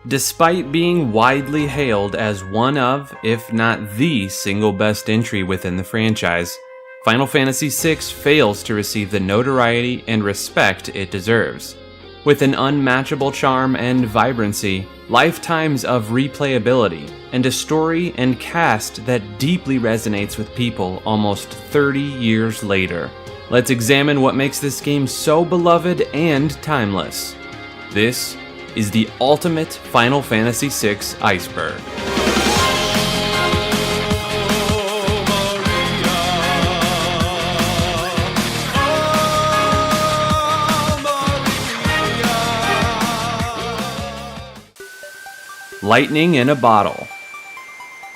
Despite being widely hailed as one of, if not the single best entry within the franchise, Final Fantasy VI fails to receive the notoriety and respect it deserves. With an unmatchable charm and vibrancy, lifetimes of replayability, and a story and cast that deeply resonates with people almost 30 years later. Let's examine what makes this game so beloved and timeless. This is the ultimate Final Fantasy VI Iceberg. Lightning in a bottle.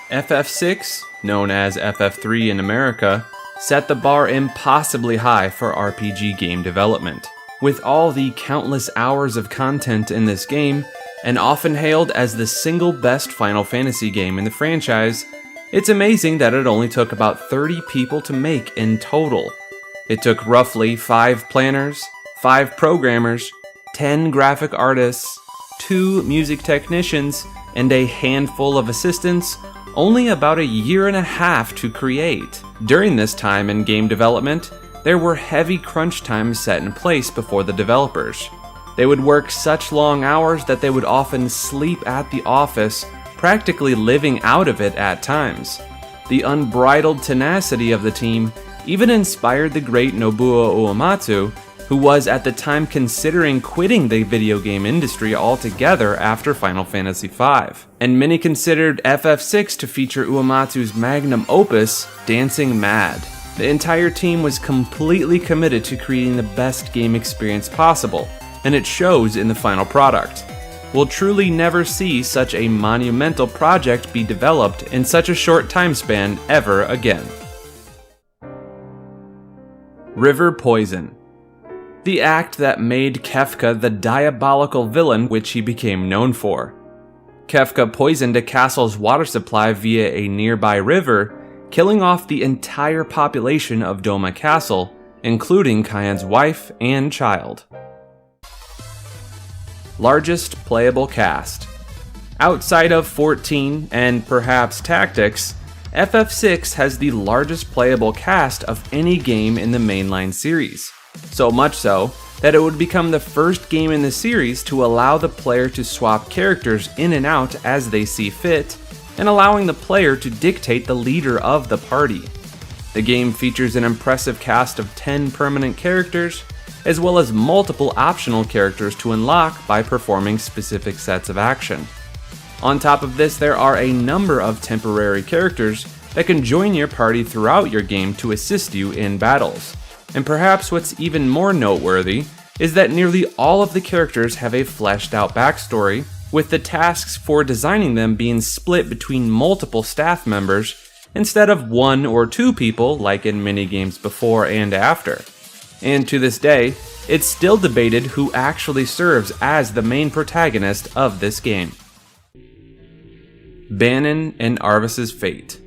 FF6, known as FF3 in America, set the bar impossibly high for RPG game development. With all the countless hours of content in this game, and often hailed as the single best Final Fantasy game in the franchise, it's amazing that it only took about 30 people to make in total. It took roughly 5 planners, 5 programmers, 10 graphic artists, 2 music technicians, and a handful of assistants, only about a year and a half to create. During this time in game development, there were heavy crunch times set in place before the developers. They would work such long hours that they would often sleep at the office, practically living out of it at times. The unbridled tenacity of the team even inspired the great Nobuo Uematsu, who was at the time considering quitting the video game industry altogether after Final Fantasy V. And many considered FF6 to feature Uematsu's magnum opus, Dancing Mad. The entire team was completely committed to creating the best game experience possible, and it shows in the final product. We'll truly never see such a monumental project be developed in such a short time span ever again. River Poison. The act that made Kefka the diabolical villain which he became known for. Kefka poisoned a castle's water supply via a nearby river, killing off the entire population of Doma Castle, including Kyan's wife and child. Largest playable cast. Outside of 14 and perhaps Tactics, FF6 has the largest playable cast of any game in the mainline series. So much so that it would become the first game in the series to allow the player to swap characters in and out as they see fit, and allowing the player to dictate the leader of the party. The game features an impressive cast of 10 permanent characters, as well as multiple optional characters to unlock by performing specific sets of action. On top of this, there are a number of temporary characters that can join your party throughout your game to assist you in battles. And perhaps what's even more noteworthy is that nearly all of the characters have a fleshed out backstory, with the tasks for designing them being split between multiple staff members instead of 1 or 2 people like in many games before and after. And to this day, it's still debated who actually serves as the main protagonist of this game. Banon and Arvis's fate.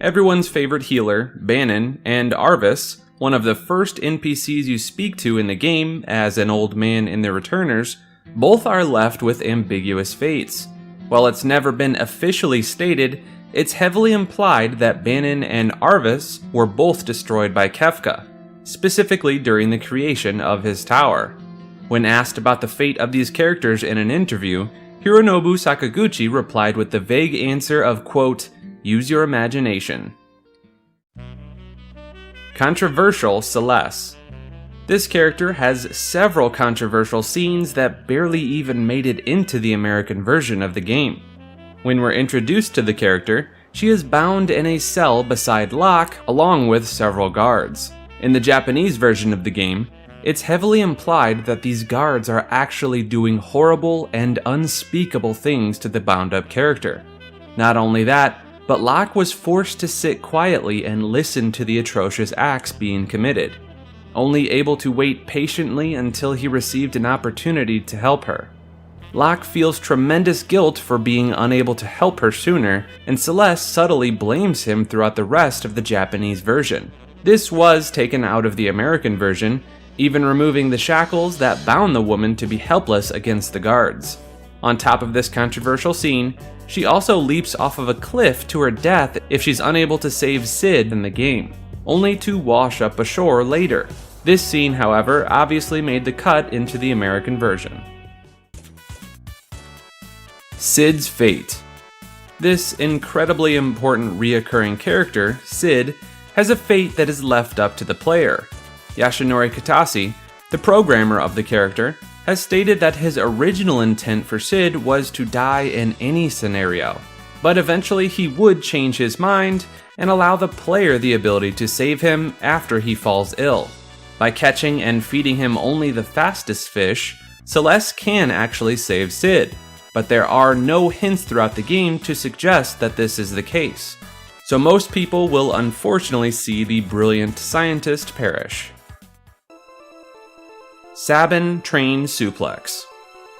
Everyone's favorite healer, Banon, and Arvis, one of the first NPCs you speak to in the game as an old man in the Returners, both are left with ambiguous fates. While it's never been officially stated, it's heavily implied that Banon and Arvis were both destroyed by Kefka, specifically during the creation of his tower. When asked about the fate of these characters in an interview, Hironobu Sakaguchi replied with the vague answer of, quote, "Use your imagination." Controversial Celes. This character has several controversial scenes that barely even made it into the American version of the game. When we're introduced to the character, she is bound in a cell beside Locke along with several guards. In the Japanese version of the game, it's heavily implied that these guards are actually doing horrible and unspeakable things to the bound-up character. Not only that, but Locke was forced to sit quietly and listen to the atrocious acts being committed, only able to wait patiently until he received an opportunity to help her. Locke feels tremendous guilt for being unable to help her sooner, and Celes subtly blames him throughout the rest of the Japanese version. This was taken out of the American version, even removing the shackles that bound the woman to be helpless against the guards. On top of this controversial scene, she also leaps off of a cliff to her death if she's unable to save Cid in the game, only to wash up ashore later. This scene, however, obviously made the cut into the American version. Cid's fate. This incredibly important reoccurring character, Cid, has a fate that is left up to the player. Yoshinori Kitase, the programmer of the character, has stated that his original intent for Cid was to die in any scenario, but eventually he would change his mind and allow the player the ability to save him after he falls ill. By catching and feeding him only the fastest fish, Celes can actually save Cid, but there are no hints throughout the game to suggest that this is the case. So most people will unfortunately see the brilliant scientist perish. Sabin Train Suplex.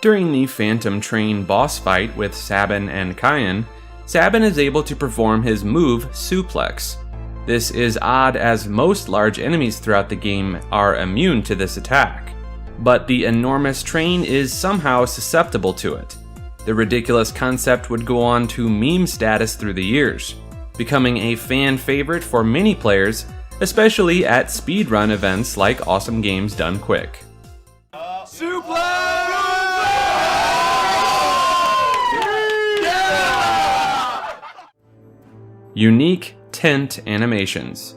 During the Phantom Train boss fight with Sabin and Kyan, Sabin is able to perform his move Suplex. This is odd as most large enemies throughout the game are immune to this attack, but the enormous train is somehow susceptible to it. The ridiculous concept would go on to meme status through the years, becoming a fan favorite for many players, especially at speedrun events like Awesome Games Done Quick. Unique tent animations.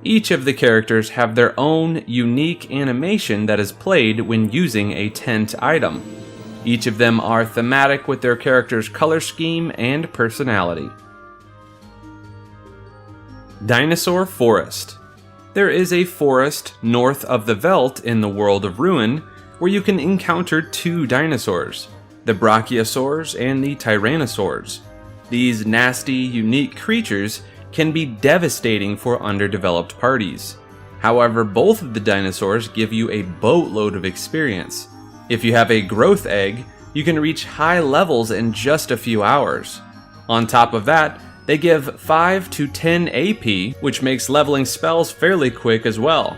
Each of the characters have their own unique animation that is played when using a tent item. Each of them are thematic with their character's color scheme and personality. Dinosaur Forest. There is a forest north of the Veldt in the World of Ruin where you can encounter two dinosaurs, the Brachiosaurs and the Tyrannosaurs. These nasty, unique creatures can be devastating for underdeveloped parties. However, both of the dinosaurs give you a boatload of experience. If you have a growth egg, you can reach high levels in just a few hours. On top of that, they give 5 to 10 AP, which makes leveling spells fairly quick as well.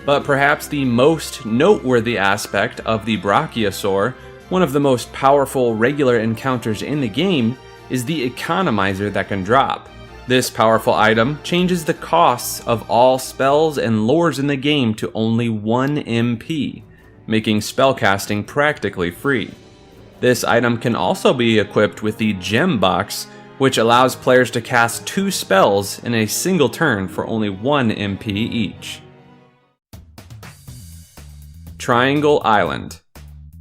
But perhaps the most noteworthy aspect of the Brachiosaur, one of the most powerful regular encounters in the game, is the economizer that can drop. This powerful item changes the costs of all spells and lores in the game to only 1 MP, making spellcasting practically free. This item can also be equipped with the Gem Box, which allows players to cast 2 spells in a single turn for only 1 MP each. Triangle Island.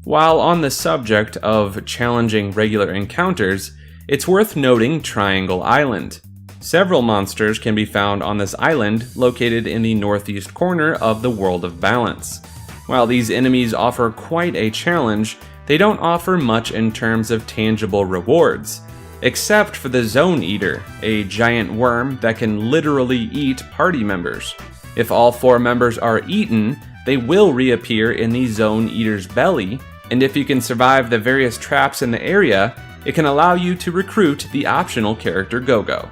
While on the subject of challenging regular encounters, it's worth noting Triangle Island. Several monsters can be found on this island located in the northeast corner of the World of Balance. While these enemies offer quite a challenge, they don't offer much in terms of tangible rewards, except for the Zone Eater, a giant worm that can literally eat party members. If all 4 members are eaten, they will reappear in the Zone Eater's belly, and if you can survive the various traps in the area, it can allow you to recruit the optional character Gogo.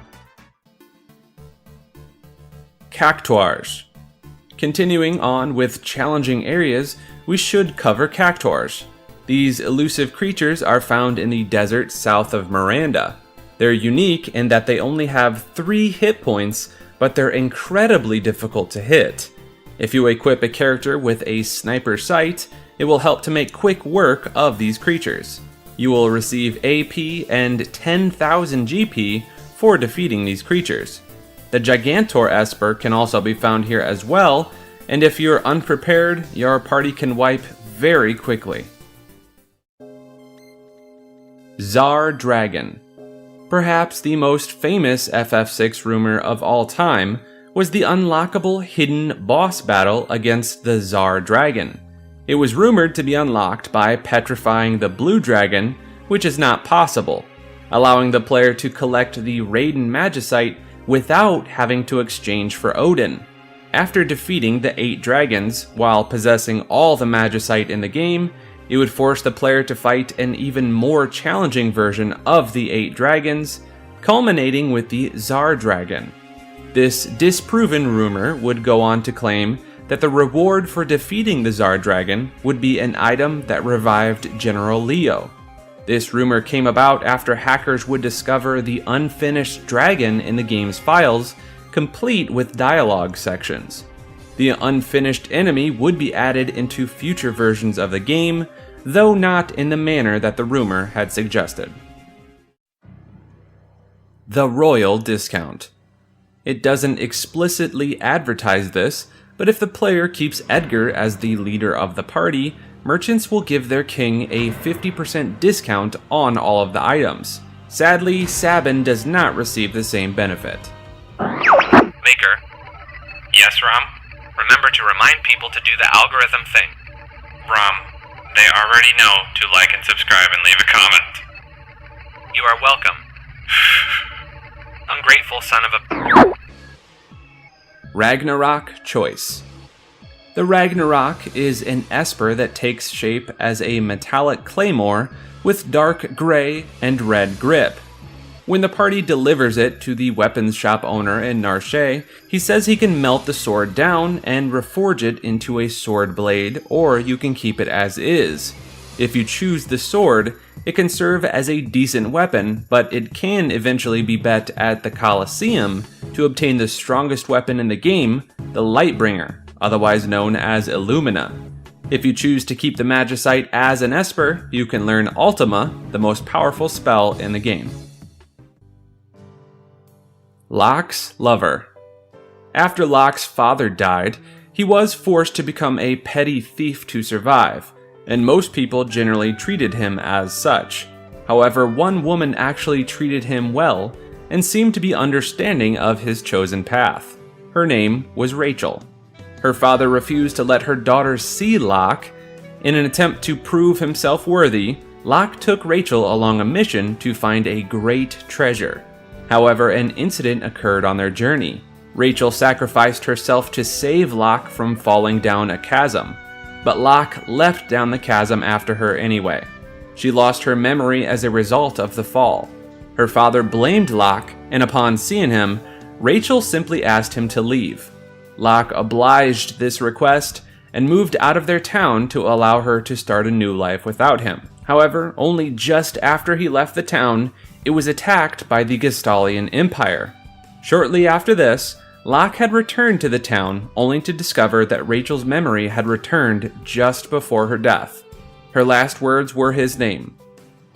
Cactuars. Continuing on with challenging areas, we should cover cactuars. These elusive creatures are found in the desert south of Miranda. They're unique in that they only have 3 hit points, but they're incredibly difficult to hit. If you equip a character with a sniper sight, it will help to make quick work of these creatures. You will receive AP and 10,000 GP for defeating these creatures. The Gigantor Esper can also be found here as well, and if you're unprepared, your party can wipe very quickly. Tsar Dragon. Perhaps the most famous FF6 rumor of all time was the unlockable hidden boss battle against the Tsar Dragon. It was rumored to be unlocked by petrifying the blue dragon, which is not possible, allowing the player to collect the Raiden Magicite without having to exchange for Odin. After defeating the 8 dragons, while possessing all the Magicite in the game, it would force the player to fight an even more challenging version of the 8 dragons, culminating with the Tsar Dragon. This disproven rumor would go on to claim that the reward for defeating the Tsar Dragon would be an item that revived General Leo. This rumor came about after hackers would discover the unfinished dragon in the game's files, complete with dialogue sections. The unfinished enemy would be added into future versions of the game, though not in the manner that the rumor had suggested. The Royal Discount. It doesn't explicitly advertise this, but if the player keeps Edgar as the leader of the party, merchants will give their king a 50% discount on all of the items. Sadly, Sabin does not receive the same benefit. Maker. Yes, Rom? Remember to remind people to do the algorithm thing. Rom, they already know to like and subscribe and leave a comment. You are welcome. Ungrateful son of a... Ragnarok Choice. The Ragnarok is an esper that takes shape as a metallic claymore with dark gray and red grip. When the party delivers it to the weapons shop owner in Narshe, he says he can melt the sword down and reforge it into a sword blade, or you can keep it as is. If you choose the sword, it can serve as a decent weapon, but it can eventually be bet at the Colosseum to obtain the strongest weapon in the game, the Lightbringer, otherwise known as Illumina. If you choose to keep the Magicite as an Esper, you can learn Ultima, the most powerful spell in the game. Locke's Lover. After Locke's father died, he was forced to become a petty thief to survive, and most people generally treated him as such. However, one woman actually treated him well and seemed to be understanding of his chosen path. Her name was Rachel. Her father refused to let her daughter see Locke. In an attempt to prove himself worthy, Locke took Rachel along a mission to find a great treasure. However, an incident occurred on their journey. Rachel sacrificed herself to save Locke from falling down a chasm, but Locke leapt down the chasm after her anyway. She lost her memory as a result of the fall. Her father blamed Locke, and upon seeing him, Rachel simply asked him to leave. Locke obliged this request and moved out of their town to allow her to start a new life without him. However, only just after he left the town, it was attacked by the Gestalian Empire. Shortly after this, Locke had returned to the town, only to discover that Rachel's memory had returned just before her death. Her last words were his name.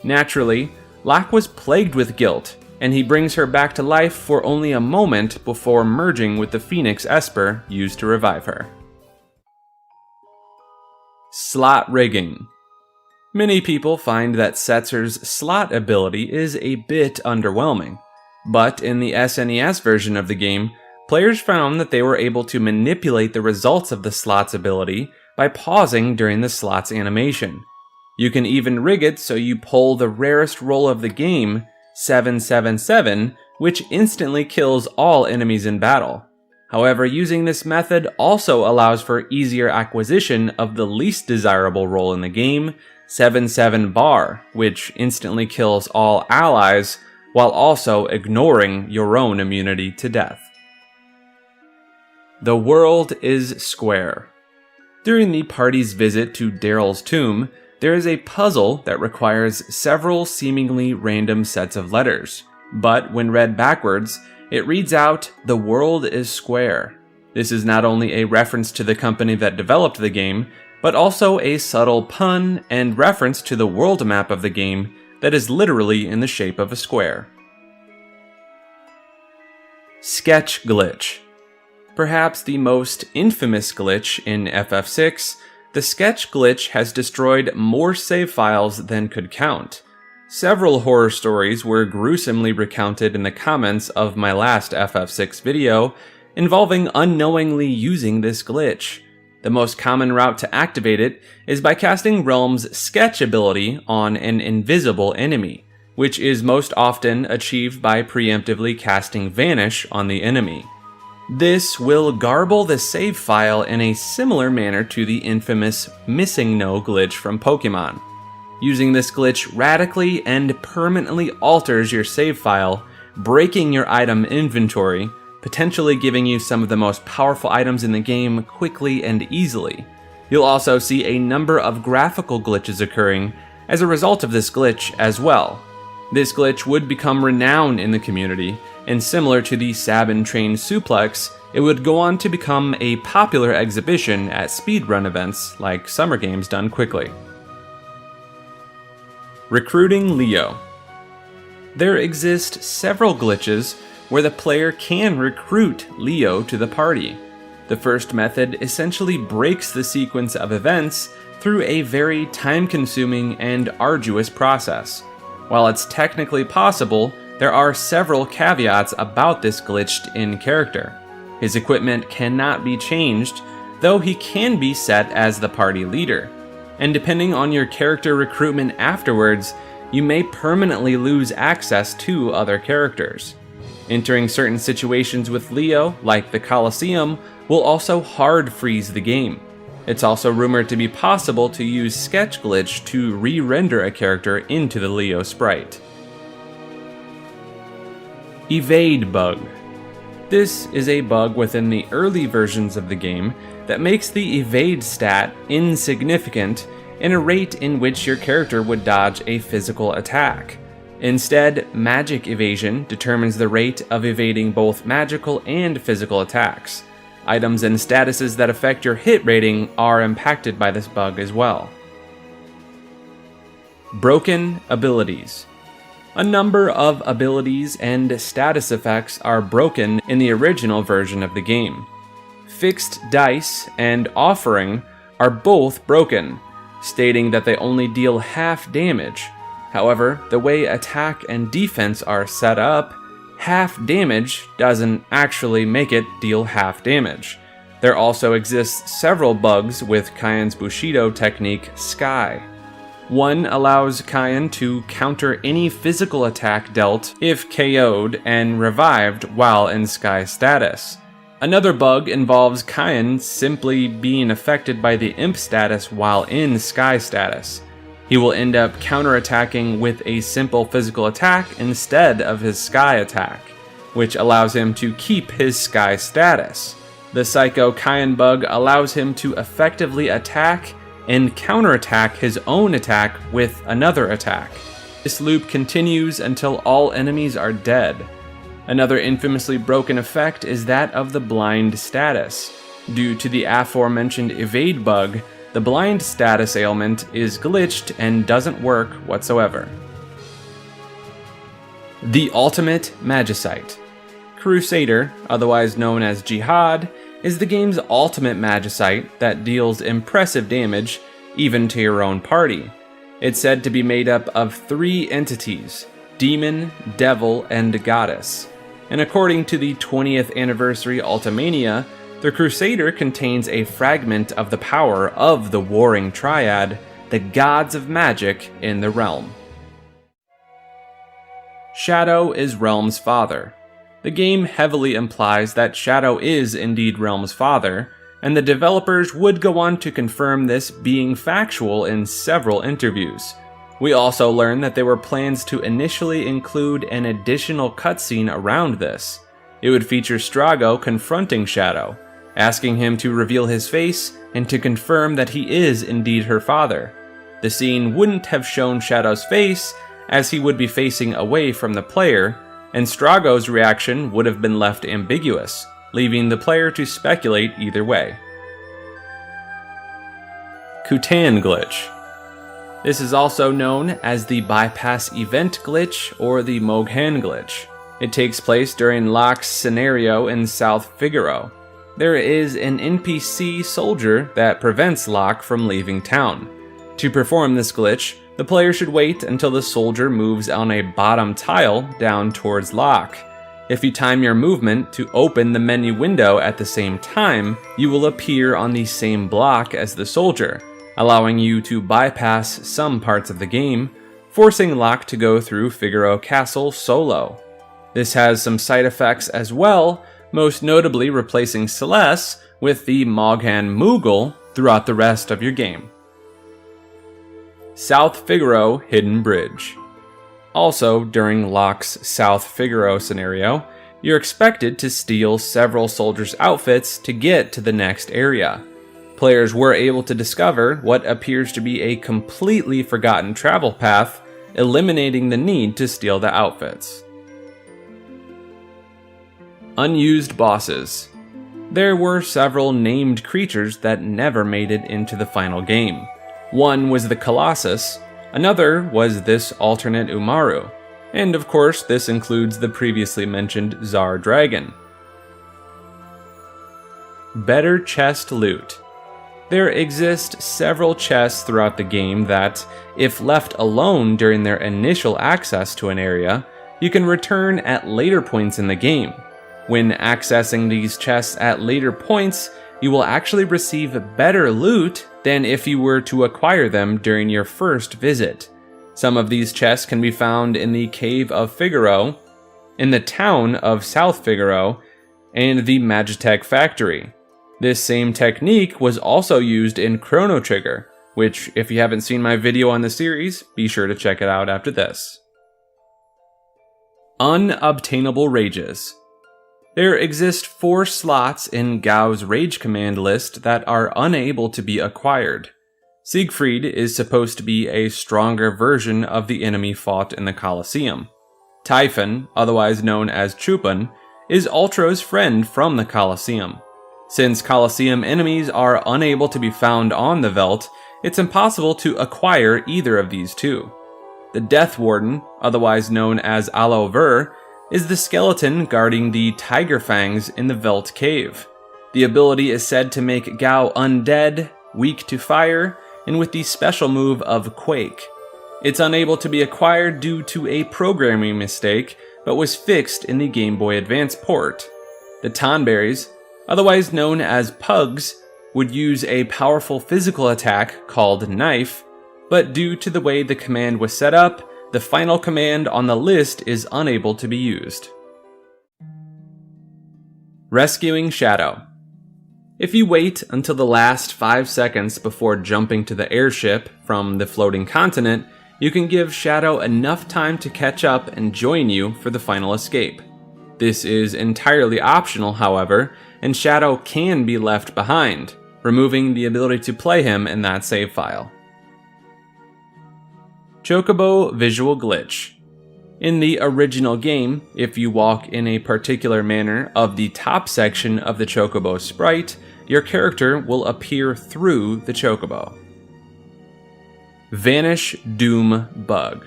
Naturally, Locke was plagued with guilt, and he brings her back to life for only a moment before merging with the Phoenix Esper used to revive her. Slot Rigging. Many people find that Setzer's slot ability is a bit underwhelming, but in the SNES version of the game, players found that they were able to manipulate the results of the slot's ability by pausing during the slot's animation. You can even rig it so you pull the rarest roll of the game, 777, which instantly kills all enemies in battle. However, using this method also allows for easier acquisition of the least desirable roll in the game, 77 bar, which instantly kills all allies, while also ignoring your own immunity to death. The world is square. During the party's visit to Daryl's tomb, there is a puzzle that requires several seemingly random sets of letters, but when read backwards, it reads out, "The world is square." This is not only a reference to the company that developed the game, but also a subtle pun and reference to the world map of the game that is literally in the shape of a square. Sketch Glitch. Perhaps the most infamous glitch in FF6, the sketch glitch has destroyed more save files than could count. Several horror stories were gruesomely recounted in the comments of my last FF6 video involving unknowingly using this glitch. The most common route to activate it is by casting Realm's sketch ability on an invisible enemy, which is most often achieved by preemptively casting Vanish on the enemy. This will garble the save file in a similar manner to the infamous Missing No glitch from Pokemon. Using this glitch radically and permanently alters your save file, breaking your item inventory, potentially giving you some of the most powerful items in the game quickly and easily. You'll also see a number of graphical glitches occurring, as a result of this glitch as well. This glitch would become renowned in the community, and similar to the Sabin train suplex, it would go on to become a popular exhibition at speedrun events like Summer Games done quickly. Recruiting Leo. There exist several glitches where the player can recruit Leo to the party. The first method essentially breaks the sequence of events through a very time-consuming and arduous process. While it's technically possible, there are several caveats about this glitched-in character. His equipment cannot be changed, though he can be set as the party leader. And depending on your character recruitment afterwards, you may permanently lose access to other characters. Entering certain situations with Leo, like the Colosseum, will also hard freeze the game. It's also rumored to be possible to use Sketch Glitch to re-render a character into the Leo sprite. Evade Bug. This is a bug within the early versions of the game that makes the evade stat insignificant in a rate in which your character would dodge a physical attack. Instead, magic evasion determines the rate of evading both magical and physical attacks. Items and statuses that affect your hit rating are impacted by this bug as well. Broken abilities. A number of abilities and status effects are broken in the original version of the game. Fixed Dice and Offering are both broken, stating that they only deal half damage. However, the way attack and defense are set up, half damage doesn't actually make it deal half damage. There also exists several bugs with Kyan's Bushido technique, Sky. One allows Kyan to counter any physical attack dealt if KO'd and revived while in Sky status. Another bug involves Kyan simply being affected by the Imp status while in Sky status. He will end up counterattacking with a simple physical attack instead of his Sky attack, which allows him to keep his Sky status. The Psycho Kyan bug allows him to effectively attack and counterattack his own attack with another attack. This loop continues until all enemies are dead. Another infamously broken effect is that of the Blind status. Due to the aforementioned evade bug, the blind status ailment is glitched and doesn't work whatsoever. The Ultimate Magicite. Crusader, otherwise known as Jihad, is the game's ultimate magicite that deals impressive damage, even to your own party. It's said to be made up of 3 entities: Demon, Devil, and Goddess. And according to the 20th anniversary Ultimania, the Crusader contains a fragment of the power of the warring triad, the gods of magic in the realm. Shadow is Realm's father. The game heavily implies that Shadow is indeed Realm's father, and the developers would go on to confirm this being factual in several interviews. We also learn that there were plans to initially include an additional cutscene around this. It would feature Strago confronting Shadow, asking him to reveal his face and to confirm that he is indeed her father. The scene wouldn't have shown Shadow's face, as he would be facing away from the player, and Strago's reaction would have been left ambiguous, leaving the player to speculate either way. Kutan Glitch. This is also known as the Bypass Event Glitch or the Moghan Glitch. It takes place during Locke's scenario in South Figaro. There is an NPC soldier that prevents Locke from leaving town. To perform this glitch, the player should wait until the soldier moves on a bottom tile down towards Locke. If you time your movement to open the menu window at the same time, you will appear on the same block as the soldier, allowing you to bypass some parts of the game, forcing Locke to go through Figaro Castle solo. This has some side effects as well, most notably replacing Celes with the Moghan Moogle throughout the rest of your game. South Figaro Hidden Bridge. Also, during Locke's South Figaro scenario, you're expected to steal several soldiers' outfits to get to the next area. Players were able to discover what appears to be a completely forgotten travel path, eliminating the need to steal the outfits. Unused bosses. There were several named creatures that never made it into the final game. One was the Colossus, another was this alternate Umaro, and of course this includes the previously mentioned Tsar Dragon. Better chest loot. There exist several chests throughout the game that, if left alone during their initial access to an area, you can return at later points in the game. When accessing these chests at later points, you will actually receive better loot than if you were to acquire them during your first visit. Some of these chests can be found in the Cave of Figaro, in the town of South Figaro, and the Magitech factory. This same technique was also used in Chrono Trigger, which, if you haven't seen my video on the series, be sure to check it out after this. Unobtainable rages. There exist 4 slots in Gao's rage command list that are unable to be acquired. Siegfried is supposed to be a stronger version of the enemy fought in the Colosseum. Typhon, otherwise known as Chupin, is Ultro's friend from the Colosseum. Since Colosseum enemies are unable to be found on the Veldt, it's impossible to acquire either of these two. The Death Warden, otherwise known as Aloe Ver, is the skeleton guarding the Tiger Fangs in the Veldt Cave. The ability is said to make Gao undead, weak to fire, and with the special move of Quake. It's unable to be acquired due to a programming mistake, but was fixed in the Game Boy Advance port. The Tonberries, otherwise known as Pugs, would use a powerful physical attack called Knife, but due to the way the command was set up, the final command on the list is unable to be used. Rescuing Shadow. If you wait until the last 5 seconds before jumping to the airship from the floating continent, you can give Shadow enough time to catch up and join you for the final escape. This is entirely optional, however, and Shadow can be left behind, removing the ability to play him in that save file. Chocobo Visual Glitch. In the original game, if you walk in a particular manner of the top section of the Chocobo sprite, your character will appear through the Chocobo. Vanish Doom Bug.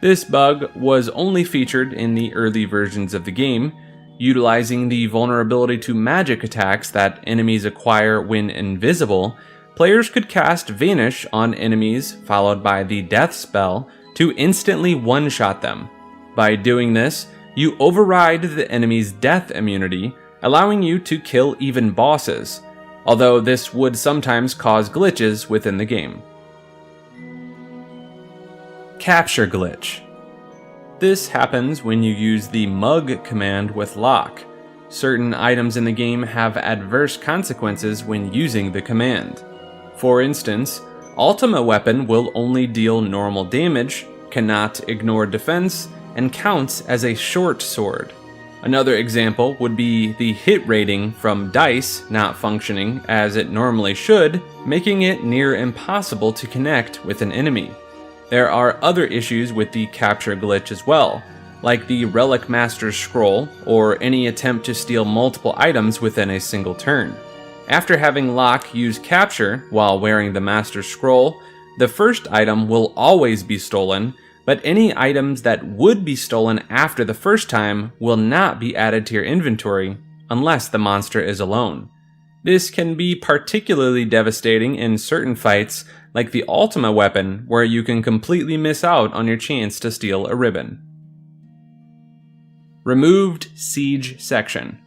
This bug was only featured in the early versions of the game, utilizing the vulnerability to magic attacks that enemies acquire when invisible. Players could cast Vanish on enemies followed by the death spell to instantly one-shot them. By doing this, you override the enemy's death immunity, allowing you to kill even bosses, although this would sometimes cause glitches within the game. Capture Glitch. This happens when you use the Mug command with Locke. Certain items in the game have adverse consequences when using the command. For instance, Ultima Weapon will only deal normal damage, cannot ignore defense, and counts as a short sword. Another example would be the hit rating from dice not functioning as it normally should, making it near impossible to connect with an enemy. There are other issues with the capture glitch as well, like the Relic Master's Scroll or any attempt to steal multiple items within a single turn. After having Locke use capture while wearing the Master's Scroll, the first item will always be stolen, but any items that would be stolen after the first time will not be added to your inventory unless the monster is alone. This can be particularly devastating in certain fights like the Ultima Weapon, where you can completely miss out on your chance to steal a ribbon. Removed Siege Section.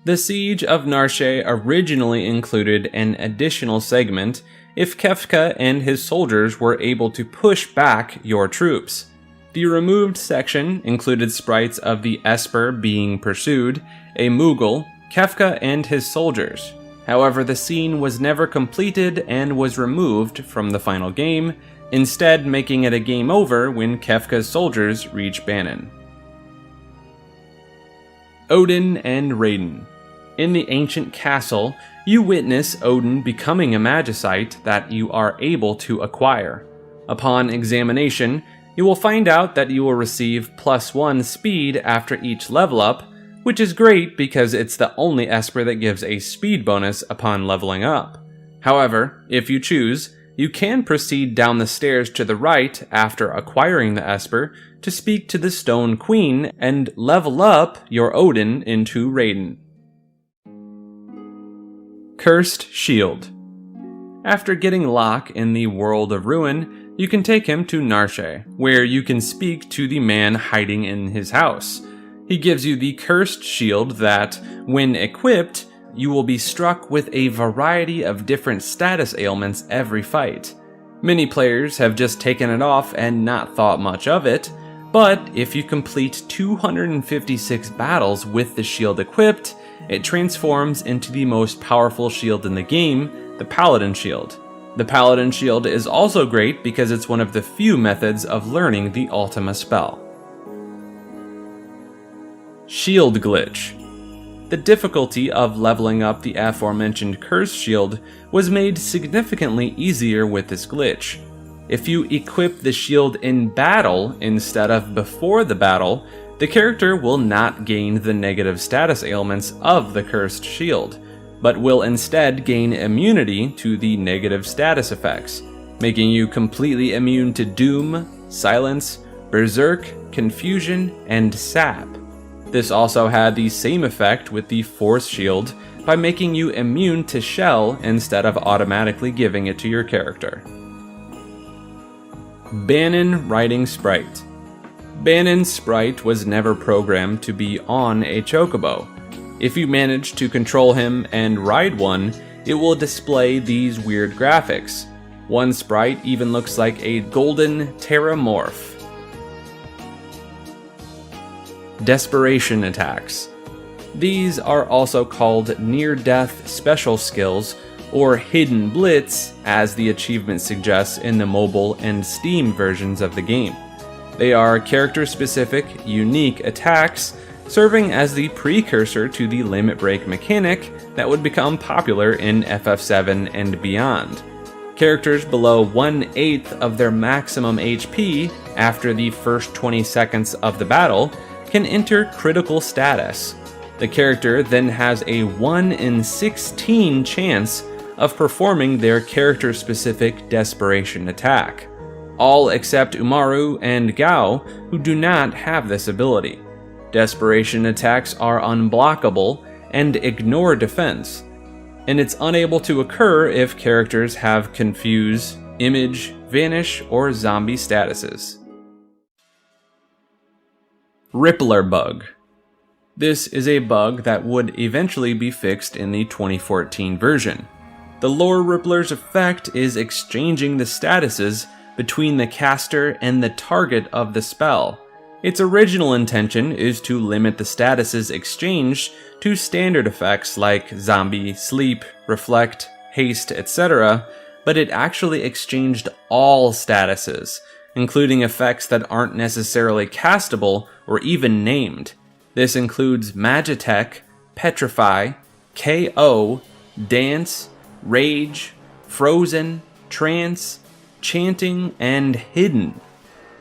The Siege of Narshe originally included an additional segment if Kefka and his soldiers were able to push back your troops. The removed section included sprites of the Esper being pursued, a Moogle, Kefka and his soldiers. However, the scene was never completed and was removed from the final game, instead making it a game over when Kefka's soldiers reach Banon. Odin and Raiden. In the ancient castle, you witness Odin becoming a magicite that you are able to acquire. Upon examination, you will find out that you will receive +1 speed after each level up, which is great because it's the only Esper that gives a speed bonus upon leveling up. However, if you choose, you can proceed down the stairs to the right after acquiring the Esper to speak to the Stone Queen and level up your Odin into Raiden. Cursed Shield. After getting Locke in the World of Ruin, you can take him to Narshe, where you can speak to the man hiding in his house. He gives you the Cursed Shield that, when equipped, you will be struck with a variety of different status ailments every fight. Many players have just taken it off and not thought much of it, but if you complete 256 battles with the shield equipped, it transforms into the most powerful shield in the game, the Paladin Shield. The Paladin Shield is also great because it's one of the few methods of learning the Ultima spell. Shield Glitch. The difficulty of leveling up the aforementioned Cursed Shield was made significantly easier with this glitch. If you equip the shield in battle instead of before the battle, the character will not gain the negative status ailments of the Cursed Shield, but will instead gain immunity to the negative status effects, making you completely immune to Doom, Silence, Berserk, Confusion, and Sap. This also had the same effect with the Force Shield by making you immune to Shell instead of automatically giving it to your character. Banon riding Sprite. Banon's Sprite was never programmed to be on a Chocobo. If you manage to control him and ride one, it will display these weird graphics. One Sprite even looks like a golden terramorph. Desperation attacks. These are also called near-death special skills, or hidden blitz, as the achievement suggests in the mobile and Steam versions of the game. They are character-specific, unique attacks, serving as the precursor to the limit break mechanic that would become popular in FF7 and beyond. Characters below 1/8 of their maximum HP after the first 20 seconds of the battle can enter critical status. The character then has a 1 in 16 chance of performing their character-specific desperation attack. All except Umaro and Gao, who do not have this ability. Desperation attacks are unblockable and ignore defense, and it's unable to occur if characters have Confuse, Image, Vanish, or Zombie statuses. Rippler Bug. This is a bug that would eventually be fixed in the 2014 version. The Lore Rippler's effect is exchanging the statuses between the caster and the target of the spell. Its original intention is to limit the statuses exchanged to standard effects like Zombie, Sleep, Reflect, Haste, etc., but it actually exchanged all statuses, including effects that aren't necessarily castable or even named. This includes Magitech, Petrify, KO, Dance, Rage, Frozen, Trance, Chanting, and Hidden.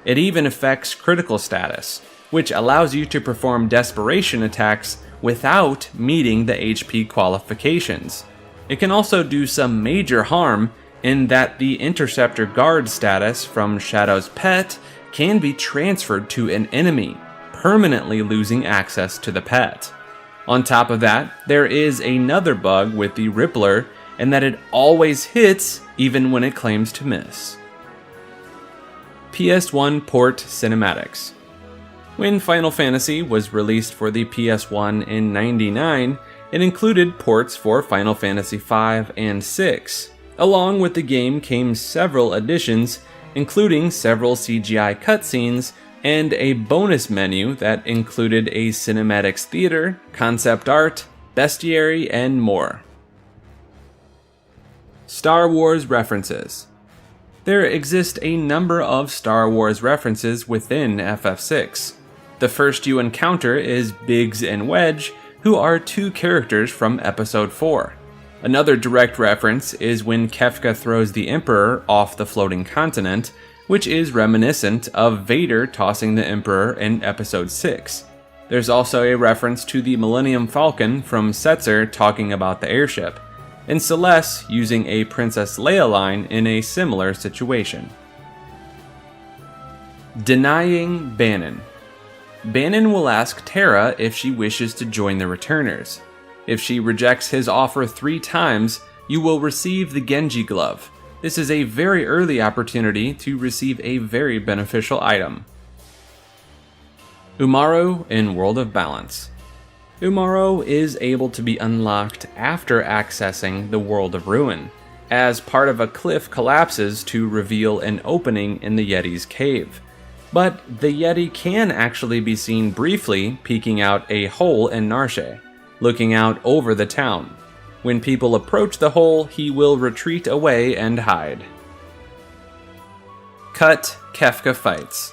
It even affects critical status, which allows you to perform desperation attacks without meeting the HP qualifications. It can also do some major harm in that the Interceptor Guard status from Shadow's pet can be transferred to an enemy, permanently losing access to the pet. On top of that, there is another bug with the Rippler in that it always hits even when it claims to miss. PS1 Port Cinematics. When Final Fantasy was released for the PS1 in '99, it included ports for Final Fantasy V and VI. Along with the game came several additions, including several CGI cutscenes and a bonus menu that included a cinematics theater, concept art, bestiary, and more. Star Wars references. There exist a number of Star Wars references within FF6. The first you encounter is Biggs and Wedge who are two characters from Episode 4. Another direct reference is when Kefka throws the Emperor off the floating continent, which is reminiscent of Vader tossing the Emperor in Episode 6. There's also a reference to the Millennium Falcon from Setzer talking about the airship, and Celes using a Princess Leia line in a similar situation. Denying Banon. Banon will ask Terra if she wishes to join the Returners. If she rejects his offer 3 times, you will receive the Genji Glove. This is a very early opportunity to receive a very beneficial item. Umaro in World of Balance. Umaro is able to be unlocked after accessing the World of Ruin, as part of a cliff collapses to reveal an opening in the Yeti's cave. But the Yeti can actually be seen briefly peeking out a hole in Narshe, looking out over the town. When people approach the hole, he will retreat away and hide. Cut Kefka fights.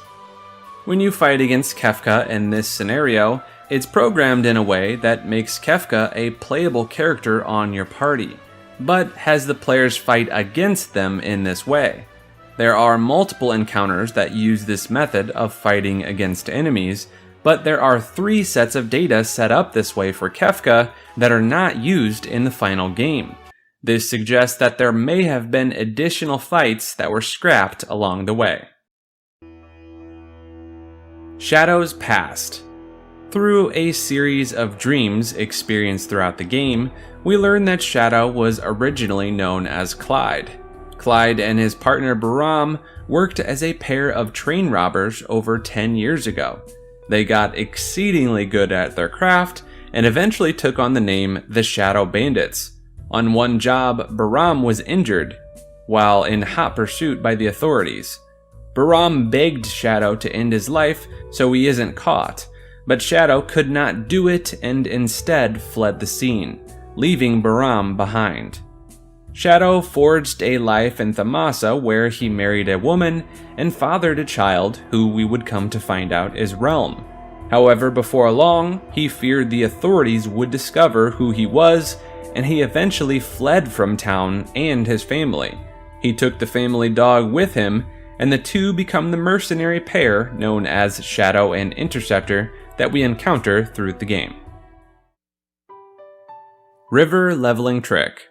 When you fight against Kefka in this scenario, it's programmed in a way that makes Kefka a playable character on your party, but has the players fight against them in this way. There are multiple encounters that use this method of fighting against enemies, but there are 3 sets of data set up this way for Kefka that are not used in the final game. This suggests that there may have been additional fights that were scrapped along the way. Shadow's Past. Through a series of dreams experienced throughout the game, we learn that Shadow was originally known as Clyde. Clyde and his partner Baram worked as a pair of train robbers over 10 years ago. They got exceedingly good at their craft and eventually took on the name the Shadow Bandits. On one job, Baram was injured while in hot pursuit by the authorities. Baram begged Shadow to end his life so he isn't caught, but Shadow could not do it and instead fled the scene, leaving Baram behind. Shadow forged a life in Thamasa where he married a woman and fathered a child who we would come to find out is Realm. However, before long, he feared the authorities would discover who he was, and he eventually fled from town and his family. He took the family dog with him, and the two become the mercenary pair known as Shadow and Interceptor that we encounter through the game. River Leveling Trick.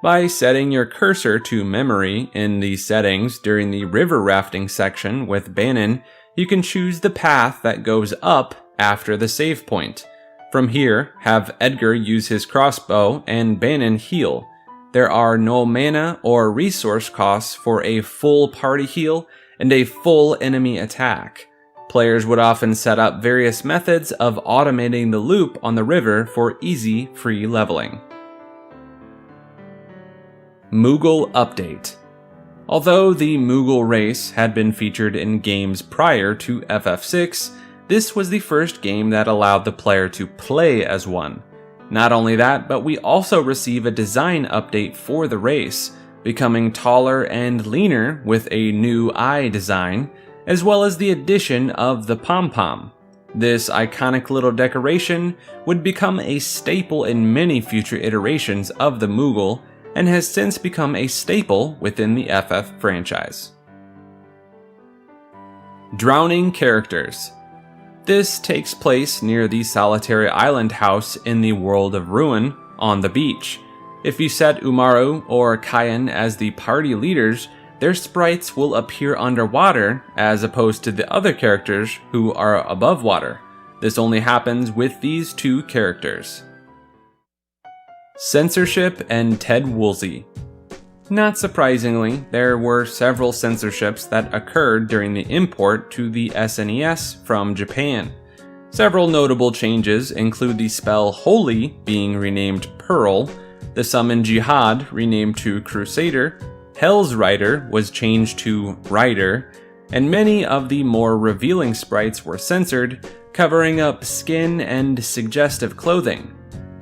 By setting your cursor to memory in the settings during the river rafting section with Banon, you can choose the path that goes up after the save point. From here, have Edgar use his crossbow and Banon heal. There are no mana or resource costs for a full party heal and a full enemy attack. Players would often set up various methods of automating the loop on the river for easy, free leveling. Moogle Update. Although the Moogle race had been featured in games prior to FF6, this was the first game that allowed the player to play as one. Not only that, but we also receive a design update for the race, becoming taller and leaner with a new eye design, as well as the addition of the pom-pom. This iconic little decoration would become a staple in many future iterations of the Moogle, and has since become a staple within the FF franchise. Drowning Characters. This takes place near the solitary island house in the World of Ruin on the beach. If you set Umaro or Kayan as the party leaders, their sprites will appear underwater as opposed to the other characters who are above water. This only happens with these 2 characters. Censorship and Ted Woolsey. Not surprisingly, there were several censorships that occurred during the import to the SNES from Japan. Several notable changes include the spell Holy being renamed Pearl, the summon Jihad renamed to Crusader, Hell's Rider was changed to Rider, and many of the more revealing sprites were censored, covering up skin and suggestive clothing.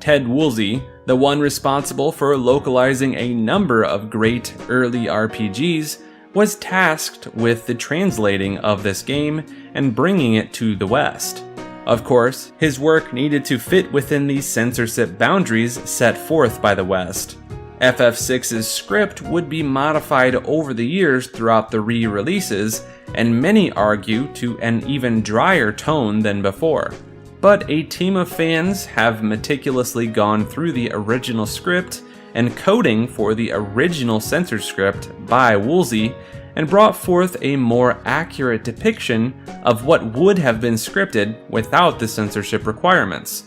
Ted Woolsey, the one responsible for localizing a number of great early RPGs, was tasked with the translating of this game and bringing it to the West. Of course, his work needed to fit within the censorship boundaries set forth by the West. FF6's script would be modified over the years throughout the re-releases, and many argue to an even drier tone than before. But a team of fans have meticulously gone through the original script and coding for the original censored script by Woolsey and brought forth a more accurate depiction of what would have been scripted without the censorship requirements.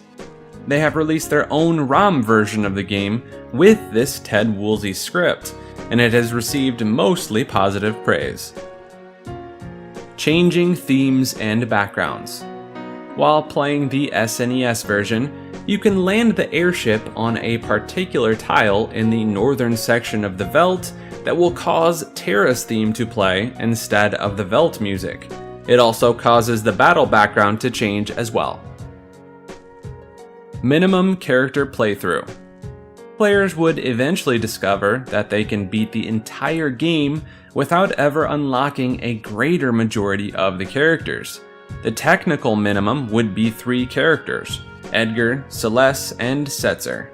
They have released their own ROM version of the game with this Ted Woolsey script, and it has received mostly positive praise. Changing themes and backgrounds. While playing the SNES version, you can land the airship on a particular tile in the northern section of the Veldt that will cause Terra's theme to play instead of the Veldt music. It also causes the battle background to change as well. Minimum character playthrough. Players would eventually discover that they can beat the entire game without ever unlocking a greater majority of the characters. The technical minimum would be 3 characters: Edgar, Celes, and Setzer.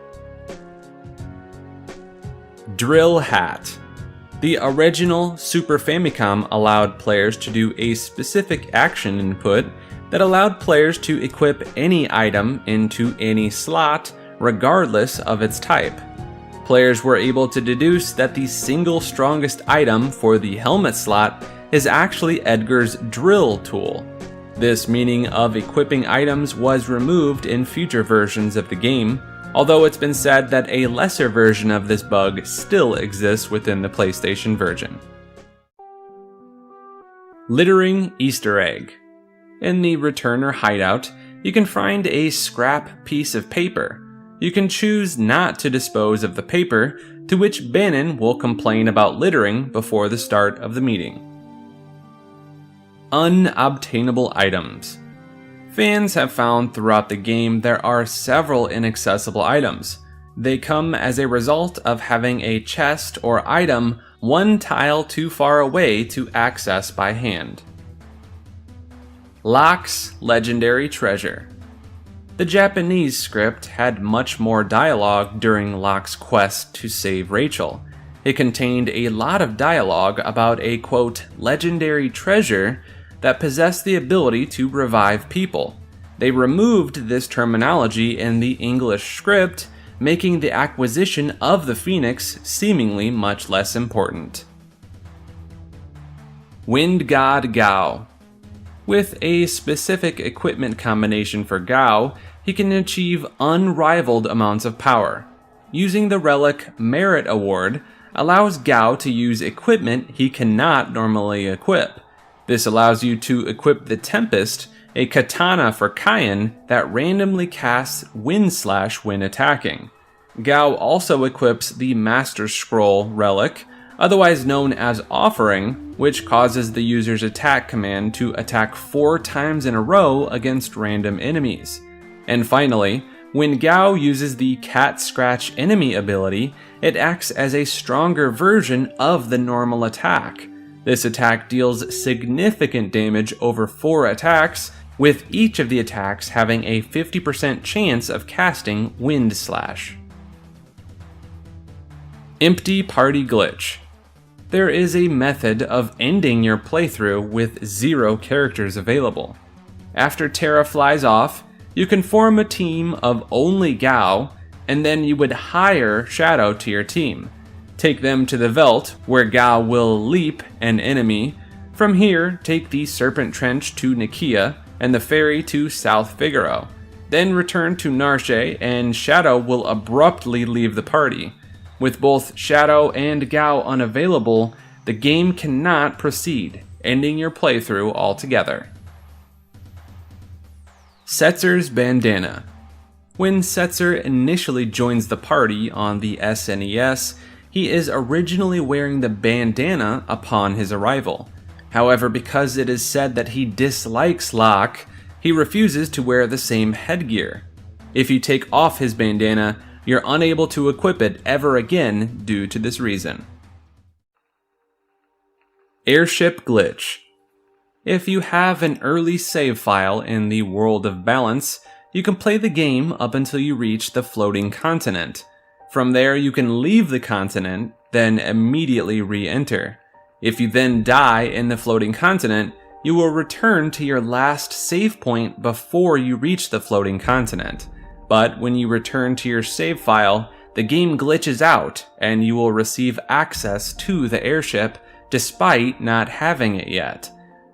Drill Hat. The original Super Famicom allowed players to do a specific action input that allowed players to equip any item into any slot, regardless of its type. Players were able to deduce that the single strongest item for the helmet slot is actually Edgar's drill tool. This meaning of equipping items was removed in future versions of the game, although it's been said that a lesser version of this bug still exists within the PlayStation version. Littering Easter egg. In the Returner hideout, you can find a scrap piece of paper. You can choose not to dispose of the paper, to which Banon will complain about littering before the start of the meeting. Unobtainable items. Fans have found throughout the game there are several inaccessible items. They come as a result of having a chest or item one tile too far away to access by hand. Locke's legendary treasure. The Japanese script had much more dialogue during Locke's quest to save Rachel. It contained a lot of dialogue about a, quote, legendary treasure that possessed the ability to revive people. They removed this terminology in the English script, making the acquisition of the Phoenix seemingly much less important. Wind God Gao. With a specific equipment combination for Gao, he can achieve unrivaled amounts of power. Using the relic Merit Award allows Gao to use equipment he cannot normally equip. This allows you to equip the Tempest, a katana for Kayan that randomly casts Wind Slash when attacking. Gao also equips the Master Scroll relic, otherwise known as Offering, which causes the user's attack command to attack 4 times in a row against random enemies. And finally, when Gao uses the Cat Scratch enemy ability, it acts as a stronger version of the normal attack. This attack deals significant damage over 4 attacks, with each of the attacks having a 50% chance of casting Wind Slash. Empty Party Glitch. There is a method of ending your playthrough with 0 characters available. After Terra flies off, you can form a team of only Gao, and then you would hire Shadow to your team. Take them to the Veldt, where Gao will leap an enemy. From here, take the Serpent Trench to Nikia, and the ferry to South Figaro. Then return to Narshe, and Shadow will abruptly leave the party. With both Shadow and Gao unavailable, the game cannot proceed, ending your playthrough altogether. Setzer's Bandana. When Setzer initially joins the party on the SNES, he is originally wearing the bandana upon his arrival. However, because it is said that he dislikes Locke, he refuses to wear the same headgear. If you take off his bandana, you're unable to equip it ever again due to this reason. Airship Glitch. If you have an early save file in the World of Balance, you can play the game up until you reach the floating continent. From there, you can leave the continent, then immediately re-enter. If you then die in the floating continent, you will return to your last save point before you reach the floating continent. But when you return to your save file, the game glitches out and you will receive access to the airship despite not having it yet.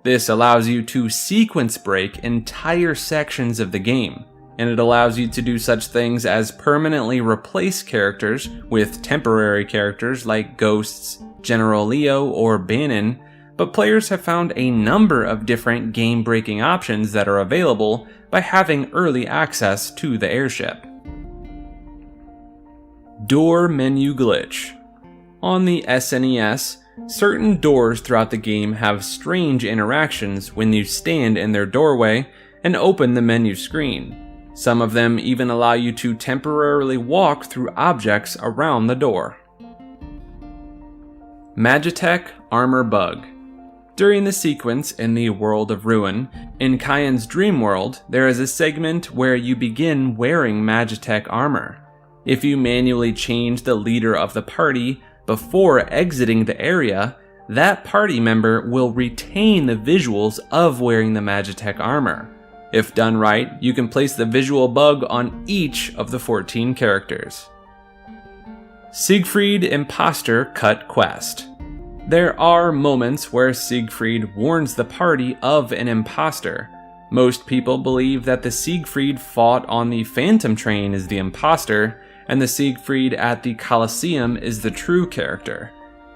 This allows you to sequence break entire sections of the game, and it allows you to do such things as permanently replace characters with temporary characters like Ghosts, General Leo, or Banon, but players have found a number of different game-breaking options that are available by having early access to the airship. Door Menu Glitch. On the SNES, certain doors throughout the game have strange interactions when you stand in their doorway and open the menu screen. Some of them even allow you to temporarily walk through objects around the door. Magitech Armor Bug. During the sequence in the World of Ruin, in Kyan's Dream World, there is a segment where you begin wearing Magitech armor. If you manually change the leader of the party before exiting the area, that party member will retain the visuals of wearing the Magitech armor. If done right, you can place the visual bug on each of the 14 characters. Siegfried Imposter Cut Quest. There are moments where Siegfried warns the party of an imposter. Most people believe that the Siegfried fought on the Phantom Train is the imposter, and the Siegfried at the Colosseum is the true character.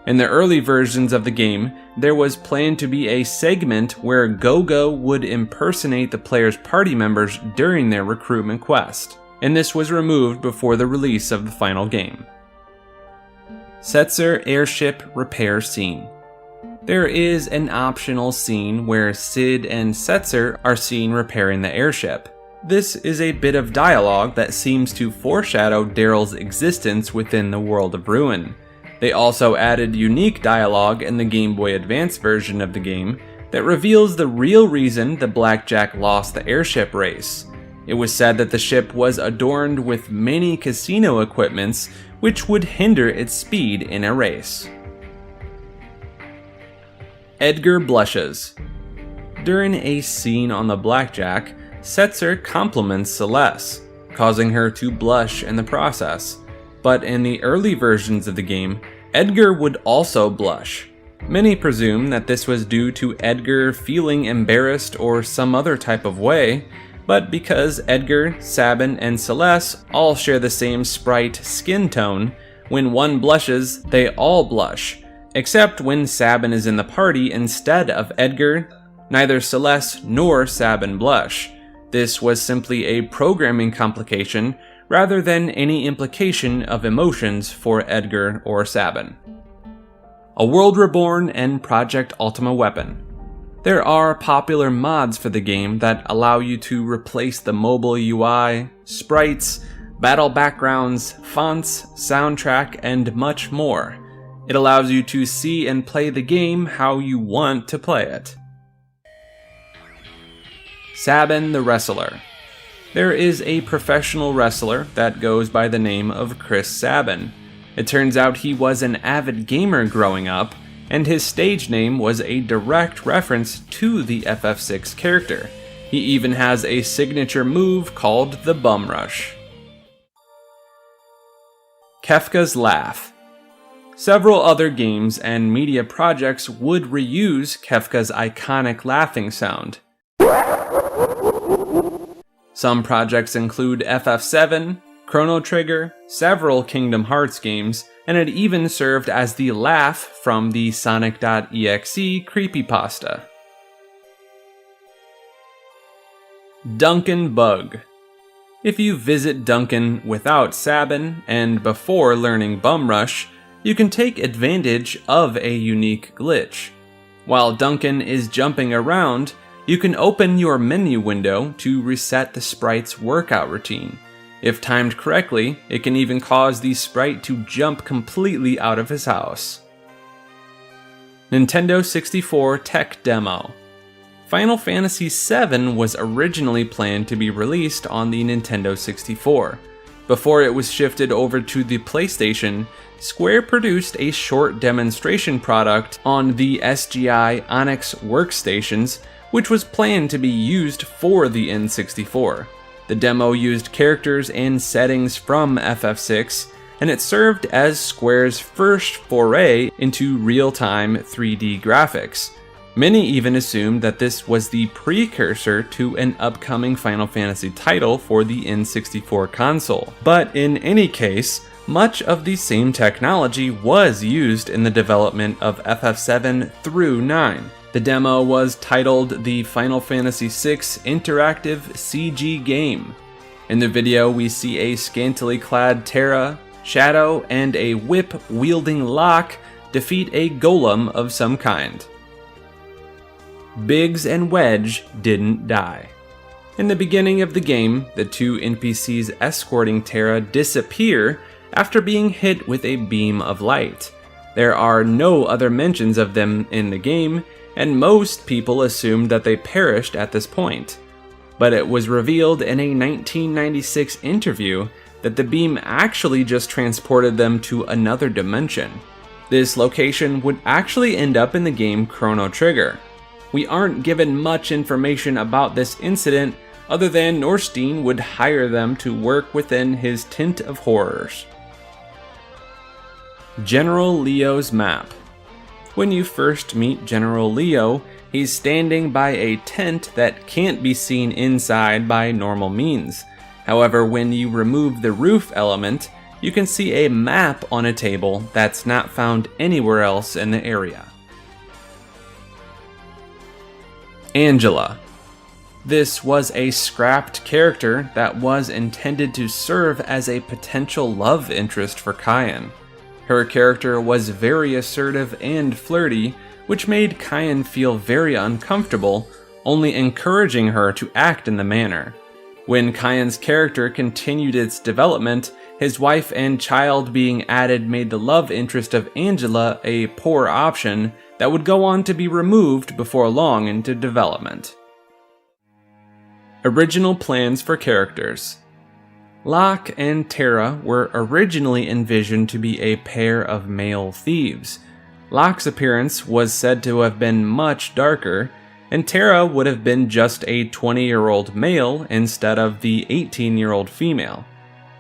In the early versions of the game, there was planned to be a segment where Gogo would impersonate the player's party members during their recruitment quest, and this was removed before the release of the final game. Setzer Airship Repair Scene. There is an optional scene where Sid and Setzer are seen repairing the airship. This is a bit of dialogue that seems to foreshadow Daryl's existence within the World of Ruin. They also added unique dialogue in the Game Boy Advance version of the game that reveals the real reason the Blackjack lost the airship race. It was said that the ship was adorned with many casino equipments which would hinder its speed in a race. Edgar Blushes. During a scene on the Blackjack, Setzer compliments Celes, causing her to blush in the process. But in the early versions of the game, Edgar would also blush. Many presume that this was due to Edgar feeling embarrassed or some other type of way, but because Edgar, Sabin, and Celes all share the same Sprite skin tone, when one blushes, they all blush, except when Sabin is in the party instead of Edgar. Neither Celes nor Sabin blush. This was simply a programming complication rather than any implication of emotions for Edgar or Sabin. A World Reborn and Project Ultima weapon. There are popular mods for the game that allow you to replace the mobile UI, sprites, battle backgrounds, fonts, soundtrack, and much more. It allows you to see and play the game how you want to play it. Sabin the Wrestler. There is a professional wrestler that goes by the name of Chris Sabin. It turns out he was an avid gamer growing up, and his stage name was a direct reference to the FF6 character. He even has a signature move called the Bum Rush. Kefka's Laugh. Several other games and media projects would reuse Kefka's iconic laughing sound. Some projects include FF7, Chrono Trigger, several Kingdom Hearts games, and it even served as the laugh from the Sonic.exe creepypasta. Duncan Bug. If you visit Duncan without Sabin and before learning Bum Rush, you can take advantage of a unique glitch. While Duncan is jumping around, you can open your menu window to reset the sprite's workout routine. If timed correctly, it can even cause the sprite to jump completely out of his house. Nintendo 64 Tech Demo. Final Fantasy VII was originally planned to be released on the Nintendo 64. Before it was shifted over to the PlayStation, Square produced a short demonstration product on the SGI Onyx workstations, which was planned to be used for the N64. The demo used characters and settings from FF6, and it served as Square's first foray into real-time 3D graphics. Many even assumed that this was the precursor to an upcoming Final Fantasy title for the N64 console. But in any case, much of the same technology was used in the development of FF7 through 9. The demo was titled the Final Fantasy VI Interactive CG Game. In the video, we see a scantily clad Terra, Shadow, and a whip-wielding Locke defeat a golem of some kind. Biggs and Wedge didn't die. In the beginning of the game, the two NPCs escorting Terra disappear after being hit with a beam of light. There are no other mentions of them in the game, and most people assumed that they perished at this point. But it was revealed in a 1996 interview that the beam actually just transported them to another dimension. This location would actually end up in the game Chrono Trigger. We aren't given much information about this incident other than Norstein would hire them to work within his tent of horrors. General Leo's map. When you first meet General Leo, he's standing by a tent that can't be seen inside by normal means. However, when you remove the roof element, you can see a map on a table that's not found anywhere else in the area. Angela. This was a scrapped character that was intended to serve as a potential love interest for Kyan. Her character was very assertive and flirty, which made Kyan feel very uncomfortable, only encouraging her to act in the manner. When Kyan's character continued its development, his wife and child being added made the love interest of Angela a poor option that would go on to be removed before long into development. Original plans for characters. Locke and Terra were originally envisioned to be a pair of male thieves. Locke's appearance was said to have been much darker, and Terra would have been just a 20-year-old male instead of the 18-year-old female.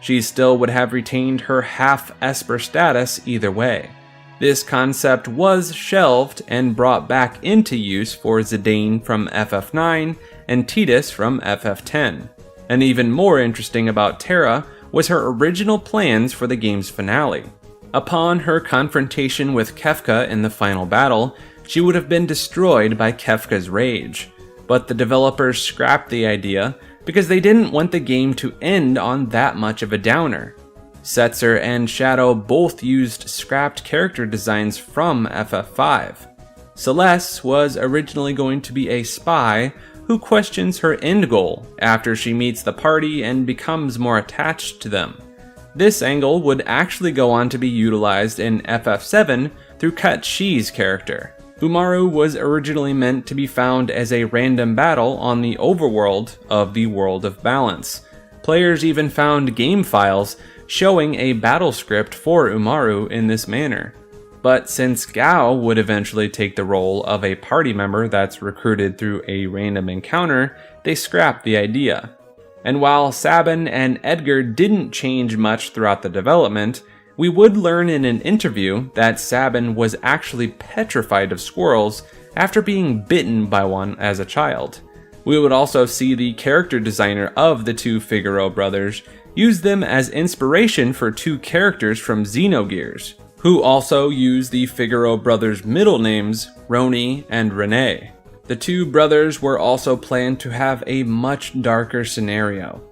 She still would have retained her half-Esper status either way. This concept was shelved and brought back into use for Zidane from FF9 and Tidus from FF10. And even more interesting about Terra was her original plans for the game's finale. Upon her confrontation with Kefka in the final battle, she would have been destroyed by Kefka's rage. But the developers scrapped the idea because they didn't want the game to end on that much of a downer. Setzer and Shadow both used scrapped character designs from FF5. Celes was originally going to be a spy who questions her end goal after she meets the party and becomes more attached to them. This angle would actually go on to be utilized in FF7 through Cut Shi's character. Umaro was originally meant to be found as a random battle on the overworld of the World of Balance. Players even found game files showing a battle script for Umaro in this manner. But since Gao would eventually take the role of a party member that's recruited through a random encounter, they scrapped the idea. And while Sabin and Edgar didn't change much throughout the development, we would learn in an interview that Sabin was actually petrified of squirrels after being bitten by one as a child. We would also see the character designer of the two Figaro brothers use them as inspiration for two characters from Xenogears, who also use the Figaro brothers' middle names, Roni and Renee. The two brothers were also planned to have a much darker scenario.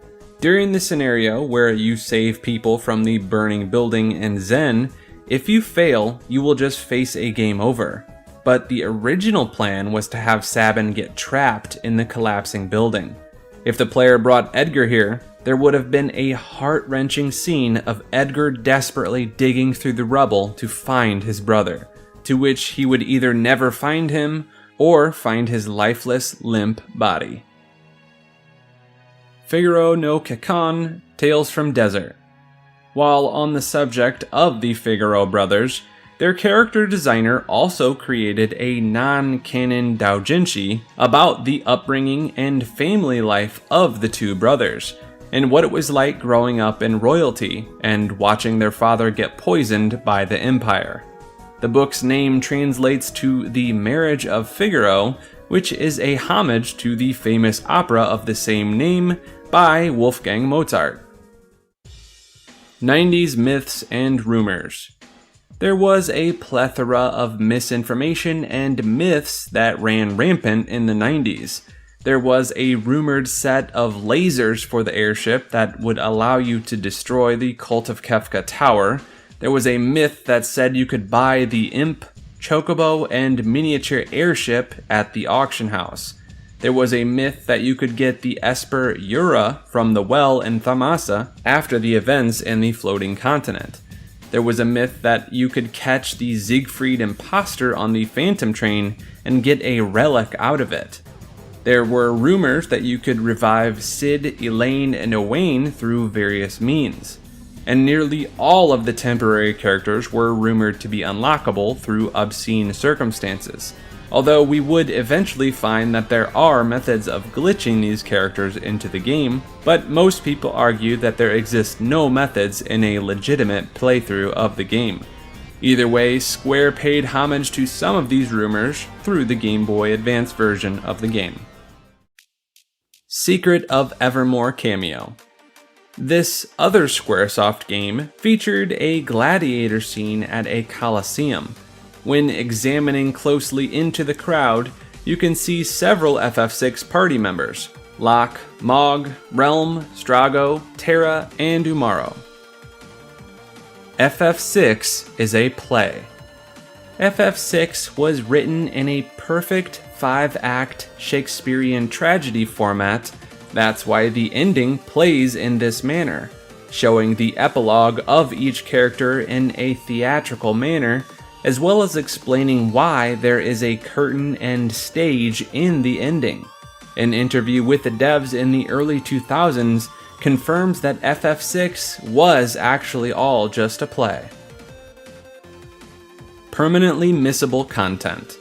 During the scenario where you save people from the burning building in Zen, if you fail, you will just face a game over. But the original plan was to have Sabin get trapped in the collapsing building. If the player brought Edgar here, there would have been a heart-wrenching scene of Edgar desperately digging through the rubble to find his brother, to which he would either never find him or find his lifeless, limp body. Figaro no Kekkon, Tales from Desert. While on the subject of the Figaro brothers, their character designer also created a non-canon doujinshi about the upbringing and family life of the two brothers, and what it was like growing up in royalty and watching their father get poisoned by the Empire. The book's name translates to The Marriage of Figaro, which is a homage to the famous opera of the same name by Wolfgang Mozart. 90s myths and rumors. There was a plethora of misinformation and myths that ran rampant in the 90s. There was a rumored set of lasers for the airship that would allow you to destroy the Cult of Kefka Tower. There was a myth that said you could buy the imp, Chocobo, and miniature airship at the auction house. There was a myth that you could get the Esper Yura from the well in Thamasa after the events in the floating continent. There was a myth that you could catch the Siegfried imposter on the Phantom Train and get a relic out of it. There were rumors that you could revive Cid, Elaine, and Owain through various means. And nearly all of the temporary characters were rumored to be unlockable through obscene circumstances. Although we would eventually find that there are methods of glitching these characters into the game, but most people argue that there exist no methods in a legitimate playthrough of the game. Either way, Square paid homage to some of these rumors through the Game Boy Advance version of the game. Secret of Evermore cameo. This other Squaresoft game featured a gladiator scene at a coliseum. When examining closely into the crowd, you can see several FF6 party members: Locke, Mog, Realm, Strago, Terra, and Umaro. FF6 is a play. FF6 was written in a perfect 5-act Shakespearean tragedy format. That's why the ending plays in this manner, showing the epilogue of each character in a theatrical manner, as well as explaining why there is a curtain and stage in the ending. An interview with the devs in the early 2000s confirms that FF6 was actually all just a play. Permanently missable content.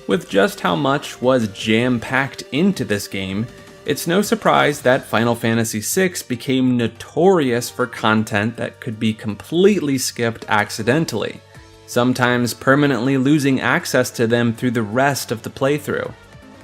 With just how much was jam-packed into this game, it's no surprise that Final Fantasy VI became notorious for content that could be completely skipped accidentally, sometimes permanently losing access to them through the rest of the playthrough.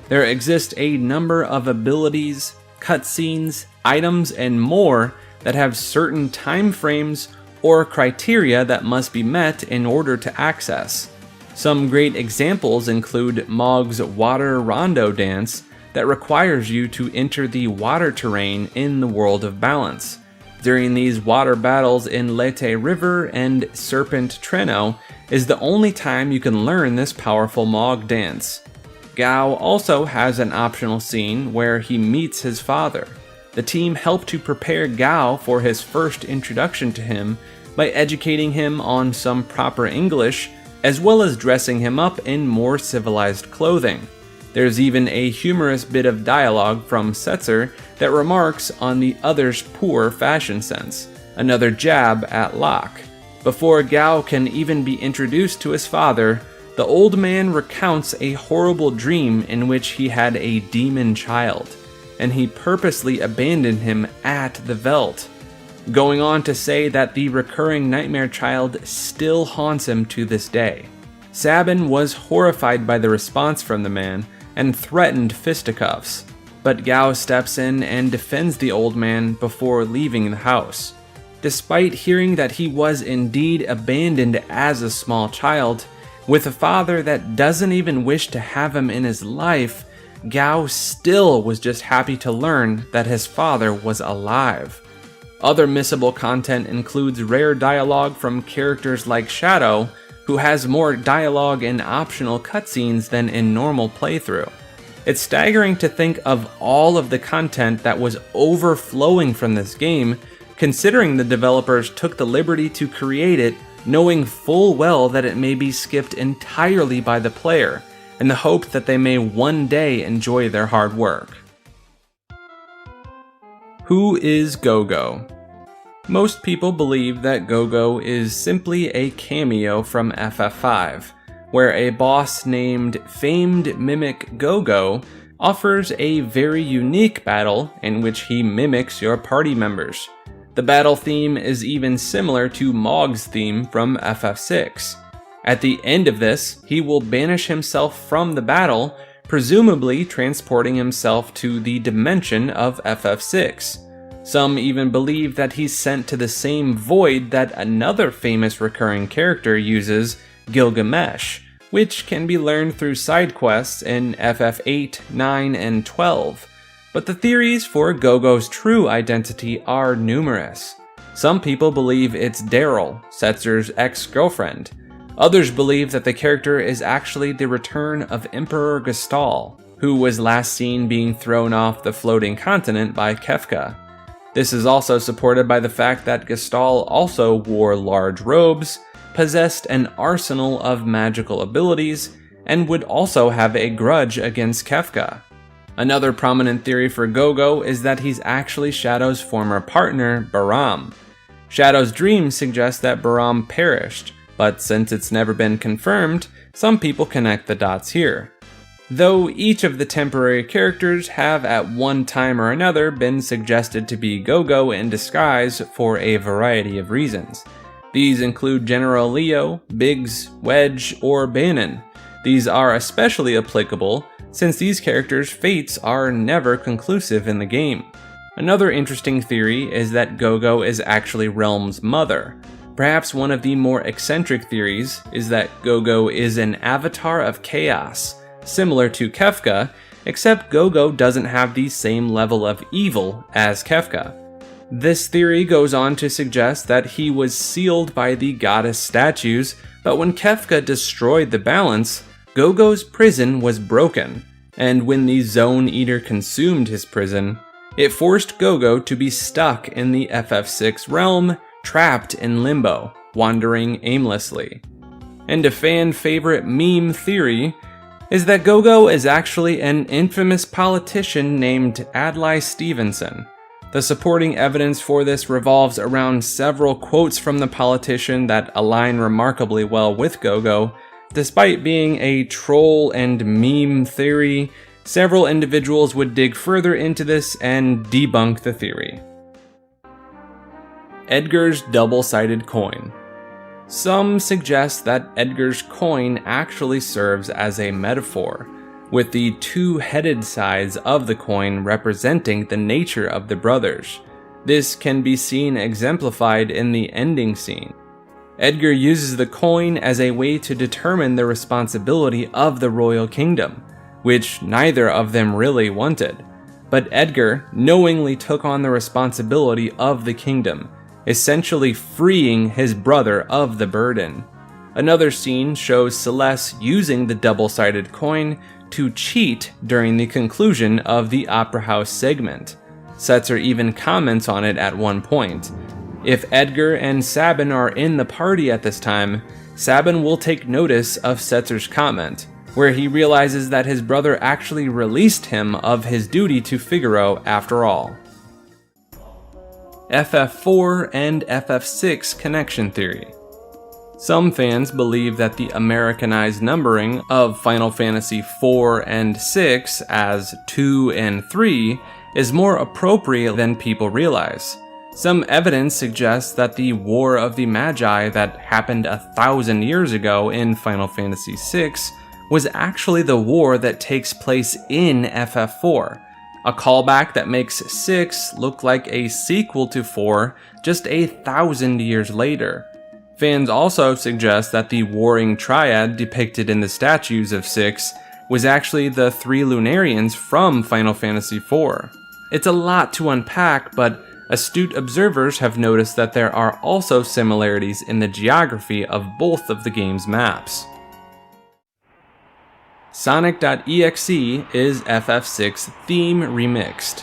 There exist a number of abilities, cutscenes, items, and more that have certain time frames or criteria that must be met in order to access. Some great examples include Mog's Water Rondo dance that requires you to enter the water terrain in the World of Balance. During these water battles in Leyte River and Serpent Treno is the only time you can learn this powerful Mog dance. Gao also has an optional scene where he meets his father. The team helped to prepare Gao for his first introduction to him by educating him on some proper English, as well as dressing him up in more civilized clothing. There's even a humorous bit of dialogue from Setzer that remarks on the other's poor fashion sense, another jab at Locke. Before Gao can even be introduced to his father, the old man recounts a horrible dream in which he had a demon child, and he purposely abandoned him at the Veldt, going on to say that the recurring nightmare child still haunts him to this day. Sabin was horrified by the response from the man and threatened fisticuffs, but Gao steps in and defends the old man before leaving the house. Despite hearing that he was indeed abandoned as a small child, with a father that doesn't even wish to have him in his life, Gao still was just happy to learn that his father was alive. Other missable content includes rare dialogue from characters like Shadow, who has more dialogue and optional cutscenes than in normal playthrough. It's staggering to think of all of the content that was overflowing from this game, considering the developers took the liberty to create it knowing full well that it may be skipped entirely by the player, in the hope that they may one day enjoy their hard work. Who is Gogo? Most people believe that Gogo is simply a cameo from FF5, where a boss named Famed Mimic Gogo offers a very unique battle in which he mimics your party members. The battle theme is even similar to Mog's theme from FF6. At the end of this, he will banish himself from the battle, presumably transporting himself to the dimension of FF6. Some even believe that he's sent to the same void that another famous recurring character uses, Gilgamesh, which can be learned through side quests in FF8, 9, and 12. But the theories for Gogo's true identity are numerous. Some people believe it's Daryl, Setzer's ex-girlfriend. Others believe that the character is actually the return of Emperor Gestal, who was last seen being thrown off the floating continent by Kefka. This is also supported by the fact that Gestal also wore large robes, possessed an arsenal of magical abilities, and would also have a grudge against Kefka. Another prominent theory for Gogo is that he's actually Shadow's former partner, Bahram. Shadow's dreams suggest that Bahram perished, but since it's never been confirmed, some people connect the dots here. Though each of the temporary characters have at one time or another been suggested to be Gogo in disguise for a variety of reasons. These include General Leo, Biggs, Wedge, or Banon. These are especially applicable since these characters' fates are never conclusive in the game. Another interesting theory is that Gogo is actually Realm's mother. Perhaps one of the more eccentric theories is that Gogo is an avatar of chaos, similar to Kefka, except Gogo doesn't have the same level of evil as Kefka. This theory goes on to suggest that he was sealed by the goddess statues, but when Kefka destroyed the balance, Gogo's prison was broken, and when the Zone Eater consumed his prison, it forced Gogo to be stuck in the FF6 realm, trapped in limbo, wandering aimlessly. And a fan favorite meme theory is that Gogo is actually an infamous politician named Adlai Stevenson. The supporting evidence for this revolves around several quotes from the politician that align remarkably well with Gogo. Despite being a troll and meme theory, several individuals would dig further into this and debunk the theory. Edgar's double-sided coin. Some suggest that Edgar's coin actually serves as a metaphor, with the two-headed sides of the coin representing the nature of the brothers. This can be seen exemplified in the ending scene. Edgar uses the coin as a way to determine the responsibility of the royal kingdom, which neither of them really wanted. But Edgar knowingly took on the responsibility of the kingdom, essentially freeing his brother of the burden. Another scene shows Celes using the double-sided coin to cheat during the conclusion of the Opera House segment. Setzer even comments on it at one point. If Edgar and Sabin are in the party at this time, Sabin will take notice of Setzer's comment, where he realizes that his brother actually released him of his duty to Figaro after all. FF4 and FF6 connection theory. Some fans believe that the Americanized numbering of Final Fantasy IV and VI as 2 and 3 is more appropriate than people realize. Some evidence suggests that the War of the Magi that happened 1,000 years ago in Final Fantasy VI was actually the war that takes place in FF4, a callback that makes 6 look like a sequel to 4 just 1,000 years later. Fans also suggest that the warring triad depicted in the statues of 6 was actually the 3 Lunarians from Final Fantasy IV. It's a lot to unpack, but astute observers have noticed that there are also similarities in the geography of both of the game's maps. Sonic.exe is FF6 theme remixed.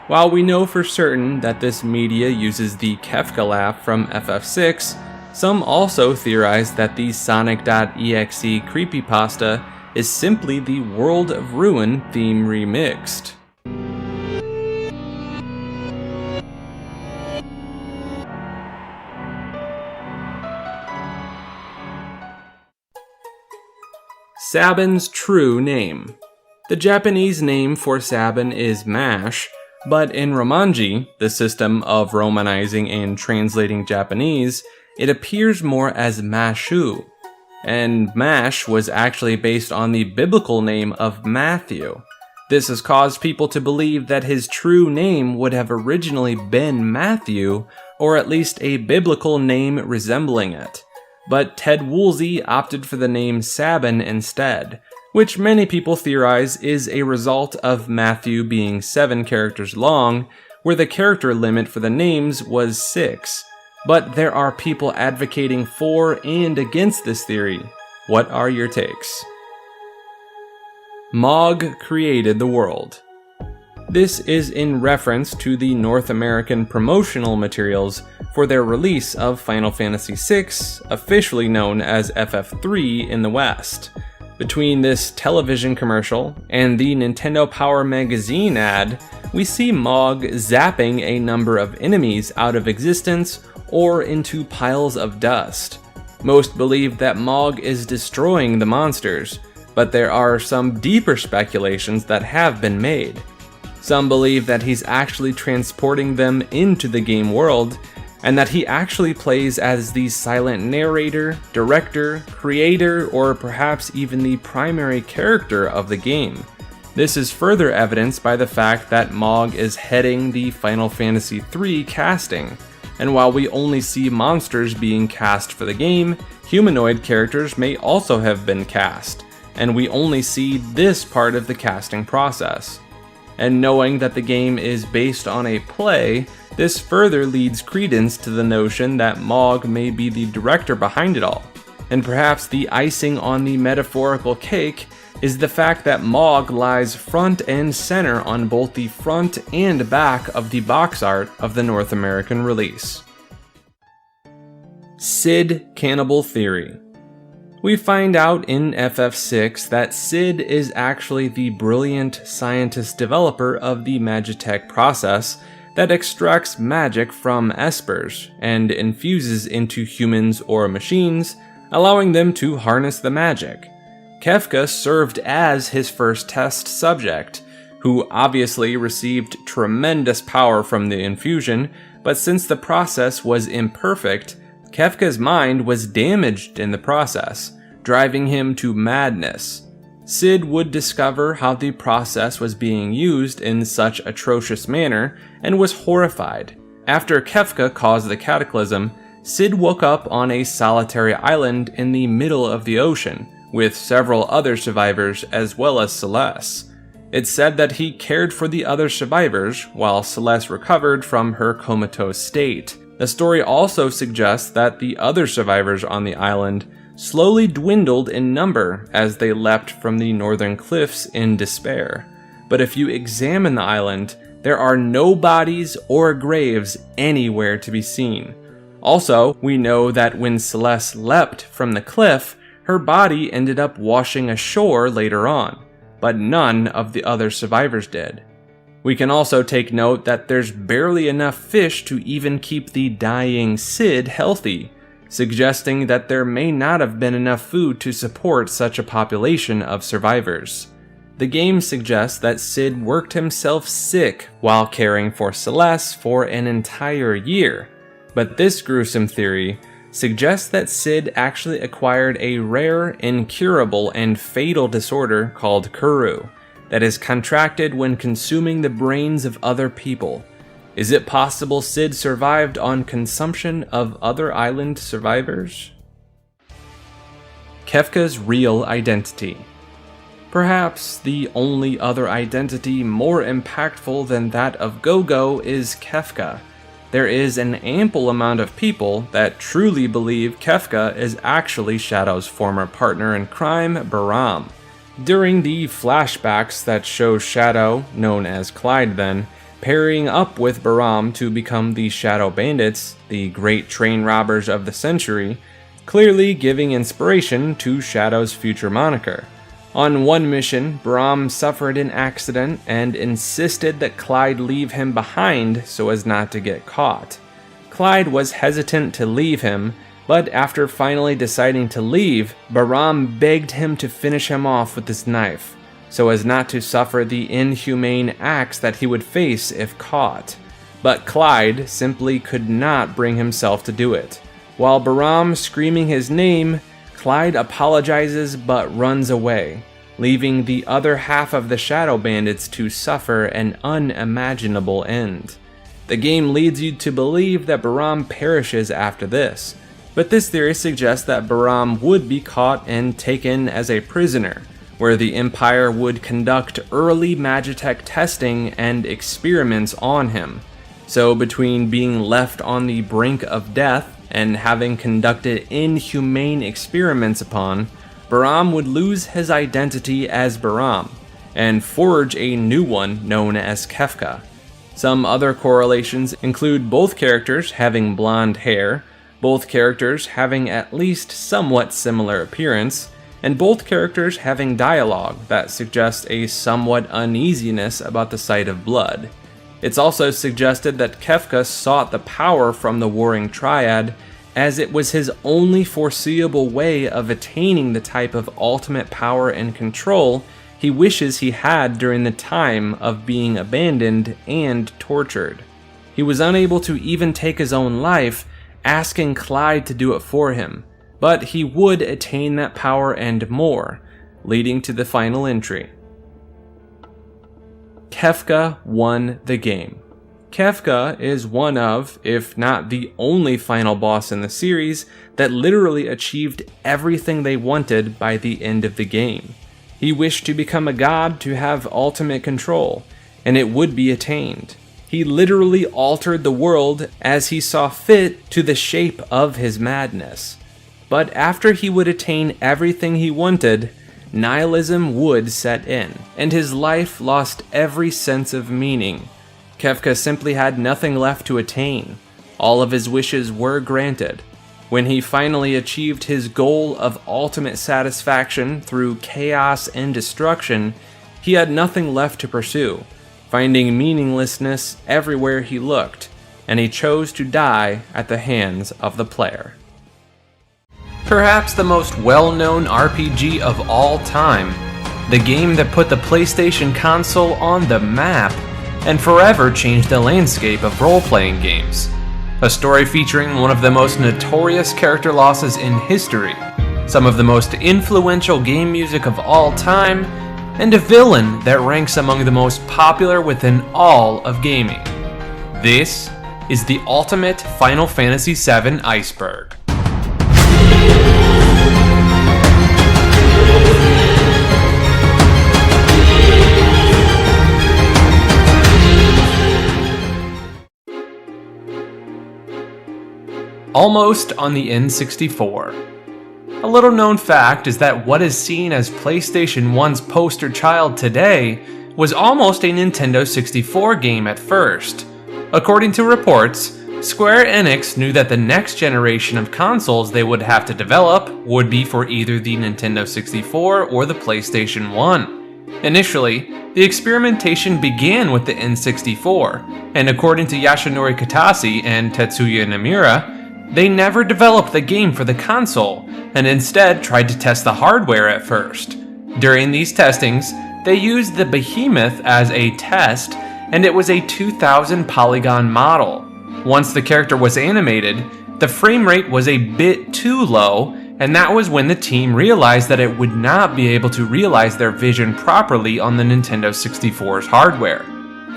While we know for certain that this media uses the Kefka laugh from FF6, some also theorize that the Sonic.exe creepypasta is simply the World of Ruin theme remixed. Sabin's true name. The Japanese name for Sabin is Mash, but in Romanji, the system of romanizing and translating Japanese, it appears more as Mashu. And Mash was actually based on the biblical name of Matthew. This has caused people to believe that his true name would have originally been Matthew, or at least a biblical name resembling it. But Ted Woolsey opted for the name Sabin instead, which many people theorize is a result of Matthew being 7 characters long, where the character limit for the names was 6. But there are people advocating for and against this theory. What are your takes? Mog created the world. This is in reference to the North American promotional materials for their release of Final Fantasy VI, officially known as FF3 in the West. Between this television commercial and the Nintendo Power magazine ad, we see Mog zapping a number of enemies out of existence or into piles of dust. Most believe that Mog is destroying the monsters, but there are some deeper speculations that have been made. Some believe that he's actually transporting them into the game world, and that he actually plays as the silent narrator, director, creator, or perhaps even the primary character of the game. This is further evidenced by the fact that Mog is heading the Final Fantasy III casting, and while we only see monsters being cast for the game, humanoid characters may also have been cast, and we only see this part of the casting process. And knowing that the game is based on a play, this further leads credence to the notion that Mog may be the director behind it all. And perhaps the icing on the metaphorical cake is the fact that Mog lies front and center on both the front and back of the box art of the North American release. Cid Cannibal Theory. We find out in FF6 that Cid is actually the brilliant scientist developer of the Magitech process that extracts magic from espers and infuses into humans or machines, allowing them to harness the magic. Kefka served as his first test subject, who obviously received tremendous power from the infusion, but since the process was imperfect, Kefka's mind was damaged in the process, driving him to madness. Cid would discover how the process was being used in such atrocious manner and was horrified. After Kefka caused the cataclysm, Cid woke up on a solitary island in the middle of the ocean, with several other survivors as well as Celes. It's said that he cared for the other survivors while Celes recovered from her comatose state. The story also suggests that the other survivors on the island slowly dwindled in number as they leapt from the northern cliffs in despair. But if you examine the island, there are no bodies or graves anywhere to be seen. Also, we know that when Celes leapt from the cliff, her body ended up washing ashore later on, but none of the other survivors did. We can also take note that there's barely enough fish to even keep the dying Cid healthy, suggesting that there may not have been enough food to support such a population of survivors. The game suggests that Cid worked himself sick while caring for Celes for an entire year, but this gruesome theory suggests that Cid actually acquired a rare, incurable, and fatal disorder called Kuru that is contracted when consuming the brains of other people. Is it possible Cid survived on consumption of other island survivors? Kefka's real identity. Perhaps the only other identity more impactful than that of Gogo is Kefka. There is an ample amount of people that truly believe Kefka is actually Shadow's former partner in crime, Baram. During the flashbacks that show Shadow, known as Clyde then, pairing up with Baram to become the Shadow Bandits, the great train robbers of the century, clearly giving inspiration to Shadow's future moniker. On one mission, Brahm suffered an accident and insisted that Clyde leave him behind so as not to get caught. Clyde was hesitant to leave him, but after finally deciding to leave, Brahm begged him to finish him off with his knife, so as not to suffer the inhumane acts that he would face if caught. But Clyde simply could not bring himself to do it. While Brahm screaming his name, Clyde apologizes but runs away, leaving the other half of the Shadow Bandits to suffer an unimaginable end. The game leads you to believe that Brahm perishes after this, but this theory suggests that Brahm would be caught and taken as a prisoner, where the Empire would conduct early Magitech testing and experiments on him. So between being left on the brink of death and having conducted inhumane experiments upon, Brahm would lose his identity as Brahm, and forge a new one known as Kefka. Some other correlations include both characters having blonde hair, both characters having at least somewhat similar appearance, and both characters having dialogue that suggests a somewhat uneasiness about the sight of blood. It's also suggested that Kefka sought the power from the Warring Triad, as it was his only foreseeable way of attaining the type of ultimate power and control he wishes he had during the time of being abandoned and tortured. He was unable to even take his own life, asking Clyde to do it for him, but he would attain that power and more, leading to the final entry. Kefka won the game. Kefka is one of, if not the only final boss in the series that literally achieved everything they wanted by the end of the game. He wished to become a god to have ultimate control, and it would be attained. He literally altered the world as he saw fit to the shape of his madness. But after he would attain everything he wanted, nihilism would set in, and his life lost every sense of meaning. Kefka simply had nothing left to attain. All of his wishes were granted. When he finally achieved his goal of ultimate satisfaction through chaos and destruction, he had nothing left to pursue, finding meaninglessness everywhere he looked, and he chose to die at the hands of the player. Perhaps the most well-known RPG of all time, the game that put the PlayStation console on the map and forever changed the landscape of role-playing games. A story featuring one of the most notorious character losses in history, some of the most influential game music of all time, and a villain that ranks among the most popular within all of gaming. This is the ultimate Final Fantasy VII Iceberg. Almost on the N64. A little known fact is that what is seen as PlayStation 1's poster child today was almost a Nintendo 64 game at first. According to reports, Square Enix knew that the next generation of consoles they would have to develop would be for either the Nintendo 64 or the PlayStation 1. Initially, the experimentation began with the N64, and according to Yasunori Kitase and Tetsuya Nomura, they never developed the game for the console, and instead tried to test the hardware at first. During these testings, they used the Behemoth as a test, and it was a 2000 polygon model. Once the character was animated, the frame rate was a bit too low, and that was when the team realized that it would not be able to realize their vision properly on the Nintendo 64's hardware.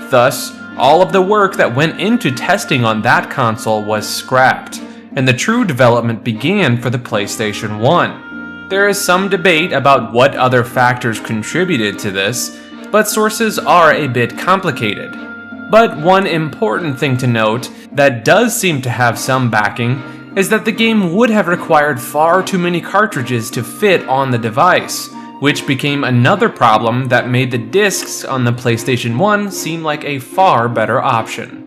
Thus, all of the work that went into testing on that console was scrapped, and the true development began for the PlayStation 1. There is some debate about what other factors contributed to this, but sources are a bit complicated. But one important thing to note that does seem to have some backing is that the game would have required far too many cartridges to fit on the device, which became another problem that made the discs on the PlayStation 1 seem like a far better option.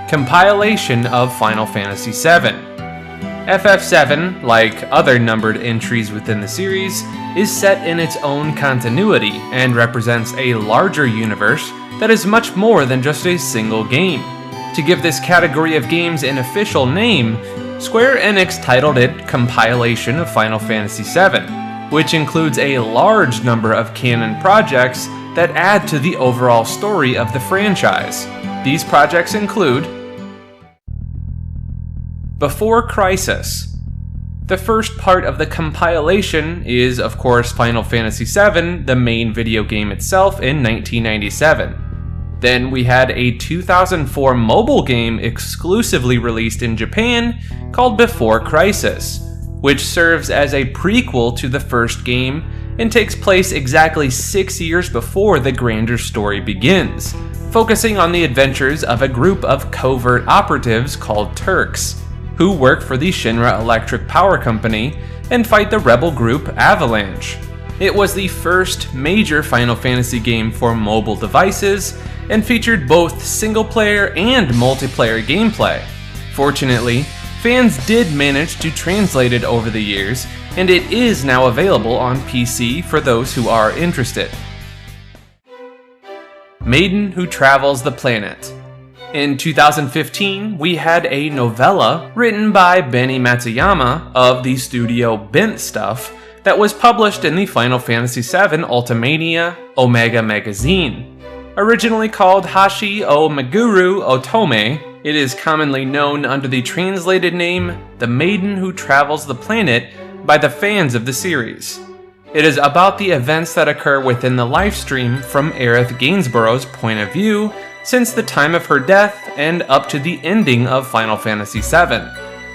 Compilation of Final Fantasy VII. FF7, like other numbered entries within the series, is set in its own continuity and represents a larger universe that is much more than just a single game. To give this category of games an official name, Square Enix titled it Compilation of Final Fantasy VII, which includes a large number of canon projects that add to the overall story of the franchise. These projects include Before Crisis. The first part of the compilation is, of course, Final Fantasy VII, the main video game itself, in 1997. Then we had a 2004 mobile game exclusively released in Japan called Before Crisis, which serves as a prequel to the first game and takes place exactly 6 years before the grander story begins, focusing on the adventures of a group of covert operatives called Turks, who work for the Shinra Electric Power Company and fight the rebel group Avalanche. It was the first major Final Fantasy game for mobile devices and featured both single-player and multiplayer gameplay. Fortunately, fans did manage to translate it over the years, and it is now available on PC for those who are interested. Maiden Who Travels the Planet. In 2015, we had a novella written by Benny Matsuyama of the studio Bent Stuff that was published in the Final Fantasy VII Ultimania Omega magazine. Originally called Hashi o Meguru Otome, it is commonly known under the translated name The Maiden Who Travels the Planet by the fans of the series. It is about the events that occur within the lifestream from Aerith Gainsborough's point of view since the time of her death and up to the ending of Final Fantasy VII.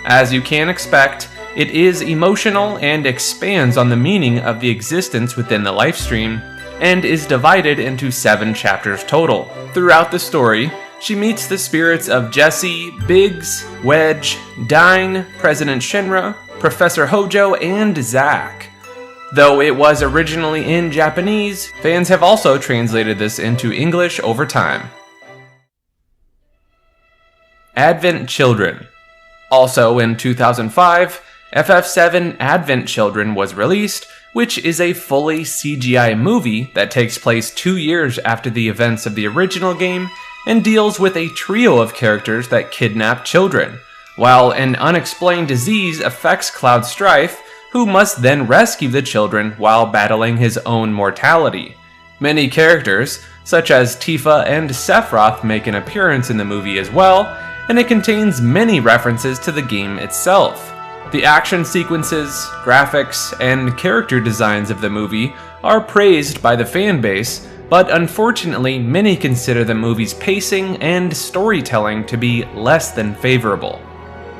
As you can expect, it is emotional and expands on the meaning of the existence within the lifestream, and is divided into 7 chapters total. Throughout the story, she meets the spirits of Jessie, Biggs, Wedge, Dyne, President Shinra, Professor Hojo, and Zack. Though it was originally in Japanese, fans have also translated this into English over time. Advent Children. Also in 2005, FF7 Advent Children was released, which is a fully CGI movie that takes place 2 years after the events of the original game and deals with a trio of characters that kidnap children, while an unexplained disease affects Cloud Strife, who must then rescue the children while battling his own mortality. Many characters, such as Tifa and Sephiroth, make an appearance in the movie as well, and it contains many references to the game itself. The action sequences, graphics, and character designs of the movie are praised by the fanbase, but unfortunately many consider the movie's pacing and storytelling to be less than favorable.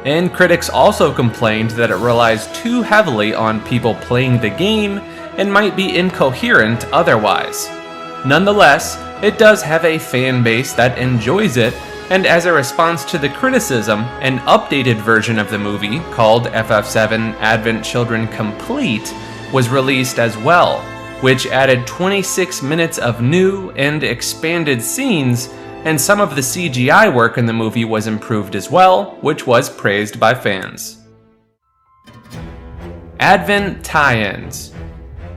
And critics also complained that it relies too heavily on people playing the game and might be incoherent otherwise. Nonetheless, it does have a fan base that enjoys it, and as a response to the criticism, an updated version of the movie, called FF7 Advent Children Complete, was released as well, which added 26 minutes of new and expanded scenes, and some of the CGI work in the movie was improved as well, which was praised by fans. Advent Tie-ins.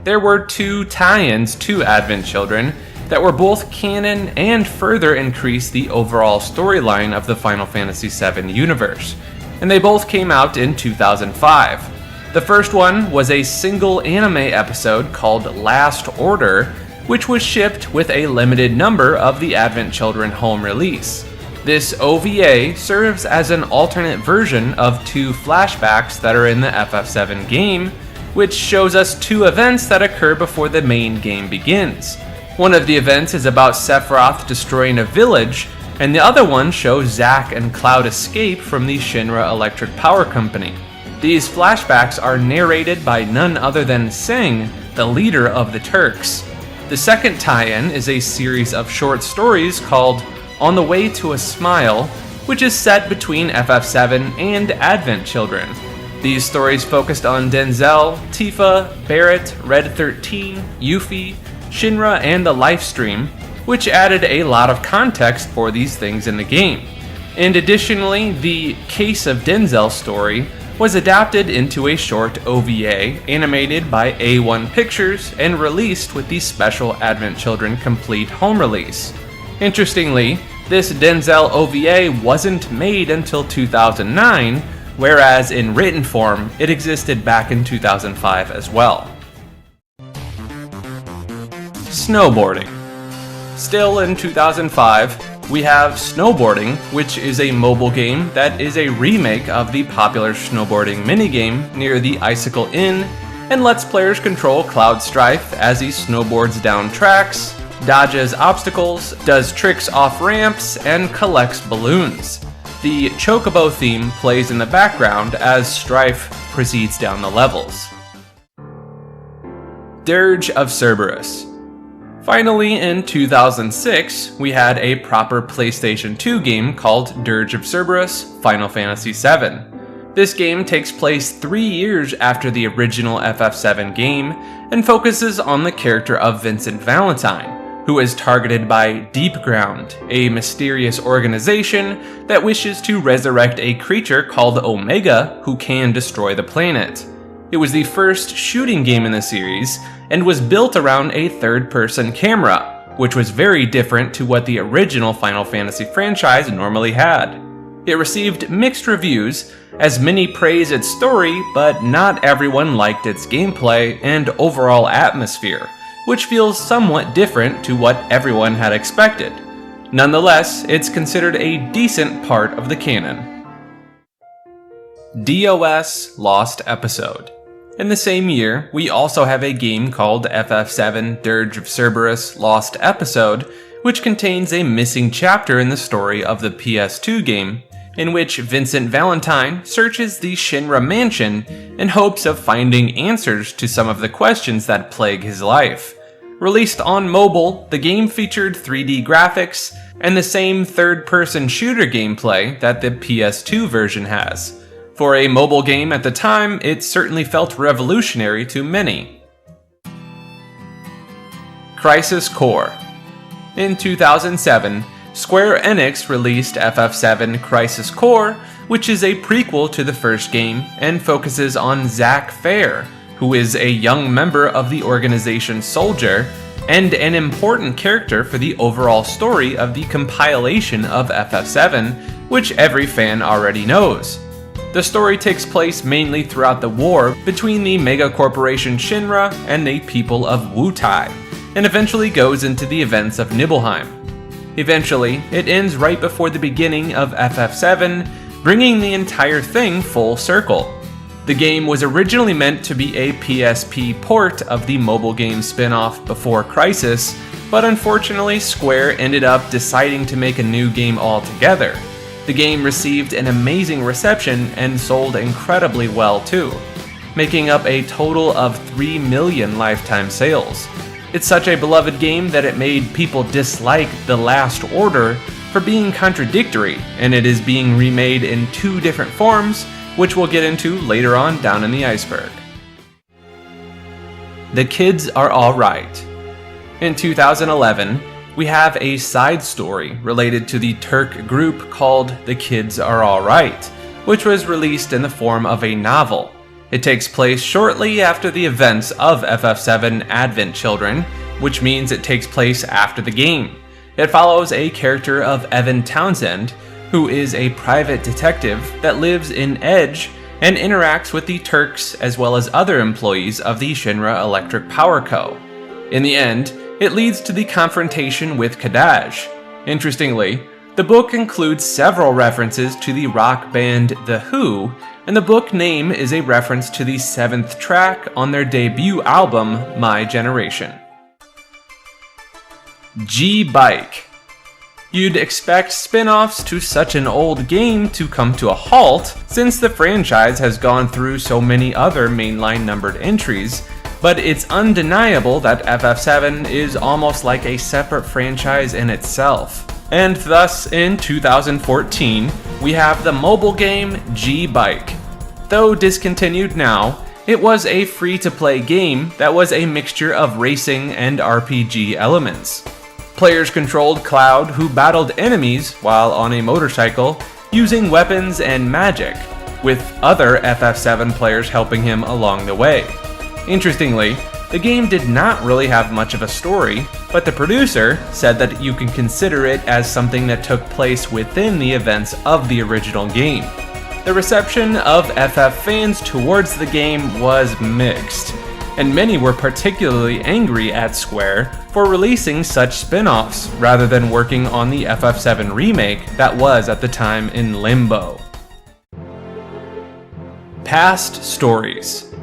There were 2 tie-ins to Advent Children that were both canon and further increased the overall storyline of the Final Fantasy VII universe, and they both came out in 2005. The first one was a single anime episode called Last Order, which was shipped with a limited number of the Advent Children home release. This OVA serves as an alternate version of 2 flashbacks that are in the FF7 game, which shows us 2 events that occur before the main game begins. One of the events is about Sephiroth destroying a village, and the other one shows Zack and Cloud escape from the Shinra Electric Power Company. These flashbacks are narrated by none other than Singh, the leader of the Turks. The second tie-in is a series of short stories called On the Way to a Smile, which is set between FF7 and Advent Children. These stories focused on Denzel, Tifa, Barrett, Red 13, Yuffie, Shinra, and the Lifestream, which added a lot of context for these things in the game. And additionally, the Case of Denzel story was adapted into a short OVA animated by A1 Pictures and released with the special Advent Children Complete home release. Interestingly, this Denzel OVA wasn't made until 2009, whereas in written form, it existed back in 2005 as well. Snowboarding. Still in 2005, we have Snowboarding, which is a mobile game that is a remake of the popular snowboarding minigame near the Icicle Inn, and lets players control Cloud Strife as he snowboards down tracks, dodges obstacles, does tricks off ramps, and collects balloons. The Chocobo theme plays in the background as Strife proceeds down the levels. Dirge of Cerberus. Finally, in 2006, we had a proper PlayStation 2 game called Dirge of Cerberus Final Fantasy VII. This game takes place 3 years after the original FF7 game and focuses on the character of Vincent Valentine, who is targeted by Deepground, a mysterious organization that wishes to resurrect a creature called Omega who can destroy the planet. It was the first shooting game in the series and was built around a third-person camera, which was very different to what the original Final Fantasy franchise normally had. It received mixed reviews, as many praised its story, but not everyone liked its gameplay and overall atmosphere, which feels somewhat different to what everyone had expected. Nonetheless, it's considered a decent part of the canon. DOS Lost Episode. In the same year, we also have a game called FF7 Dirge of Cerberus Lost Episode, which contains a missing chapter in the story of the PS2 game, in which Vincent Valentine searches the Shinra mansion in hopes of finding answers to some of the questions that plague his life. Released on mobile, the game featured 3D graphics and the same third-person shooter gameplay that the PS2 version has. For a mobile game at the time, it certainly felt revolutionary to many. Crisis Core. In 2007, Square Enix released FF7 Crisis Core, which is a prequel to the first game and focuses on Zack Fair, who is a young member of the organization Soldier and an important character for the overall story of the compilation of FF7, which every fan already knows. The story takes place mainly throughout the war between the megacorporation Shinra and the people of Wutai, and eventually goes into the events of Nibelheim. Eventually, it ends right before the beginning of FF7, bringing the entire thing full circle. The game was originally meant to be a PSP port of the mobile game spin-off Before Crisis, but unfortunately Square ended up deciding to make a new game altogether. The game received an amazing reception and sold incredibly well too, making up a total of 3 million lifetime sales. It's such a beloved game that it made people dislike The Last Order for being contradictory, and it is being remade in 2 different forms, which we'll get into later on down in the iceberg. The Kids Are Alright. In 2011, we have a side story related to the Turk group called The Kids Are Alright, which was released in the form of a novel. It takes place shortly after the events of FF7 Advent Children, which means it takes place after the game. It follows a character of Evan Townsend, who is a private detective that lives in Edge and interacts with the Turks as well as other employees of the Shinra Electric Power Co. In the end, it leads to the confrontation with Kadaj. Interestingly, the book includes several references to the rock band The Who, and the book name is a reference to the 7th track on their debut album, My Generation. G-Bike. You'd expect spin-offs to such an old game to come to a halt, since the franchise has gone through so many other mainline numbered entries, but it's undeniable that FF7 is almost like a separate franchise in itself. And thus, in 2014, we have the mobile game G-Bike. Though discontinued now, it was a free-to-play game that was a mixture of racing and RPG elements. Players controlled Cloud, who battled enemies while on a motorcycle, using weapons and magic. with other FF7 players helping him along the way. Interestingly, the game did not really have much of a story, but the producer said that you can consider it as something that took place within the events of the original game. The reception of FF fans towards the game was mixed, and many were particularly angry at Square for releasing such spin-offs rather than working on the FF7 remake that was at the time in limbo. Past stories.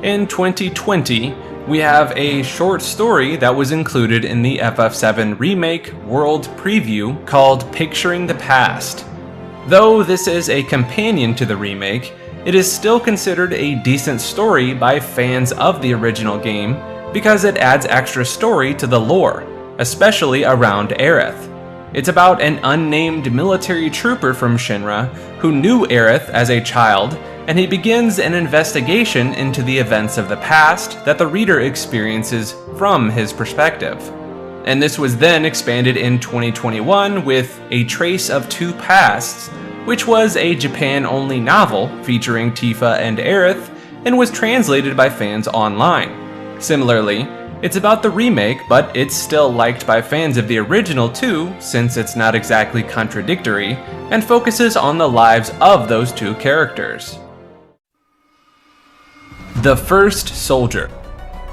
In 2020, we have a short story that was included in the FF7 Remake World Preview called Picturing the Past. Though this is a companion to the remake, it is still considered a decent story by fans of the original game because it adds extra story to the lore, especially around Aerith. It's about an unnamed military trooper from Shinra who knew Aerith as a child, and he begins an investigation into the events of the past that the reader experiences from his perspective. And this was then expanded in 2021 with A Trace of Two Pasts, which was a Japan-only novel featuring Tifa and Aerith, and was translated by fans online. Similarly, it's about the remake, but it's still liked by fans of the original too, since it's not exactly contradictory, and focuses on the lives of those two characters. The First Soldier.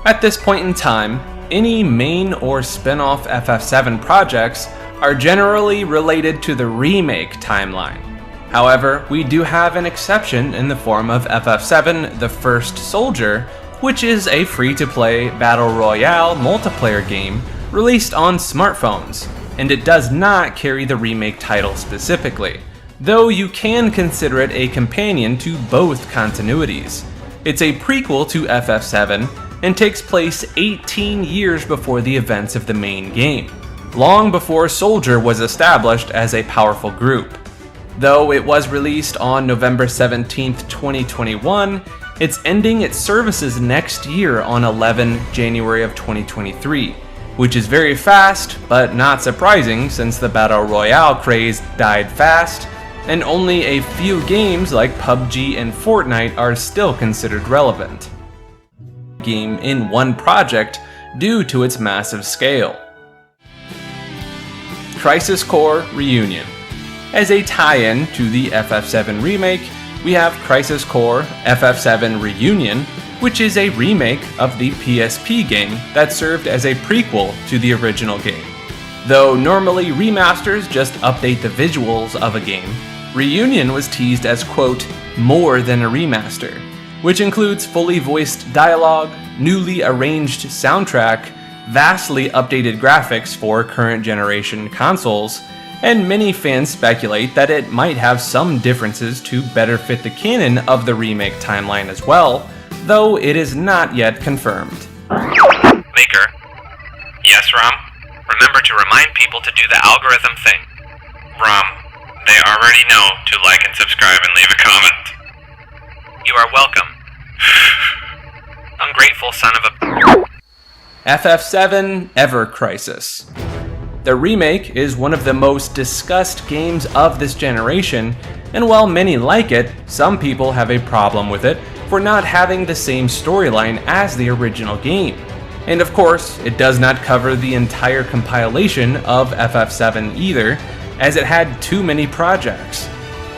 At this point in time, any main or spin-off FF7 projects are generally related to the remake timeline. However, we do have an exception in the form of FF7 The First Soldier, which is a free-to-play battle royale multiplayer game released on smartphones, and it does not carry the remake title specifically, though you can consider it a companion to both continuities. It's a prequel to FF7 and takes place 18 years before the events of the main game, long before Soldier was established as a powerful group. Though it was released on November 17, 2021, it's ending its services next year on 11 January of 2023, which is very fast, but not surprising since the Battle Royale craze died fast, and only a few games like PUBG and Fortnite are still considered relevant. Game in one project due to its massive scale. Crisis Core Reunion. As a tie-in to the FF7 remake, we have Crisis Core FF7 Reunion, which is a remake of the PSP game that served as a prequel to the original game. Though normally remasters just update the visuals of a game, Reunion was teased as, quote, more than a remaster, which includes fully voiced dialogue, newly arranged soundtrack, vastly updated graphics for current generation consoles, and many fans speculate that it might have some differences to better fit the canon of the remake timeline as well, though it is not yet confirmed. Maker. Yes, Rom? Remember to remind people to do the algorithm thing. Rom, they already know to like and subscribe and leave a comment. You are welcome. Ungrateful son of a... FF7 Ever Crisis. The remake is one of the most discussed games of this generation, and while many like it, some people have a problem with it for not having the same storyline as the original game. And of course, it does not cover the entire compilation of FF7 either, as it had too many projects.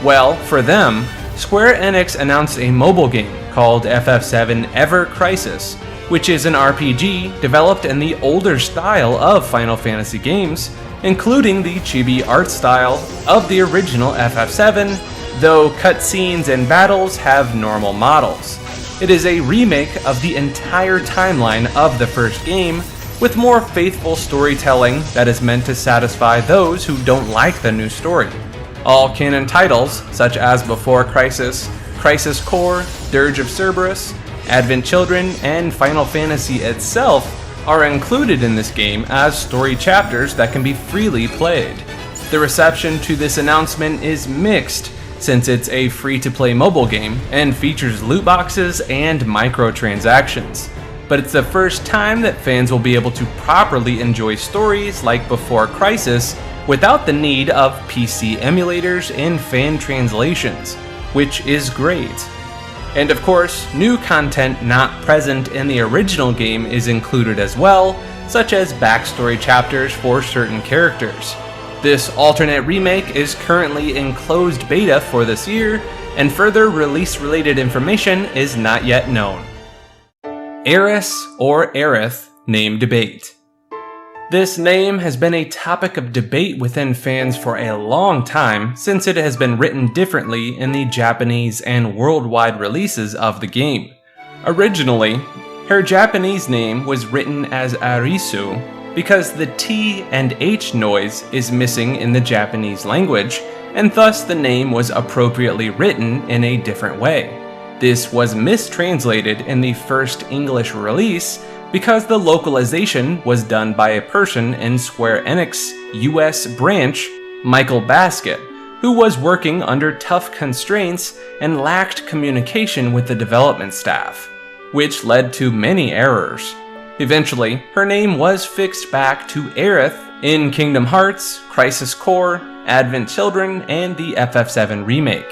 Well, for them, Square Enix announced a mobile game called FF7 Ever Crisis, which is an RPG developed in the older style of Final Fantasy games, including the chibi art style of the original FF7, though cutscenes and battles have normal models. It is a remake of the entire timeline of the first game, with more faithful storytelling that is meant to satisfy those who don't like the new story. All canon titles, such as Before Crisis, Crisis Core, Dirge of Cerberus, Advent Children, and Final Fantasy itself are included in this game as story chapters that can be freely played. The reception to this announcement is mixed, since it's a free-to-play mobile game and features loot boxes and microtransactions. But it's the first time that fans will be able to properly enjoy stories like Before Crisis without the need of PC emulators and fan translations, which is great. And of course, new content not present in the original game is included as well, such as backstory chapters for certain characters. This alternate remake is currently in closed beta for this year, and further release-related information is not yet known. Aeris or Aerith name debate. This name has been a topic of debate within fans for a long time, since it has been written differently in the Japanese and worldwide releases of the game. Originally, her Japanese name was written as Arisu because the T and H noise is missing in the Japanese language, and thus the name was appropriately written in a different way. This was mistranslated in the first English release because the localization was done by a person in Square Enix US branch, Michael Baskett, who was working under tough constraints and lacked communication with the development staff, which led to many errors. Eventually, her name was fixed back to Aerith in Kingdom Hearts, Crisis Core, Advent Children, and the FF7 remake.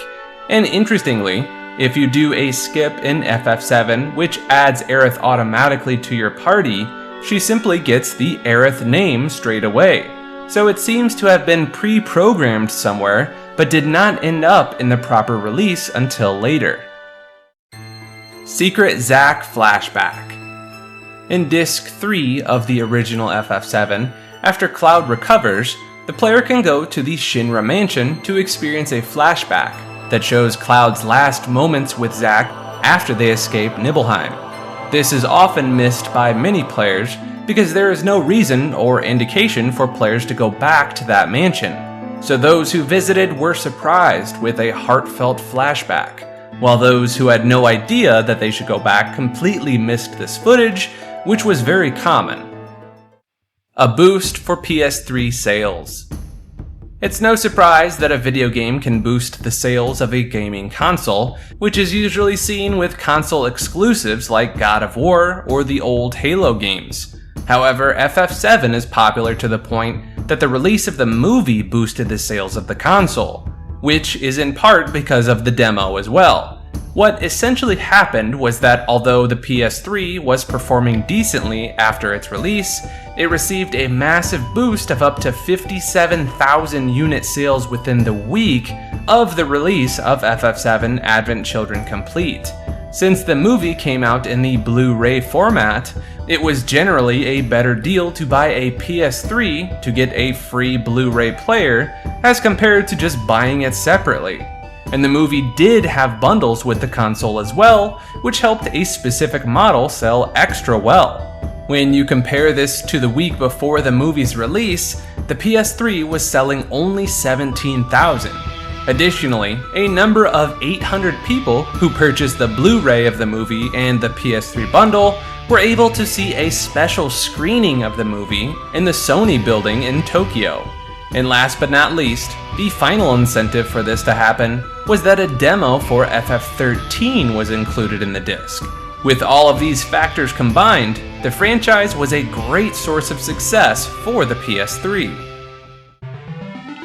And interestingly, if you do a skip in FF7, which adds Aerith automatically to your party, she simply gets the Aerith name straight away. So it seems to have been pre-programmed somewhere, but did not end up in the proper release until later. Secret Zack Flashback. In Disc 3 of the original FF7, after Cloud recovers, the player can go to the Shinra Mansion to experience a flashback that shows Cloud's last moments with Zack after they escape Nibelheim. This is often missed by many players because there is no reason or indication for players to go back to that mansion, so those who visited were surprised with a heartfelt flashback, while those who had no idea that they should go back completely missed this footage, which was very common. A boost for PS3 sales. It's no surprise that a video game can boost the sales of a gaming console, which is usually seen with console exclusives like God of War or the old Halo games. However, FF7 is popular to the point that the release of the movie boosted the sales of the console, which is in part because of the demo as well. What essentially happened was that although the PS3 was performing decently after its release, it received a massive boost of up to 57,000 unit sales within the week of the release of FF7 Advent Children Complete. Since the movie came out in the Blu-ray format, it was generally a better deal to buy a PS3 to get a free Blu-ray player as compared to just buying it separately. And the movie did have bundles with the console as well, which helped a specific model sell extra well. When you compare this to the week before the movie's release, the PS3 was selling only 17,000. Additionally, a number of 800 people who purchased the Blu-ray of the movie and the PS3 bundle were able to see a special screening of the movie in the Sony building in Tokyo. And last but not least, the final incentive for this to happen was that a demo for FF13 was included in the disc. With all of these factors combined, the franchise was a great source of success for the PS3.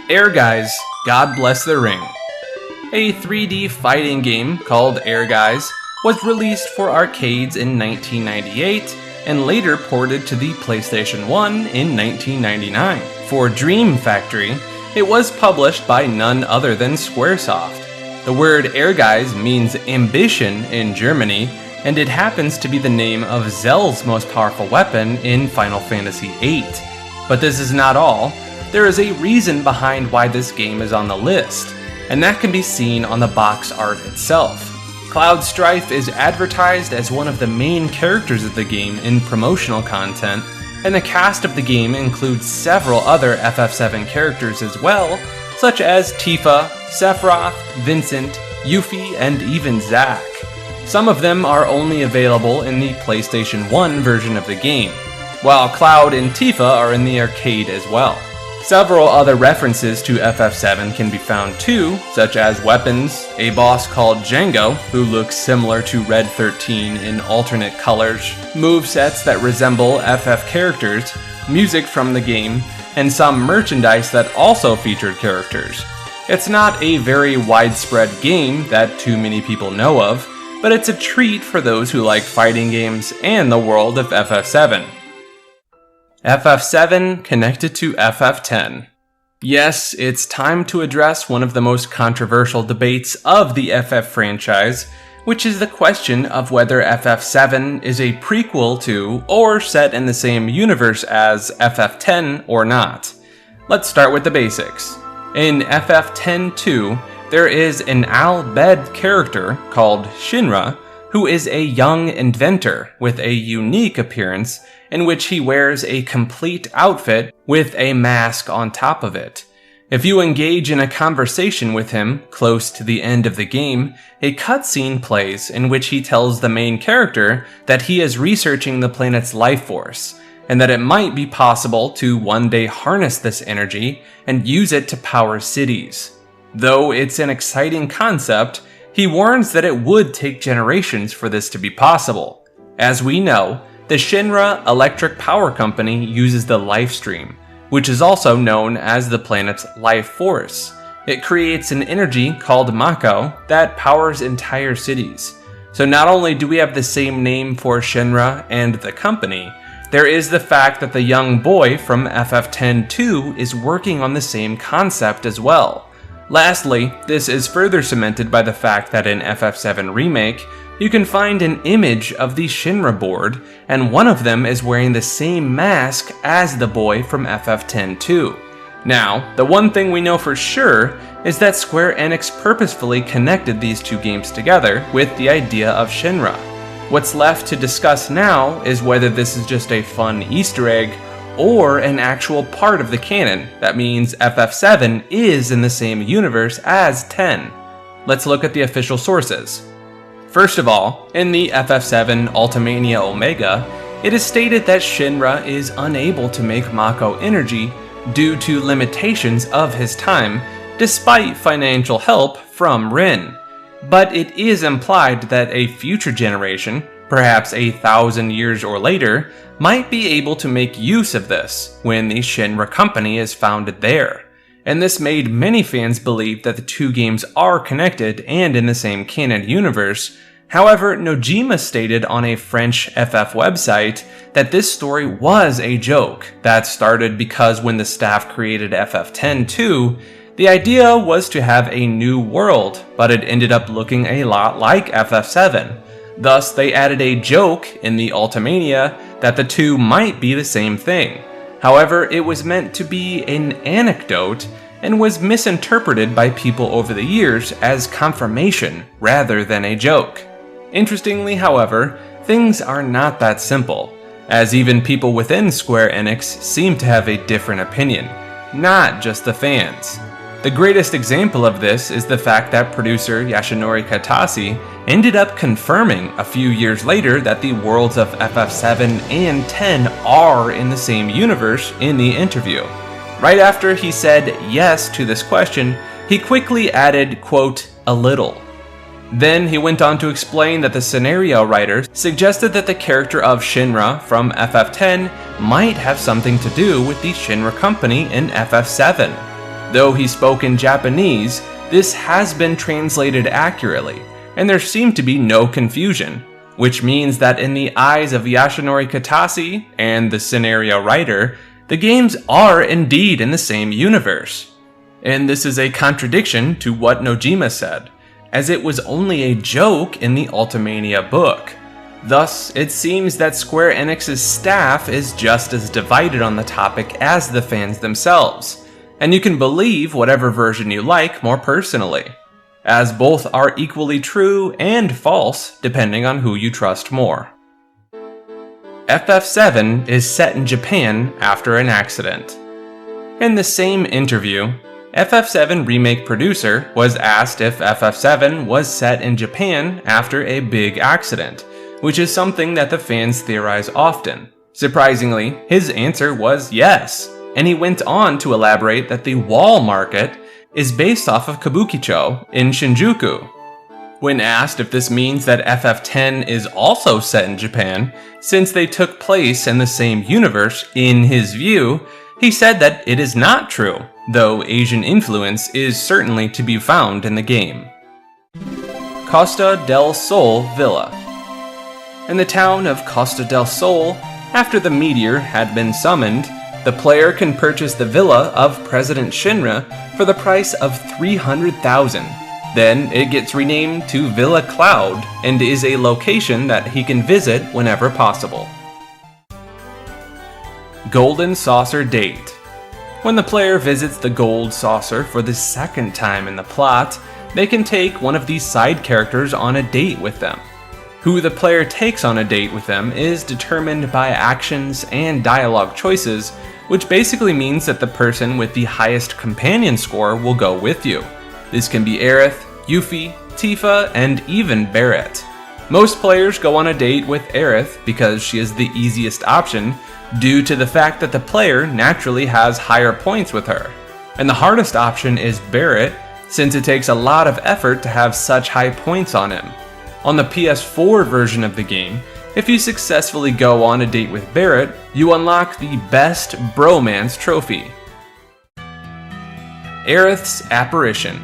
Ehrgeiz, God Bless the Ring. A 3D fighting game called Ehrgeiz was released for arcades in 1998 and later ported to the PlayStation 1 in 1999. For Dream Factory, it was published by none other than Squaresoft. The word Ehrgeiz means ambition in Germany, and it happens to be the name of Zel's most powerful weapon in Final Fantasy VIII. But this is not all. There is a reason behind why this game is on the list, and that can be seen on the box art itself. Cloud Strife is advertised as one of the main characters of the game in promotional content, and the cast of the game includes several other FF7 characters as well, such as Tifa, Sephiroth, Vincent, Yuffie, and even Zack. Some of them are only available in the PlayStation 1 version of the game, while Cloud and Tifa are in the arcade as well. Several other references to FF7 can be found too, such as weapons, a boss called Django, who looks similar to Red 13 in alternate colors, movesets that resemble FF characters, music from the game, and some merchandise that also featured characters. It's not a very widespread game that too many people know of, but it's a treat for those who like fighting games and the world of FF7. FF7 connected to FF10. Yes, it's time to address one of the most controversial debates of the FF franchise, which is the question of whether FF7 is a prequel to or set in the same universe as FF10 or not. Let's start with the basics. In FF10-2, there is an Al-Bhed character called Shinra, who is a young inventor with a unique appearance in which he wears a complete outfit with a mask on top of it. If you engage in a conversation with him close to the end of the game, a cutscene plays in which he tells the main character that he is researching the planet's life force, and that it might be possible to one day harness this energy and use it to power cities. Though it's an exciting concept, he warns that it would take generations for this to be possible. As we know, the Shinra Electric Power Company uses the life stream, which is also known as the planet's life force. It creates an energy called Mako that powers entire cities. So not only do we have the same name for Shinra and the company, there is the fact that the young boy from FF10-2 is working on the same concept as well. Lastly, this is further cemented by the fact that in FF7 Remake, you can find an image of the Shinra board, and one of them is wearing the same mask as the boy from FF10-2. Now, the one thing we know for sure is that Square Enix purposefully connected these two games together with the idea of Shinra. What's left to discuss now is whether this is just a fun Easter egg or an actual part of the canon. That means FF7 is in the same universe as 10. Let's look at the official sources. First of all, in the FF7 Ultimania Omega, it is stated that Shinra is unable to make Mako energy due to limitations of his time, despite financial help from Rin. But it is implied that a future generation, perhaps 1,000 years or later, might be able to make use of this when the Shinra company is founded there. And this made many fans believe that the two games are connected and in the same canon universe. However, Nojima stated on a French FF website that this story was a joke that started because when the staff created FF10-2, the idea was to have a new world, but it ended up looking a lot like FF7. Thus, they added a joke in the Ultimania that the two might be the same thing. However, it was meant to be an anecdote and was misinterpreted by people over the years as confirmation rather than a joke. Interestingly, however, things are not that simple, as even people within Square Enix seem to have a different opinion, not just the fans. The greatest example of this is the fact that producer Yasunori Katase ended up confirming a few years later that the worlds of FF7 and 10 are in the same universe in the interview. Right after he said yes to this question, he quickly added, quote, "a little." Then he went on to explain that the scenario writer suggested that the character of Shinra from FF10 might have something to do with the Shinra company in FF7. Though he spoke in Japanese, this has been translated accurately, and there seemed to be no confusion, which means that in the eyes of Yasunori Katase and the scenario writer, the games are indeed in the same universe. And this is a contradiction to what Nojima said, as it was only a joke in the Ultimania book. Thus, it seems that Square Enix's staff is just as divided on the topic as the fans themselves. And you can believe whatever version you like more personally, as both are equally true and false depending on who you trust more. FF7 is set in Japan after an accident. In the same interview, FF7 Remake producer was asked if FF7 was set in Japan after a big accident, which is something that the fans theorize often. Surprisingly, his answer was yes. And he went on to elaborate that the wall market is based off of Kabukicho in Shinjuku. When asked if this means that FF10 is also set in Japan, since they took place in the same universe, in his view, he said that it is not true, though Asian influence is certainly to be found in the game. Costa del Sol Villa. In the town of Costa del Sol, after the meteor had been summoned, the player can purchase the villa of President Shinra for the price of 300,000. Then it gets renamed to Villa Cloud and is a location that he can visit whenever possible. Golden Saucer Date. When the player visits the Gold Saucer for the second time in the plot, they can take one of these side characters on a date with them. Who the player takes on a date with them is determined by actions and dialogue choices, which basically means that the person with the highest companion score will go with you. This can be Aerith, Yuffie, Tifa, and even Barret. Most players go on a date with Aerith because she is the easiest option due to the fact that the player naturally has higher points with her. And the hardest option is Barret, since it takes a lot of effort to have such high points on him. On the PS4 version of the game, if you successfully go on a date with Barret, you unlock the Best Bromance trophy. Aerith's Apparition.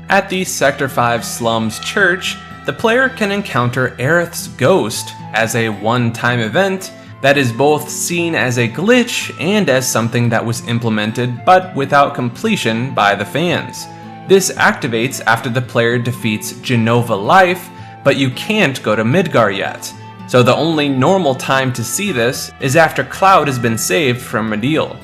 At the Sector 5 Slums Church, the player can encounter Aerith's ghost as a one-time event that is both seen as a glitch and as something that was implemented but without completion by the fans. This activates after the player defeats Genova Life, but you can't go to Midgar yet. So the only normal time to see this is after Cloud has been saved from Mideel.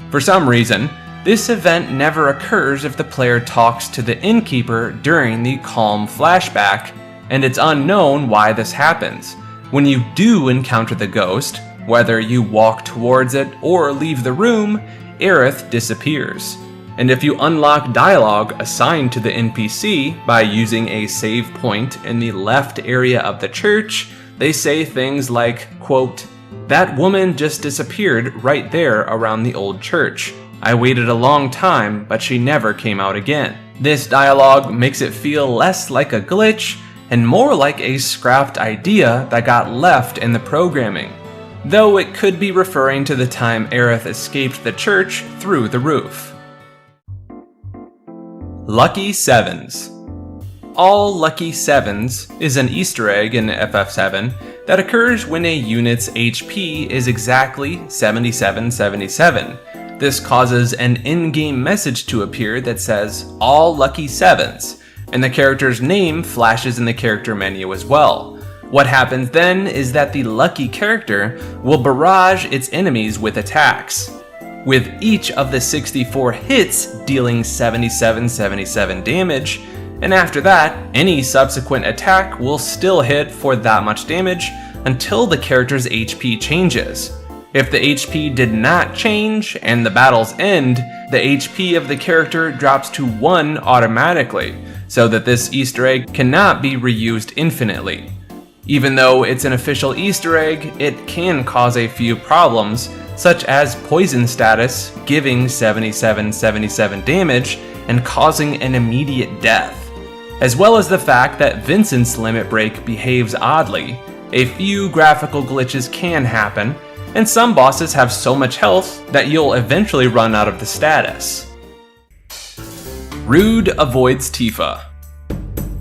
For some reason, this event never occurs if the player talks to the innkeeper during the calm flashback, and it's unknown why this happens. When you do encounter the ghost, whether you walk towards it or leave the room, Aerith disappears. And if you unlock dialogue assigned to the NPC by using a save point in the left area of the church, they say things like, quote, "That woman just disappeared right there around the old church. I waited a long time, but she never came out again." This dialogue makes it feel less like a glitch and more like a scrapped idea that got left in the programming, though it could be referring to the time Aerith escaped the church through the roof. Lucky Sevens. All Lucky Sevens is an Easter egg in FF7 that occurs when a unit's HP is exactly 7777. This causes an in-game message to appear that says, "All Lucky Sevens," and the character's name flashes in the character menu as well. What happens then is that the lucky character will barrage its enemies with attacks, with each of the 64 hits dealing 7777 damage, and after that, any subsequent attack will still hit for that much damage until the character's HP changes. If the HP did not change and the battles end, the HP of the character drops to 1 automatically, so that this Easter egg cannot be reused infinitely. Even though it's an official Easter egg, it can cause a few problems, such as poison status giving 7777 damage and causing an immediate death, as well as the fact that Vincent's limit break behaves oddly. A few graphical glitches can happen, and some bosses have so much health that you'll eventually run out of the status. Rude avoids Tifa.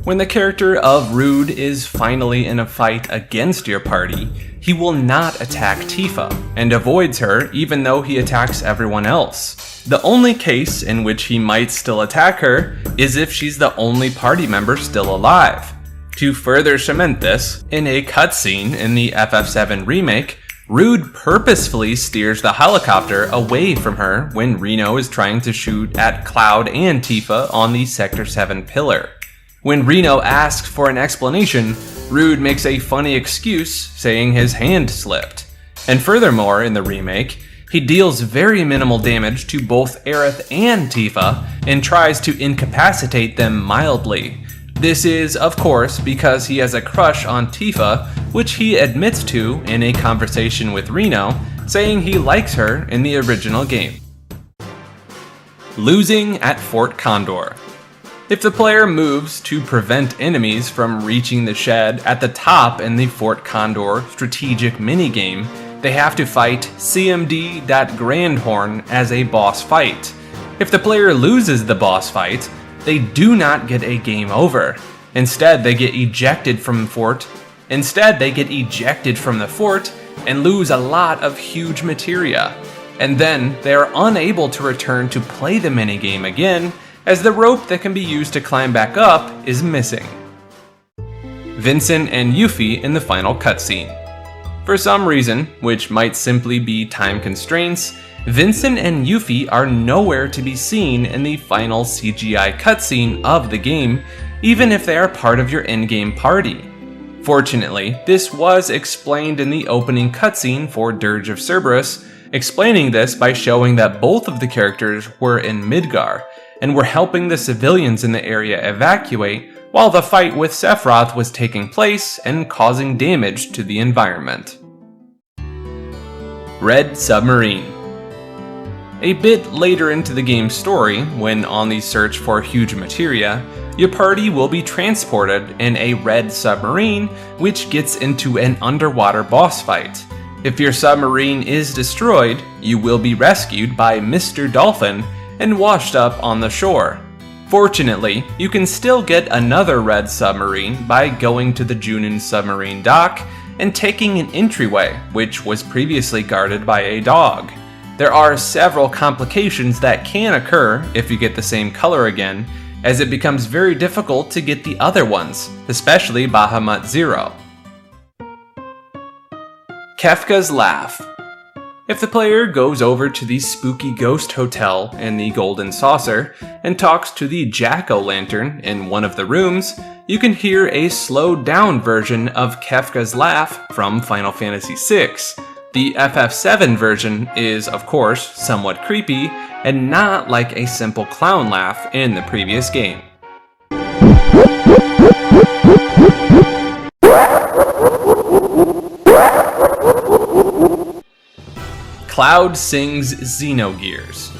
When the character of Rude is finally in a fight against your party, he will not attack Tifa, and avoids her even though he attacks everyone else. The only case in which he might still attack her is if she's the only party member still alive. To further cement this, in a cutscene in the FF7 remake, Rude purposefully steers the helicopter away from her when Reno is trying to shoot at Cloud and Tifa on the Sector 7 pillar. When Reno asks for an explanation, Rude makes a funny excuse saying his hand slipped. And furthermore, in the remake, he deals very minimal damage to both Aerith and Tifa and tries to incapacitate them mildly. This is, of course, because he has a crush on Tifa, which he admits to in a conversation with Reno, saying he likes her in the original game. Losing at Fort Condor. If the player moves to prevent enemies from reaching the shed at the top in the Fort Condor strategic minigame, they have to fight CMD.Grandhorn as a boss fight. If the player loses the boss fight, they do not get a game over. Instead, they get ejected from the fort and lose a lot of huge materia. And then they are unable to return to play the minigame again, as the rope that can be used to climb back up is missing. Vincent and Yuffie in the final cutscene. For some reason, which might simply be time constraints, Vincent and Yuffie are nowhere to be seen in the final CGI cutscene of the game, even if they are part of your in-game party. Fortunately, this was explained in the opening cutscene for Dirge of Cerberus, explaining this by showing that both of the characters were in Midgar, and were helping the civilians in the area evacuate while the fight with Sephiroth was taking place and causing damage to the environment. Red Submarine. A bit later into the game's story, when on the search for huge materia, your party will be transported in a red submarine, which gets into an underwater boss fight. If your submarine is destroyed, you will be rescued by Mr. Dolphin and washed up on the shore. Fortunately, you can still get another red submarine by going to the Junin submarine dock and taking an entryway, which was previously guarded by a dog. There are several complications that can occur if you get the same color again, as it becomes very difficult to get the other ones, especially Bahamut Zero. Kefka's Laugh. If the player goes over to the spooky ghost hotel in the Golden Saucer and talks to the jack-o'-lantern in one of the rooms, you can hear a slowed down version of Kefka's Laugh from Final Fantasy VI. The FF7 version is, of course, somewhat creepy and not like a simple clown laugh in the previous game. Cloud sings Xenogears.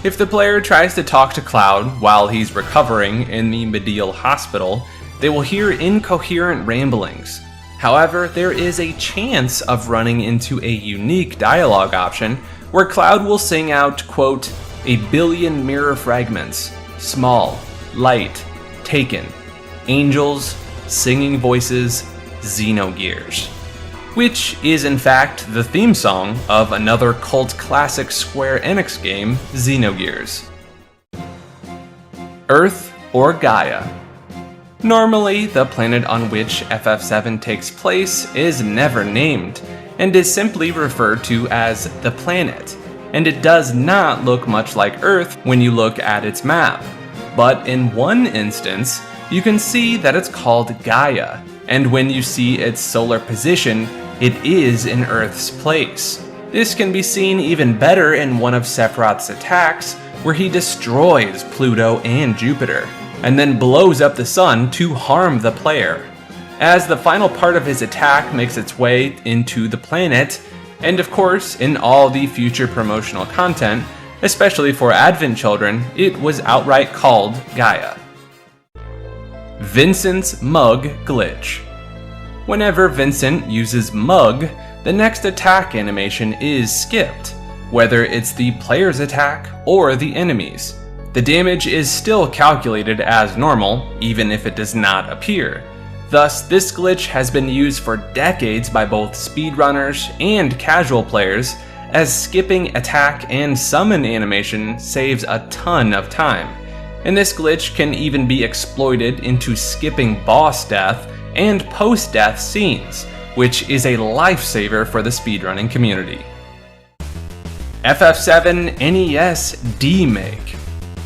If the player tries to talk to Cloud while he's recovering in the Medial Hospital, they will hear incoherent ramblings. However, there is a chance of running into a unique dialogue option where Cloud will sing out, quote, "A billion mirror fragments, small, light, taken, angels, singing voices, Xenogears," which is in fact the theme song of another cult classic Square Enix game, Xenogears. Earth or Gaia. Normally, the planet on which FF7 takes place is never named, and is simply referred to as the planet, and it does not look much like Earth when you look at its map. But in one instance, you can see that it's called Gaia, and when you see its solar position, it is in Earth's place. This can be seen even better in one of Sephiroth's attacks, where he destroys Pluto and Jupiter, and then blows up the sun to harm the player. As the final part of his attack makes its way into the planet, and of course in all the future promotional content, especially for Advent children, it was outright called Gaia. Vincent's Mug Glitch. Whenever Vincent uses Mug, the next attack animation is skipped, whether it's the player's attack or the enemy's. The damage is still calculated as normal, even if it does not appear. Thus, this glitch has been used for decades by both speedrunners and casual players, as skipping attack and summon animation saves a ton of time. And this glitch can even be exploited into skipping boss death and post-death scenes, which is a lifesaver for the speedrunning community. FF7 NES D-Make.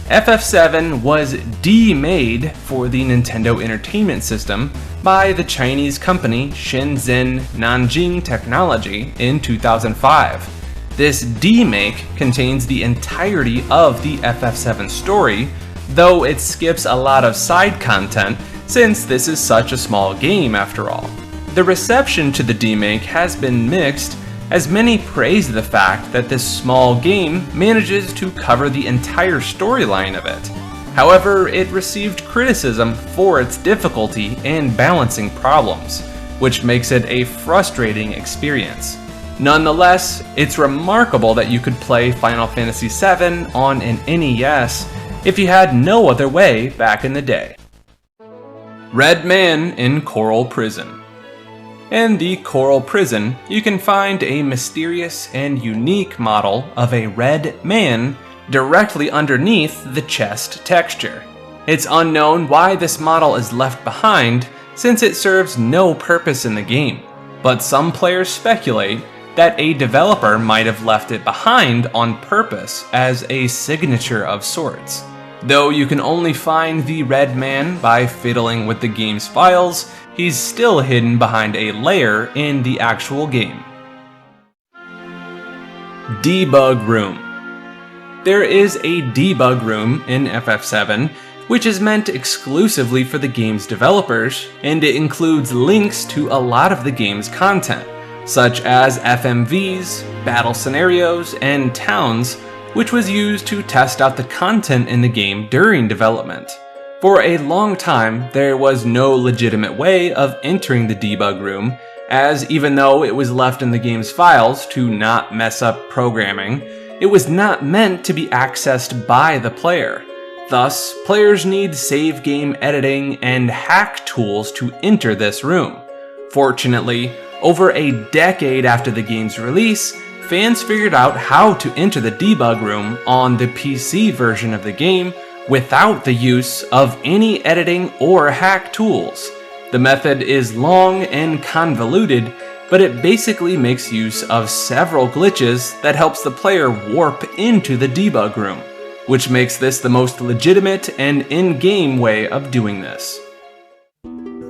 FF7 was D-made for the Nintendo Entertainment System by the Chinese company Shenzhen Nanjing Technology in 2005. This D-Make contains the entirety of the FF7 story, though it skips a lot of side content since this is such a small game after all. The reception to the D-Make has been mixed, as many praise the fact that this small game manages to cover the entire storyline of it. However, it received criticism for its difficulty and balancing problems, which makes it a frustrating experience. Nonetheless, it's remarkable that you could play Final Fantasy VII on an NES if you had no other way back in the day. Red Man in Coral Prison. In the Coral Prison, you can find a mysterious and unique model of a red man directly underneath the chest texture. It's unknown why this model is left behind since it serves no purpose in the game, but some players speculate that a developer might have left it behind on purpose as a signature of sorts. Though you can only find the red man by fiddling with the game's files, he's still hidden behind a layer in the actual game. Debug Room. There is a debug room in FF7, which is meant exclusively for the game's developers, and it includes links to a lot of the game's content, such as FMVs, battle scenarios, and towns, which was used to test out the content in the game during development. For a long time, there was no legitimate way of entering the debug room, as even though it was left in the game's files to not mess up programming, it was not meant to be accessed by the player. Thus, players need save game editing and hack tools to enter this room. Fortunately, over a decade after the game's release, fans figured out how to enter the debug room on the PC version of the game without the use of any editing or hack tools. The method is long and convoluted, but it basically makes use of several glitches that helps the player warp into the debug room, which makes this the most legitimate and in-game way of doing this.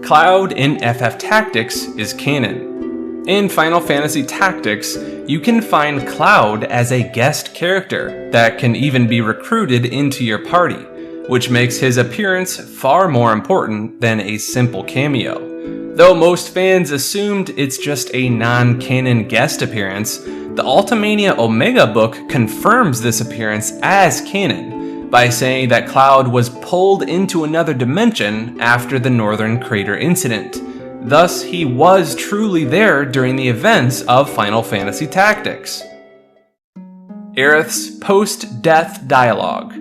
Cloud in FF Tactics is canon. In Final Fantasy Tactics, you can find Cloud as a guest character that can even be recruited into your party, which makes his appearance far more important than a simple cameo. Though most fans assumed it's just a non-canon guest appearance, the Ultimania Omega book confirms this appearance as canon by saying that Cloud was pulled into another dimension after the Northern Crater incident. Thus, he was truly there during the events of Final Fantasy Tactics. Aerith's post-death dialogue.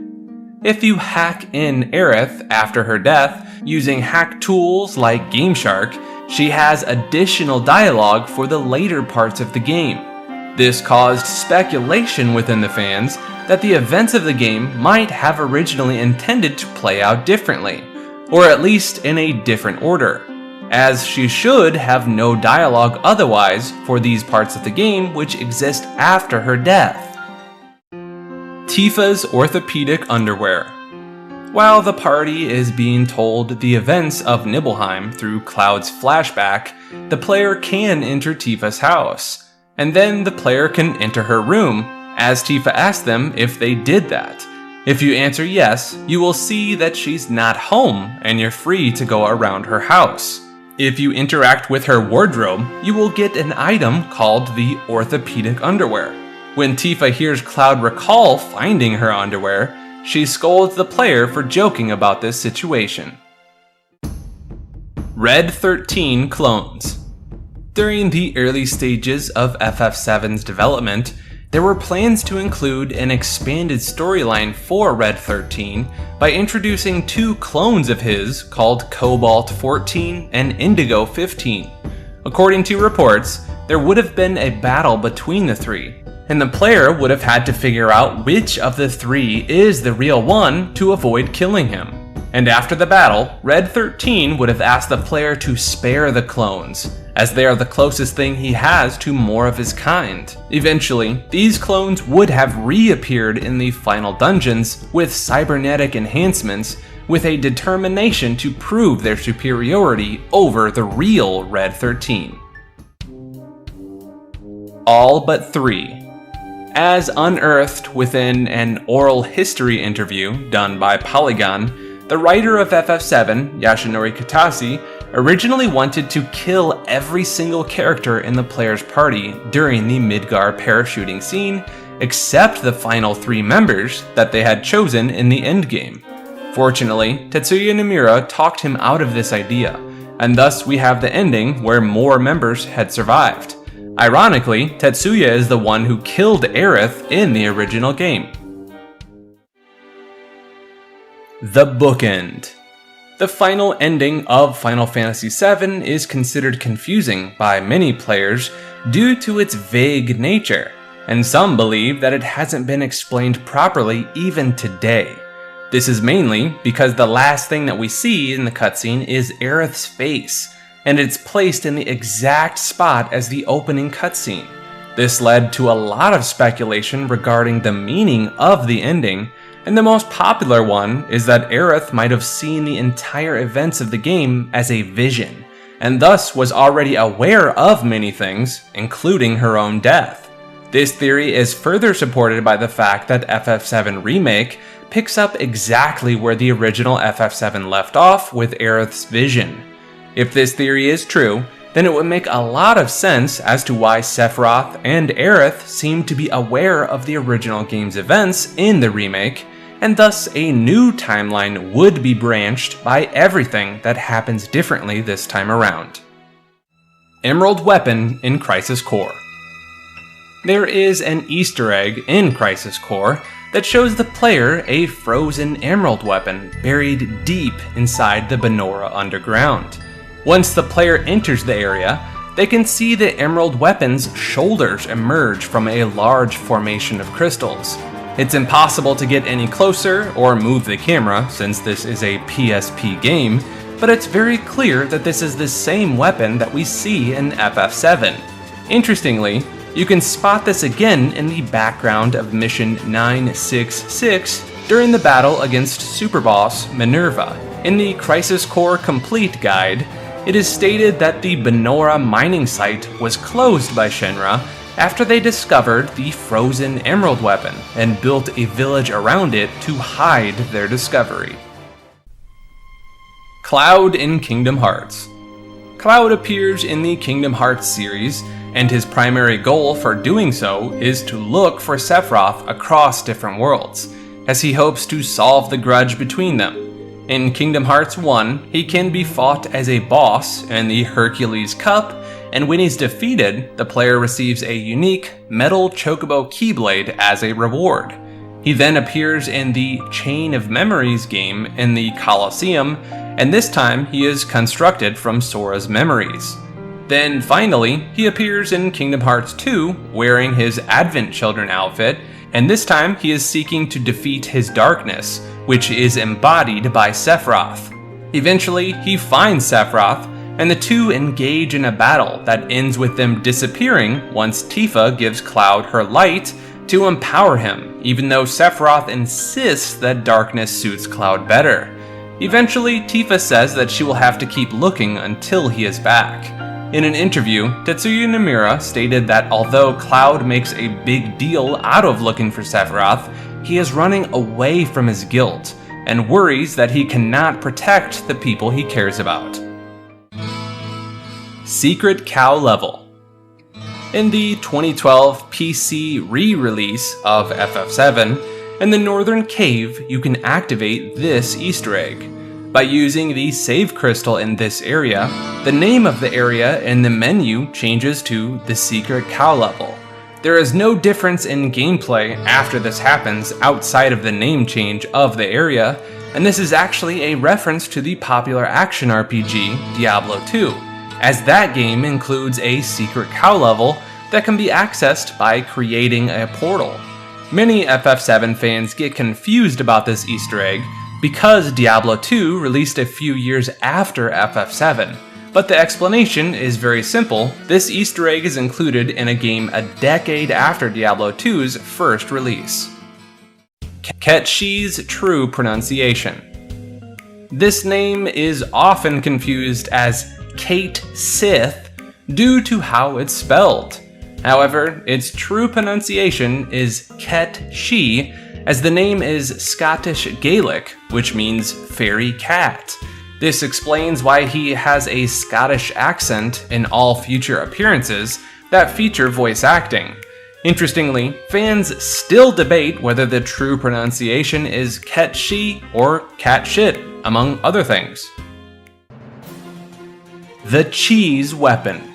If you hack in Aerith after her death using hack tools like GameShark, she has additional dialogue for the later parts of the game. This caused speculation within the fans that the events of the game might have originally intended to play out differently, or at least in a different order, as she should have no dialogue otherwise for these parts of the game which exist after her death. Tifa's orthopedic underwear. While the party is being told the events of Nibelheim through Cloud's flashback, the player can enter Tifa's house, and then the player can enter her room, as Tifa asks them if they did that. If you answer yes, you will see that she's not home, and you're free to go around her house. If you interact with her wardrobe, you will get an item called the orthopedic underwear. When Tifa hears Cloud recall finding her underwear, she scolds the player for joking about this situation. Red 13 clones. During the early stages of FF7's development, there were plans to include an expanded storyline for Red 13 by introducing two clones of his called Cobalt 14 and Indigo 15. According to reports, there would have been a battle between the three, and the player would have had to figure out which of the three is the real one to avoid killing him. And after the battle, Red 13 would have asked the player to spare the clones, as they are the closest thing he has to more of his kind. Eventually, these clones would have reappeared in the final dungeons with cybernetic enhancements, with a determination to prove their superiority over the real Red 13. All but three. As unearthed within an oral history interview done by Polygon, the writer of FF7, Yashinori Kitase, originally wanted to kill every single character in the player's party during the Midgar parachuting scene, except the final three members that they had chosen in the endgame. Fortunately, Tetsuya Nomura talked him out of this idea, and thus we have the ending where more members had survived. Ironically, Tetsuya is the one who killed Aerith in the original game. The Bookend. The final ending of Final Fantasy VII is considered confusing by many players due to its vague nature, and some believe that it hasn't been explained properly even today. This is mainly because the last thing that we see in the cutscene is Aerith's face, and it's placed in the exact spot as the opening cutscene. This led to a lot of speculation regarding the meaning of the ending, and the most popular one is that Aerith might have seen the entire events of the game as a vision, and thus was already aware of many things, including her own death. This theory is further supported by the fact that FF7 Remake picks up exactly where the original FF7 left off with Aerith's vision. If this theory is true, then it would make a lot of sense as to why Sephiroth and Aerith seem to be aware of the original game's events in the remake, and thus a new timeline would be branched by everything that happens differently this time around. Emerald Weapon in Crisis Core. There is an Easter egg in Crisis Core that shows the player a frozen emerald weapon buried deep inside the Banora underground. Once the player enters the area, they can see the emerald weapon's shoulders emerge from a large formation of crystals. It's impossible to get any closer or move the camera since this is a PSP game, but it's very clear that this is the same weapon that we see in FF7. Interestingly, you can spot this again in the background of Mission 966 during the battle against Superboss Minerva. In the Crisis Core Complete guide, it is stated that the Banora mining site was closed by Shinra after they discovered the frozen emerald weapon and built a village around it to hide their discovery. Cloud in Kingdom Hearts. Cloud appears in the Kingdom Hearts series, and his primary goal for doing so is to look for Sephiroth across different worlds, as he hopes to solve the grudge between them. In Kingdom Hearts 1, he can be fought as a boss in the Hercules Cup, and when he's defeated, the player receives a unique metal Chocobo Keyblade as a reward. He then appears in the Chain of Memories game in the Colosseum, and this time he is constructed from Sora's memories. Then finally, he appears in Kingdom Hearts 2 wearing his Advent Children outfit, and this time he is seeking to defeat his darkness, which is embodied by Sephiroth. Eventually, he finds Sephiroth, and the two engage in a battle that ends with them disappearing once Tifa gives Cloud her light to empower him, even though Sephiroth insists that darkness suits Cloud better. Eventually, Tifa says that she will have to keep looking until he is back. In an interview, Tetsuya Nomura stated that although Cloud makes a big deal out of looking for Sephiroth, he is running away from his guilt and worries that he cannot protect the people he cares about. Secret Cow Level. In the 2012 PC re-release of FF7, in the Northern Cave you can activate this Easter egg. By using the save crystal in this area, the name of the area in the menu changes to the Secret Cow Level. There is no difference in gameplay after this happens outside of the name change of the area, and this is actually a reference to the popular action RPG Diablo 2, as that game includes a secret cow level that can be accessed by creating a portal. Many FF7 fans get confused about this Easter egg because Diablo 2 released a few years after FF7. But the explanation is very simple. This Easter egg is included in a game a decade after Diablo 2's first release. Ketshi's true pronunciation. This name is often confused as Kate Sith due to how it's spelled. However, its true pronunciation is Ket-Shi, as the name is Scottish Gaelic, which means fairy cat. This explains why he has a Scottish accent in all future appearances that feature voice acting. Interestingly, fans still debate whether the true pronunciation is Ket-Shi or Cat-Shit, among other things. The Cheese Weapon.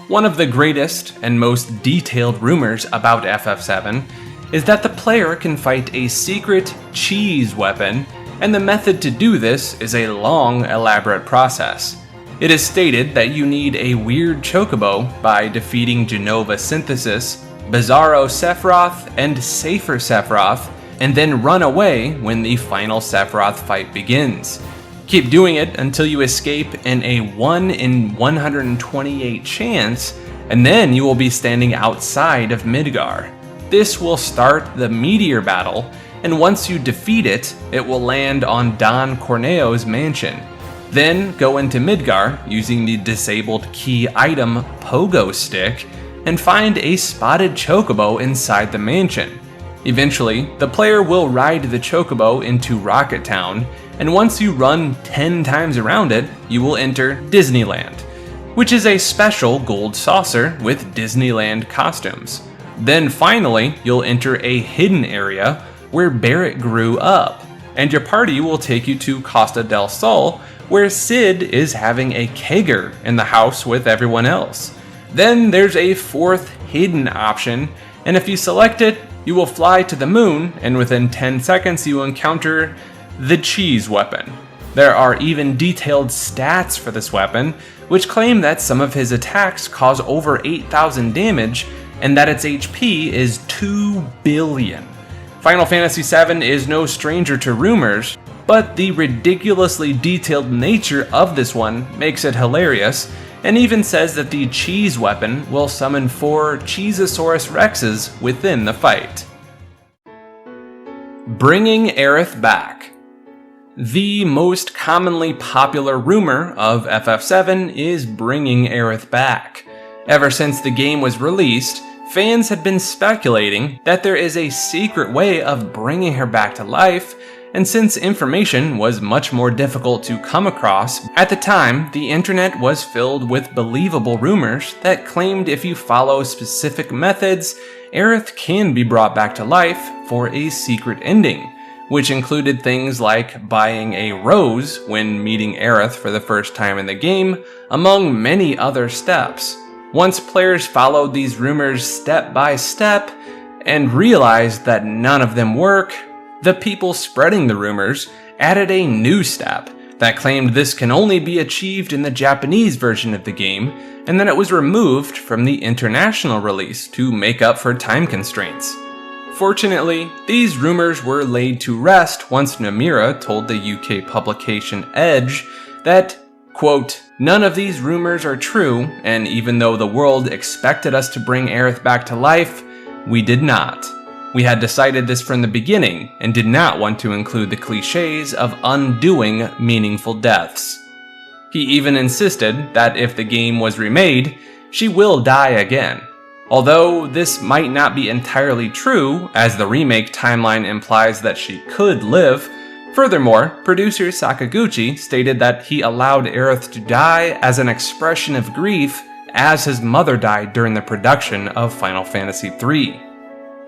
One of the greatest and most detailed rumors about FF7 is that the player can fight a secret cheese weapon, and the method to do this is a long, elaborate process. It is stated that you need a weird Chocobo by defeating Genova Synthesis, Bizarro Sephiroth, and Safer Sephiroth, and then run away when the final Sephiroth fight begins. Keep doing it until you escape in a 1 in 128 chance, and then you will be standing outside of Midgar. This will start the Meteor Battle, and once you defeat it, it will land on Don Corneo's mansion. Then go into Midgar using the disabled key item Pogo Stick, and find a spotted Chocobo inside the mansion. Eventually, the player will ride the Chocobo into Rocket Town, and once you run 10 times around it, you will enter Disneyland, which is a special gold saucer with Disneyland costumes. Then finally, you'll enter a hidden area where Barrett grew up, and your party will take you to Costa del Sol, where Sid is having a kegger in the house with everyone else. Then there's a fourth hidden option, and if you select it, you will fly to the moon, and within 10 seconds you will encounter the cheese weapon. There are even detailed stats for this weapon, which claim that some of his attacks cause over 8,000 damage, and that its HP is 2 billion. Final Fantasy VII is no stranger to rumors, but the ridiculously detailed nature of this one makes it hilarious, and even says that the cheese weapon will summon 4 Cheezosaurus Rexes within the fight. Bringing Aerith back. The most commonly popular rumor of FF7 is bringing Aerith back. Ever since the game was released, fans had been speculating that there is a secret way of bringing her back to life, and since information was much more difficult to come across, at the time the internet was filled with believable rumors that claimed if you follow specific methods, Aerith can be brought back to life for a secret ending, which included things like buying a rose when meeting Aerith for the first time in the game, among many other steps. Once players followed these rumors step by step and realized that none of them work, the people spreading the rumors added a new step that claimed this can only be achieved in the Japanese version of the game, and then it was removed from the international release to make up for time constraints. Fortunately, these rumors were laid to rest once Nomura told the UK publication Edge that, quote, "None of these rumors are true, and even though the world expected us to bring Aerith back to life, we did not. We had decided this from the beginning and did not want to include the cliches of undoing meaningful deaths." He even insisted that if the game was remade, she will die again. Although this might not be entirely true, as the remake timeline implies that she could live. Furthermore, producer Sakaguchi stated that he allowed Aerith to die as an expression of grief as his mother died during the production of Final Fantasy III.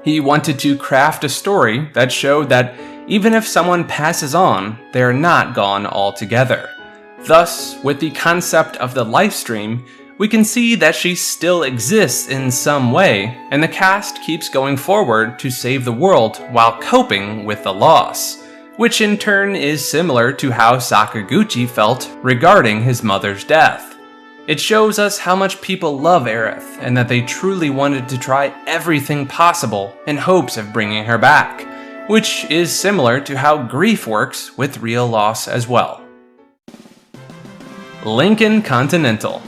He wanted to craft a story that showed that even if someone passes on, they are not gone altogether. Thus, with the concept of the livestream, we can see that she still exists in some way, and the cast keeps going forward to save the world while coping with the loss, which in turn is similar to how Sakaguchi felt regarding his mother's death. It shows us how much people love Aerith, and that they truly wanted to try everything possible in hopes of bringing her back, which is similar to how grief works with real loss as well. Lincoln Continental.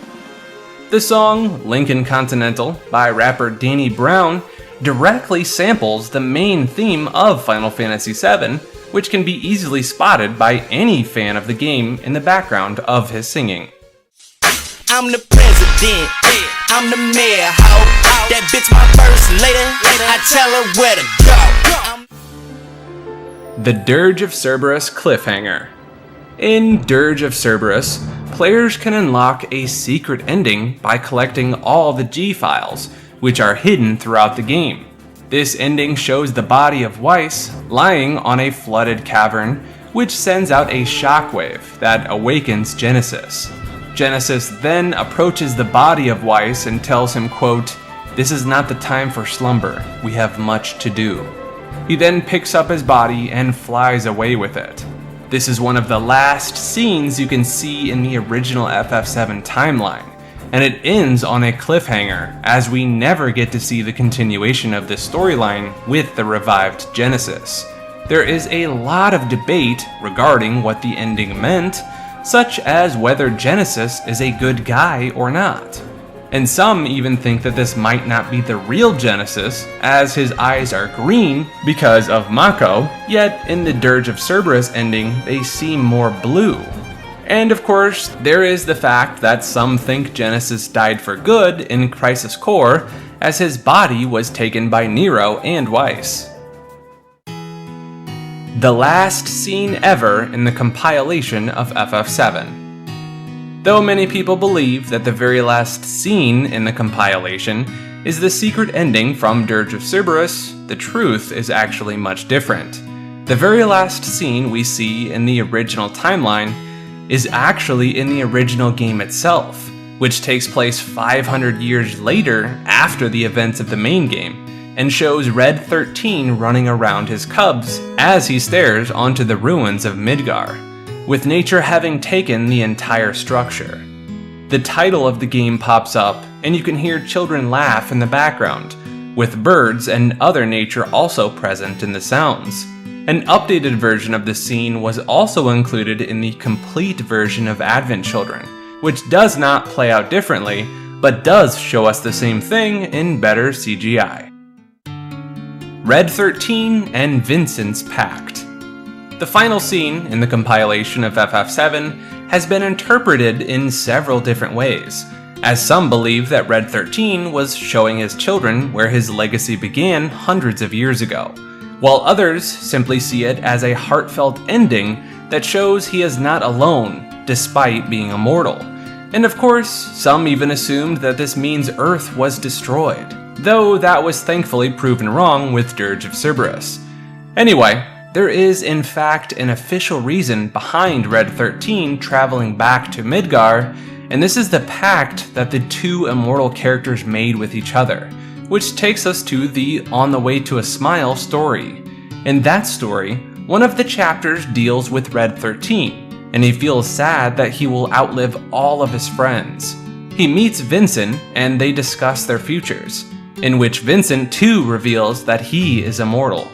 The song Lincoln Continental by rapper Danny Brown directly samples the main theme of Final Fantasy VII, which can be easily spotted by any fan of the game in the background of his singing. I'm the president, I'm the mayor, ho. That bitch my first lady, I tell her where to go. The Dirge of Cerberus cliffhanger. In Dirge of Cerberus, players can unlock a secret ending by collecting all the G files, which are hidden throughout the game. This ending shows the body of Weiss lying on a flooded cavern, which sends out a shockwave that awakens Genesis. Genesis then approaches the body of Weiss and tells him, quote, "This is not the time for slumber. We have much to do." He then picks up his body and flies away with it. This is one of the last scenes you can see in the original FF7 timeline, and it ends on a cliffhanger, as we never get to see the continuation of this storyline with the revived Genesis. There is a lot of debate regarding what the ending meant, such as whether Genesis is a good guy or not. And some even think that this might not be the real Genesis, as his eyes are green because of Mako, yet in the Dirge of Cerberus ending, they seem more blue. And of course, there is the fact that some think Genesis died for good in Crisis Core, as his body was taken by Nero and Weiss. The last scene ever in the compilation of FF7. Though many people believe that the very last scene in the compilation is the secret ending from Dirge of Cerberus, the truth is actually much different. The very last scene we see in the original timeline is actually in the original game itself, which takes place 500 years later after the events of the main game, and shows Red 13 running around his cubs as he stares onto the ruins of Midgar, with nature having taken the entire structure. The title of the game pops up, and you can hear children laugh in the background, with birds and other nature also present in the sounds. An updated version of the scene was also included in the complete version of Advent Children, which does not play out differently, but does show us the same thing in better CGI. Red 13 and Vincent's Pact. The final scene in the compilation of FF7 has been interpreted in several different ways, as some believe that Red 13 was showing his children where his legacy began hundreds of years ago, while others simply see it as a heartfelt ending that shows he is not alone, despite being immortal. And of course, some even assumed that this means Earth was destroyed, though that was thankfully proven wrong with Dirge of Cerberus. Anyway, there is in fact an official reason behind Red 13 traveling back to Midgar, and this is the pact that the two immortal characters made with each other, which takes us to the On the Way to a Smile story. In that story, one of the chapters deals with Red 13, and he feels sad that he will outlive all of his friends. He meets Vincent, and they discuss their futures, in which Vincent too reveals that he is immortal.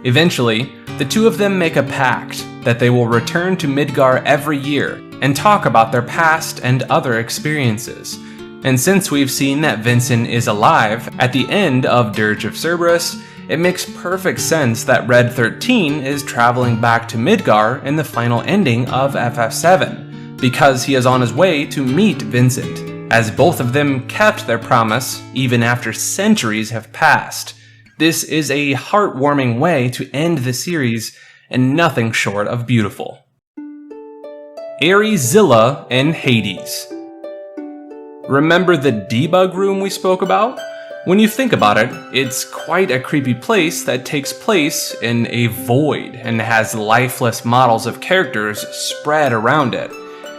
Eventually, the two of them make a pact that they will return to Midgar every year and talk about their past and other experiences. And since we've seen that Vincent is alive at the end of Dirge of Cerberus, it makes perfect sense that Red 13 is traveling back to Midgar in the final ending of FF7, because he is on his way to meet Vincent, as both of them kept their promise even after centuries have passed. This is a heartwarming way to end the series, and nothing short of beautiful. Zilla and Hades. Remember the debug room we spoke about? When you think about it, it's quite a creepy place that takes place in a void and has lifeless models of characters spread around it.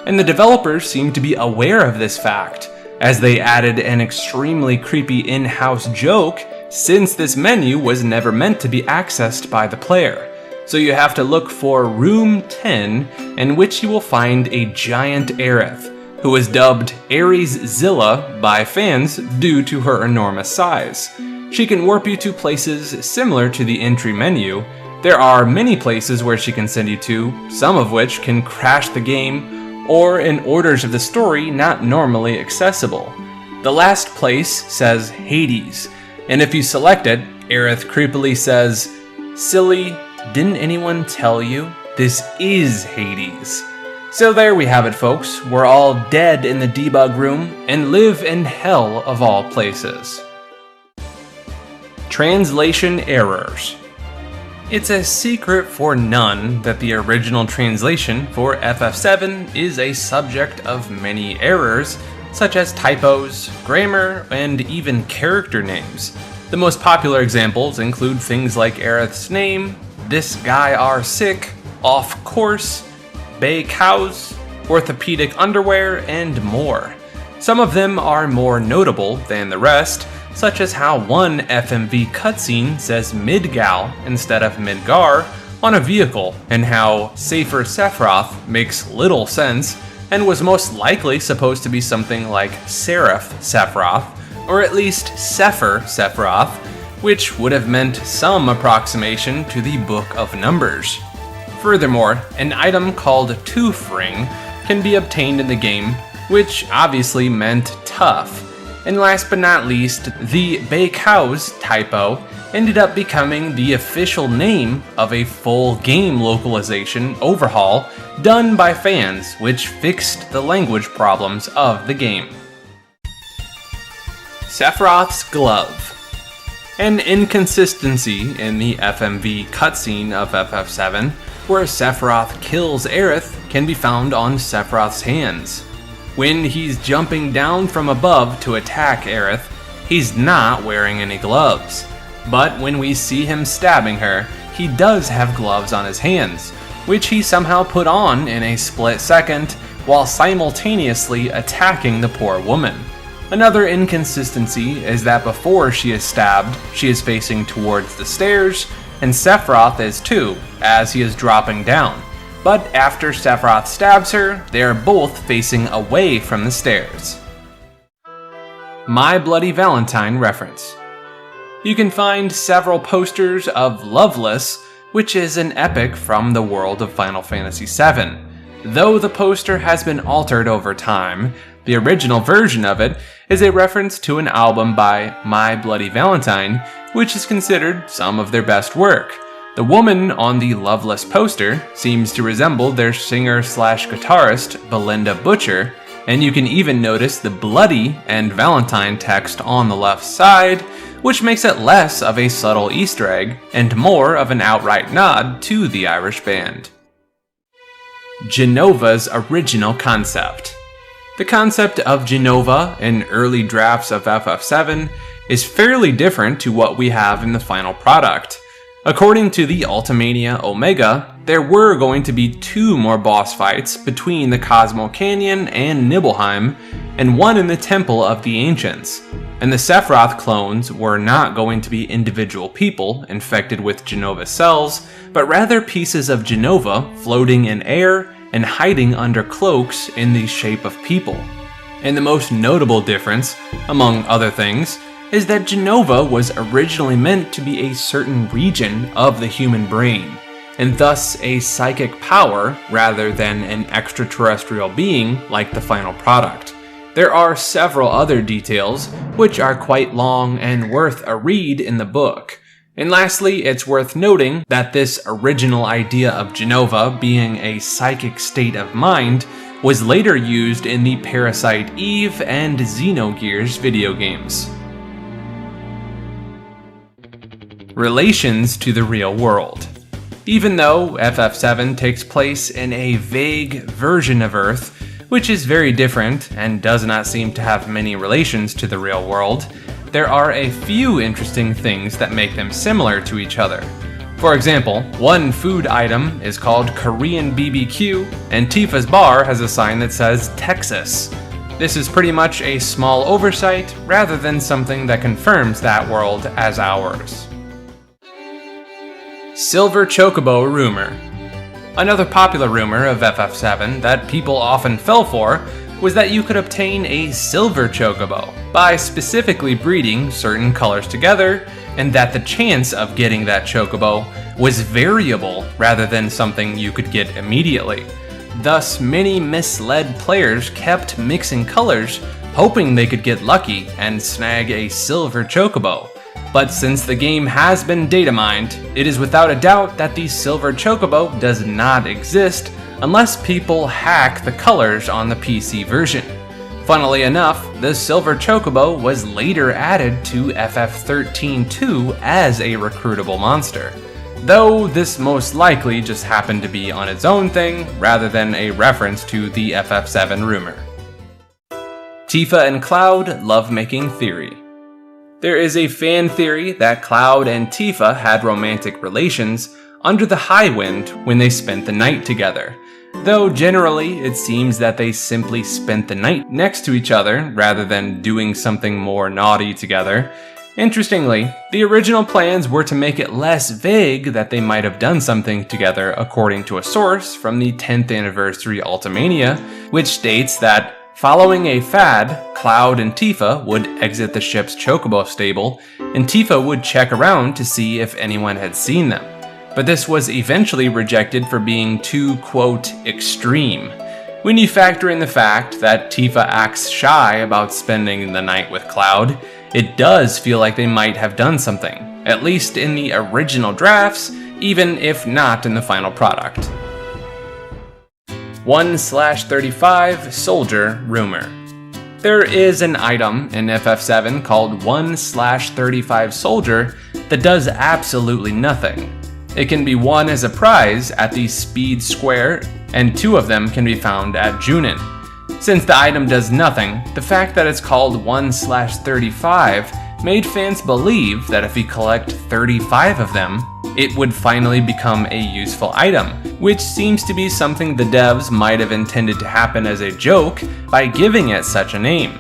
And the developers seem to be aware of this fact, as they added an extremely creepy in-house joke, since this menu was never meant to be accessed by the player. So you have to look for Room 10, in which you will find a giant Aerith, who is dubbed Zilla by fans due to her enormous size. She can warp you to places similar to the entry menu. There are many places where she can send you to, some of which can crash the game, or in orders of the story not normally accessible. The last place says Hades, and if you select it, Aerith creepily says, "Silly, didn't anyone tell you? This is Hades." So there we have it, folks. We're all dead in the debug room and live in hell of all places. Translation errors. It's a secret for none that the original translation for FF7 is a subject of many errors, such as typos, grammar, and even character names. The most popular examples include things like Aerith's name, "This guy are sick," "off course," "bay cows," orthopedic underwear, and more. Some of them are more notable than the rest, such as how one FMV cutscene says Midgal instead of Midgar on a vehicle, and how Safer Sephiroth makes little sense and was most likely supposed to be something like Seraph Sephiroth, or at least Sefer Sephiroth, which would have meant some approximation to the Book of Numbers. Furthermore, an item called Tooth Ring can be obtained in the game, which obviously meant tough. And last but not least, the Bakehouse typo ended up becoming the official name of a full game localization overhaul done by fans, which fixed the language problems of the game. Sephiroth's Glove. An inconsistency in the FMV cutscene of FF7, where Sephiroth kills Aerith, can be found on Sephiroth's hands. When he's jumping down from above to attack Aerith, he's not wearing any gloves. But when we see him stabbing her, he does have gloves on his hands, which he somehow put on in a split second while simultaneously attacking the poor woman. Another inconsistency is that before she is stabbed, she is facing towards the stairs, and Sephiroth is too, as he is dropping down. But after Sephiroth stabs her, they are both facing away from the stairs. My Bloody Valentine reference. You can find several posters of Loveless, which is an epic from the world of Final Fantasy VII. Though the poster has been altered over time, the original version of it is a reference to an album by My Bloody Valentine, which is considered some of their best work. The woman on the Loveless poster seems to resemble their singer-slash-guitarist Belinda Butcher, and you can even notice the Bloody and Valentine text on the left side, which makes it less of a subtle Easter egg and more of an outright nod to the Irish band. Genova's original concept. The concept of Genova in early drafts of FF7 is fairly different to what we have in the final product. According to the Ultimania Omega, there were going to be 2 more boss fights between the Cosmo Canyon and Nibelheim, and one in the Temple of the Ancients. And the Sephiroth clones were not going to be individual people infected with Genova cells, but rather pieces of Genova floating in air and hiding under cloaks in the shape of people. And the most notable difference, among other things, is that Genova was originally meant to be a certain region of the human brain, and thus a psychic power rather than an extraterrestrial being like the final product. There are several other details, which are quite long and worth a read in the book. And lastly, it's worth noting that this original idea of Genova being a psychic state of mind was later used in the Parasite Eve and Xenogears video games. Relations to the real world. Even though FF7 takes place in a vague version of Earth, which is very different and does not seem to have many relations to the real world, there are a few interesting things that make them similar to each other. For example, one food item is called Korean BBQ, and Tifa's bar has a sign that says Texas. This is pretty much a small oversight rather than something that confirms that world as ours. Silver Chocobo rumor. Another popular rumor of FF7 that people often fell for was that you could obtain a silver Chocobo by specifically breeding certain colors together, and that the chance of getting that Chocobo was variable rather than something you could get immediately. Thus, many misled players kept mixing colors, hoping they could get lucky and snag a silver Chocobo. But since the game has been data mined, it is without a doubt that the silver Chocobo does not exist unless people hack the colors on the PC version. Funnily enough, the silver Chocobo was later added to FF13-2 as a recruitable monster, though this most likely just happened to be on its own thing rather than a reference to the FF7 rumor. Tifa and Cloud lovemaking theory. There is a fan theory that Cloud and Tifa had romantic relations under the High Wind when they spent the night together, though generally it seems that they simply spent the night next to each other rather than doing something more naughty together. Interestingly, the original plans were to make it less vague that they might have done something together, according to a source from the 10th anniversary Ultimania, which states that following a fad, Cloud and Tifa would exit the ship's Chocobo stable, and Tifa would check around to see if anyone had seen them. But this was eventually rejected for being too, quote, extreme. When you factor in the fact that Tifa acts shy about spending the night with Cloud, it does feel like they might have done something, at least in the original drafts, even if not in the final product. 1/35 Soldier Rumor. There is an item in FF7 called 1/35 Soldier that does absolutely nothing. It can be won as a prize at the Speed Square, and 2 of them can be found at Junin. Since the item does nothing, the fact that it's called 1/35 made fans believe that if we collect 35 of them, it would finally become a useful item, which seems to be something the devs might have intended to happen as a joke by giving it such a name.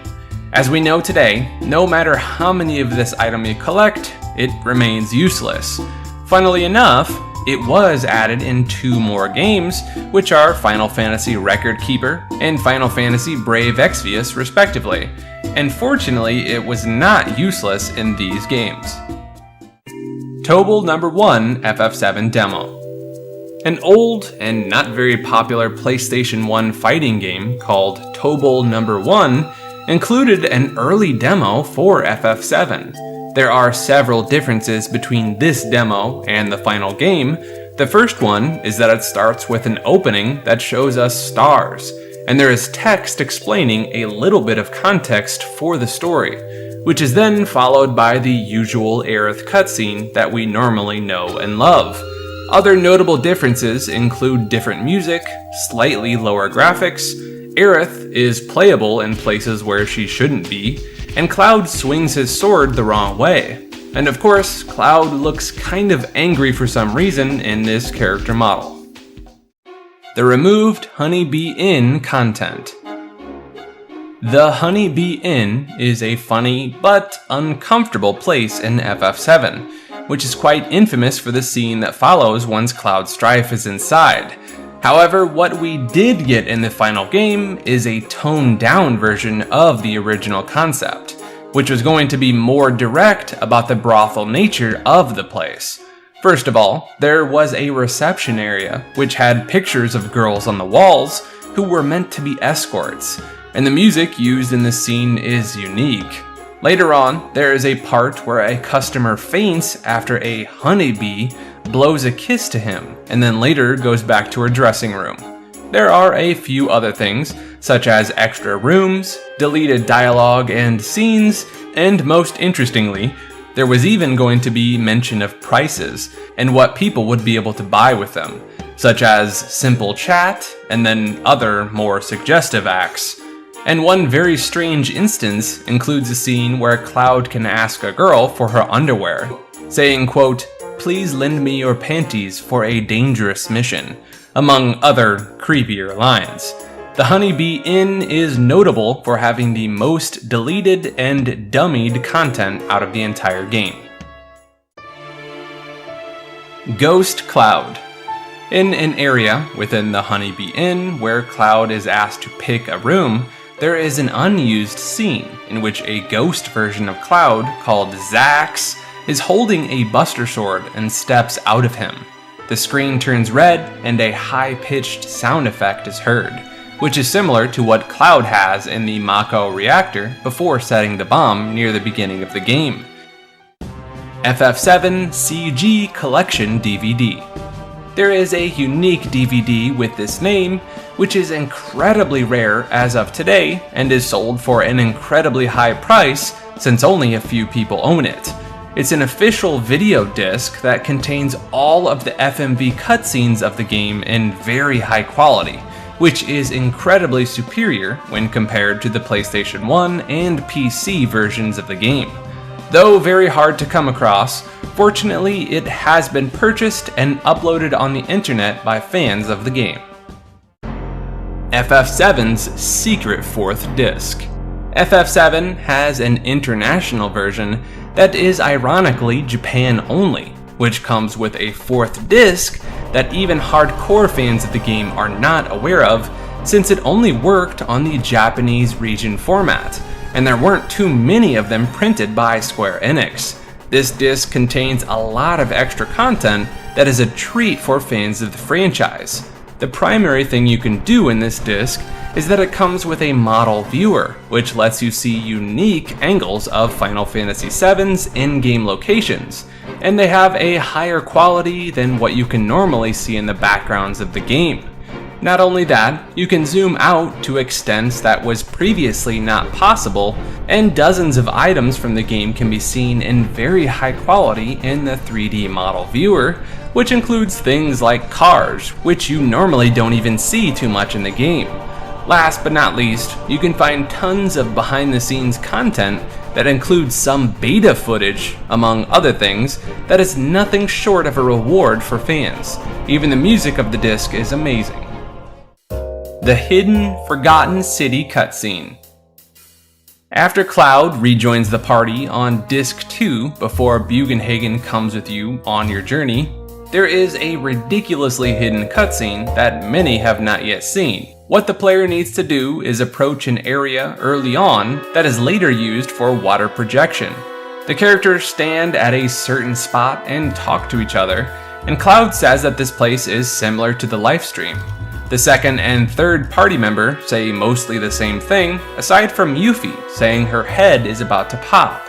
As we know today, no matter how many of this item you collect, it remains useless. Funnily enough, it was added in 2 more games, which are Final Fantasy Record Keeper and Final Fantasy Brave Exvius respectively, and fortunately it was not useless in these games. Tobal No. 1 FF7 Demo. An old and not very popular PlayStation 1 fighting game called Tobal No. 1 included an early demo for FF7. There are several differences between this demo and the final game. The first one is that it starts with an opening that shows us stars, and there is text explaining a little bit of context for the story, which is then followed by the usual Aerith cutscene that we normally know and love. Other notable differences include different music, slightly lower graphics, Aerith is playable in places where she shouldn't be, and Cloud swings his sword the wrong way. And of course, Cloud looks kind of angry for some reason in this character model. The removed Honeybee Inn content. The Honeybee Inn is a funny but uncomfortable place in FF7, which is quite infamous for the scene that follows once Cloud Strife is inside. However, what we did get in the final game is a toned-down version of the original concept, which was going to be more direct about the brothel nature of the place. First of all, there was a reception area, which had pictures of girls on the walls who were meant to be escorts, and the music used in this scene is unique. Later on, there is a part where a customer faints after a honeybee blows a kiss to him, and then later goes back to her dressing room. There are a few other things, such as extra rooms, deleted dialogue and scenes, and most interestingly, there was even going to be mention of prices and what people would be able to buy with them, such as simple chat and then other more suggestive acts. And one very strange instance includes a scene where Cloud can ask a girl for her underwear, saying, quote, "Please lend me your panties for a dangerous mission," among other creepier lines. The Honeybee Inn is notable for having the most deleted and dummied content out of the entire game. Ghost Cloud. In an area within the Honeybee Inn where Cloud is asked to pick a room, there is an unused scene in which a ghost version of Cloud called Zax is holding a Buster Sword and steps out of him. The screen turns red and a high-pitched sound effect is heard, which is similar to what Cloud has in the Mako reactor before setting the bomb near the beginning of the game. FF7 CG Collection DVD. There is a unique DVD with this name, which is incredibly rare as of today and is sold for an incredibly high price since only a few people own it. It's an official video disc that contains all of the FMV cutscenes of the game in very high quality, which is incredibly superior when compared to the PlayStation 1 and PC versions of the game. Though very hard to come across, fortunately it has been purchased and uploaded on the internet by fans of the game. FF7's secret fourth disc. FF7 has an international version that is ironically Japan only, which comes with a fourth disc that even hardcore fans of the game are not aware of, since it only worked on the Japanese region format, and there weren't too many of them printed by Square Enix. This disc contains a lot of extra content that is a treat for fans of the franchise. The primary thing you can do in this disc is that it comes with a model viewer, which lets you see unique angles of Final Fantasy VII's in-game locations, and they have a higher quality than what you can normally see in the backgrounds of the game. Not only that, you can zoom out to extents that was previously not possible, and dozens of items from the game can be seen in very high quality in the 3D model viewer, which includes things like cars, which you normally don't even see too much in the game. Last but not least, you can find tons of behind the scenes content that includes some beta footage, among other things, that is nothing short of a reward for fans. Even the music of the disc is amazing. The Hidden, Forgotten City cutscene. After Cloud rejoins the party on Disc 2 before Bugenhagen comes with you on your journey, there is a ridiculously hidden cutscene that many have not yet seen. What the player needs to do is approach an area early on that is later used for water projection. The characters stand at a certain spot and talk to each other, and Cloud says that this place is similar to the Lifestream. The second and third party member say mostly the same thing, aside from Yuffie saying her head is about to pop.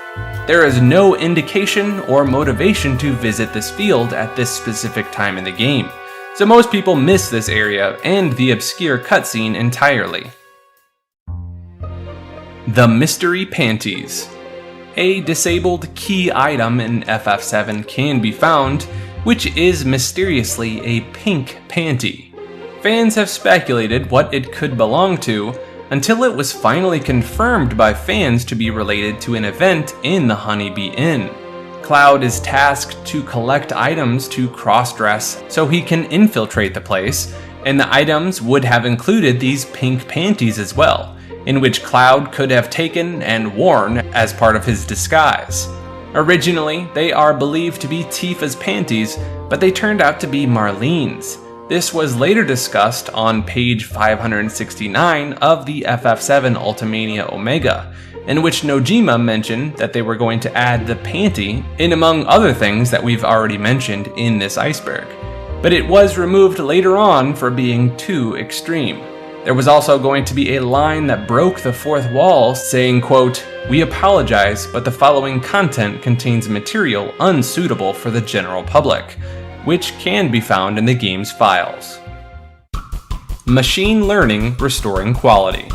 There is no indication or motivation to visit this field at this specific time in the game, so most people miss this area and the obscure cutscene entirely. The Mystery Panties. A disabled key item in FF7 can be found, which is mysteriously a pink panty. Fans have speculated what it could belong to until it was finally confirmed by fans to be related to an event in the Honeybee Inn. Cloud is tasked to collect items to cross-dress so he can infiltrate the place, and the items would have included these pink panties as well, in which Cloud could have taken and worn as part of his disguise. Originally, they are believed to be Tifa's panties, but they turned out to be Marlene's. This was later discussed on page 569 of the FF7 Ultimania Omega, in which Nojima mentioned that they were going to add the panty in among other things that we've already mentioned in this iceberg. But it was removed later on for being too extreme. There was also going to be a line that broke the fourth wall saying, quote, "We apologize, but the following content contains material unsuitable for the general public," which can be found in the game's files. Machine learning restoring quality.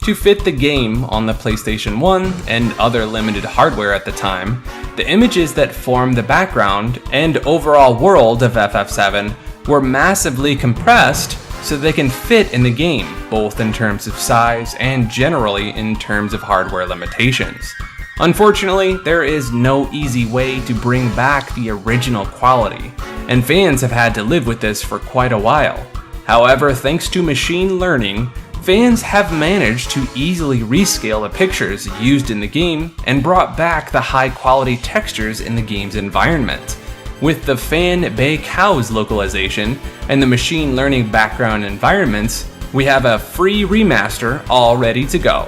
To fit the game on the PlayStation 1 and other limited hardware at the time, the images that form the background and overall world of FF7 were massively compressed so they can fit in the game, both in terms of size and generally in terms of hardware limitations. Unfortunately, there is no easy way to bring back the original quality, and fans have had to live with this for quite a while. However, thanks to machine learning, fans have managed to easily rescale the pictures used in the game and brought back the high quality textures in the game's environment. With the Fan Bake House localization and the machine learning background environments, we have a free remaster all ready to go.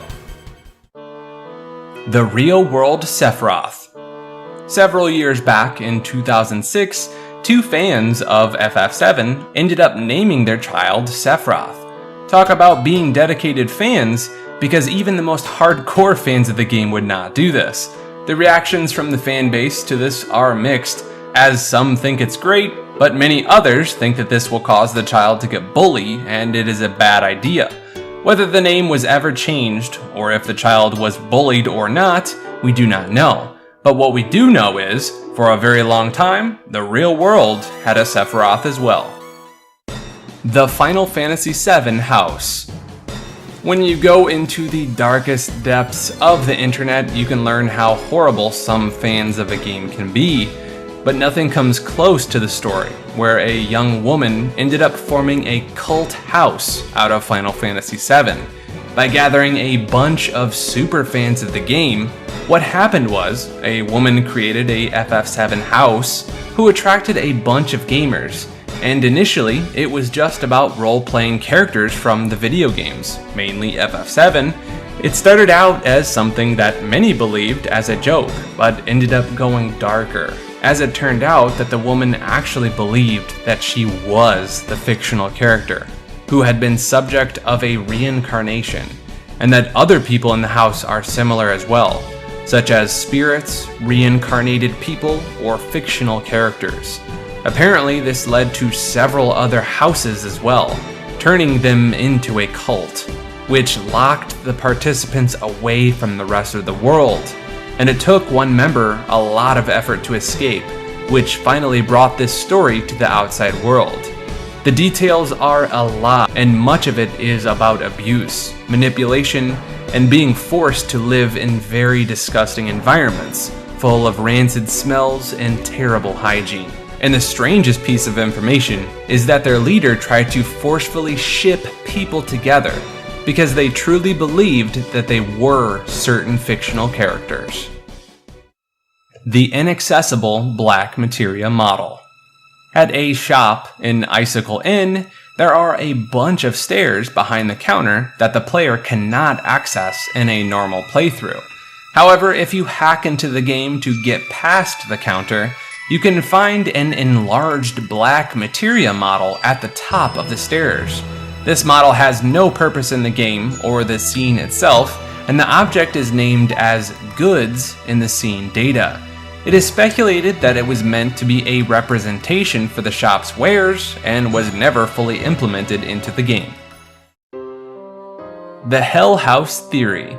The Real-World Sephiroth. Several years back in 2006, two fans of FF7 ended up naming their child Sephiroth. Talk about being dedicated fans, because even the most hardcore fans of the game would not do this. The reactions from the fan base to this are mixed, as some think it's great, but many others think that this will cause the child to get bullied and it is a bad idea. Whether the name was ever changed, or if the child was bullied or not, we do not know. But what we do know is, for a very long time, the real world had a Sephiroth as well. The Final Fantasy VII House. When you go into the darkest depths of the internet, you can learn how horrible some fans of a game can be. but nothing comes close to the story, where a young woman ended up forming a cult house out of Final Fantasy VII. By gathering a bunch of superfans of the game, what happened was, a woman created a FF7 house who attracted a bunch of gamers, and initially it was just about role-playing characters from the video games, mainly FF7. It started out as something that many believed as a joke, but ended up going darker, as it turned out that the woman actually believed that she was the fictional character, who had been subject of a reincarnation, and that other people in the house are similar as well, such as spirits, reincarnated people, or fictional characters. Apparently, this led to several other houses as well, turning them into a cult, which locked the participants away from the rest of the world. And it took one member a lot of effort to escape, which finally brought this story to the outside world. The details are a lot, and much of it is about abuse, manipulation, and being forced to live in very disgusting environments, full of rancid smells and terrible hygiene. And the strangest piece of information is that their leader tried to forcefully ship people together, because they truly believed that they were certain fictional characters. The inaccessible black materia model. At a shop in Icicle Inn, there are a bunch of stairs behind the counter that the player cannot access in a normal playthrough. However, if you hack into the game to get past the counter, you can find an enlarged black materia model at the top of the stairs. This model has no purpose in the game or the scene itself, and the object is named as goods in the scene data. It is speculated that it was meant to be a representation for the shop's wares and was never fully implemented into the game. The Hell House Theory.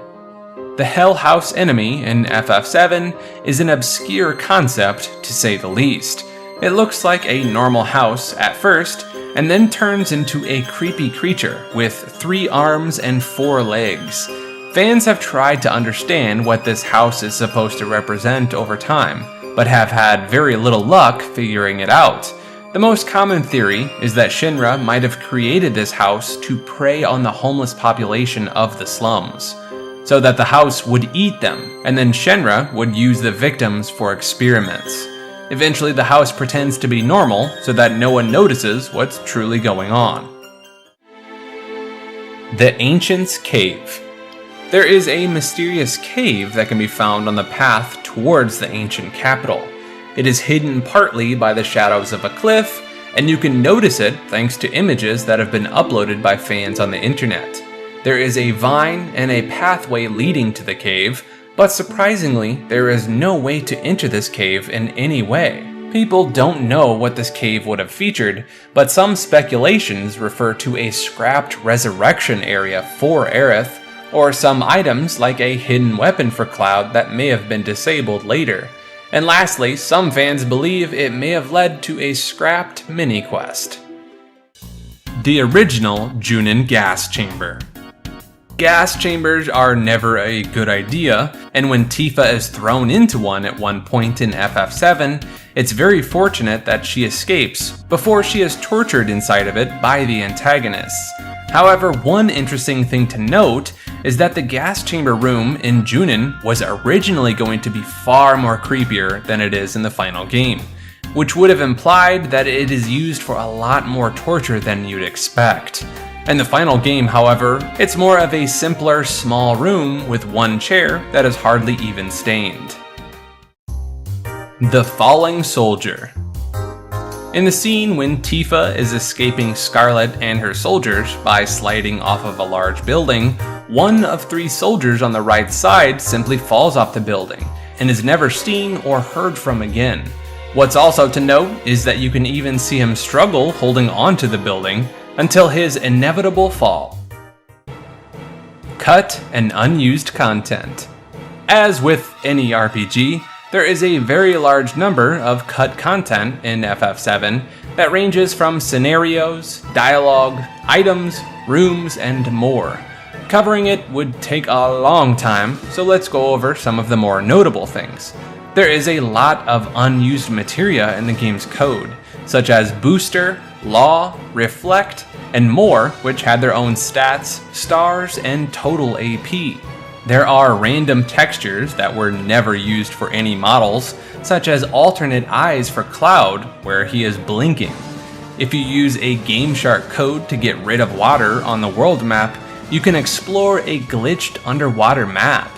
The Hell House enemy in FF7 is an obscure concept, to say the least. It looks like a normal house at first, and then turns into a creepy creature with 3 arms and 4 legs. Fans have tried to understand what this house is supposed to represent over time, but have had very little luck figuring it out. The most common theory is that Shinra might have created this house to prey on the homeless population of the slums, so that the house would eat them, and then Shinra would use the victims for experiments. Eventually the house pretends to be normal so that no one notices what's truly going on. The Ancient's Cave. There is a mysterious cave that can be found on the path towards the ancient capital. It is hidden partly by the shadows of a cliff, and you can notice it thanks to images that have been uploaded by fans on the internet. There is a vine and a pathway leading to the cave, but surprisingly, there is no way to enter this cave in any way. People don't know what this cave would have featured, but some speculations refer to a scrapped resurrection area for Aerith, or some items like a hidden weapon for Cloud that may have been disabled later. And lastly, some fans believe it may have led to a scrapped mini-quest. The original Junin gas chamber. Gas chambers are never a good idea, and when Tifa is thrown into one at one point in FF7, it's very fortunate that she escapes before she is tortured inside of it by the antagonists. However, one interesting thing to note is that the gas chamber room in Junin was originally going to be far more creepier than it is in the final game, which would have implied that it is used for a lot more torture than you'd expect. In the final game, however, it's more of a simpler, small room with one chair that is hardly even stained. The Falling Soldier. In the scene when Tifa is escaping Scarlet and her soldiers by sliding off of a large building, one of 3 soldiers on the right side simply falls off the building and is never seen or heard from again. What's also to note is that you can even see him struggle holding onto the building until his inevitable fall. Cut and unused content. As with any RPG, there is a very large number of cut content in FF7 that ranges from scenarios, dialogue, items, rooms, and more. Covering it would take a long time, so let's go over some of the more notable things. There is a lot of unused materia in the game's code, such as Booster, Law, Reflect, and more, which had their own stats, stars, and total AP. There are random textures that were never used for any models, such as alternate eyes for Cloud, where he is blinking. If you use a GameShark code to get rid of water on the world map, you can explore a glitched underwater map.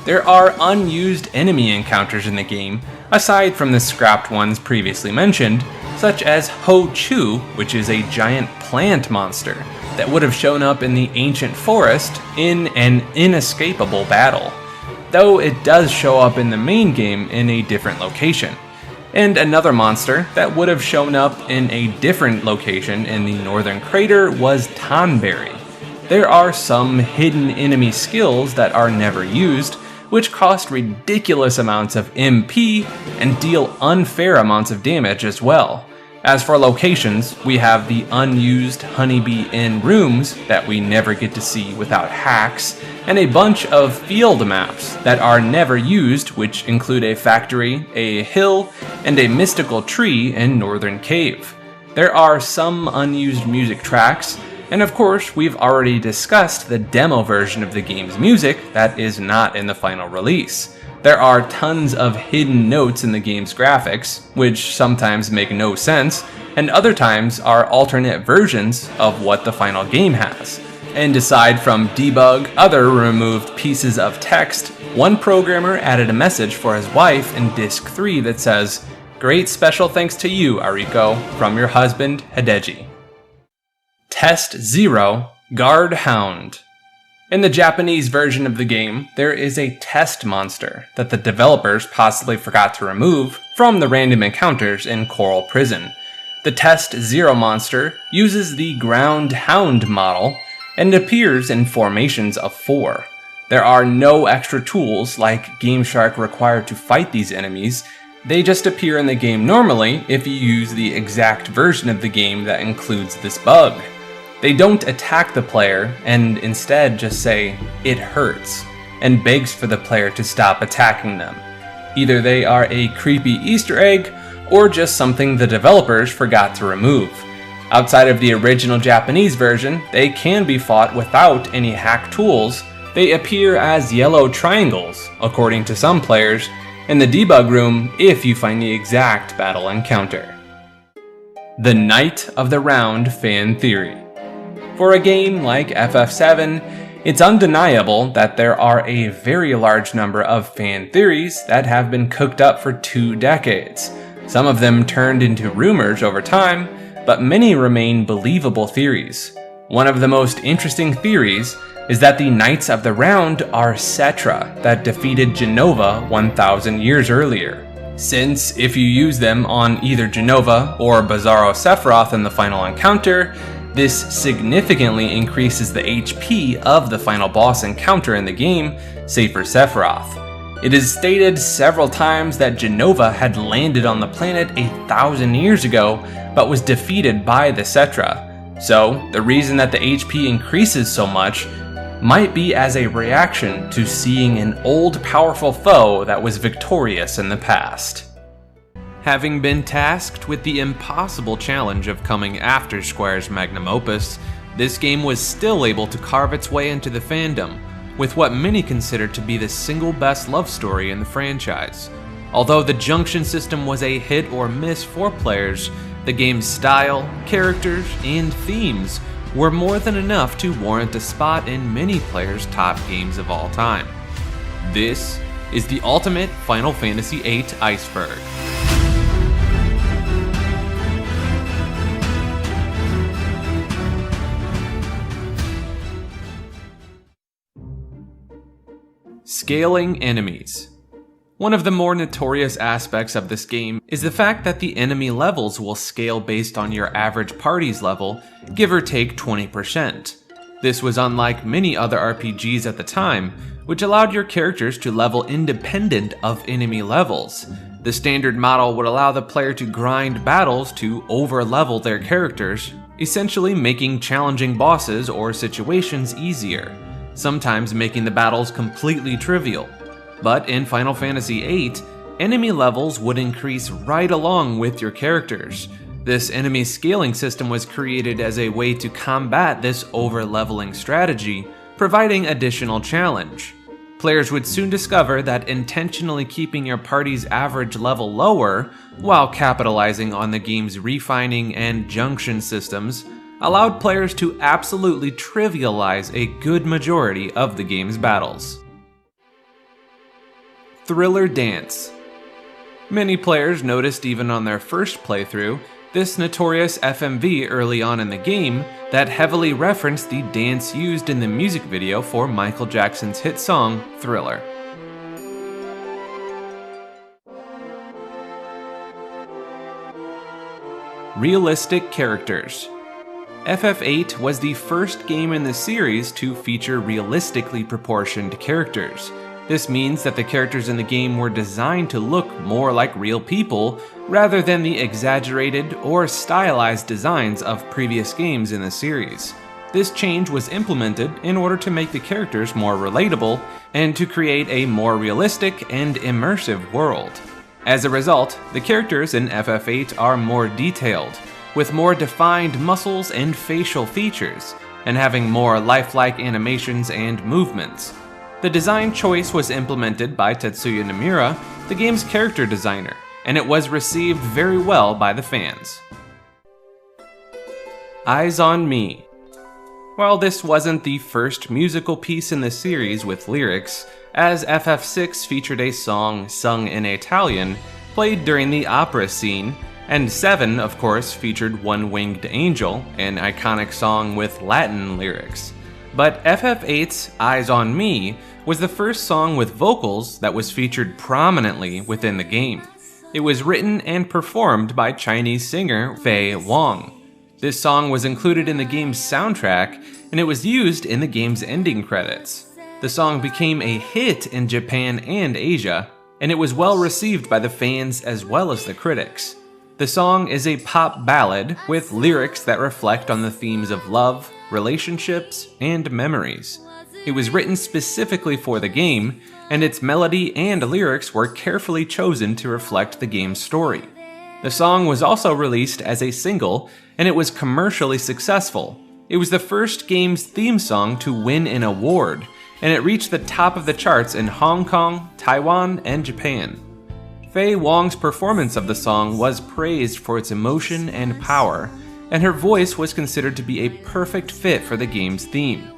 There are unused enemy encounters in the game, aside from the scrapped ones previously mentioned, such as Ho Chu, which is a giant plant monster that would have shown up in the ancient forest in an inescapable battle, though it does show up in the main game in a different location. And another monster that would have shown up in a different location in the northern crater was Tonberry. There are some hidden enemy skills that are never used, which cost ridiculous amounts of MP and deal unfair amounts of damage as well. As for locations, we have the unused Honeybee Inn rooms that we never get to see without hacks, and a bunch of field maps that are never used, which include a factory, a hill, and a mystical tree in Northern Cave. There are some unused music tracks, and of course, we've already discussed the demo version of the game's music that is not in the final release. There are tons of hidden notes in the game's graphics, which sometimes make no sense, and other times are alternate versions of what the final game has. And aside from debug other removed pieces of text, one programmer added a message for his wife in Disc 3 that says, "Great special thanks to you, Ariko, from your husband, Hideji." Test 0, Guard Hound. In the Japanese version of the game, there is a test monster that the developers possibly forgot to remove from the random encounters in Coral Prison. The Test 0 monster uses the Ground Hound model and appears in formations of 4. There are no extra tools like GameShark required to fight these enemies. They just appear in the game normally if you use the exact version of the game that includes this bug. They don't attack the player and instead just say, "It hurts," and begs for the player to stop attacking them. Either they are a creepy Easter egg or just something the developers forgot to remove. Outside of the original Japanese version, they can be fought without any hack tools. They appear as yellow triangles, according to some players, in the debug room if you find the exact battle encounter. The Knight of the Round fan theory. For a game like FF7, it's undeniable that there are a very large number of fan theories that have been cooked up for 2 decades. Some of them turned into rumors over time, but many remain believable theories. One of the most interesting theories is that the Knights of the Round are Cetra that defeated Genova 1,000 years earlier. Since if you use them on either Genova or Bizarro Sephiroth in the final encounter, this significantly increases the HP of the final boss encounter in the game, save for Sephiroth. It is stated several times that Genova had landed on the planet 1,000 years ago, but was defeated by the Cetra. So, the reason that the HP increases so much might be as a reaction to seeing an old powerful foe that was victorious in the past. Having been tasked with the impossible challenge of coming after Square's magnum opus, this game was still able to carve its way into the fandom, with what many consider to be the single best love story in the franchise. Although the junction system was a hit or miss for players, the game's style, characters, and themes were more than enough to warrant a spot in many players' top games of all time. This is the ultimate Final Fantasy VIII Iceberg. Scaling enemies. One of the more notorious aspects of this game is the fact that the enemy levels will scale based on your average party's level, give or take 20%. This was unlike many other RPGs at the time, which allowed your characters to level independent of enemy levels. The standard model would allow the player to grind battles to over-level their characters, essentially making challenging bosses or situations easier. sometimes making the battles completely trivial. But in Final Fantasy VIII, enemy levels would increase right along with your characters. This enemy scaling system was created as a way to combat this over-leveling strategy, providing additional challenge. Players would soon discover that intentionally keeping your party's average level lower, while capitalizing on the game's refining and junction systems, allowed players to absolutely trivialize a good majority of the game's battles. Thriller Dance. Many players noticed even on their first playthrough this notorious FMV early on in the game that heavily referenced the dance used in the music video for Michael Jackson's hit song, Thriller. Realistic characters. FF8 was the first game in the series to feature realistically proportioned characters. This means that the characters in the game were designed to look more like real people rather than the exaggerated or stylized designs of previous games in the series. This change was implemented in order to make the characters more relatable and to create a more realistic and immersive world. As a result, the characters in FF8 are more detailed, with more defined muscles and facial features, and having more lifelike animations and movements. The design choice was implemented by Tetsuya Nomura, the game's character designer, and it was received very well by the fans. Eyes on Me. While this wasn't the first musical piece in the series with lyrics, as FF6 featured a song sung in Italian, played during the opera scene, and 7, of course, featured One Winged Angel, an iconic song with Latin lyrics. But FF8's Eyes on Me was the first song with vocals that was featured prominently within the game. It was written and performed by Chinese singer Fei Wong. This song was included in the game's soundtrack, and it was used in the game's ending credits. The song became a hit in Japan and Asia, and it was well received by the fans as well as the critics. The song is a pop ballad with lyrics that reflect on the themes of love, relationships, and memories. It was written specifically for the game, and its melody and lyrics were carefully chosen to reflect the game's story. The song was also released as a single, and it was commercially successful. It was the first game's theme song to win an award, and it reached the top of the charts in Hong Kong, Taiwan, and Japan. Fei Wong's performance of the song was praised for its emotion and power, and her voice was considered to be a perfect fit for the game's theme.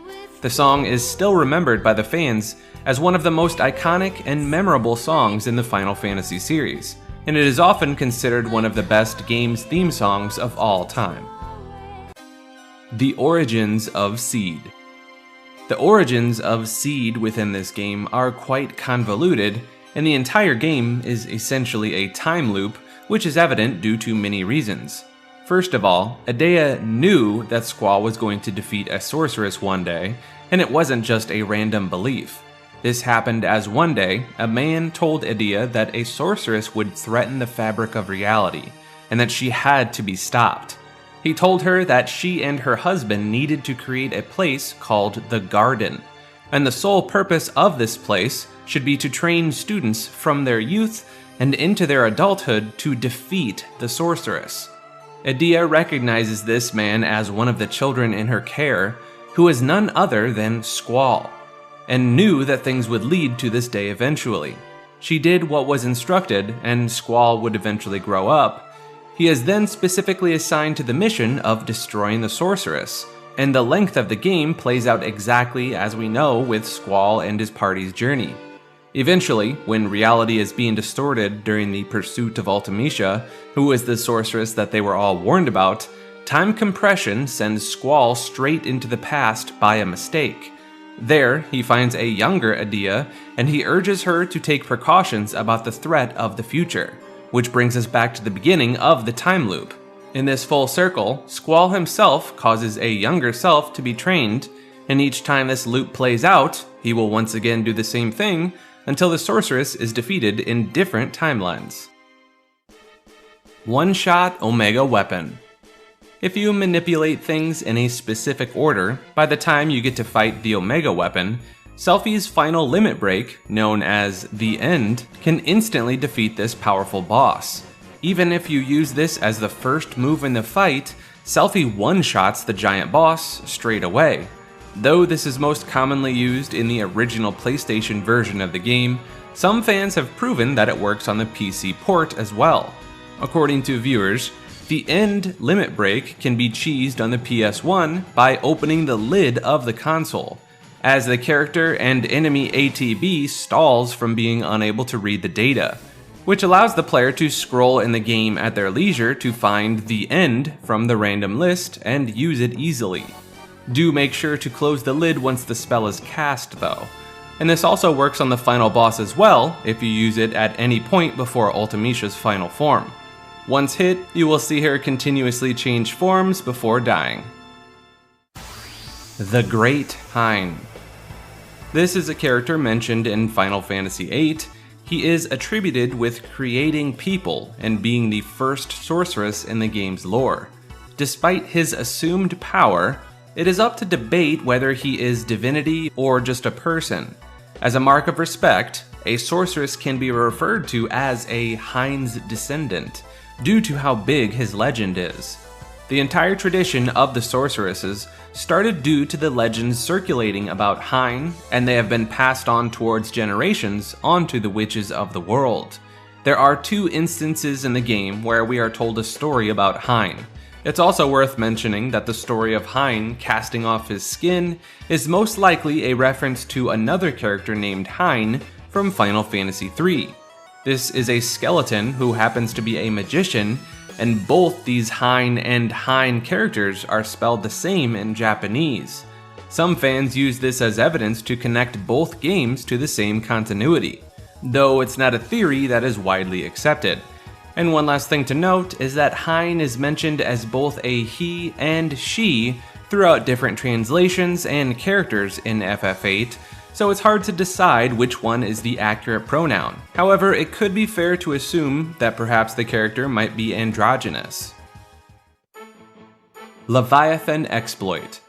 The song is still remembered by the fans as one of the most iconic and memorable songs in the Final Fantasy series, and it is often considered one of the best game's theme songs of all time. The origins of Seed. The origins of Seed within this game are quite convoluted, and the entire game is essentially a time loop, which is evident due to many reasons. First of all, Edea knew that Squall was going to defeat a sorceress one day, and it wasn't just a random belief. This happened as one day, a man told Edea that a sorceress would threaten the fabric of reality, and that she had to be stopped. He told her that she and her husband needed to create a place called the Garden, and the sole purpose of this place should be to train students from their youth and into their adulthood to defeat the sorceress. Edea recognizes this man as one of the children in her care, who is none other than Squall, and knew that things would lead to this day eventually. She did what was instructed, and Squall would eventually grow up. He is then specifically assigned to the mission of destroying the sorceress, and the length of the game plays out exactly as we know with Squall and his party's journey. Eventually, when reality is being distorted during the pursuit of Ultimecia, who is the sorceress that they were all warned about, time compression sends Squall straight into the past by a mistake. There, he finds a younger Edea, and he urges her to take precautions about the threat of the future, which brings us back to the beginning of the time loop. In this full circle, Squall himself causes a younger self to be trained, and each time this loop plays out, he will once again do the same thing until the sorceress is defeated in different timelines. One-shot Omega Weapon. If you manipulate things in a specific order, by the time you get to fight the Omega weapon, Selphie's final limit break, known as the End, can instantly defeat this powerful boss. Even if you use this as the first move in the fight, Selphie one-shots the giant boss straight away. Though this is most commonly used in the original PlayStation version of the game, some fans have proven that it works on the PC port as well. According to viewers, the End limit break can be cheesed on the PS1 by opening the lid of the console, as the character and enemy ATB stalls from being unable to read the data, which allows the player to scroll in the game at their leisure to find the End from the random list and use it easily. Do make sure to close the lid once the spell is cast though, and this also works on the final boss as well if you use it at any point before Ultimisha's final form. Once hit, you will see her continuously change forms before dying. The Great Hein. This is a character mentioned in Final Fantasy VIII. He is attributed with creating people and being the first sorceress in the game's lore. Despite his assumed power, it is up to debate whether he is divinity or just a person. As a mark of respect, a sorceress can be referred to as a Hein's descendant, due to how big his legend is. The entire tradition of the sorceresses started due to the legends circulating about Hein, and they have been passed on towards generations onto the witches of the world. There are 2 instances in the game where we are told a story about Hein. It's also worth mentioning that the story of Hein casting off his skin is most likely a reference to another character named Hein from Final Fantasy III. This is a skeleton who happens to be a magician, and both these Hein and Hein characters are spelled the same in Japanese. Some fans use this as evidence to connect both games to the same continuity, though it's not a theory that is widely accepted. And one last thing to note is that Hein is mentioned as both a he and she throughout different translations and characters in FF8, so it's hard to decide which one is the accurate pronoun. However, it could be fair to assume that perhaps the character might be androgynous. Leviathan Exploit.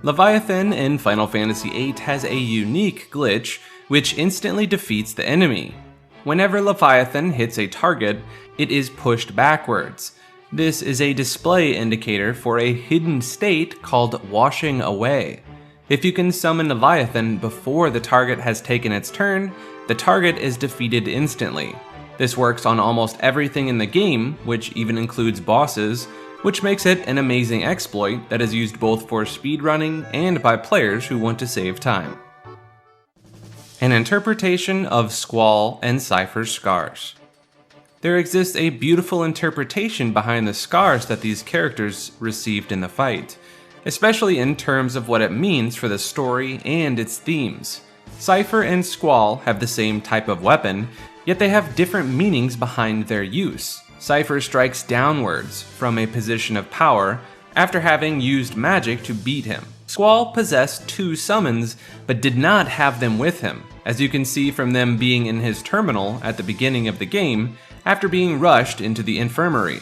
Leviathan in Final Fantasy VIII has a unique glitch which instantly defeats the enemy. Whenever Leviathan hits a target, it is pushed backwards. This is a display indicator for a hidden state called washing away. If you can summon Leviathan before the target has taken its turn, the target is defeated instantly. This works on almost everything in the game, which even includes bosses, which makes it an amazing exploit that is used both for speedrunning and by players who want to save time. An interpretation of Squall and Cypher's scars. There exists a beautiful interpretation behind the scars that these characters received in the fight, especially in terms of what it means for the story and its themes. Cypher and Squall have the same type of weapon, yet they have different meanings behind their use. Cypher strikes downwards from a position of power after having used magic to beat him. Squall possessed 2 summons, but did not have them with him, as you can see from them being in his terminal at the beginning of the game after being rushed into the infirmary.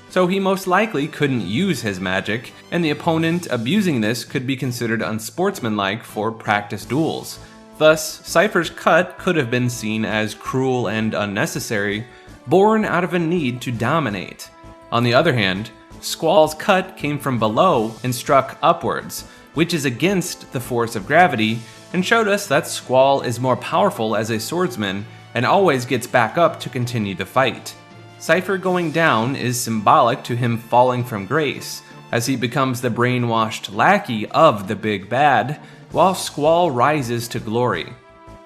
So he most likely couldn't use his magic, and the opponent abusing this could be considered unsportsmanlike for practice duels. Thus, Cypher's cut could have been seen as cruel and unnecessary, born out of a need to dominate. On the other hand, Squall's cut came from below and struck upwards, which is against the force of gravity, and showed us that Squall is more powerful as a swordsman and always gets back up to continue the fight. Cypher going down is symbolic to him falling from grace, as he becomes the brainwashed lackey of the big bad, while Squall rises to glory.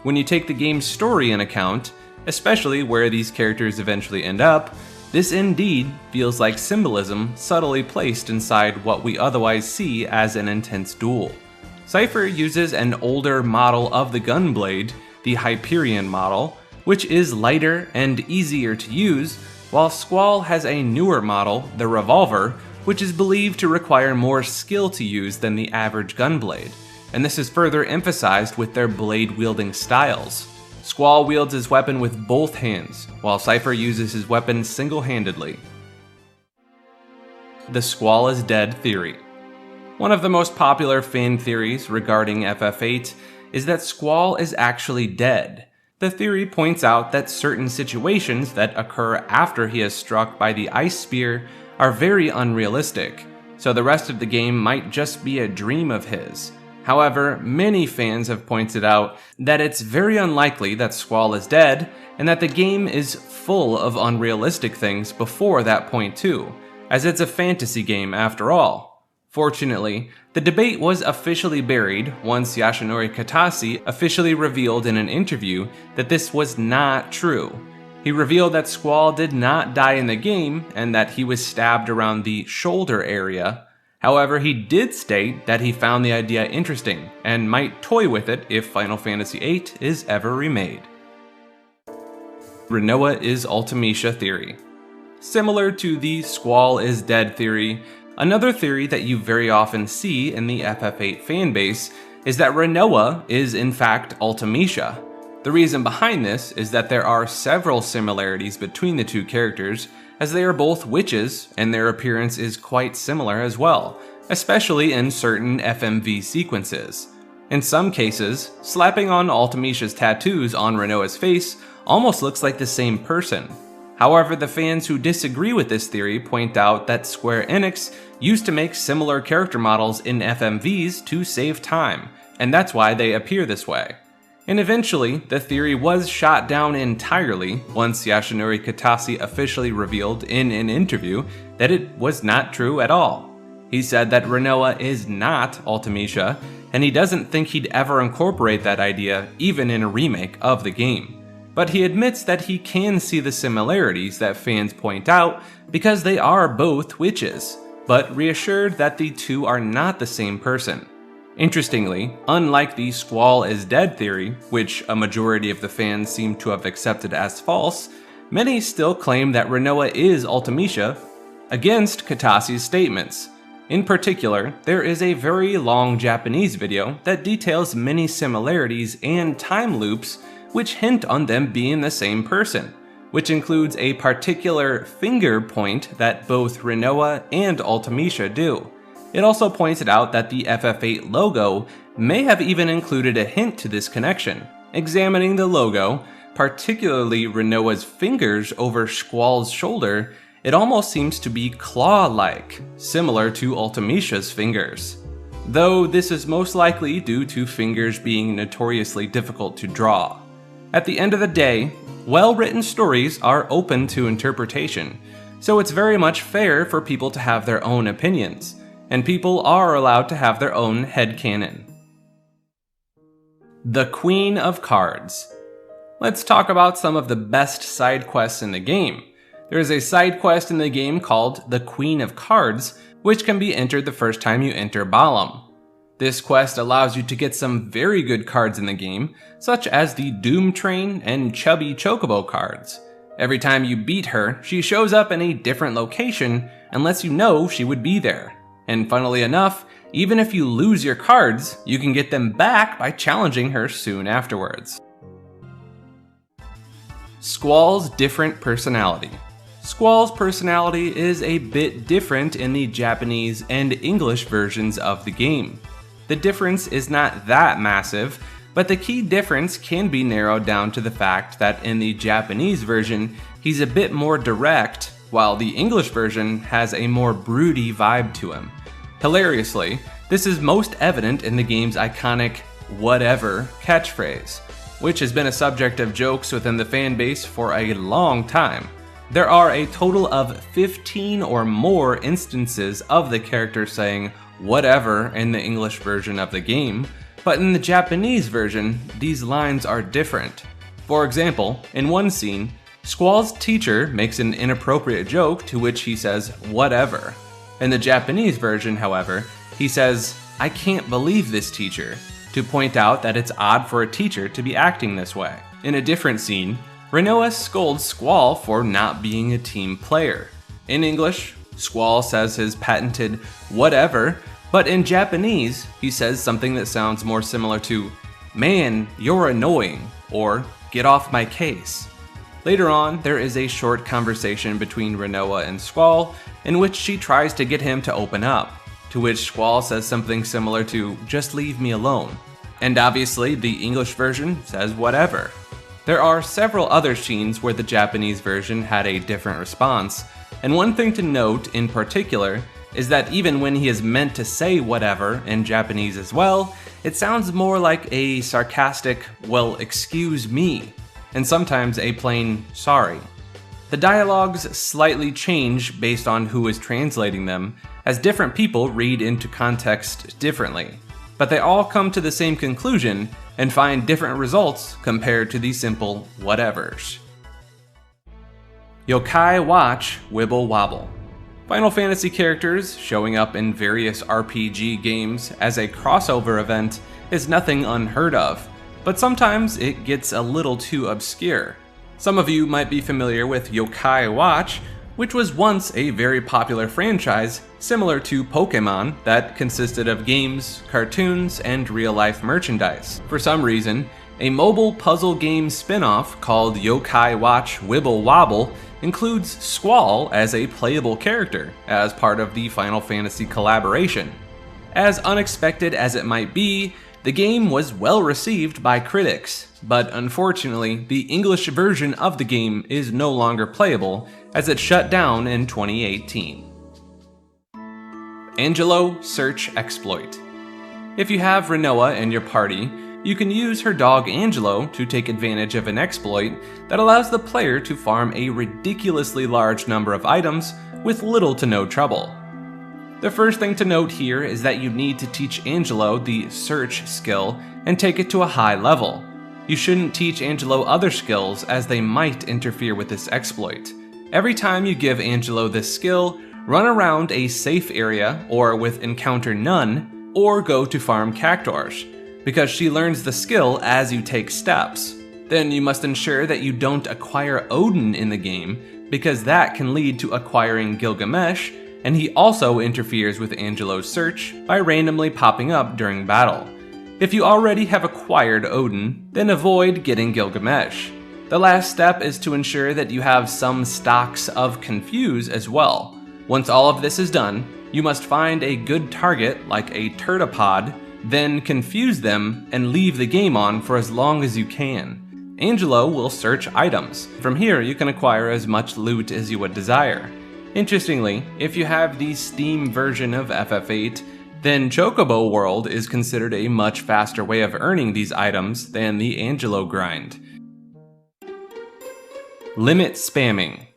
When you take the game's story in account, especially where these characters eventually end up, this indeed feels like symbolism subtly placed inside what we otherwise see as an intense duel. Cypher uses an older model of the gunblade, the Hyperion model, which is lighter and easier to use, while Squall has a newer model, the revolver, which is believed to require more skill to use than the average gunblade, and this is further emphasized with their blade-wielding styles. Squall wields his weapon with both hands, while Cypher uses his weapon single-handedly. the Squall is dead theory. One of the most popular fan theories regarding FF8 is that Squall is actually dead. The theory points out that certain situations that occur after he is struck by the ice spear are very unrealistic, so the rest of the game might just be a dream of his. However, many fans have pointed out that it's very unlikely that Squall is dead, and that the game is full of unrealistic things before that point too, as it's a fantasy game after all. Fortunately, the debate was officially buried once Yasunori Kitase officially revealed in an interview that this was not true. He revealed that Squall did not die in the game and that he was stabbed around the shoulder area. However, he did state that he found the idea interesting and might toy with it if Final Fantasy VIII is ever remade. Rinoa is Ultimecia theory. Similar to the Squall is dead theory, another theory that you very often see in the FF8 fanbase is that Rinoa is in fact Ultimecia. The reason behind this is that there are several similarities between the two characters, as they are both witches and their appearance is quite similar as well, especially in certain FMV sequences. In some cases, slapping on Ultimecia's tattoos on Rinoa's face almost looks like the same person. However, the fans who disagree with this theory point out that Square Enix used to make similar character models in FMVs to save time, and that's why they appear this way. And eventually, the theory was shot down entirely once Yasunori Kitase officially revealed in an interview that it was not true at all. He said that Rinoa is not Ultimecia, and he doesn't think he'd ever incorporate that idea even in a remake of the game. But he admits that he can see the similarities that fans point out because they are both witches, but reassured that the two are not the same person. Interestingly, unlike the Squall is dead theory, which a majority of the fans seem to have accepted as false, many still claim that Rinoa is Ultimecia against Kitase's statements. In particular, there is a very long Japanese video that details many similarities and time loops which hint on them being the same person, which includes a particular finger point that both Rinoa and Ultimecia do. It also pointed out that the FF8 logo may have even included a hint to this connection. Examining the logo, particularly Rinoa's fingers over Squall's shoulder, it almost seems to be claw-like, similar to Ultimecia's fingers. Though this is most likely due to fingers being notoriously difficult to draw. At the end of the day, well-written stories are open to interpretation, so it's very much fair for people to have their own opinions, and people are allowed to have their own headcanon. The Queen of Cards. Let's talk about some of the best side quests in the game. There is a side quest in the game called the Queen of Cards, which can be entered the first time you enter Balam. This quest allows you to get some very good cards in the game, such as the Doom Train and Chubby Chocobo cards. Every time you beat her, she shows up in a different location and lets you know she would be there. And funnily enough, even if you lose your cards, you can get them back by challenging her soon afterwards. Squall's different personality. Squall's personality is a bit different in the Japanese and English versions of the game. The difference is not that massive, but the key difference can be narrowed down to the fact that in the Japanese version, he's a bit more direct, while the English version has a more broody vibe to him. Hilariously, this is most evident in the game's iconic "whatever" catchphrase, which has been a subject of jokes within the fanbase for a long time. There are a total of 15 or more instances of the character saying "whatever" in the English version of the game, but in the Japanese version, these lines are different. For example, in one scene, Squall's teacher makes an inappropriate joke to which he says "whatever." In the Japanese version, however, he says, "I can't believe this teacher," to point out that it's odd for a teacher to be acting this way. In a different scene, Rinoa scolds Squall for not being a team player. In English, Squall says his patented "whatever," but in Japanese, he says something that sounds more similar to "Man, you're annoying," or "Get off my case." Later on, there is a short conversation between Rinoa and Squall, in which she tries to get him to open up, to which Squall says something similar to, "Just leave me alone." And obviously, the English version says whatever. There are several other scenes where the Japanese version had a different response, and one thing to note in particular is that even when he is meant to say whatever in Japanese as well, it sounds more like a sarcastic, "well, excuse me," and sometimes a plain "sorry." The dialogues slightly change based on who is translating them, as different people read into context differently, but they all come to the same conclusion and find different results compared to the simple whatevers. Yokai Watch Wibble Wobble. Final Fantasy characters showing up in various RPG games as a crossover event is nothing unheard of, but sometimes it gets a little too obscure. Some of you might be familiar with Yokai Watch, which was once a very popular franchise similar to Pokemon that consisted of games, cartoons, and real-life merchandise. For some reason, a mobile puzzle game spin-off called Yokai Watch Wibble Wobble includes Squall as a playable character as part of the Final Fantasy collaboration. As unexpected as it might be, the game was well received by critics, but unfortunately, the English version of the game is no longer playable as it shut down in 2018. Angelo Search Exploit. If you have Rinoa in your party, you can use her dog Angelo to take advantage of an exploit that allows the player to farm a ridiculously large number of items with little to no trouble. The first thing to note here is that you need to teach Angelo the search skill and take it to a high level. You shouldn't teach Angelo other skills as they might interfere with this exploit. Every time you give Angelo this skill, run around a safe area or with encounter none, or go to farm cactuars, because she learns the skill as you take steps. Then you must ensure that you don't acquire Odin in the game, because that can lead to acquiring Gilgamesh, and he also interferes with Angelo's search by randomly popping up during battle. If you already have acquired Odin, then avoid getting Gilgamesh. The last step is to ensure that you have some stocks of Confuse as well. Once all of this is done, you must find a good target like a Turtopod, then confuse them and leave the game on for as long as you can. Angelo will search items. From here, you can acquire as much loot as you would desire. Interestingly, if you have the Steam version of FF8, then Chocobo World is considered a much faster way of earning these items than the Angelo grind. Limit spamming.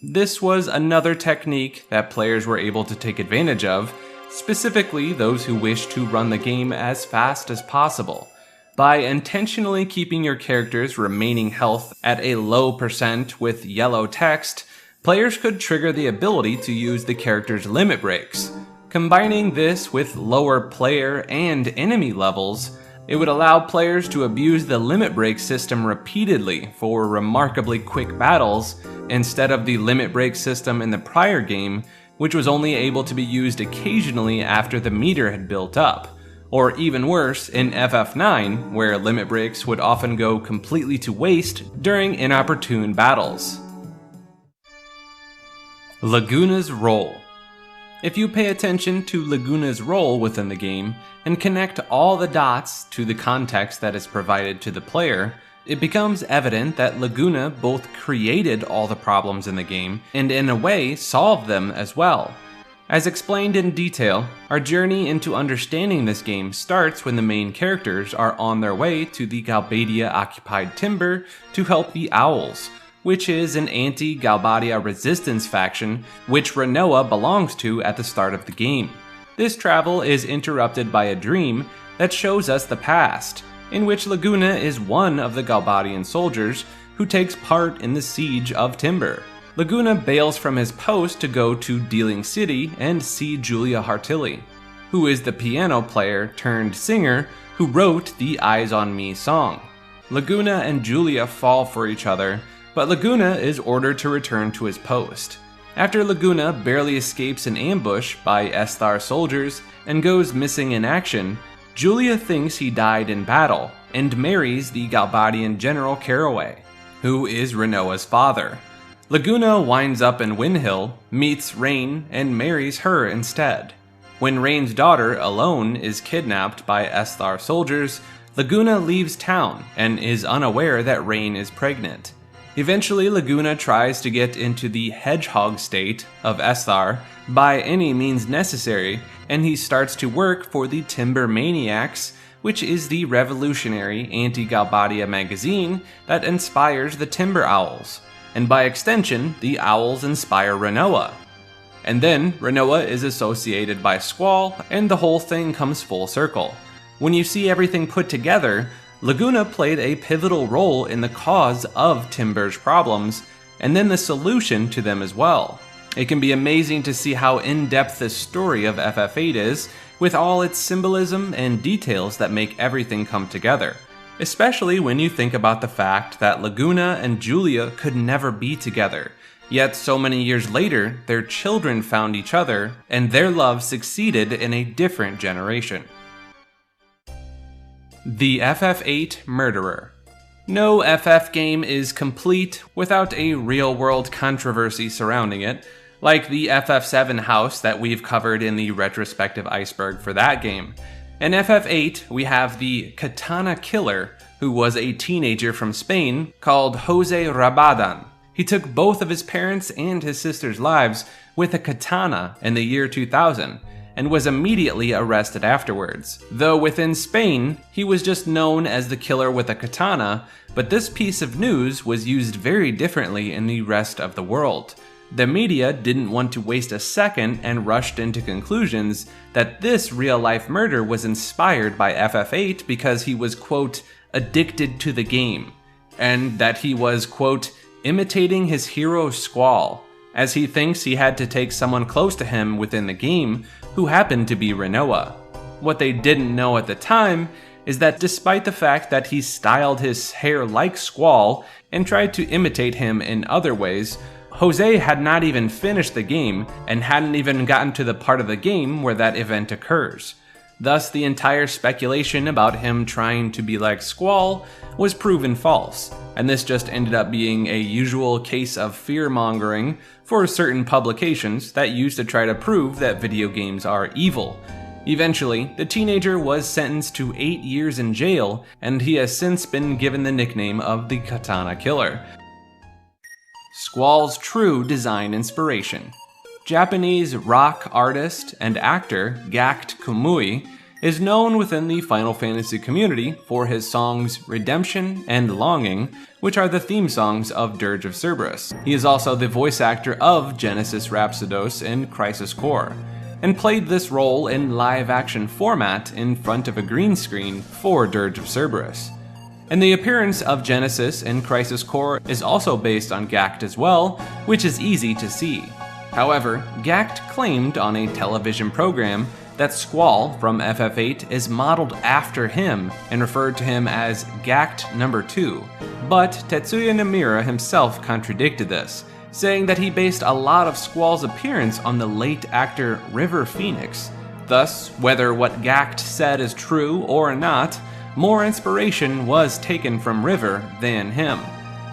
This was another technique that players were able to take advantage of, specifically those who wish to run the game as fast as possible. By intentionally keeping your character's remaining health at a low percent with yellow text, players could trigger the ability to use the character's limit breaks. Combining this with lower player and enemy levels, it would allow players to abuse the limit break system repeatedly for remarkably quick battles, instead of the limit break system in the prior game, which was only able to be used occasionally after the meter had built up. Or even worse, in FF9, where limit breaks would often go completely to waste during inopportune battles. Laguna's role. If you pay attention to Laguna's role within the game and connect all the dots to the context that is provided to the player, it becomes evident that Laguna both created all the problems in the game and in a way solved them as well. As explained in detail, our journey into understanding this game starts when the main characters are on their way to the Galbadia-occupied Timber to help the Owls, which is an anti-Galbadia resistance faction which Rinoa belongs to at the start of the game. This travel is interrupted by a dream that shows us the past, in which Laguna is one of the Galbadian soldiers who takes part in the siege of Timber. Laguna bails from his post to go to Dealing City and see Julia Hartilli, who is the piano player turned singer who wrote the Eyes on Me song. Laguna and Julia fall for each other, but Laguna is ordered to return to his post. After Laguna barely escapes an ambush by Esthar soldiers and goes missing in action, Julia thinks he died in battle and marries the Galbadian general Caraway. who is Rinoa's father. Laguna winds up in Windhill, meets Rain, and marries her instead. When Rain's daughter, Alone, is kidnapped by Esther soldiers, Laguna leaves town and is unaware that Rain is pregnant. Eventually, Laguna tries to get into the hedgehog state of Esther by any means necessary, and he starts to work for the Timber Maniacs, which is the revolutionary anti-Galbadia magazine that inspires the Timber Owls. And by extension, the Owls inspire Rinoa. And then, Rinoa is associated by Squall, and the whole thing comes full circle. When you see everything put together, Laguna played a pivotal role in the cause of Timber's problems, and then the solution to them as well. It can be amazing to see how in-depth this story of FF8 is, with all its symbolism and details that make everything come together. Especially when you think about the fact that Laguna and Julia could never be together, yet so many years later, their children found each other, and their love succeeded in a different generation. The FF8 Murderer. No FF game is complete without a real-world controversy surrounding it, like the FF7 house that we've covered in the retrospective Iceberg for that game. In FF8, we have the Katana Killer, who was a teenager from Spain called Jose Rabadan. He took both of his parents' and his sister's lives with a katana in the year 2000, and was immediately arrested afterwards. Though within Spain, he was just known as the killer with a katana, but this piece of news was used very differently in the rest of the world. The media didn't want to waste a second and rushed into conclusions that this real-life murder was inspired by FF8 because he was, quote, addicted to the game, and that he was, quote, imitating his hero Squall, as he thinks he had to take someone close to him within the game who happened to be Rinoa. What they didn't know at the time is that despite the fact that he styled his hair like Squall and tried to imitate him in other ways, Jose had not even finished the game and hadn't even gotten to the part of the game where that event occurs. Thus, the entire speculation about him trying to be like Squall was proven false, and this just ended up being a usual case of fear-mongering for certain publications that used to try to prove that video games are evil. Eventually, the teenager was sentenced to 8 years in jail, and he has since been given the nickname of the Katana Killer. Squall's true design inspiration. Japanese rock artist and actor Gakt Kumui is known within the Final Fantasy community for his songs Redemption and Longing, which are the theme songs of Dirge of Cerberus. He is also the voice actor of Genesis Rhapsodos in Crisis Core, and played this role in live-action format in front of a green screen for Dirge of Cerberus. And the appearance of Genesis in Crisis Core is also based on Gakt as well, which is easy to see. However, Gakt claimed on a television program that Squall from FF8 is modeled after him and referred to him as Gakt No. 2, but Tetsuya Nomura himself contradicted this, saying that he based a lot of Squall's appearance on the late actor River Phoenix. Thus, whether what Gakt said is true or not, more inspiration was taken from River than him.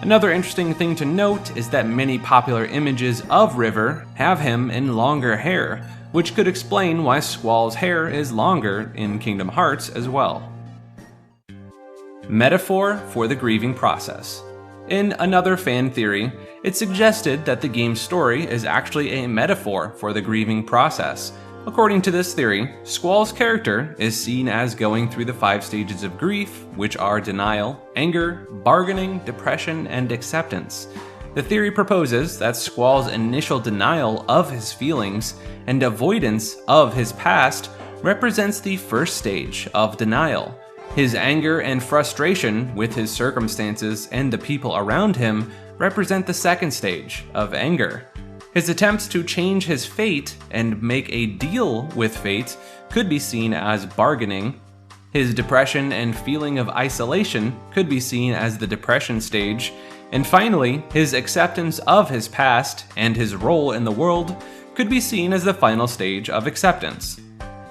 Another interesting thing to note is that many popular images of River have him in longer hair, which could explain why Squall's hair is longer in Kingdom Hearts as well. Metaphor for the grieving process. In another fan theory, it suggested that the game's story is actually a metaphor for the grieving process. According to this theory, Squall's character is seen as going through the 5 stages of grief, which are denial, anger, bargaining, depression, and acceptance. The theory proposes that Squall's initial denial of his feelings and avoidance of his past represents the first stage of denial. His anger and frustration with his circumstances and the people around him represent the second stage of anger. His attempts to change his fate and make a deal with fate could be seen as bargaining. His depression and feeling of isolation could be seen as the depression stage. And finally, his acceptance of his past and his role in the world could be seen as the final stage of acceptance.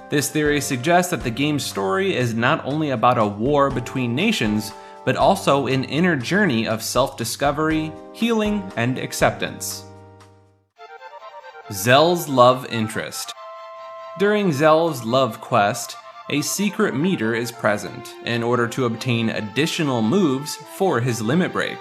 This theory suggests that the game's story is not only about a war between nations, but also an inner journey of self-discovery, healing, and acceptance. Celes' love interest. During Celes' love quest, a secret meter is present in order to obtain additional moves for his limit break.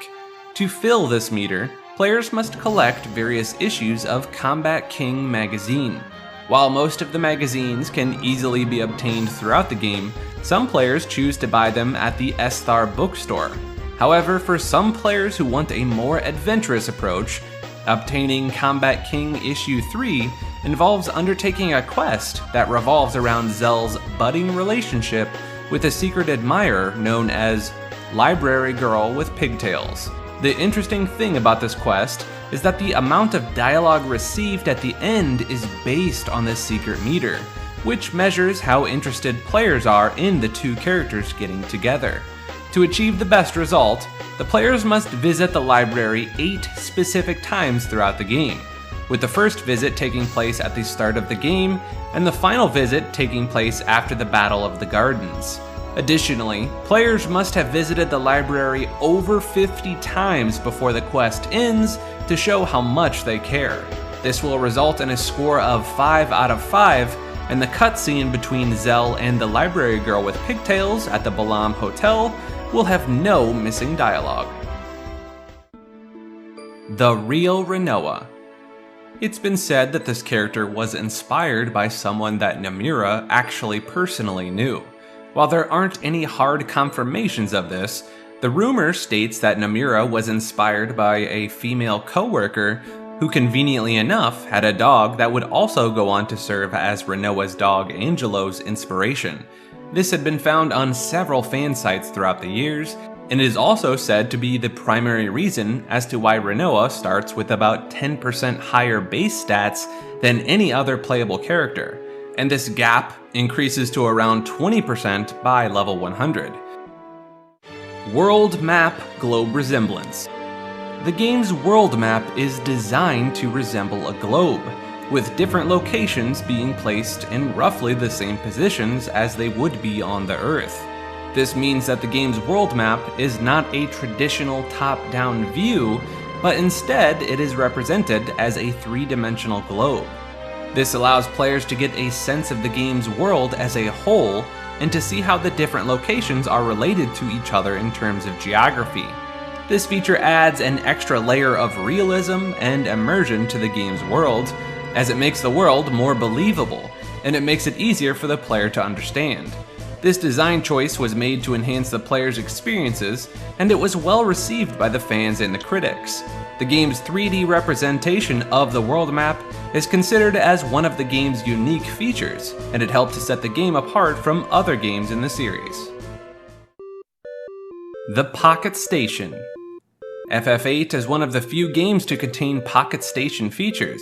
To fill this meter, players must collect various issues of Combat King magazine. While most of the magazines can easily be obtained throughout the game, some players choose to buy them at the Esthar bookstore. However, for some players who want a more adventurous approach, obtaining Combat King Issue 3 involves undertaking a quest that revolves around Celes' budding relationship with a secret admirer known as Library Girl with Pigtails. The interesting thing about this quest is that the amount of dialogue received at the end is based on this secret meter, which measures how interested players are in the two characters getting together. To achieve the best result, the players must visit the library 8 specific times throughout the game, with the first visit taking place at the start of the game and the final visit taking place after the Battle of the Gardens. Additionally, players must have visited the library over 50 times before the quest ends to show how much they care. This will result in a score of 5 out of 5, and the cutscene between Celes and the library girl with pigtails at the Balam Hotel will have no missing dialogue. The real Rinoa. It's been said that this character was inspired by someone that Nomura actually personally knew. While there aren't any hard confirmations of this, the rumor states that Nomura was inspired by a female co-worker who conveniently enough had a dog that would also go on to serve as Rinoa's dog Angelo's inspiration. This had been found on several fan sites throughout the years, and is also said to be the primary reason as to why Rinoa starts with about 10% higher base stats than any other playable character, and this gap increases to around 20% by level 100. World Map Globe Resemblance. The game's world map is designed to resemble a globe, with different locations being placed in roughly the same positions as they would be on the Earth. This means that the game's world map is not a traditional top-down view, but instead it is represented as a three-dimensional globe. This allows players to get a sense of the game's world as a whole, and to see how the different locations are related to each other in terms of geography. This feature adds an extra layer of realism and immersion to the game's world, as it makes the world more believable, and it makes it easier for the player to understand. This design choice was made to enhance the player's experiences, and it was well received by the fans and the critics. The game's 3D representation of the world map is considered as one of the game's unique features, and it helped to set the game apart from other games in the series. The Pocket Station. FF8 is one of the few games to contain Pocket Station features.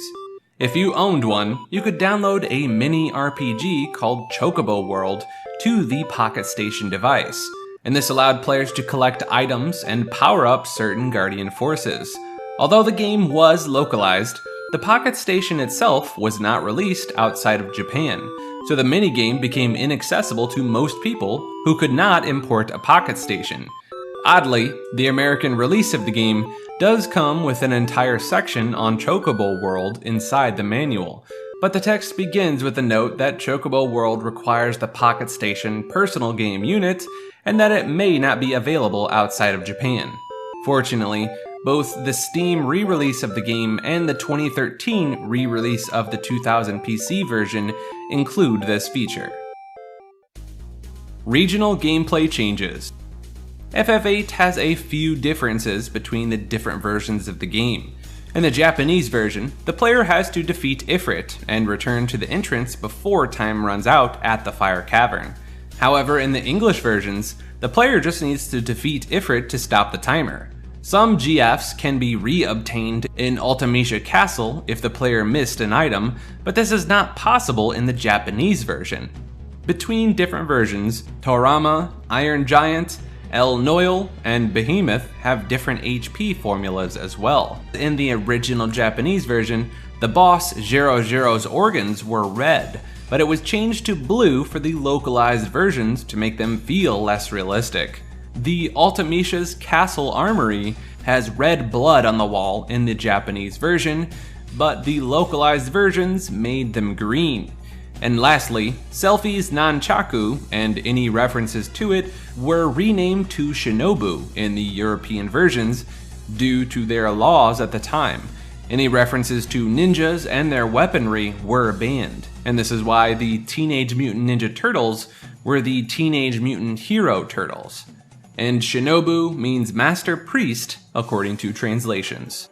If you owned one, you could download a mini RPG called Chocobo World to the Pocket Station device, and this allowed players to collect items and power up certain Guardian forces. Although the game was localized, the Pocket Station itself was not released outside of Japan, so the minigame became inaccessible to most people who could not import a Pocket Station. Oddly, the American release of the game does come with an entire section on Chocobo World inside the manual, but the text begins with a note that Chocobo World requires the Pocket Station personal game unit, and that it may not be available outside of Japan. Fortunately, both the Steam re-release of the game and the 2013 re-release of the 2000 PC version include this feature. Regional gameplay changes. FF8 has a few differences between the different versions of the game. In the Japanese version, the player has to defeat Ifrit and return to the entrance before time runs out at the Fire Cavern. However, in the English versions, the player just needs to defeat Ifrit to stop the timer. Some GFs can be re-obtained in Ultimecia Castle if the player missed an item, but this is not possible in the Japanese version. Between different versions, Torama, Iron Giant, El Noil, and Behemoth have different HP formulas as well. In the original Japanese version, the boss Zero-Zero's organs were red, but it was changed to blue for the localized versions to make them feel less realistic. The Ultimisha's Castle Armory has red blood on the wall in the Japanese version, but the localized versions made them green. And lastly, Selfie's Nunchaku and any references to it were renamed to Shinobu in the European versions due to their laws at the time. Any references to ninjas and their weaponry were banned, and this is why the Teenage Mutant Ninja Turtles were the Teenage Mutant Hero Turtles. And Shinobu means Master Priest according to translations.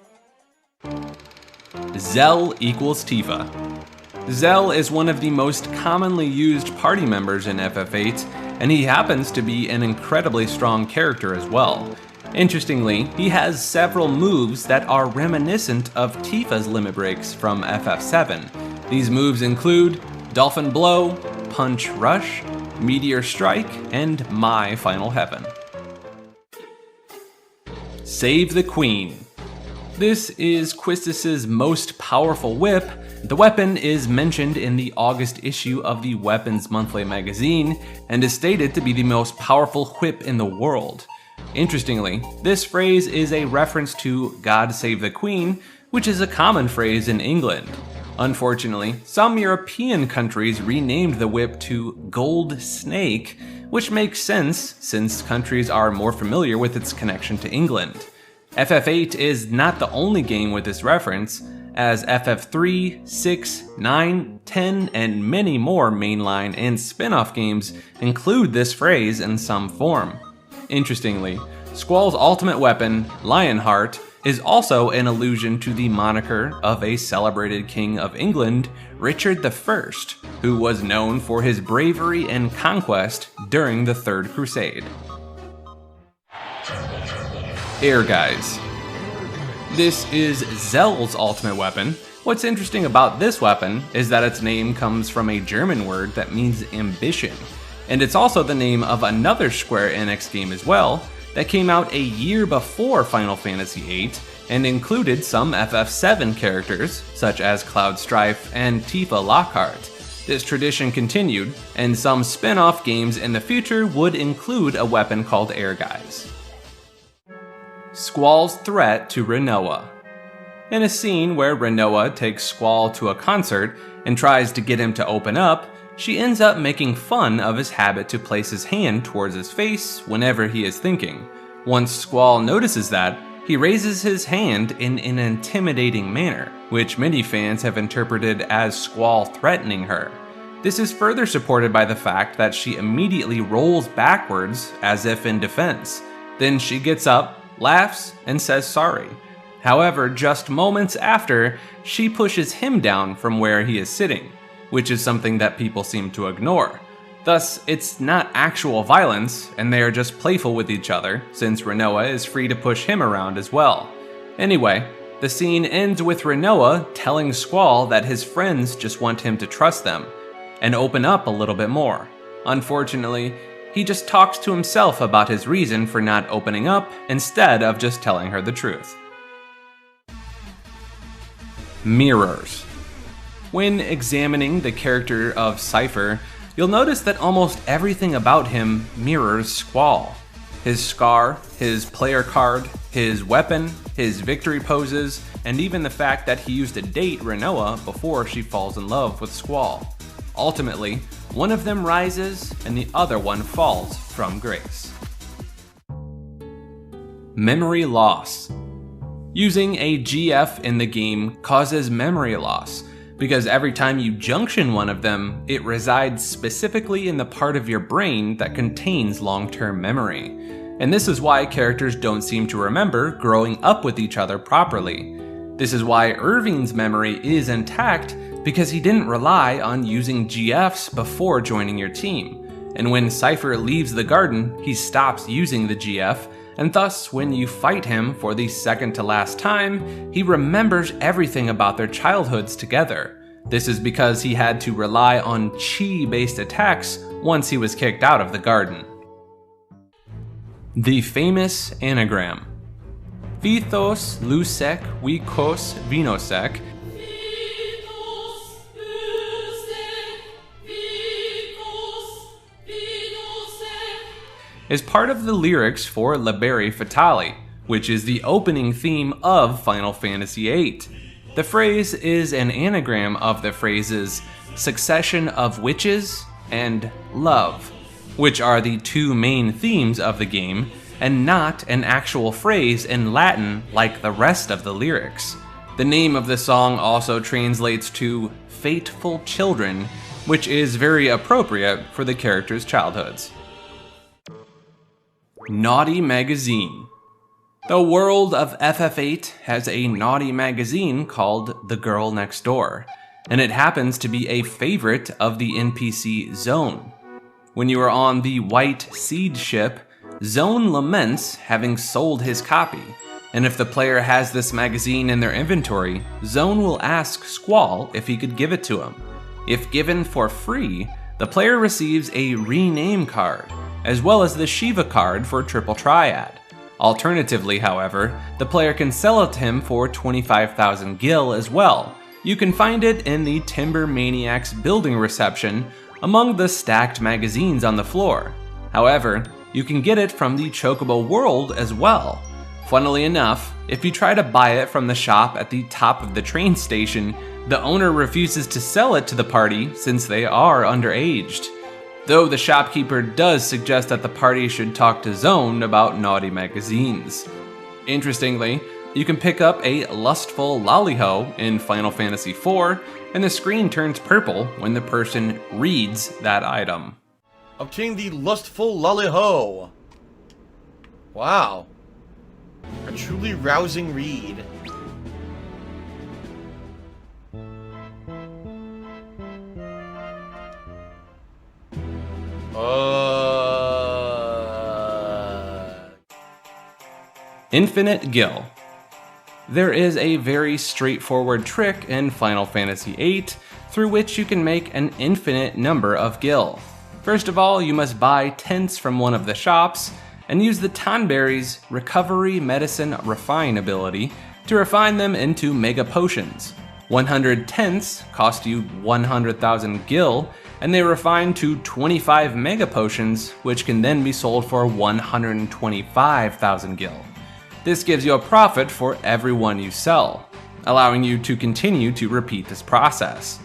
Zell equals Tifa. Zell is one of the most commonly used party members in FF8, and he happens to be an incredibly strong character as well. Interestingly, he has several moves that are reminiscent of Tifa's limit breaks from FF7. These moves include Dolphin Blow, Punch Rush, Meteor Strike, and My Final Heaven. Save the Queen. This is Quistis's most powerful whip. The weapon is mentioned in the August issue of the Weapons Monthly magazine and is stated to be the most powerful whip in the world. Interestingly, this phrase is a reference to God Save the Queen, which is a common phrase in England. Unfortunately, some European countries renamed the whip to Gold Snake, which makes sense since countries are more familiar with its connection to England. FF8 is not the only game with this reference, as FF3, 6, 9, 10, and many more mainline and spin-off games include this phrase in some form. Interestingly, Squall's ultimate weapon, Lionheart, is also an allusion to the moniker of a celebrated king of England, Richard I, who was known for his bravery and conquest during the Third Crusade. Air Guys. This is Zell's ultimate weapon. What's interesting about this weapon is that its name comes from a German word that means ambition, and it's also the name of another Square Enix game as well that came out a year before Final Fantasy VIII and included some FF7 characters such as Cloud Strife and Tifa Lockhart. This tradition continued, and some spin-off games in the future would include a weapon called Air Guys. Squall's threat to Rinoa. In a scene where Rinoa takes Squall to a concert and tries to get him to open up, she ends up making fun of his habit to place his hand towards his face whenever he is thinking. Once Squall notices that, he raises his hand in an intimidating manner, which many fans have interpreted as Squall threatening her. This is further supported by the fact that she immediately rolls backwards as if in defense. Then she gets up, laughs, and says sorry. However, just moments after, she pushes him down from where he is sitting, which is something that people seem to ignore. Thus, it's not actual violence, and they are just playful with each other, since Rinoa is free to push him around as well. Anyway, the scene ends with Rinoa telling Squall that his friends just want him to trust them, and open up a little bit more. Unfortunately, he just talks to himself about his reason for not opening up instead of just telling her the truth. Mirrors. When examining the character of Cypher, you'll notice that almost everything about him mirrors Squall. His scar, his player card, his weapon, his victory poses, and even the fact that he used to date Rinoa before she falls in love with Squall. Ultimately, one of them rises and the other one falls from grace. Memory loss. Using a GF in the game causes memory loss, because every time you junction one of them, it resides specifically in the part of your brain that contains long-term memory. And this is why characters don't seem to remember growing up with each other properly. This is why Irving's memory is intact, because he didn't rely on using GFs before joining your team. And when Cypher leaves the garden, he stops using the GF, and thus when you fight him for the second to last time, he remembers everything about their childhoods together. This is because he had to rely on chi-based attacks once he was kicked out of the garden. The famous anagram. Vithos lusec vikos vinosec. is part of the lyrics for Liberi Fatali, which is the opening theme of Final Fantasy VIII. The phrase is an anagram of the phrases succession of witches and love, which are the two main themes of the game, and not an actual phrase in Latin like the rest of the lyrics. The name of the song also translates to Fateful Children, which is very appropriate for the characters' childhoods. Naughty Magazine. The world of FF8 has a naughty magazine called The Girl Next Door, and it happens to be a favorite of the NPC Zone. When you are on the White Seed ship, Zone laments having sold his copy, and if the player has this magazine in their inventory, Zone will ask Squall if he could give it to him. If given for free, the player receives a rename card, as well as the Shiva card for Triple Triad. Alternatively, however, the player can sell it to him for 25,000 gil as well. You can find it in the Timber Maniac's building reception among the stacked magazines on the floor. However, you can get it from the Chocobo world as well. Funnily enough, if you try to buy it from the shop at the top of the train station, the owner refuses to sell it to the party since they are underaged. Though the shopkeeper does suggest that the party should talk to Zone about naughty magazines. Interestingly, you can pick up a lustful lollyho in Final Fantasy IV, and the screen turns purple when the person reads that item. Obtain the lustful lollyho. Wow. A truly rousing read. Infinite Gil. There is a very straightforward trick in Final Fantasy VIII through which you can make an infinite number of gil. First of all, you must buy tents from one of the shops and use the Tonberry's Recovery Medicine Refine ability to refine them into mega potions. 100 tents cost you 100,000 gil, and they refine to 25 mega potions, which can then be sold for 125,000 gil. This gives you a profit for every one you sell, allowing you to continue to repeat this process.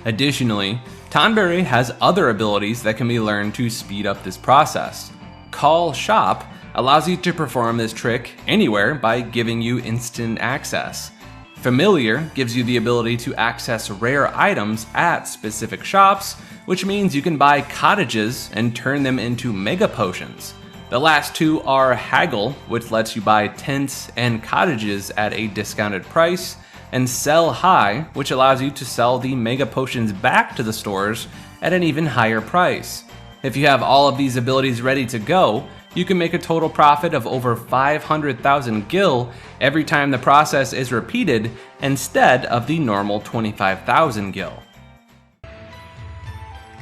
Additionally, Tonberry has other abilities that can be learned to speed up this process. Call Shop allows you to perform this trick anywhere by giving you instant access. Familiar gives you the ability to access rare items at specific shops, which means you can buy cottages and turn them into mega potions. The last two are Haggle, which lets you buy tents and cottages at a discounted price, and Sell High, which allows you to sell the mega potions back to the stores at an even higher price. If you have all of these abilities ready to go, you can make a total profit of over 500,000 gil every time the process is repeated instead of the normal 25,000 gil.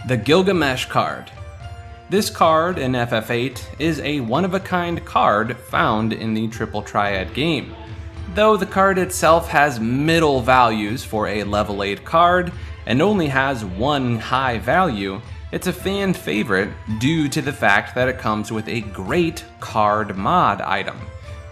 The Gilgamesh card. This card in FF8 is a one-of-a-kind card found in the Triple Triad game. Though the card itself has middle values for a level 8 card and only has one high value, it's a fan favorite due to the fact that it comes with a great card mod item.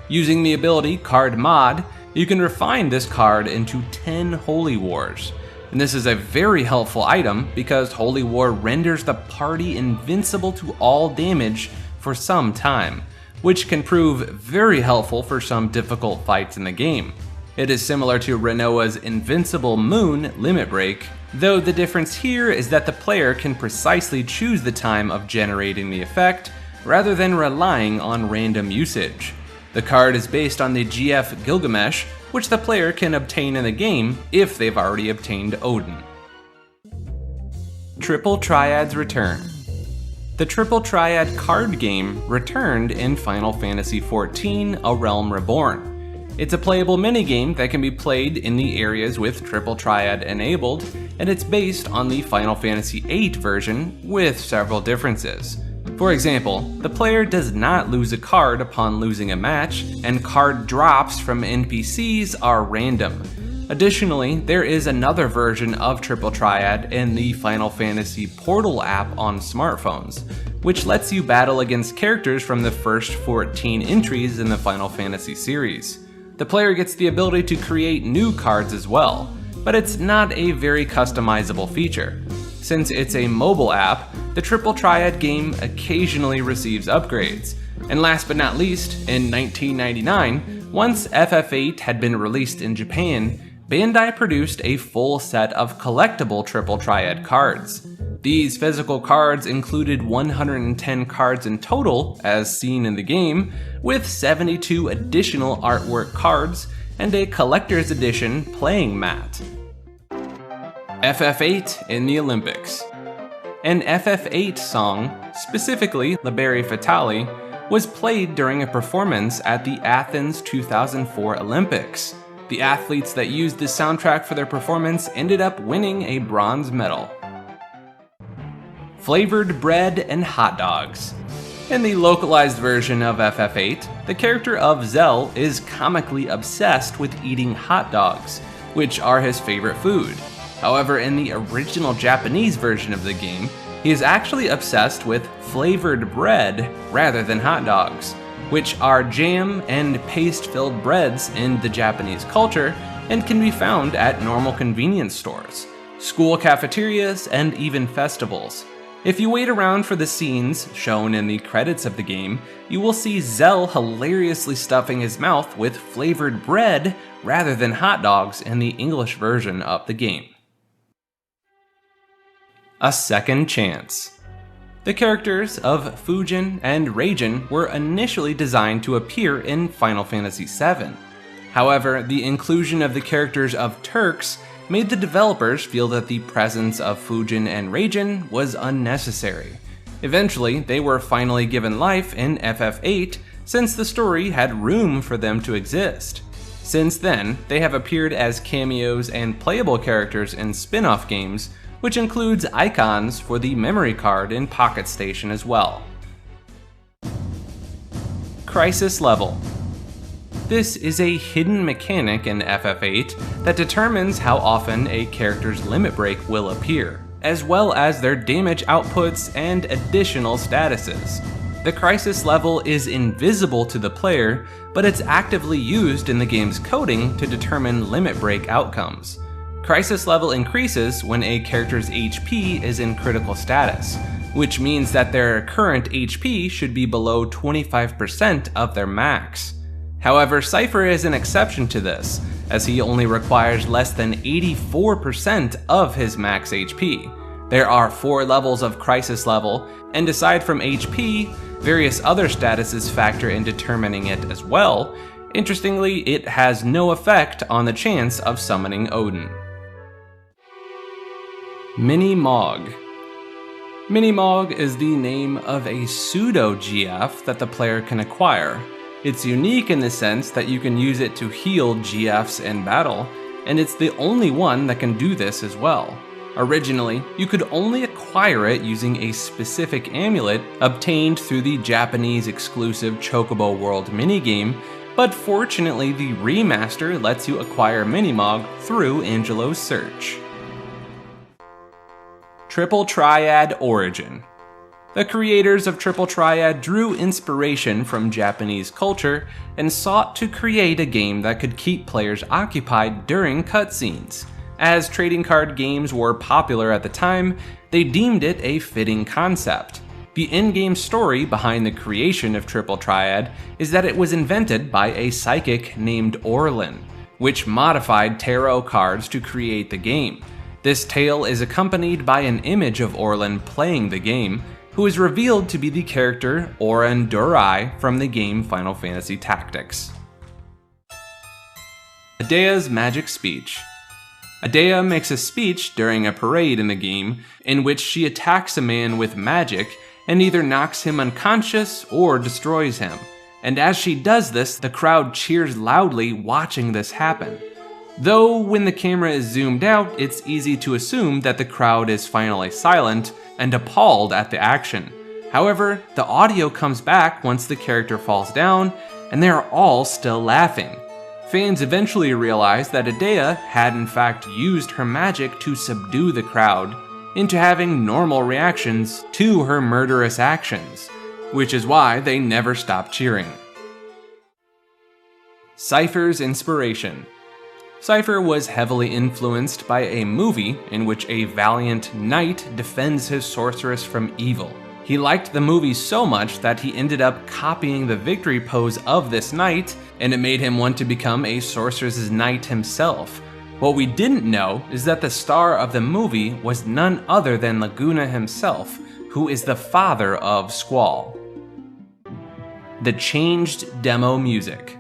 Using the ability Card Mod, you can refine this card into 10 Holy Wars. And this is a very helpful item because Holy War renders the party invincible to all damage for some time, which can prove very helpful for some difficult fights in the game. It is similar to Renoa's Invincible Moon Limit Break, though the difference here is that the player can precisely choose the time of generating the effect, rather than relying on random usage. The card is based on the GF Gilgamesh, which the player can obtain in the game if they've already obtained Odin. Triple Triad's return. The Triple Triad card game returned in Final Fantasy XIV: A Realm Reborn. It's a playable minigame that can be played in the areas with Triple Triad enabled, and it's based on the Final Fantasy VIII version with several differences. For example, the player does not lose a card upon losing a match, and card drops from NPCs are random. Additionally, there is another version of Triple Triad in the Final Fantasy Portal app on smartphones, which lets you battle against characters from the first 14 entries in the Final Fantasy series. The player gets the ability to create new cards as well, but it's not a very customizable feature. Since it's a mobile app, the Triple Triad game occasionally receives upgrades. And last but not least, in 1999, once FF8 had been released in Japan, Bandai produced a full set of collectible Triple Triad cards. These physical cards included 110 cards in total, as seen in the game, with 72 additional artwork cards and a collector's edition playing mat. FF8 in the Olympics. An FF8 song, specifically Liberi Fatali, was played during a performance at the Athens 2004 Olympics. The athletes that used the soundtrack for their performance ended up winning a bronze medal. Flavored bread and hot dogs. In the localized version of FF8, the character of Zell is comically obsessed with eating hot dogs, which are his favorite food. However, in the original Japanese version of the game, he is actually obsessed with flavored bread rather than hot dogs, which are jam and paste-filled breads in the Japanese culture and can be found at normal convenience stores, school cafeterias, and even festivals. If you wait around for the scenes shown in the credits of the game, you will see Zell hilariously stuffing his mouth with flavored bread rather than hot dogs in the English version of the game. A second chance. The characters of Fujin and Raijin were initially designed to appear in Final Fantasy VII. However, the inclusion of the characters of Turks made the developers feel that the presence of Fujin and Raijin was unnecessary. Eventually, they were finally given life in FF8 since the story had room for them to exist. Since then, they have appeared as cameos and playable characters in spin-off games, which includes icons for the memory card in Pocket Station as well. Crisis Level. This is a hidden mechanic in FF8 that determines how often a character's limit break will appear, as well as their damage outputs and additional statuses. The crisis level is invisible to the player, but it's actively used in the game's coding to determine limit break outcomes. Crisis level increases when a character's HP is in critical status, which means that their current HP should be below 25% of their max. However, Cypher is an exception to this, as he only requires less than 84% of his max HP. There are 4 levels of crisis level, and aside from HP, various other statuses factor in determining it as well. Interestingly, it has no effect on the chance of summoning Odin. Mini-Mog. Mini-Mog is the name of a pseudo-GF that the player can acquire. It's unique in the sense that you can use it to heal GFs in battle, and it's the only one that can do this as well. Originally, you could only acquire it using a specific amulet obtained through the Japanese exclusive Chocobo World minigame, but fortunately the remaster lets you acquire Mini-Mog through Angelo's Search. Triple Triad Origin. The creators of Triple Triad drew inspiration from Japanese culture and sought to create a game that could keep players occupied during cutscenes. As trading card games were popular at the time, they deemed it a fitting concept. The in-game story behind the creation of Triple Triad is that it was invented by a psychic named Orlin, which modified tarot cards to create the game. This tale is accompanied by an image of Orlin playing the game, who is revealed to be the character Oren Durai from the game Final Fantasy Tactics. Adea's Magic Speech. Adea makes a speech during a parade in the game in which she attacks a man with magic and either knocks him unconscious or destroys him. And as she does this, the crowd cheers loudly watching this happen. Though when the camera is zoomed out, it's easy to assume that the crowd is finally silent and appalled at the action. However, the audio comes back once the character falls down, and they are all still laughing. Fans eventually realized that Idea had in fact used her magic to subdue the crowd into having normal reactions to her murderous actions, which is why they never stopped cheering. Cypher's inspiration. Cypher was heavily influenced by a movie in which a valiant knight defends his sorceress from evil. He liked the movie so much that he ended up copying the victory pose of this knight, and it made him want to become a sorceress's knight himself. What we didn't know is that the star of the movie was none other than Laguna himself, who is the father of Squall. The changed demo music.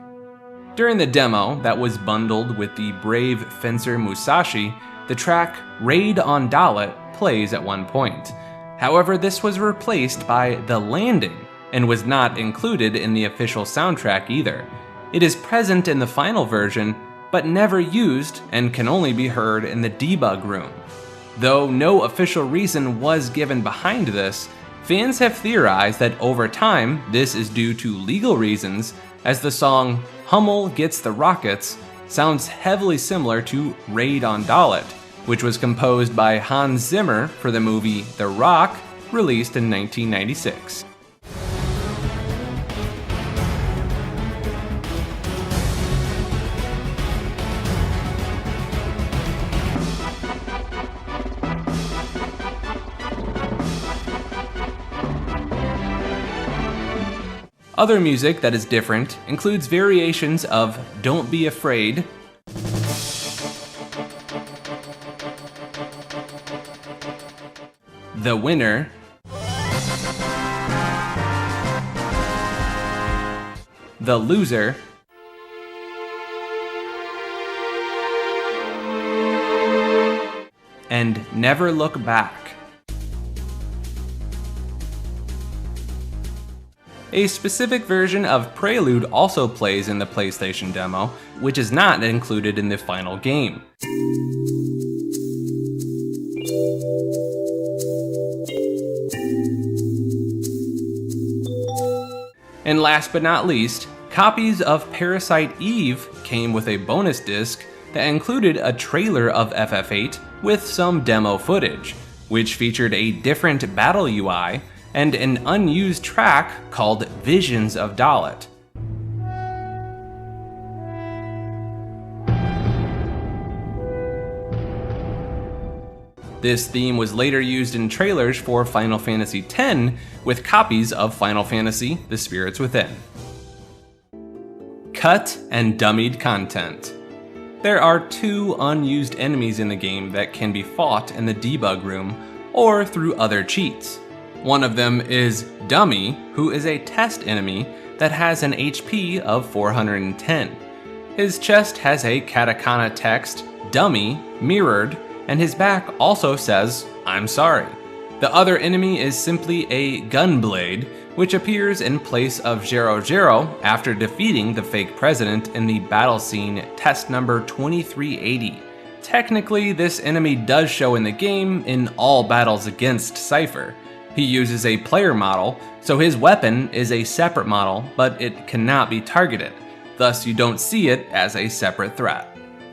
During the demo that was bundled with the brave fencer Musashi, the track Raid on Dalit plays at one point. However, this was replaced by The Landing and was not included in the official soundtrack either. It is present in the final version, but never used and can only be heard in the debug room. Though no official reason was given behind this, fans have theorized that over time this is due to legal reasons, as the song Hummel Gets the Rockets sounds heavily similar to Raid on Dalit, which was composed by Hans Zimmer for the movie The Rock, released in 1996. Other music that is different includes variations of Don't Be Afraid, The Winner, The Loser, and Never Look Back. A specific version of Prelude also plays in the PlayStation demo, which is not included in the final game. And last but not least, copies of Parasite Eve came with a bonus disc that included a trailer of FF8 with some demo footage, which featured a different battle UI and an unused track called Visions of Dalit. This theme was later used in trailers for Final Fantasy X with copies of Final Fantasy: The Spirits Within. Cut and dummied content. There are 2 unused enemies in the game that can be fought in the debug room or through other cheats. One of them is Dummy, who is a test enemy that has an HP of 410. His chest has a katakana text, Dummy, mirrored, and his back also says, I'm sorry. The other enemy is simply a Gunblade, which appears in place of Zero after defeating the fake president in the battle scene test number 2380. Technically, this enemy does show in the game in all battles against Cypher. He uses a player model, so his weapon is a separate model, but it cannot be targeted, thus you don't see it as a separate threat.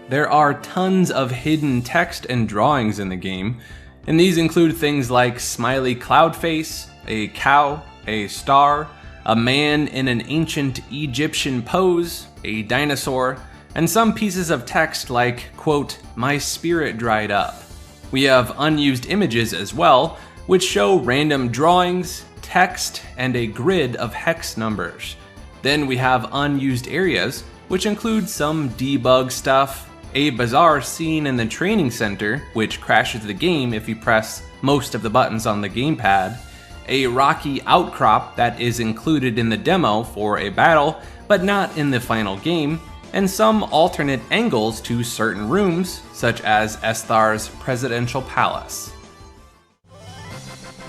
There are tons of hidden text and drawings in the game, and these include things like smiley cloud face, a cow, a star, a man in an ancient Egyptian pose, a dinosaur, and some pieces of text like, quote, my spirit dried up. We have unused images as well, which show random drawings, text, and a grid of hex numbers. Then we have unused areas, which include some debug stuff, a bizarre scene in the training center, which crashes the game if you press most of the buttons on the gamepad, a rocky outcrop that is included in the demo for a battle, but not in the final game, and some alternate angles to certain rooms, such as Esthar's presidential palace.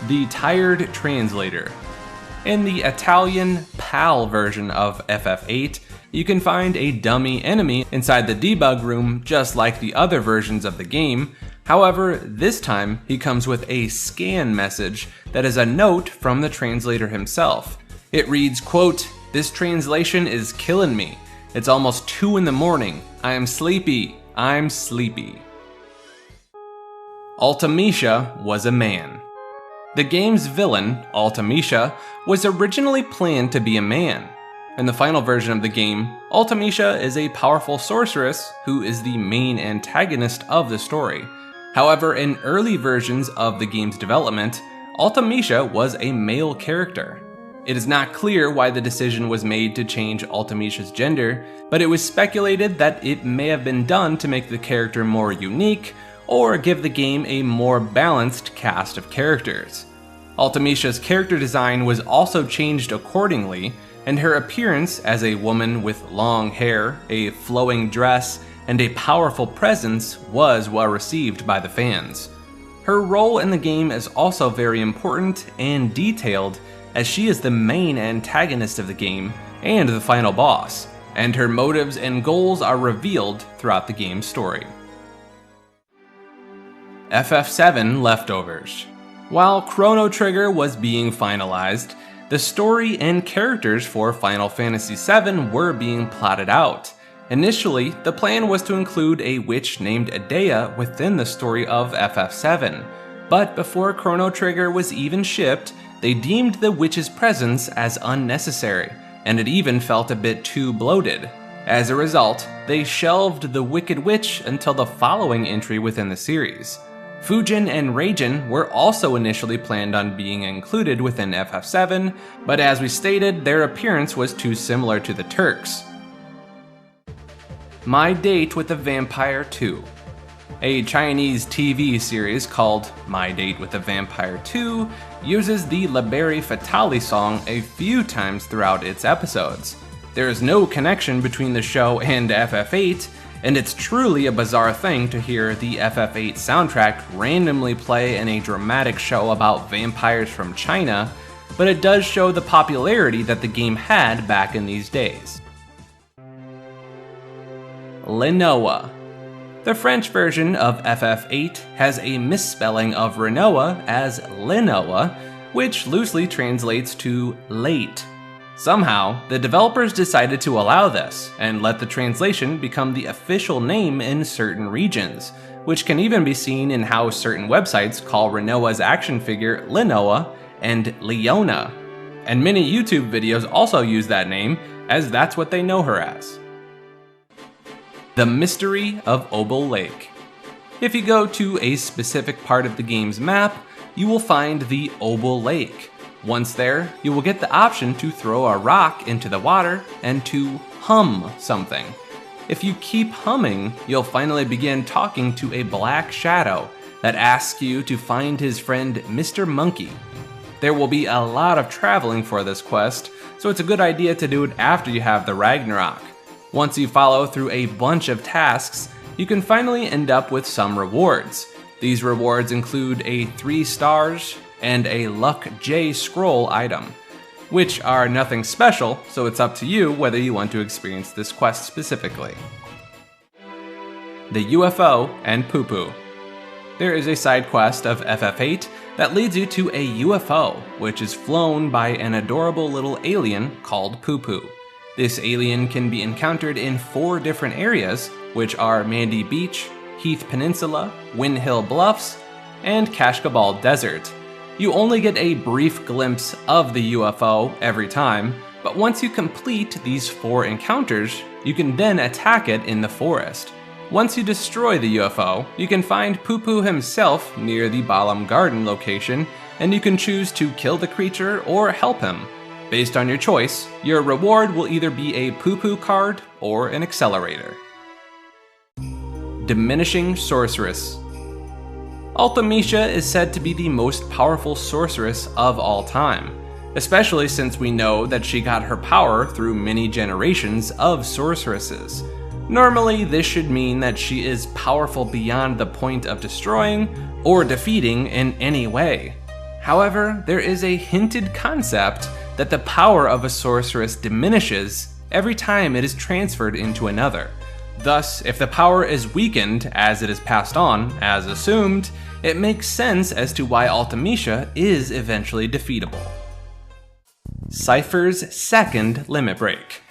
The Tired Translator. In the Italian PAL version of FF8, you can find a dummy enemy inside the debug room just like the other versions of the game. However, this time he comes with a scan message that is a note from the translator himself. It reads, quote, this translation is killing me. It's almost 2 in the morning. I am sleepy. I'm sleepy. Ultimecia was a man. The game's villain, Ultimecia, was originally planned to be a man. In the final version of the game, Ultimecia is a powerful sorceress who is the main antagonist of the story. However, in early versions of the game's development, Ultimecia was a male character. It is not clear why the decision was made to change Ultimecia's gender, but it was speculated that it may have been done to make the character more unique, or give the game a more balanced cast of characters. Ultimecia's character design was also changed accordingly, and her appearance as a woman with long hair, a flowing dress, and a powerful presence was well received by the fans. Her role in the game is also very important and detailed, as she is the main antagonist of the game and the final boss, and her motives and goals are revealed throughout the game's story. FF7 Leftovers. While Chrono Trigger was being finalized, the story and characters for Final Fantasy VII were being plotted out. Initially, the plan was to include a witch named Adea within the story of FF7, but before Chrono Trigger was even shipped, they deemed the witch's presence as unnecessary, and it even felt a bit too bloated. As a result, they shelved the Wicked Witch until the following entry within the series. Fujin and Raijin were also initially planned on being included within FF7, but as we stated, their appearance was too similar to the Turks. My Date with the Vampire 2. A Chinese TV series called My Date with the Vampire 2 uses the La Berry Fatale song a few times throughout its episodes. There is no connection between the show and FF8, and it's truly a bizarre thing to hear the FF8 soundtrack randomly play in a dramatic show about vampires from China, but it does show the popularity that the game had back in these days. Lenoa. The French version of FF8 has a misspelling of Renoa as Lenoa, which loosely translates to late. Somehow, the developers decided to allow this, and let the translation become the official name in certain regions, which can even be seen in how certain websites call Renoa's action figure Lenoa and Leona. And many YouTube videos also use that name, as that's what they know her as. The Mystery of Opal Lake. If you go to a specific part of the game's map, you will find the Opal Lake. Once there, you will get the option to throw a rock into the water and to hum something. If you keep humming, you'll finally begin talking to a black shadow that asks you to find his friend Mr. Monkey. There will be a lot of traveling for this quest, so it's a good idea to do it after you have the Ragnarok. Once you follow through a bunch of tasks, you can finally end up with some rewards. These rewards include a 3 stars and a Luck J scroll item, which are nothing special, so it's up to you whether you want to experience this quest specifically. The UFO and Poo Poo. There is a side quest of FF8 that leads you to a UFO, which is flown by an adorable little alien called Poo Poo. This alien can be encountered in 4 different areas, which are Mandy Beach, Heath Peninsula, Wind Hill Bluffs, and Kashkabal Desert. You only get a brief glimpse of the UFO every time, but once you complete these 4 encounters, you can then attack it in the forest. Once you destroy the UFO, you can find Poo Poo himself near the Balam Garden location, and you can choose to kill the creature or help him. Based on your choice, your reward will either be a Poo Poo card or an accelerator. Diminishing Sorceress. Ultimecia is said to be the most powerful sorceress of all time, especially since we know that she got her power through many generations of sorceresses. Normally, this should mean that she is powerful beyond the point of destroying or defeating in any way. However, there is a hinted concept that the power of a sorceress diminishes every time it is transferred into another. Thus, if the power is weakened as it is passed on, as assumed, it makes sense as to why Ultimecia is eventually defeatable. Cypher's second limit break.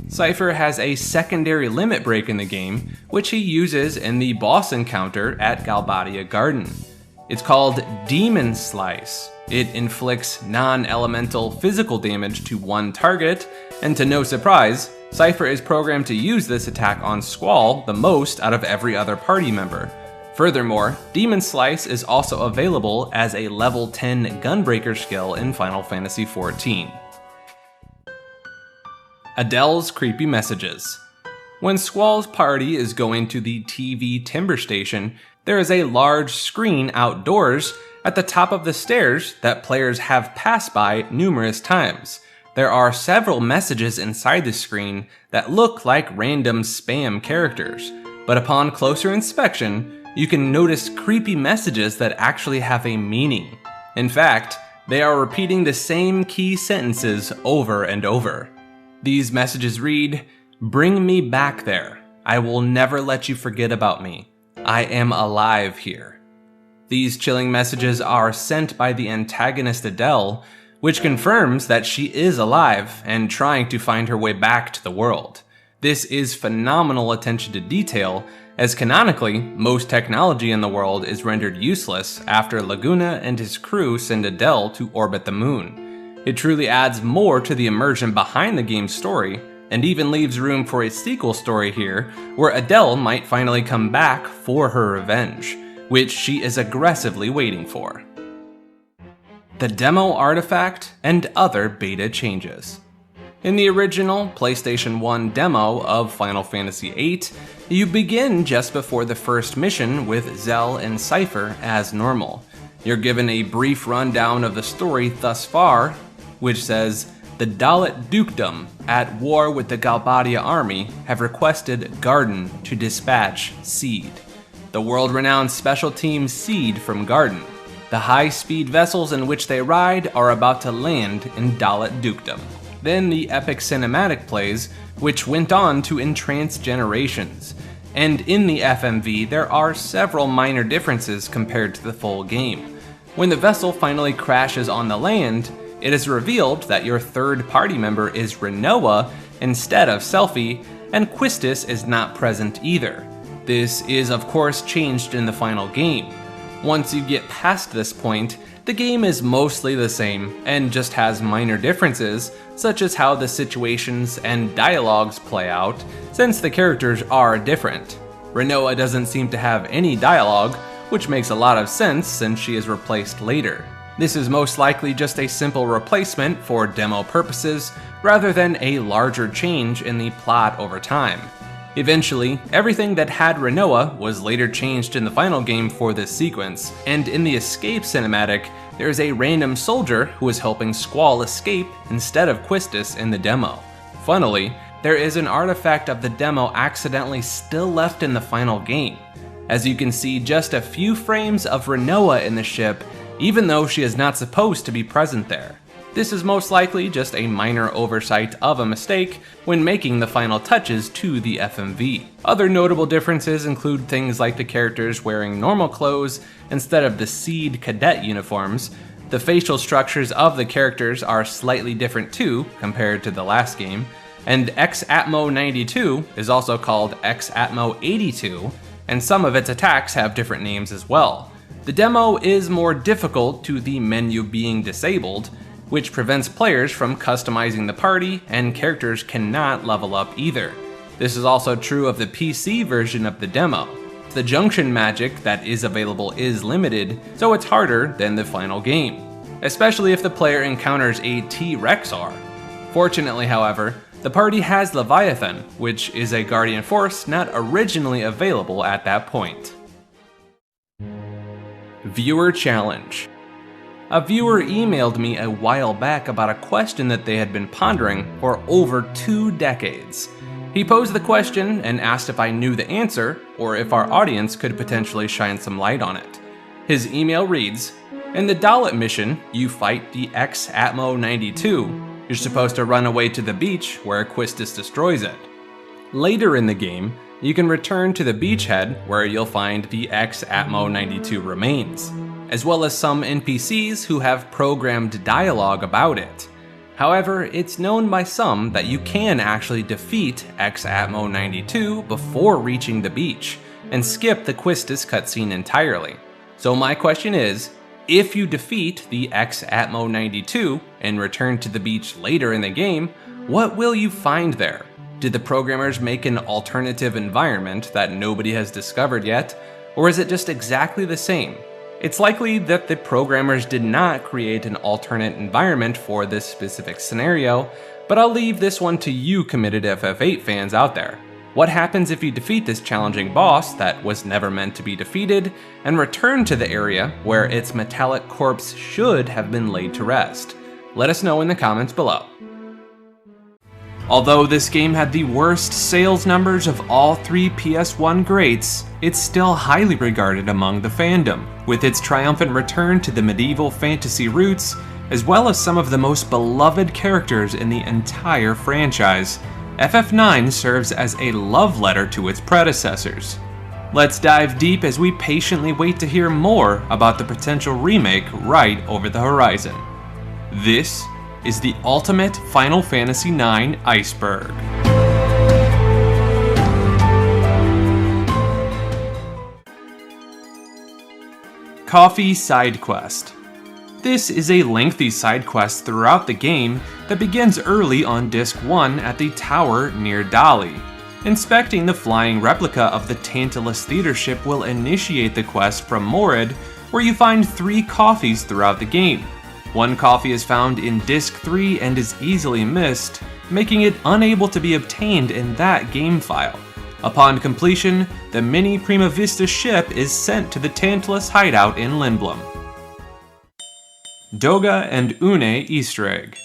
Cypher has a secondary limit break in the game, which he uses in the boss encounter at Galbadia Garden. It's called Demon Slice. It inflicts non-elemental physical damage to one target, and to no surprise, Cypher is programmed to use this attack on Squall the most out of every other party member. Furthermore, Demon Slice is also available as a level 10 Gunbreaker skill in Final Fantasy XIV. Adele's creepy messages. When Squall's party is going to the TV timber station, there is a large screen outdoors at the top of the stairs that players have passed by numerous times. There are several messages inside the screen that look like random spam characters, but upon closer inspection, you can notice creepy messages that actually have a meaning. In fact, they are repeating the same key sentences over and over. These messages read, "Bring me back there. I will never let you forget about me. I am alive here." These chilling messages are sent by the antagonist Adele, which confirms that she is alive and trying to find her way back to the world. This is phenomenal attention to detail, as canonically, most technology in the world is rendered useless after Laguna and his crew send Adele to orbit the moon. It truly adds more to the immersion behind the game's story, and even leaves room for a sequel story here, where Adele might finally come back for her revenge, which she is aggressively waiting for. The demo artifact and other beta changes. In the original PlayStation 1 demo of Final Fantasy VIII, you begin just before the first mission with Zell and Cypher as normal. You're given a brief rundown of the story thus far, which says, the Dalit Dukedom, at war with the Galbadia army, have requested Garden to dispatch Seed, the world-renowned special team Seed from Garden. The high-speed vessels in which they ride are about to land in Dalit Dukedom. Then the epic cinematic plays, which went on to entrance generations. And in the FMV, there are several minor differences compared to the full game. When the vessel finally crashes on the land, it is revealed that your third party member is Rinoa instead of Selphie, and Quistis is not present either. This is of course changed in the final game. Once you get past this point, the game is mostly the same and just has minor differences, such as how the situations and dialogues play out, since the characters are different. Rinoa doesn't seem to have any dialogue, which makes a lot of sense since she is replaced later. This is most likely just a simple replacement for demo purposes, rather than a larger change in the plot over time. Eventually, everything that had Rinoa was later changed in the final game for this sequence, and in the escape cinematic, there is a random soldier who is helping Squall escape instead of Quistis in the demo. Funnily, there is an artifact of the demo accidentally still left in the final game, as you can see just a few frames of Rinoa in the ship, even though she is not supposed to be present there. This is most likely just a minor oversight of a mistake when making the final touches to the FMV. Other notable differences include things like the characters wearing normal clothes instead of the Seed cadet uniforms. The facial structures of the characters are slightly different too, compared to the last game, and X-Atmo 92 is also called X-Atmo 82, and some of its attacks have different names as well. The demo is more difficult to the menu being disabled, which prevents players from customizing the party, and characters cannot level up either. This is also true of the PC version of the demo. The junction magic that is available is limited, so it's harder than the final game, especially if the player encounters a T-Rexar. Fortunately, however, the party has Leviathan, which is a Guardian Force not originally available at that point. Viewer Challenge. A viewer emailed me a while back about a question that they had been pondering for over 2 decades. He posed the question and asked if I knew the answer, or if our audience could potentially shine some light on it. His email reads, "In the Dalit mission, you fight the X-Atmo 92. You're supposed to run away to the beach where Quistis destroys it. Later in the game, you can return to the beachhead where you'll find the X-Atmo 92 remains, as well as some NPCs who have programmed dialogue about it. However, it's known by some that you can actually defeat X-Atmo 92 before reaching the beach, and skip the Quistis cutscene entirely. So my question is, if you defeat the X-Atmo 92 and return to the beach later in the game, what will you find there? Did the programmers make an alternative environment that nobody has discovered yet, or is it just exactly the same? It's likely that the programmers did not create an alternate environment for this specific scenario, but I'll leave this one to you committed FF8 fans out there. What happens if you defeat this challenging boss that was never meant to be defeated, and return to the area where its metallic corpse should have been laid to rest? Let us know in the comments below. Although this game had the worst sales numbers of all three PS1 greats, it's still highly regarded among the fandom, with its triumphant return to the medieval fantasy roots, as well as some of the most beloved characters in the entire franchise. FF9 serves as a love letter to its predecessors. Let's dive deep as we patiently wait to hear more about the potential remake right over the horizon. This is the ultimate Final Fantasy IX Iceberg. Coffee Side Quest. This is a lengthy side quest throughout the game that begins early on Disc 1 at the tower near Dali. Inspecting the flying replica of the Tantalus theater ship will initiate the quest from Morid, where you find 3 coffees throughout the game. One coffee is found in Disc 3 and is easily missed, making it unable to be obtained in that game file. Upon completion, the mini Prima Vista ship is sent to the Tantalus hideout in Lindblum. Doga and Une Easter egg.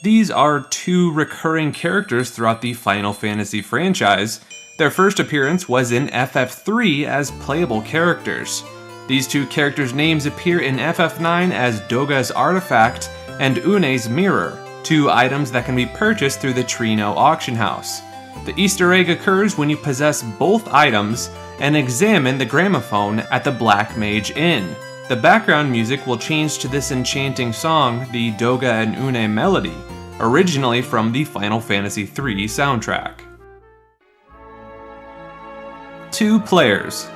These are 2 recurring characters throughout the Final Fantasy franchise. Their first appearance was in FF3 as playable characters. These 2 characters' names appear in FF9 as Doga's Artifact and Une's Mirror, 2 items that can be purchased through the Trino auction house. The Easter egg occurs when you possess both items and examine the gramophone at the Black Mage Inn. The background music will change to this enchanting song, the Doga and Une melody, originally from the Final Fantasy III soundtrack. 2 players.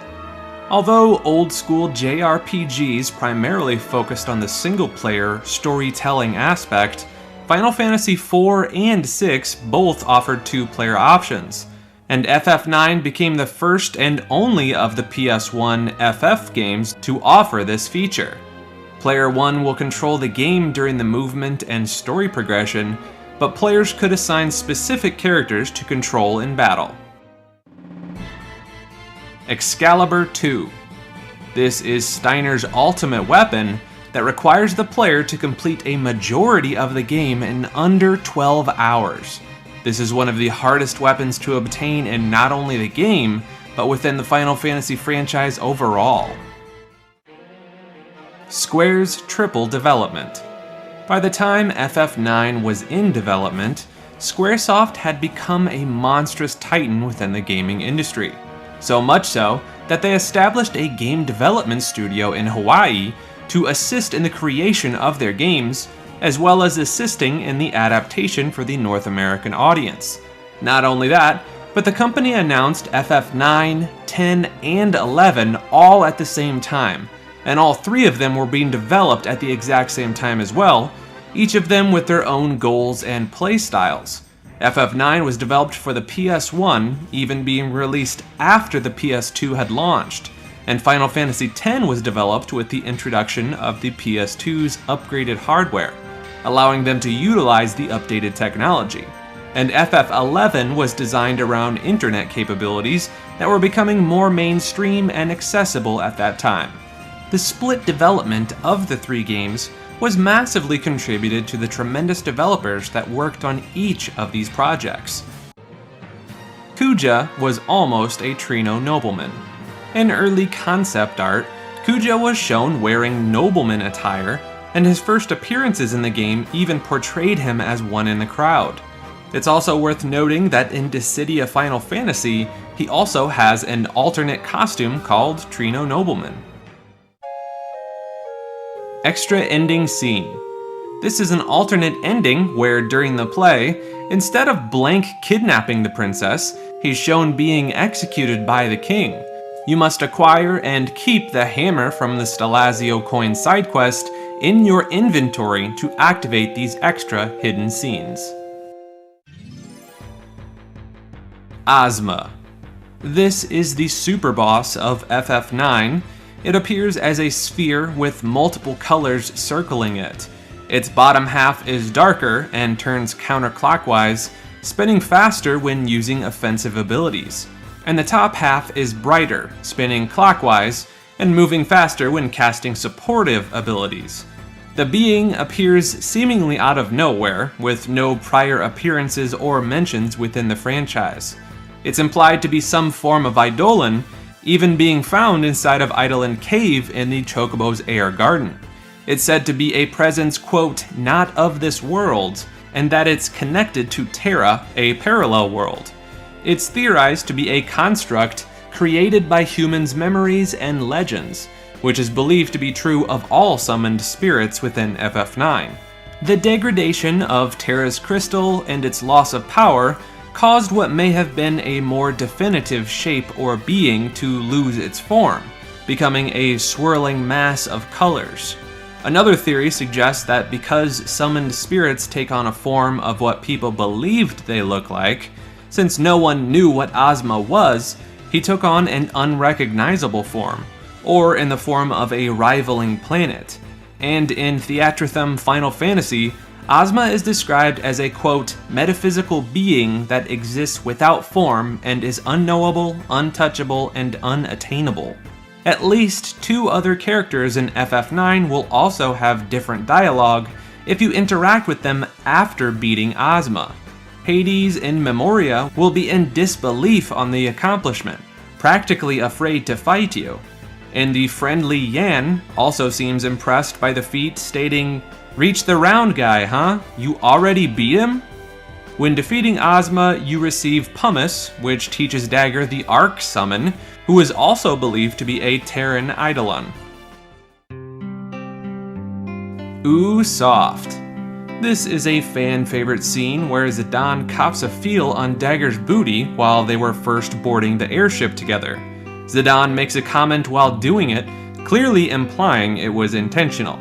Although old-school JRPGs primarily focused on the single-player storytelling aspect, Final Fantasy IV and VI both offered 2-player options, and FF9 became the first and only of the PS1 FF games to offer this feature. Player 1 will control the game during the movement and story progression, but players could assign specific characters to control in battle. Excalibur 2. This is Steiner's ultimate weapon that requires the player to complete a majority of the game in under 12 hours. This is one of the hardest weapons to obtain in not only the game, but within the Final Fantasy franchise overall. Square's triple development. By the time FF9 was in development, Squaresoft had become a monstrous titan within the gaming industry. So much so that they established a game development studio in Hawaii to assist in the creation of their games, as well as assisting in the adaptation for the North American audience. Not only that, but the company announced FF9, 10, and 11 all at the same time, and all 3 of them were being developed at the exact same time as well, each of them with their own goals and playstyles. FF9 was developed for the PS1, even being released after the PS2 had launched, and Final Fantasy X was developed with the introduction of the PS2's upgraded hardware, allowing them to utilize the updated technology. And FF11 was designed around internet capabilities that were becoming more mainstream and accessible at that time. The split development of the 3 games was massively contributed to the tremendous developers that worked on each of these projects. Kuja was almost a Trino nobleman. In early concept art, Kuja was shown wearing nobleman attire, and his first appearances in the game even portrayed him as one in the crowd. It's also worth noting that in Dissidia Final Fantasy, he also has an alternate costume called Trino Nobleman. Extra ending scene. This is an alternate ending where, during the play, instead of Blank kidnapping the princess, he's shown being executed by the king. You must acquire and keep the hammer from the Stelazio coin side quest in your inventory to activate these extra hidden scenes. Ozma. This is the super boss of FF9. It appears as a sphere with multiple colors circling it. Its bottom half is darker and turns counterclockwise, spinning faster when using offensive abilities. And the top half is brighter, spinning clockwise, and moving faster when casting supportive abilities. The being appears seemingly out of nowhere, with no prior appearances or mentions within the franchise. It's implied to be some form of Eidolon, even being found inside of Eidolon Cave in the Chocobo's Air Garden. It's said to be a presence, quote, not of this world, and that it's connected to Terra, a parallel world. It's theorized to be a construct created by humans' memories and legends, which is believed to be true of all summoned spirits within FF9. The degradation of Terra's crystal and its loss of power caused what may have been a more definitive shape or being to lose its form, becoming a swirling mass of colors. Another theory suggests that because summoned spirits take on a form of what people believed they look like, since no one knew what Ozma was, he took on an unrecognizable form, or in the form of a rivaling planet. And in Theatrhythm Final Fantasy, Ozma is described as a, quote, metaphysical being that exists without form and is unknowable, untouchable, and unattainable. At least 2 other characters in FF9 will also have different dialogue if you interact with them after beating Ozma. Hades and Memoria will be in disbelief on the accomplishment, practically afraid to fight you. And the friendly Yan also seems impressed by the feat, stating, "Reach the round guy, huh? You already beat him?" When defeating Ozma, you receive Pumice, which teaches Dagger the Arc Summon, who is also believed to be a Terran Eidolon. Ooh, soft. This is a fan-favorite scene where Zidane cops a feel on Dagger's booty while they were first boarding the airship together. Zidane makes a comment while doing it, clearly implying it was intentional.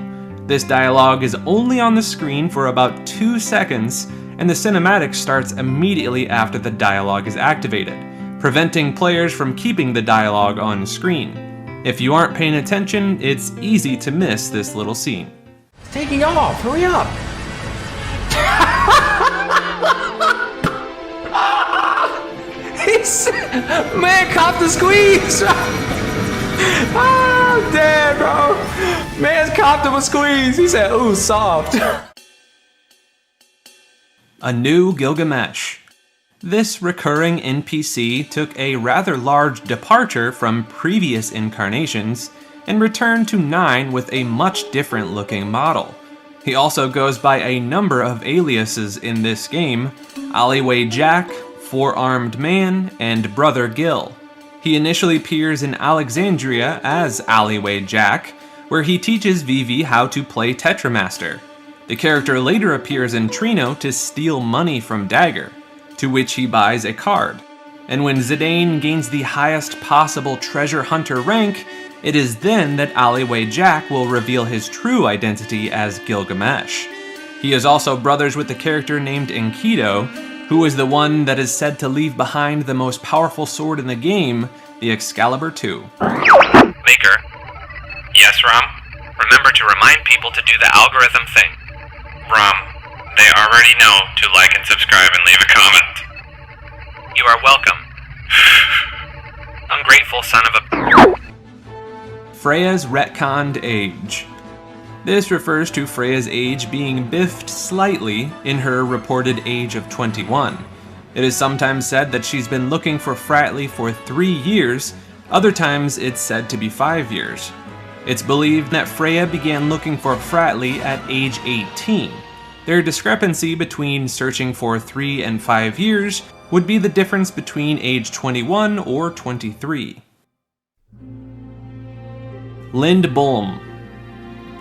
This dialogue is only on the screen for about 2 seconds, and the cinematic starts immediately after the dialogue is activated, preventing players from keeping the dialogue on screen. If you aren't paying attention, it's easy to miss this little scene. It's taking off! Hurry up! Man, cop the squeeze! Oh, damn, bro. Man's copped him a squeeze. He said, ooh, soft. A new Gilgamesh. This recurring NPC took a rather large departure from previous incarnations and returned to 9 with a much different looking model. He also goes by a number of aliases in this game: Alleyway Jack, Four-Armed Man, and Brother Gil. He initially appears in Alexandria as Alleyway Jack, where he teaches Vivi how to play Tetramaster. The character later appears in Trino to steal money from Dagger, to which he buys a card. And when Zidane gains the highest possible treasure hunter rank, it is then that Alleyway Jack will reveal his true identity as Gilgamesh. He is also brothers with the character named Enkidu, who is the one that is said to leave behind the most powerful sword in the game, the Excalibur II. Maker. Yes, Rom? Remember to remind people to do the algorithm thing. Rom, they already know to like and subscribe and leave a comment. You are welcome. Ungrateful son of a... Freya's retconned age. This refers to Freya's age being biffed slightly in her reported age of 21. It is sometimes said that she's been looking for Fratly for 3 years, other times it's said to be 5 years. It's believed that Freya began looking for Fratly at age 18. Their discrepancy between searching for 3 and 5 years would be the difference between age 21 or 23. Lindbolm.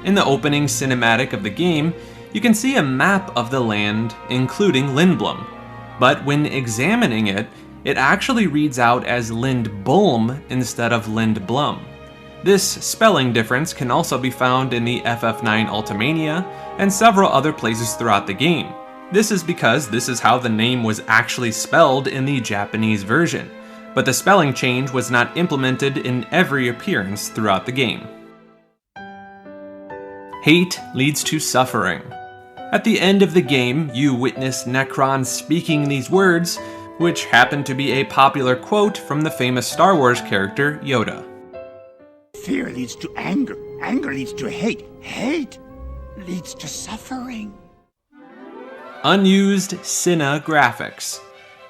In the opening cinematic of the game, you can see a map of the land, including Lindblom. But when examining it, it actually reads out as Lindblom instead of Lindblum. This spelling difference can also be found in the FF9 Ultimania and several other places throughout the game. This is because this is how the name was actually spelled in the Japanese version, but the spelling change was not implemented in every appearance throughout the game. Hate leads to suffering. At the end of the game, you witness Necron speaking these words, which happen to be a popular quote from the famous Star Wars character Yoda. Fear leads to anger, anger leads to hate, hate leads to suffering. Unused Cinna graphics.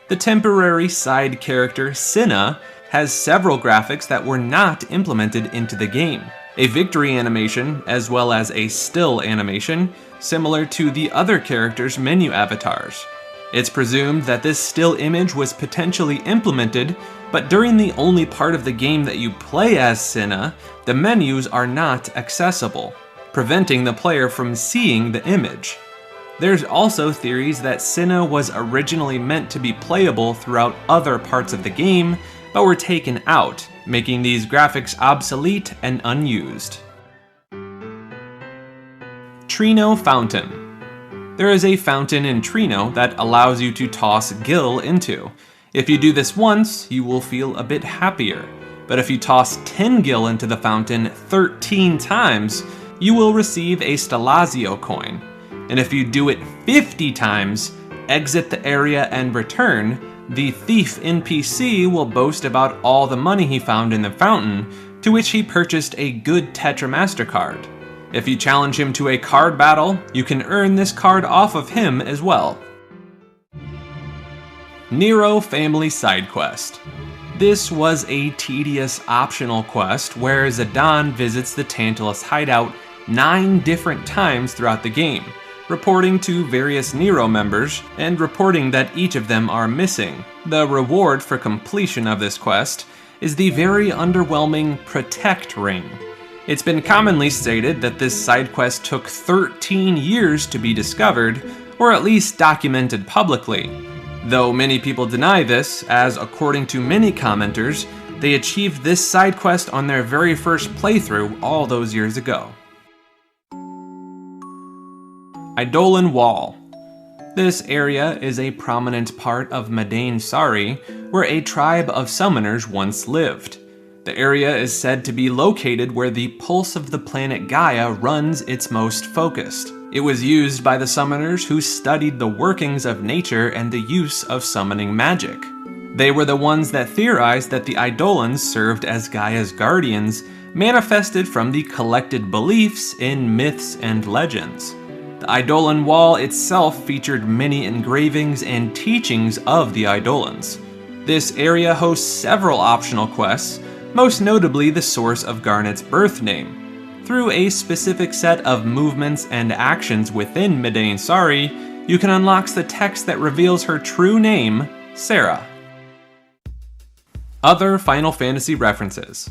The temporary side character Cinna has several graphics that were not implemented into the game. A victory animation, as well as a still animation, similar to the other characters' menu avatars. It's presumed that this still image was potentially implemented, but during the only part of the game that you play as Cinna, the menus are not accessible, preventing the player from seeing the image. There's also theories that Cinna was originally meant to be playable throughout other parts of the game, but were taken out, making these graphics obsolete and unused. Trino Fountain. There is a fountain in Trino that allows you to toss Gil into. If you do this once, you will feel a bit happier, but if you toss 10 Gil into the fountain 13 times, you will receive a Stelazio coin. And if you do it 50 times, exit the area and return, the thief NPC will boast about all the money he found in the fountain, to which he purchased a good Tetramaster card. If you challenge him to a card battle, you can earn this card off of him as well. Nero Family Side Quest. This was a tedious optional quest where Zidane visits the Tantalus hideout 9 different times throughout the game, reporting to various Nero members and reporting that each of them are missing. The reward for completion of this quest is the very underwhelming Protect Ring. It's been commonly stated that this side quest took 13 years to be discovered, or at least documented publicly, though many people deny this, as according to many commenters, they achieved this side quest on their very first playthrough all those years ago. Eidolon Wall. This area is a prominent part of Madain Sari, where a tribe of summoners once lived. The area is said to be located where the pulse of the planet Gaia runs its most focused. It was used by the summoners who studied the workings of nature and the use of summoning magic. They were the ones that theorized that the Eidolons served as Gaia's guardians, manifested from the collected beliefs in myths and legends. The Eidolon Wall itself featured many engravings and teachings of the Eidolons. This area hosts several optional quests, most notably the source of Garnet's birth name. Through a specific set of movements and actions within Madain Sari, you can unlock the text that reveals her true name, Sarah. Other Final Fantasy references.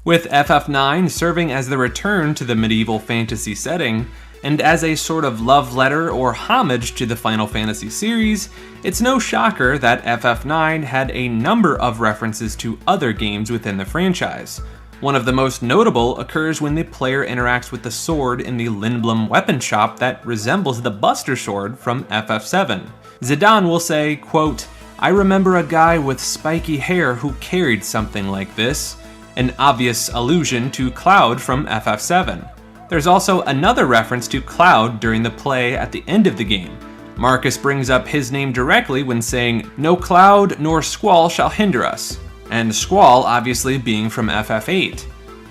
With FF9 serving as the return to the medieval fantasy setting, and as a sort of love letter or homage to the Final Fantasy series, it's no shocker that FF9 had a number of references to other games within the franchise. One of the most notable occurs when the player interacts with the sword in the Lindblom weapon shop that resembles the Buster Sword from FF7. Zidane will say, quote, "I remember a guy with spiky hair who carried something like this," an obvious allusion to Cloud from FF7. There's also another reference to Cloud during the play at the end of the game. Marcus brings up his name directly when saying, "No cloud nor squall shall hinder us," and squall obviously being from FF8.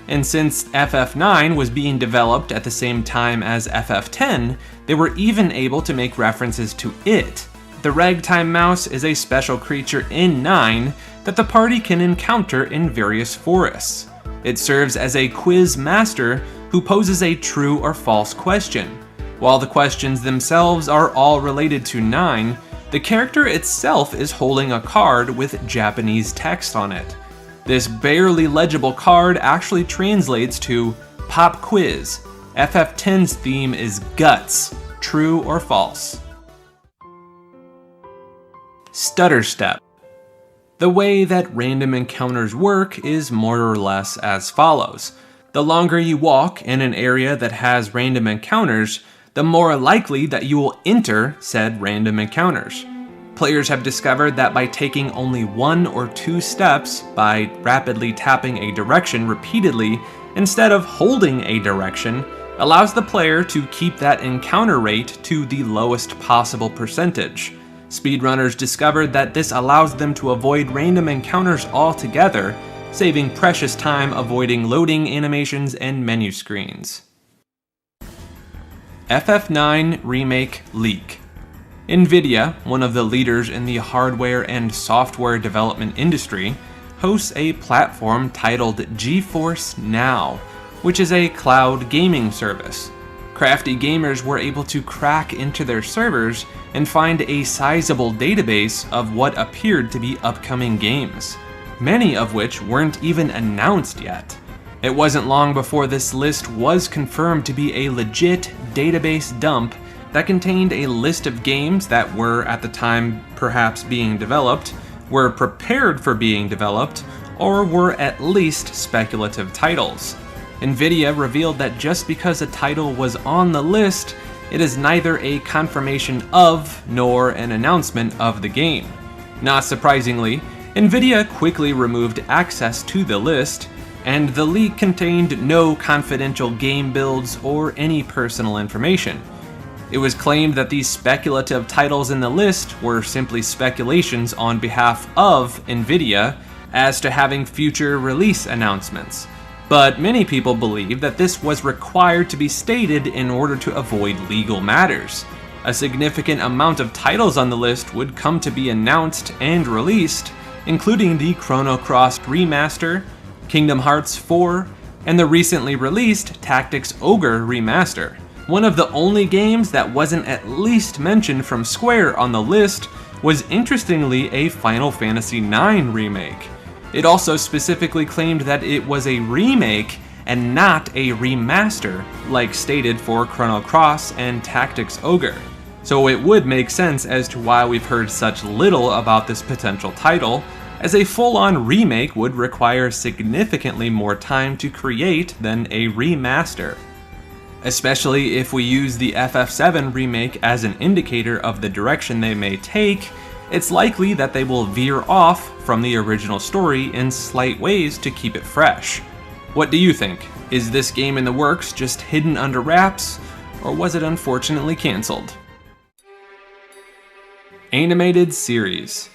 And since FF9 was being developed at the same time as FF10, they were even able to make references to it. The Ragtime Mouse is a special creature in 9 that the party can encounter in various forests. It serves as a quiz master who poses a true or false question. While the questions themselves are all related to 9, the character itself is holding a card with Japanese text on it. This barely legible card actually translates to "Pop Quiz. FF10's theme is guts. true or false. Stutter step. The way that random encounters work is more or less as follows. The longer you walk in an area that has random encounters, the more likely that you will enter said random encounters. Players have discovered that by taking only 1 or 2 steps, by rapidly tapping a direction repeatedly instead of holding a direction, allows the player to keep that encounter rate to the lowest possible percentage. Speedrunners discovered that this allows them to avoid random encounters altogether, saving precious time avoiding loading animations and menu screens. FF9 Remake Leak. NVIDIA, one of the leaders in the hardware and software development industry, hosts a platform titled GeForce Now, which is a cloud gaming service. Crafty gamers were able to crack into their servers and find a sizable database of what appeared to be upcoming games, many of which weren't even announced yet. It wasn't long before this list was confirmed to be a legit database dump that contained a list of games that were, at the time, perhaps being developed, were prepared for being developed, or were at least speculative titles. NVIDIA revealed that just because a title was on the list, it is neither a confirmation of nor an announcement of the game. Not surprisingly, NVIDIA quickly removed access to the list, and the leak contained no confidential game builds or any personal information. It was claimed that these speculative titles in the list were simply speculations on behalf of NVIDIA as to having future release announcements. But many people believe that this was required to be stated in order to avoid legal matters. A significant amount of titles on the list would come to be announced and released, including the Chrono Cross Remaster, Kingdom Hearts 4, and the recently released Tactics Ogre Remaster. One of the only games that wasn't at least mentioned from Square on the list was interestingly a Final Fantasy IX remake. It also specifically claimed that it was a remake and not a remaster, like stated for Chrono Cross and Tactics Ogre. So it would make sense as to why we've heard such little about this potential title, as a full-on remake would require significantly more time to create than a remaster. Especially if we use the FF7 remake as an indicator of the direction they may take, it's likely that they will veer off from the original story in slight ways to keep it fresh. What do you think? Is this game in the works just hidden under wraps, or was it unfortunately cancelled? Animated series.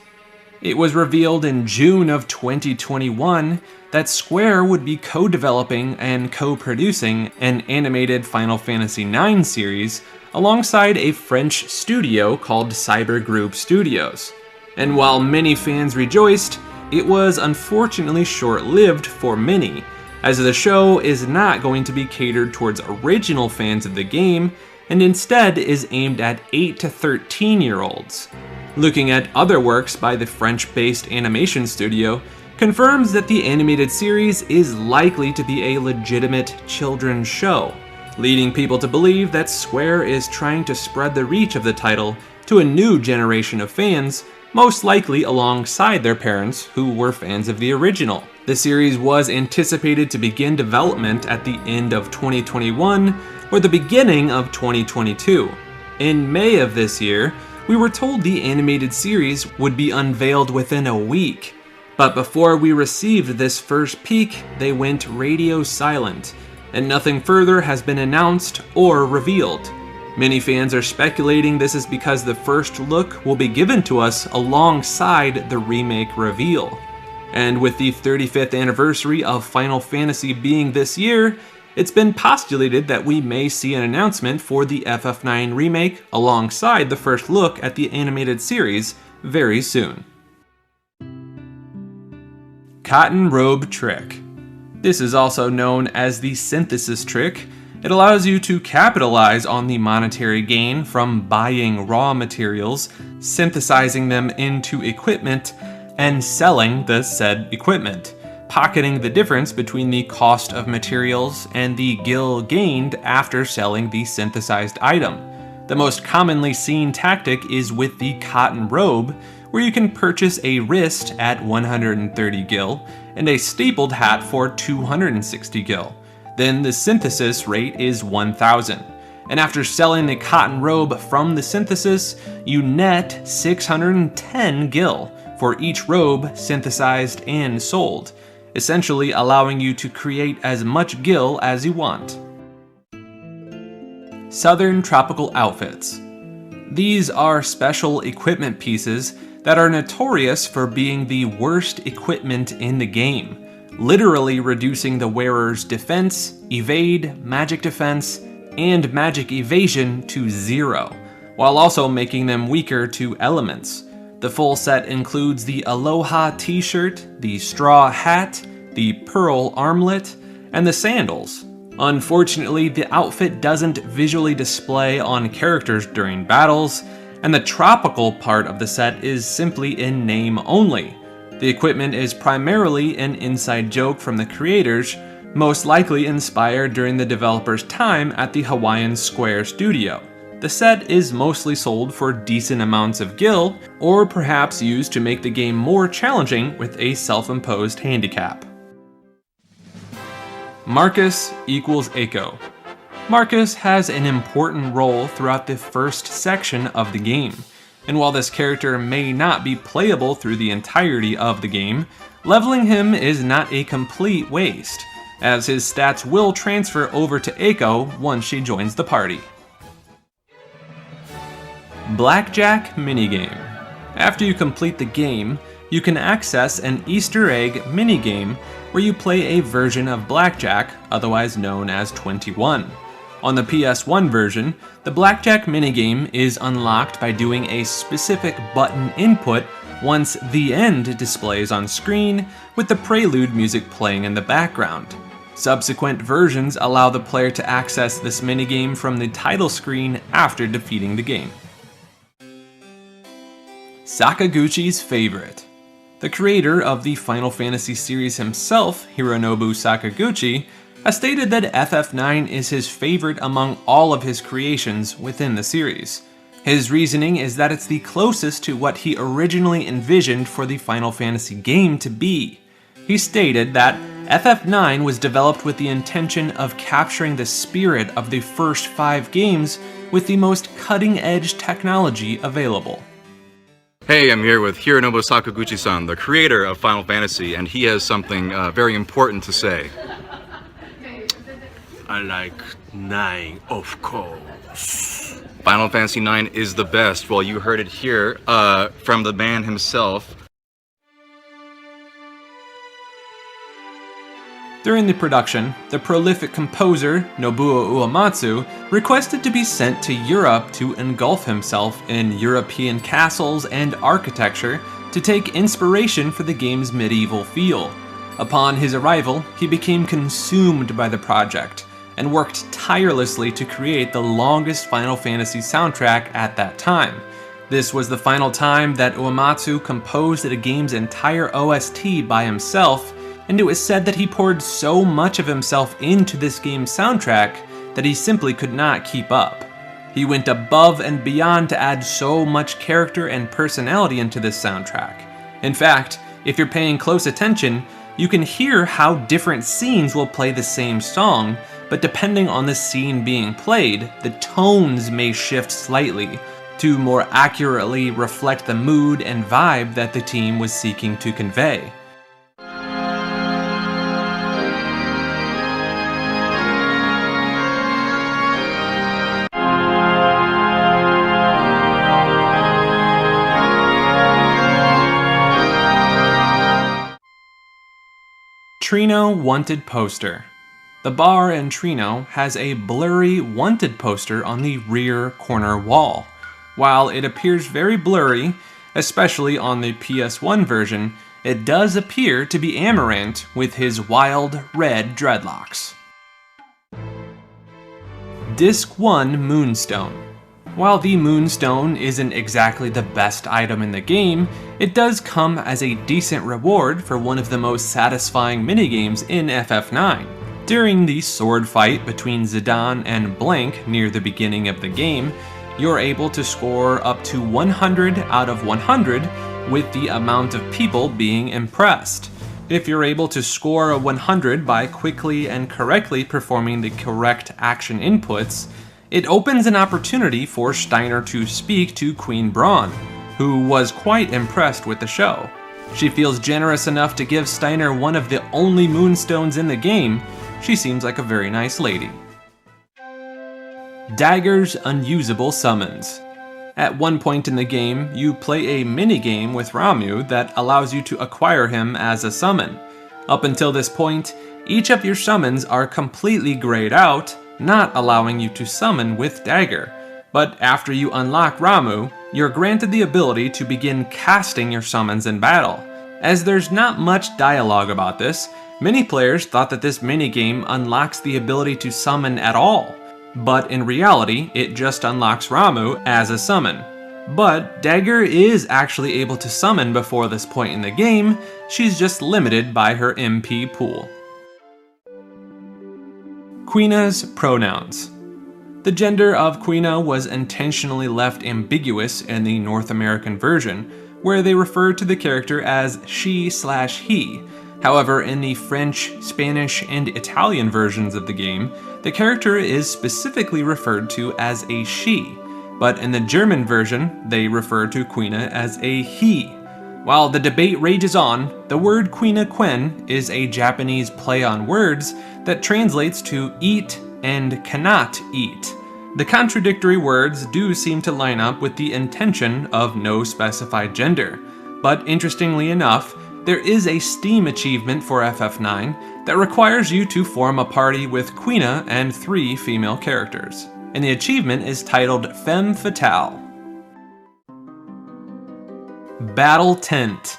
It was revealed in June of 2021 that Square would be co-developing and co-producing an animated Final Fantasy IX series alongside a French studio called Cyber Group Studios. And while many fans rejoiced, it was unfortunately short-lived for many, as the show is not going to be catered towards original fans of the game, and instead is aimed at 8 to 13-year-olds. Looking at other works by the French-based animation studio confirms that the animated series is likely to be a legitimate children's show, leading people to believe that Square is trying to spread the reach of the title to a new generation of fans, most likely alongside their parents who were fans of the original. The series was anticipated to begin development at the end of 2021 or the beginning of 2022. In May of this year, we were told the animated series would be unveiled within a week. But before we received this first peek, they went radio silent, and nothing further has been announced or revealed. Many fans are speculating this is because the first look will be given to us alongside the remake reveal. And with the 35th anniversary of Final Fantasy being this year, it's been postulated that we may see an announcement for the FF9 remake alongside the first look at the animated series very soon. Cotton Robe Trick. This is also known as the synthesis trick. It allows you to capitalize on the monetary gain from buying raw materials, synthesizing them into equipment, and selling the said equipment, pocketing the difference between the cost of materials and the gil gained after selling the synthesized item. The most commonly seen tactic is with the cotton robe, where you can purchase a wrist at 130 gil and a stapled hat for 260 gil. Then the synthesis rate is 1000. And after selling the cotton robe from the synthesis, you net 610 gil for each robe synthesized and sold, essentially allowing you to create as much gil as you want. Southern Tropical Outfits. These are special equipment pieces that are notorious for being the worst equipment in the game, literally reducing the wearer's defense, evade, magic defense, and magic evasion to 0, while also making them weaker to elements. The full set includes the Aloha t-shirt, the straw hat, the pearl armlet, and the sandals. Unfortunately, the outfit doesn't visually display on characters during battles, and the tropical part of the set is simply in name only. The equipment is primarily an inside joke from the creators, most likely inspired during the developer's time at the Hawaiian Square studio. The set is mostly sold for decent amounts of gil, or perhaps used to make the game more challenging with a self-imposed handicap. Marcus equals Eiko. Marcus has an important role throughout the first section of the game, and while this character may not be playable through the entirety of the game, leveling him is not a complete waste, as his stats will transfer over to Eiko once she joins the party. Blackjack minigame. After you complete the game, you can access an Easter egg minigame where you play a version of Blackjack, otherwise known as 21. On the PS1 version, the Blackjack minigame is unlocked by doing a specific button input once the end displays on screen, with the prelude music playing in the background. Subsequent versions allow the player to access this minigame from the title screen after defeating the game. Sakaguchi's favorite. The creator of the Final Fantasy series himself, Hironobu Sakaguchi, has stated that FF9 is his favorite among all of his creations within the series. His reasoning is that it's the closest to what he originally envisioned for the Final Fantasy game to be. He stated that FF9 was developed with the intention of capturing the spirit of the first 5 games with the most cutting-edge technology available. Hey, I'm here with Hironobu Sakaguchi-san, the creator of Final Fantasy, and he has something very important to say. I like 9, of course. Final Fantasy IX is the best. Well, you heard it here from the man himself. During the production, the prolific composer, Nobuo Uematsu, requested to be sent to Europe to engulf himself in European castles and architecture to take inspiration for the game's medieval feel. Upon his arrival, he became consumed by the project, and worked tirelessly to create the longest Final Fantasy soundtrack at that time. This was the final time that Uematsu composed the game's entire OST by himself, and it was said that he poured so much of himself into this game's soundtrack that he simply could not keep up. He went above and beyond to add so much character and personality into this soundtrack. In fact, if you're paying close attention, you can hear how different scenes will play the same song, but depending on the scene being played, the tones may shift slightly to more accurately reflect the mood and vibe that the team was seeking to convey. Chrono Wanted Poster. The bar in Chrono has a blurry Wanted poster on the rear corner wall. While it appears very blurry, especially on the PS1 version, it does appear to be Amarant with his wild red dreadlocks. Disc 1 Moonstone. While the Moonstone isn't exactly the best item in the game, it does come as a decent reward for one of the most satisfying minigames in FF9. During the sword fight between Zidane and Blank near the beginning of the game, you're able to score up to 100 out of 100 with the amount of people being impressed. If you're able to score a 100 by quickly and correctly performing the correct action inputs, it opens an opportunity for Steiner to speak to Queen Braun, who was quite impressed with the show. She feels generous enough to give Steiner one of the only moonstones in the game. She seems like a very nice lady. Dagger's unusable summons. At one point in the game, you play a minigame with Ramu that allows you to acquire him as a summon. Up until this point, each of your summons are completely grayed out, not allowing you to summon with Dagger. But after you unlock Ramu, you're granted the ability to begin casting your summons in battle. As there's not much dialogue about this, many players thought that this minigame unlocks the ability to summon at all. But in reality, it just unlocks Ramu as a summon. But Dagger is actually able to summon before this point in the game, she's just limited by her MP pool. Quina's pronouns. The gender of Quina was intentionally left ambiguous in the North American version, where they refer to the character as she/he. However, in the French, Spanish, and Italian versions of the game, the character is specifically referred to as a she, but in the German version, they refer to Quina as a he. While the debate rages on, the word Quina Quen is a Japanese play on words that translates to eat and cannot eat. The contradictory words do seem to line up with the intention of no specified gender, but interestingly enough, there is a Steam achievement for FF9 that requires you to form a party with Quina and 3 female characters, and the achievement is titled Femme Fatale. Battle Tent.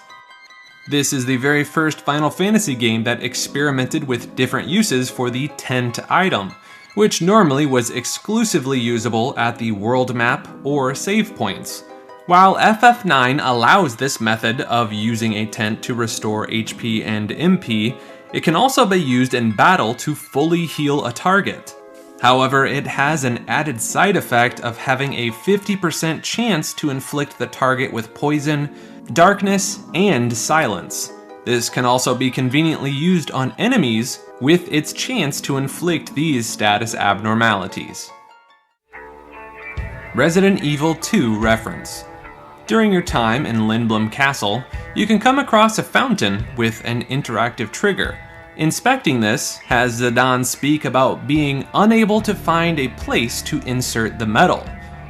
This is the very first Final Fantasy game that experimented with different uses for the tent item, which normally was exclusively usable at the world map or save points. While FF9 allows this method of using a tent to restore HP and MP, it can also be used in battle to fully heal a target. However, it has an added side effect of having a 50% chance to inflict the target with poison, darkness, and silence. This can also be conveniently used on enemies with its chance to inflict these status abnormalities. Resident Evil 2 reference. During your time in Lindblom Castle, you can come across a fountain with an interactive trigger. Inspecting this has Zidane speak about being unable to find a place to insert the metal,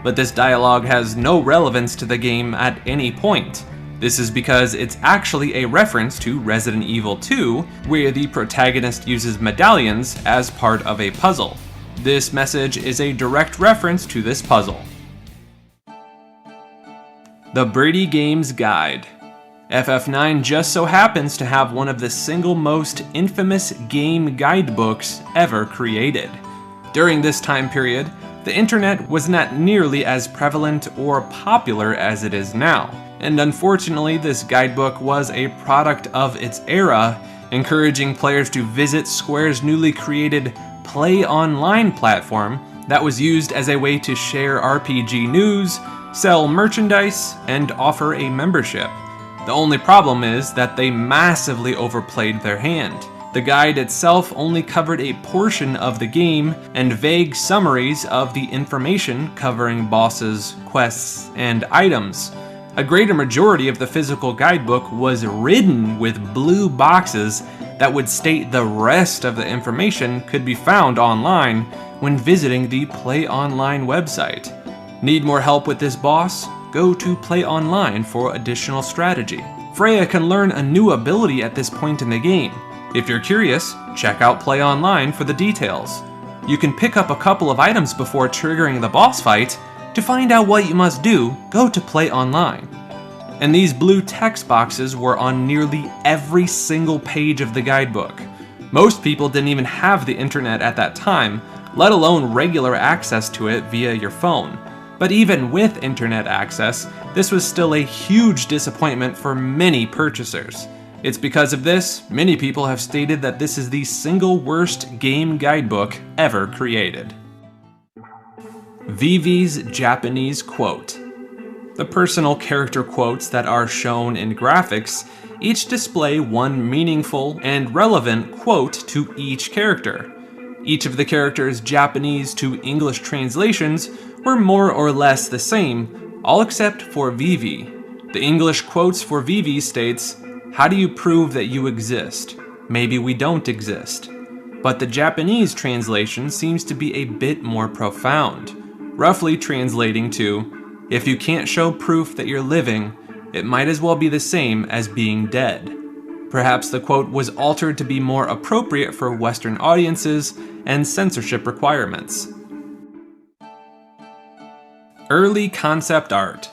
but this dialogue has no relevance to the game at any point. This is because it's actually a reference to Resident Evil 2, where the protagonist uses medallions as part of a puzzle. This message is a direct reference to this puzzle. The Brady Games Guide. FF9 just so happens to have one of the single most infamous game guidebooks ever created. During this time period, the internet was not nearly as prevalent or popular as it is now, and unfortunately this guidebook was a product of its era, encouraging players to visit Square's newly created Play Online platform that was used as a way to share RPG news, sell merchandise, and offer a membership. The only problem is that they massively overplayed their hand. The guide itself only covered a portion of the game, and vague summaries of the information covering bosses, quests, and items. A greater majority of the physical guidebook was ridden with blue boxes that would state the rest of the information could be found online when visiting the Play Online website. Need more help with this boss? Go to Play Online for additional strategy. Freya can learn a new ability at this point in the game. If you're curious, check out Play Online for the details. You can pick up a couple of items before triggering the boss fight. To find out what you must do, go to Play Online. And these blue text boxes were on nearly every single page of the guidebook. Most people didn't even have the internet at that time, let alone regular access to it via your phone. But even with internet access, this was still a huge disappointment for many purchasers. It's because of this, many people have stated that this is the single worst game guidebook ever created. Vivi's Japanese quote. The personal character quotes that are shown in graphics each display one meaningful and relevant quote to each character. Each of the characters' Japanese to English translations were more or less the same, all except for Vivi. The English quotes for Vivi states, "How do you prove that you exist? Maybe we don't exist." But the Japanese translation seems to be a bit more profound, roughly translating to, "If you can't show proof that you're living, it might as well be the same as being dead." Perhaps the quote was altered to be more appropriate for Western audiences and censorship requirements. Early concept art.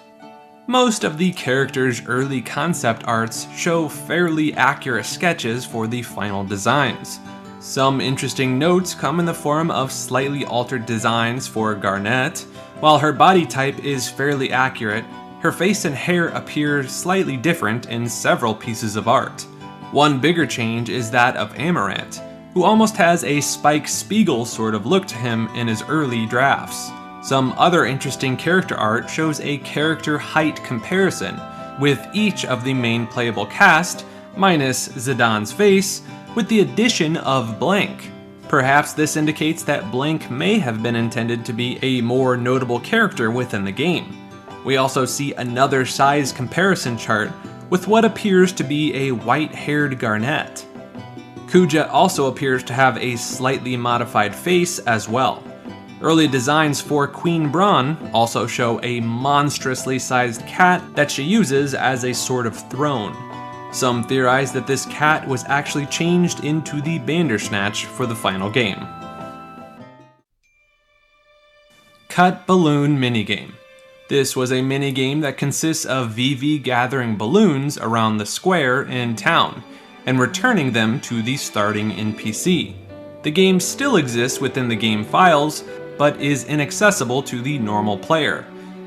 Most of the characters' early concept arts show fairly accurate sketches for the final designs. Some interesting notes come in the form of slightly altered designs for Garnet. While her body type is fairly accurate, her face and hair appear slightly different in several pieces of art. One bigger change is that of Amaranth, who almost has a Spike Spiegel sort of look to him in his early drafts. Some other interesting character art shows a character height comparison, with each of the main playable cast, minus Zidane's face, with the addition of Blank. Perhaps this indicates that Blank may have been intended to be a more notable character within the game. We also see another size comparison chart with what appears to be a white-haired Garnet. Kuja also appears to have a slightly modified face as well. Early designs for Queen Braun also show a monstrously sized cat that she uses as a sort of throne. Some theorize that this cat was actually changed into the Bandersnatch for the final game. Cut Balloon Minigame. This was a minigame that consists of Vivi gathering balloons around the square in town, and returning them to the starting NPC. The game still exists within the game files, but is inaccessible to the normal player.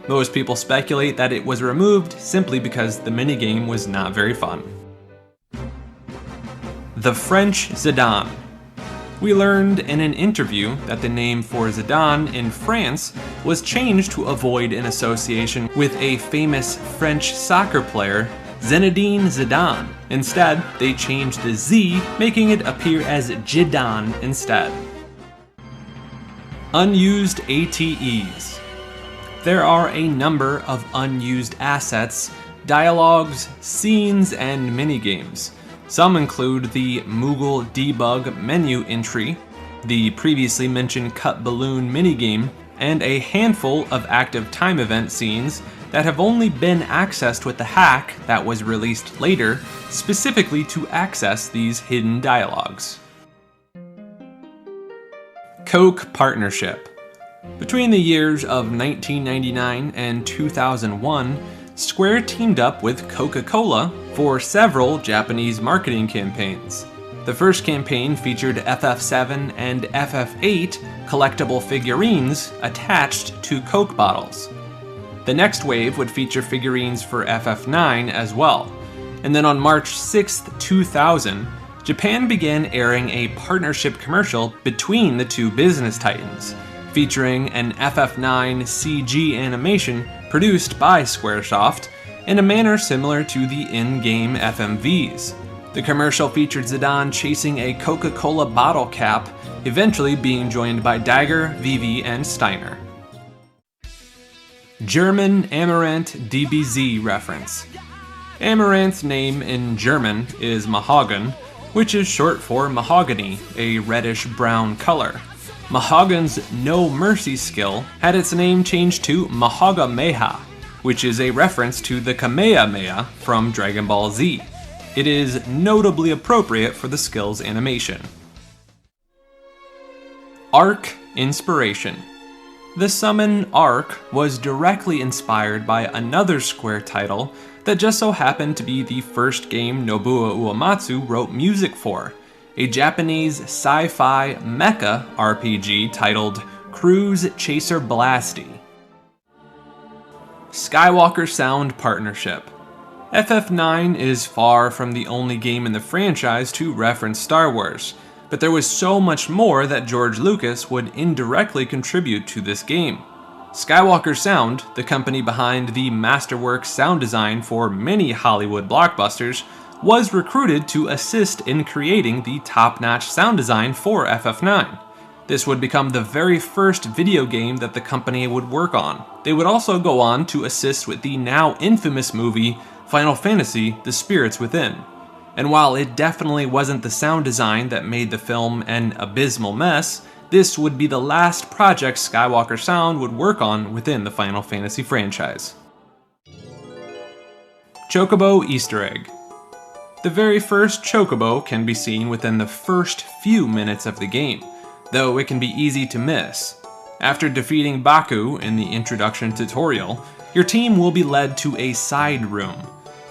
Most people speculate that it was removed simply because the minigame was not very fun. The French Zidane. We learned in an interview that the name for Zidane in France was changed to avoid an association with a famous French soccer player, Zinedine Zidane. Instead, they changed the Z, making it appear as Jidane instead. Unused ATEs. There are a number of unused assets, dialogues, scenes, and minigames. Some include the Moogle debug menu entry, the previously mentioned cut balloon minigame, and a handful of active time event scenes that have only been accessed with the hack that was released later, specifically to access these hidden dialogues. Coke Partnership. Between the years of 1999 and 2001, Square teamed up with Coca-Cola for several Japanese marketing campaigns. The first campaign featured FF7 and FF8 collectible figurines attached to Coke bottles. The next wave would feature figurines for FF9 as well. And then on March 6, 2000, Japan began airing a partnership commercial between the two business titans, featuring an FF9 CG animation produced by Squaresoft in a manner similar to the in-game FMVs. The commercial featured Zidane chasing a Coca-Cola bottle cap, eventually being joined by Dagger, Vivi, and Steiner. German Amaranth DBZ reference. Amaranth's name in German is Mahagon, which is short for mahogany, a reddish-brown color. Mahagon's No Mercy skill had its name changed to Mahagameha, which is a reference to the Kamehameha from Dragon Ball Z. It is notably appropriate for the skill's animation. Arc Inspiration. The summon Arc was directly inspired by another Square title that just so happened to be the first game Nobuo Uematsu wrote music for, a Japanese sci-fi mecha RPG titled Cruise Chaser Blasty. Skywalker Sound Partnership. FF9 is far from the only game in the franchise to reference Star Wars, but there was so much more that George Lucas would indirectly contribute to this game. Skywalker Sound, the company behind the masterwork sound design for many Hollywood blockbusters, was recruited to assist in creating the top-notch sound design for FF9. This would become the very first video game that the company would work on. They would also go on to assist with the now infamous movie Final Fantasy: The Spirits Within. And while it definitely wasn't the sound design that made the film an abysmal mess, this would be the last project Skywalker Sound would work on within the Final Fantasy franchise. Chocobo Easter Egg. The very first Chocobo can be seen within the first few minutes of the game, though it can be easy to miss. After defeating Baku in the introduction tutorial, your team will be led to a side room.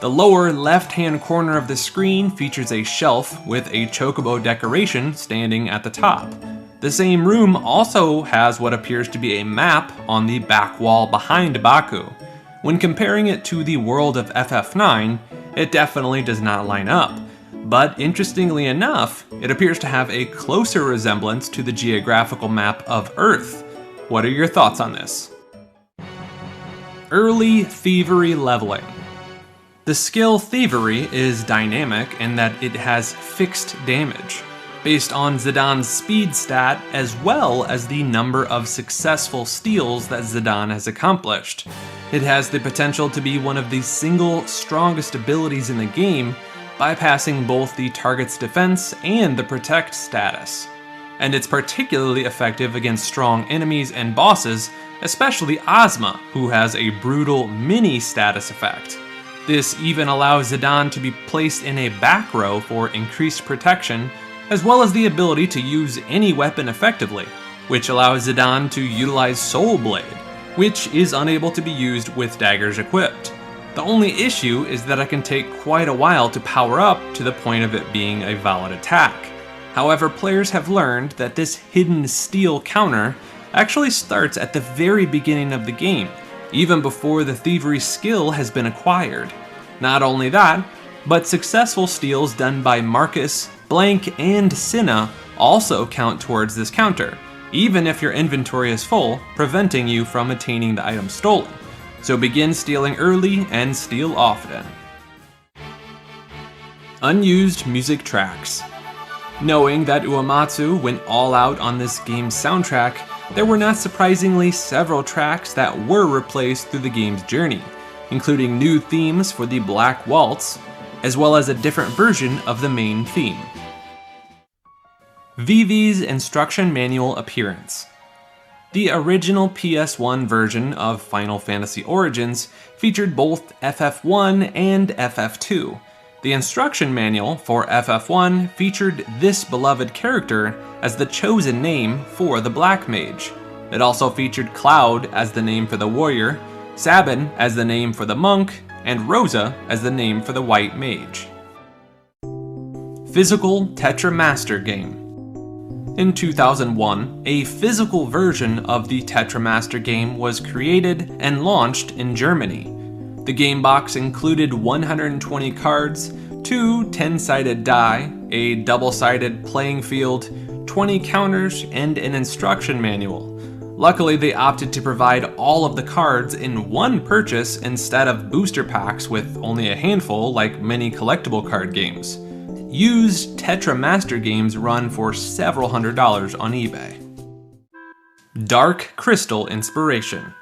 The lower left-hand corner of the screen features a shelf with a Chocobo decoration standing at the top. The same room also has what appears to be a map on the back wall behind Baku. When comparing it to the world of FF9, it definitely does not line up, but interestingly enough, it appears to have a closer resemblance to the geographical map of Earth. What are your thoughts on this? Early Thievery leveling. The skill Thievery is dynamic in that it has fixed damage, based on Zidane's speed stat as well as the number of successful steals that Zidane has accomplished. It has the potential to be one of the single strongest abilities in the game, bypassing both the target's defense and the protect status. And it's particularly effective against strong enemies and bosses, especially Ozma, who has a brutal mini status effect. This even allows Zidane to be placed in a back row for increased protection, as well as the ability to use any weapon effectively, which allows Zidane to utilize Soul Blade, which is unable to be used with daggers equipped. The only issue is that it can take quite a while to power up to the point of it being a valid attack. However, players have learned that this hidden steal counter actually starts at the very beginning of the game, even before the Thievery skill has been acquired. Not only that, but successful steals done by Marcus, Blank, and Cinna also count towards this counter, even if your inventory is full, preventing you from attaining the item stolen. So begin stealing early and steal often. Unused music tracks. Knowing that Uematsu went all out on this game's soundtrack, there were not surprisingly several tracks that were replaced through the game's journey, including new themes for the Black Waltz, as well as a different version of the main theme. Vivi's instruction manual appearance. The original PS1 version of Final Fantasy Origins featured both FF1 and FF2. The instruction manual for FF1 featured this beloved character as the chosen name for the Black Mage. It also featured Cloud as the name for the warrior, Sabin as the name for the monk, and Rosa as the name for the White Mage. Physical Tetramaster game. In 2001, a physical version of the Tetramaster game was created and launched in Germany. The game box included 120 cards, 2 10-sided die, a double-sided playing field, 20 counters, and an instruction manual. Luckily, they opted to provide all of the cards in one purchase instead of booster packs with only a handful like many collectible card games. Used Tetramaster games run for several $100s on eBay. Dark Crystal inspiration.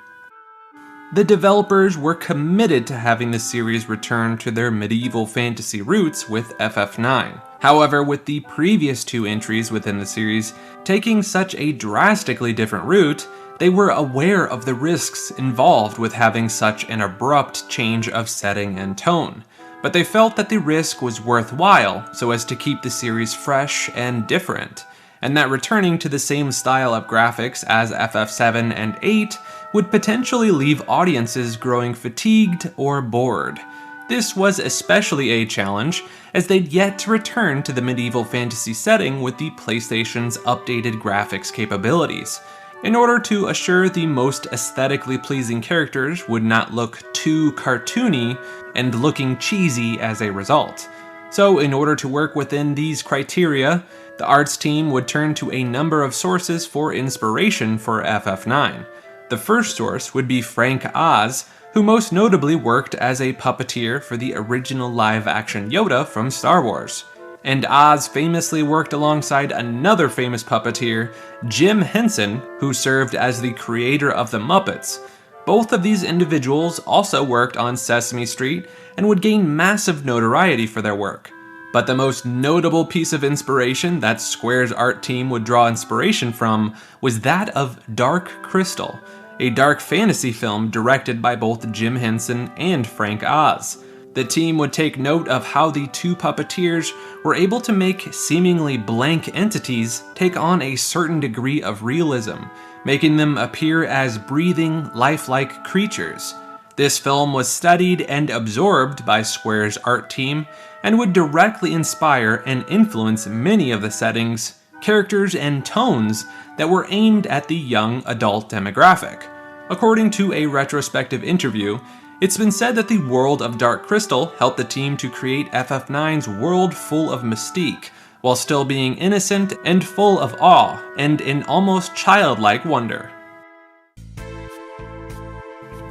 The developers were committed to having the series return to their medieval fantasy roots with FF9. However, with the previous 2 entries within the series taking such a drastically different route, they were aware of the risks involved with having such an abrupt change of setting and tone. But they felt that the risk was worthwhile so as to keep the series fresh and different, and that returning to the same style of graphics as FF7 and 8 would potentially leave audiences growing fatigued or bored. This was especially a challenge, as they'd yet to return to the medieval fantasy setting with the PlayStation's updated graphics capabilities, in order to assure the most aesthetically pleasing characters would not look too cartoony and looking cheesy as a result. So in order to work within these criteria, the arts team would turn to a number of sources for inspiration for FF9. The first source would be Frank Oz, who most notably worked as a puppeteer for the original live-action Yoda from Star Wars. And Oz famously worked alongside another famous puppeteer, Jim Henson, who served as the creator of the Muppets. Both of these individuals also worked on Sesame Street and would gain massive notoriety for their work. But the most notable piece of inspiration that Square's art team would draw inspiration from was that of Dark Crystal, a dark fantasy film directed by both Jim Henson and Frank Oz. The team would take note of how the two puppeteers were able to make seemingly blank entities take on a certain degree of realism, making them appear as breathing, lifelike creatures. This film was studied and absorbed by Square's art team and would directly inspire and influence many of the settings, characters, and tones that were aimed at the young adult demographic. According to a retrospective interview, it's been said that the world of Dark Crystal helped the team to create FF9's world full of mystique, while still being innocent and full of awe and an almost childlike wonder.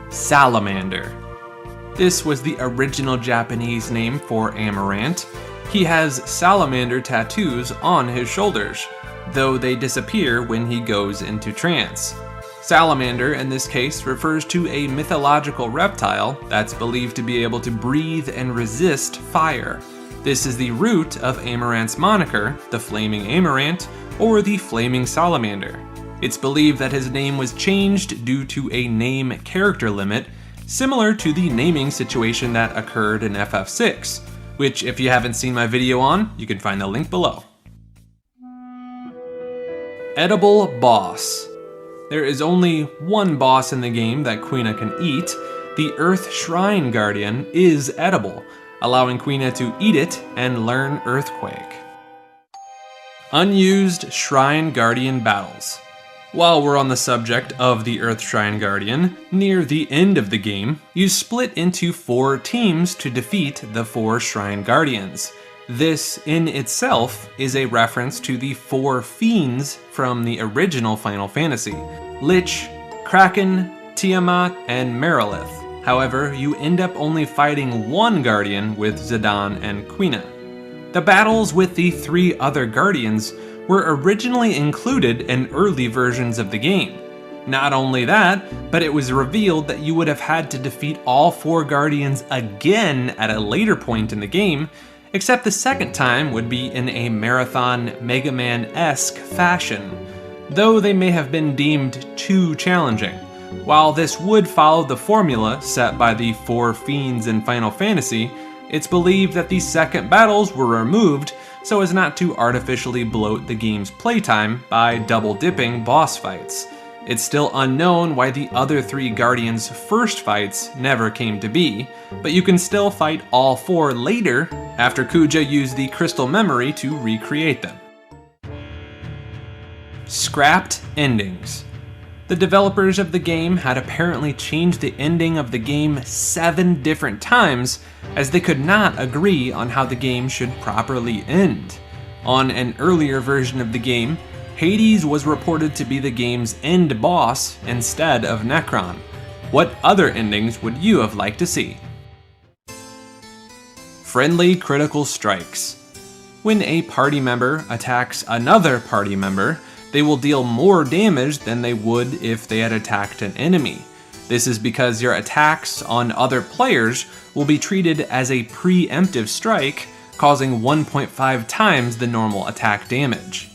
Salamander. This was the original Japanese name for Amarant. He has salamander tattoos on his shoulders, though they disappear when he goes into trance. Salamander, in this case, refers to a mythological reptile that's believed to be able to breathe and resist fire. This is the root of Amarant's moniker, the Flaming Amarant, or the Flaming Salamander. It's believed that his name was changed due to a name character limit, similar to the naming situation that occurred in FF6, which if you haven't seen my video on, you can find the link below. Edible Boss. There is only one boss in the game that Quina can eat. The Earth Shrine Guardian is edible, allowing Quina to eat it and learn Earthquake. Unused Shrine Guardian battles. While we're on the subject of the Earth Shrine Guardian, near the end of the game, you split into 4 teams to defeat the 4 Shrine Guardians. This, in itself, is a reference to the 4 fiends from the original Final Fantasy: Lich, Kraken, Tiamat, and Merilith. However, you end up only fighting one Guardian with Zidane and Quina. The battles with the 3 other Guardians were originally included in early versions of the game. Not only that, but it was revealed that you would have had to defeat all 4 Guardians again at a later point in the game, except the second time would be in a marathon Mega Man-esque fashion, though they may have been deemed too challenging. While this would follow the formula set by the 4 fiends in Final Fantasy, it's believed that the second battles were removed so as not to artificially bloat the game's playtime by double-dipping boss fights. It's still unknown why the other 3 Guardians' first fights never came to be, but you can still fight all 4 later after Kuja used the crystal memory to recreate them. Scrapped endings. The developers of the game had apparently changed the ending of the game 7 different times, as they could not agree on how the game should properly end. On an earlier version of the game, Hades was reported to be the game's end boss instead of Necron. What other endings would you have liked to see? Friendly critical strikes. When a party member attacks another party member, they will deal more damage than they would if they had attacked an enemy. This is because your attacks on other players will be treated as a preemptive strike, causing 1.5 times the normal attack damage.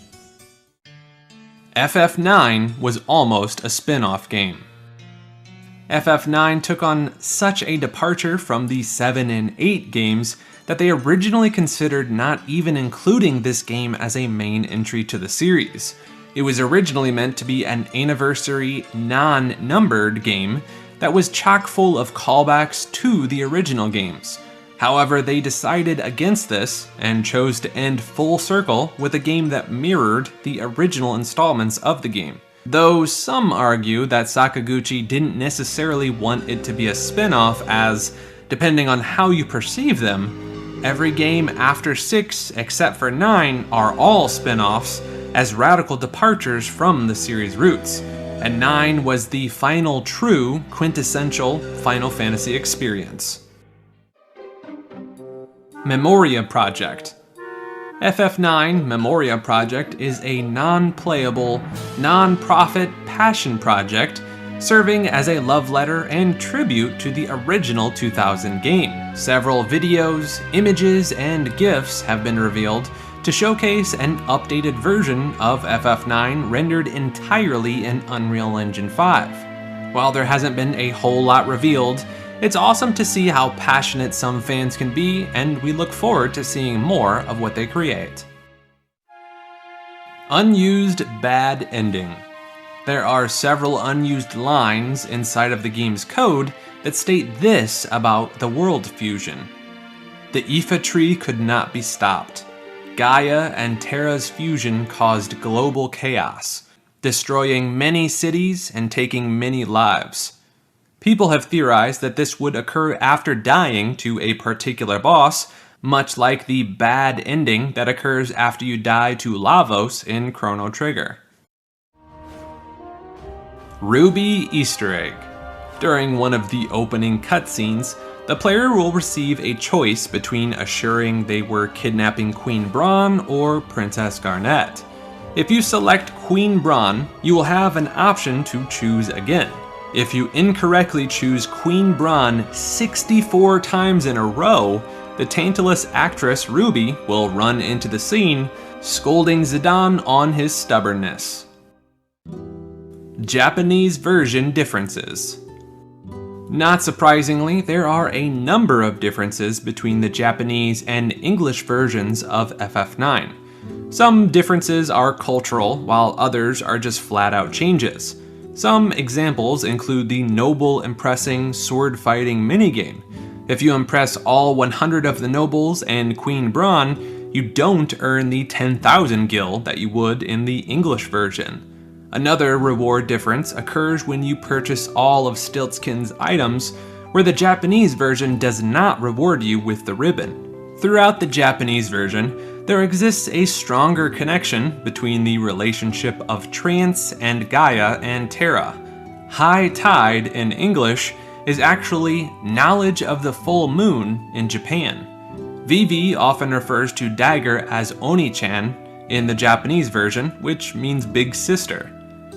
FF9 was almost a spin-off game. FF9 took on such a departure from the 7 and 8 games that they originally considered not even including this game as a main entry to the series. It was originally meant to be an anniversary, non-numbered game that was chock full of callbacks to the original games. However, they decided against this and chose to end full circle with a game that mirrored the original installments of the game. Though some argue that Sakaguchi didn't necessarily want it to be a spin-off, as, depending on how you perceive them, every game after 6 except for 9 are all spin-offs as radical departures from the series' roots. and 9 was the final true, quintessential Final Fantasy experience. Memoria Project. FF9 Memoria Project is a non-playable, non-profit passion project serving as a love letter and tribute to the original 2000 game. Several videos, images, and GIFs have been revealed to showcase an updated version of FF9 rendered entirely in Unreal Engine 5. While there hasn't been a whole lot revealed, it's awesome to see how passionate some fans can be, and we look forward to seeing more of what they create. Unused Bad Ending. There are several unused lines inside of the game's code that state this about the world fusion. The Ifa tree could not be stopped. Gaia and Terra's fusion caused global chaos, destroying many cities and taking many lives. People have theorized that this would occur after dying to a particular boss, much like the bad ending that occurs after you die to Lavos in Chrono Trigger. Ruby Easter Egg. During one of the opening cutscenes, the player will receive a choice between assuring they were kidnapping Queen Braun or Princess Garnet. If you select Queen Braun, you will have an option to choose again. If you incorrectly choose Queen Braun 64 times in a row, the Tantalus actress Ruby will run into the scene, scolding Zidane on his stubbornness. Japanese version differences. Not surprisingly, there are a number of differences between the Japanese and English versions of FF9. Some differences are cultural, while others are just flat-out changes. Some examples include the noble impressing sword-fighting minigame. If you impress all 100 of the nobles and Queen Braun, you don't earn the 10,000 gil that you would in the English version. Another reward difference occurs when you purchase all of Stiltskin's items, where the Japanese version does not reward you with the ribbon. Throughout the Japanese version, there exists a stronger connection between the relationship of Trance and Gaia and Terra. High Tide in English is actually knowledge of the full moon in Japan. Vivi often refers to Dagger as Oni-chan in the Japanese version, which means big sister.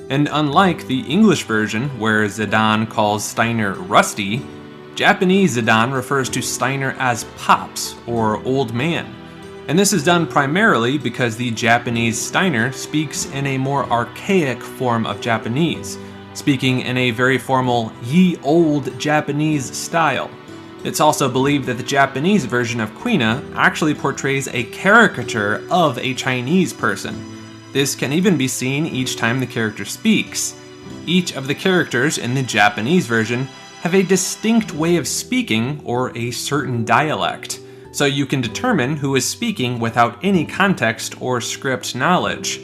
And unlike the English version, where Zidane calls Steiner Rusty, Japanese Zidane refers to Steiner as Pops, or Old Man. And this is done primarily because the Japanese Steiner speaks in a more archaic form of Japanese, speaking in a very formal ye old Japanese style. It's also believed that the Japanese version of Quina actually portrays a caricature of a Chinese person. This can even be seen each time the character speaks. Each of the characters in the Japanese version have a distinct way of speaking or a certain dialect, so you can determine who is speaking without any context or script knowledge.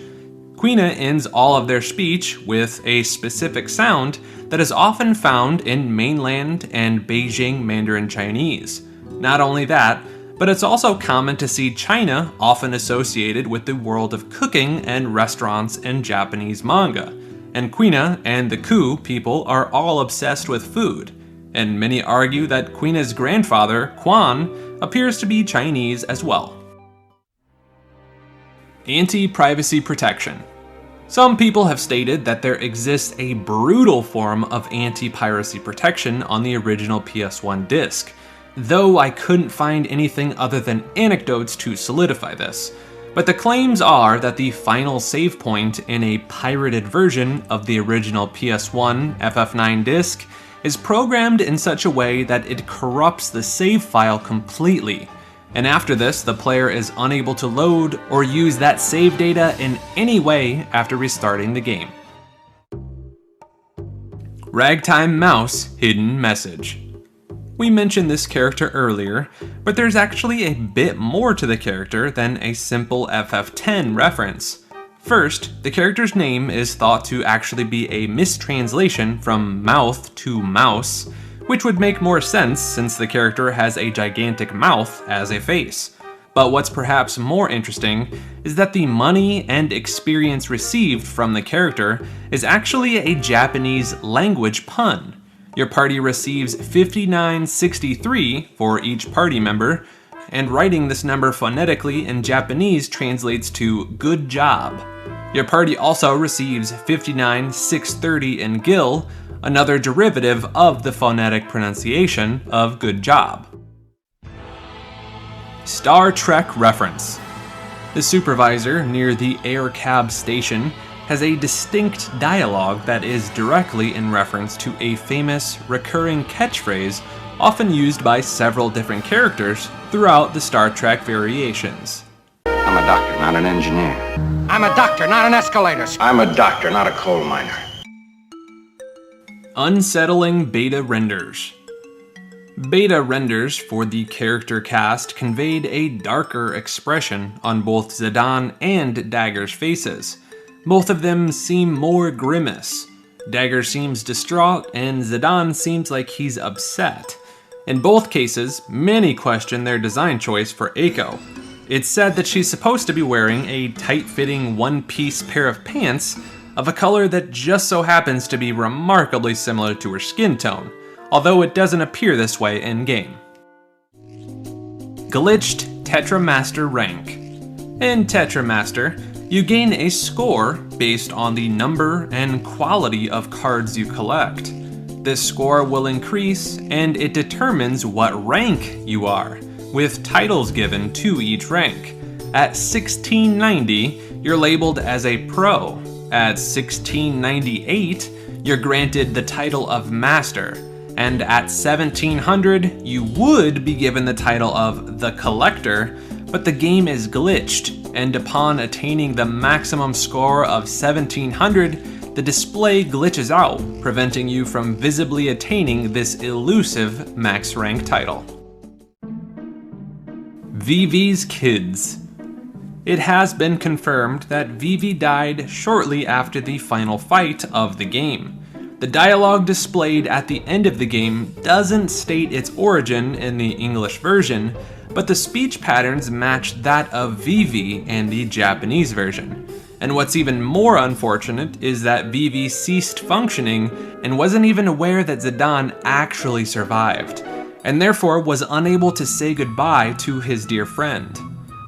Quina ends all of their speech with a specific sound that is often found in mainland and Beijing Mandarin Chinese. Not only that, but it's also common to see China often associated with the world of cooking and restaurants and Japanese manga. And Quina and the Ku people are all obsessed with food, and many argue that Quina's grandfather, Quan, appears to be Chinese as well. Anti-privacy protection. Some people have stated that there exists a brutal form of anti-piracy protection on the original PS1 disc, though I couldn't find anything other than anecdotes to solidify this. But the claims are that the final save point in a pirated version of the original PS1 FF9 disc is programmed in such a way that it corrupts the save file completely. And after this, the player is unable to load or use that save data in any way after restarting the game. Ragtime Mouse Hidden Message. We mentioned this character earlier, but there's actually a bit more to the character than a simple FF10 reference. First, the character's name is thought to actually be a mistranslation from mouth to mouse, which would make more sense since the character has a gigantic mouth as a face. But what's perhaps more interesting is that the money and experience received from the character is actually a Japanese language pun. Your party receives 5963 for each party member, and writing this number phonetically in Japanese translates to good job. Your party also receives 59630 in gil, another derivative of the phonetic pronunciation of good job. Star Trek reference. The supervisor near the air cab station has a distinct dialogue that is directly in reference to a famous recurring catchphrase often used by several different characters throughout the Star Trek variations. I'm a doctor, not an engineer. I'm a doctor, not an escalator. I'm a doctor, not a coal miner. Unsettling beta renders. Beta renders for the character cast conveyed a darker expression on both Zidane and Dagger's faces. Both of them seem more grimace. Dagger seems distraught, and Zidane seems like he's upset. In both cases, many question their design choice for Eiko. It's said that she's supposed to be wearing a tight-fitting one-piece pair of pants of a color that just so happens to be remarkably similar to her skin tone, although it doesn't appear this way in-game. Glitched Tetramaster rank. In Tetramaster, you gain a score based on the number and quality of cards you collect. This score will increase, and it determines what rank you are, with titles given to each rank. At 1690, you're labeled as a pro. At 1698, you're granted the title of master. And at 1700, you would be given the title of the collector, but the game is glitched, and upon attaining the maximum score of 1700, the display glitches out, preventing you from visibly attaining this elusive max rank title. Vivi's kids. It has been confirmed that Vivi died shortly after the final fight of the game. The dialogue displayed at the end of the game doesn't state its origin in the English version, but the speech patterns match that of Vivi in the Japanese version. And what's even more unfortunate is that Vivi ceased functioning and wasn't even aware that Zidane actually survived, and therefore was unable to say goodbye to his dear friend.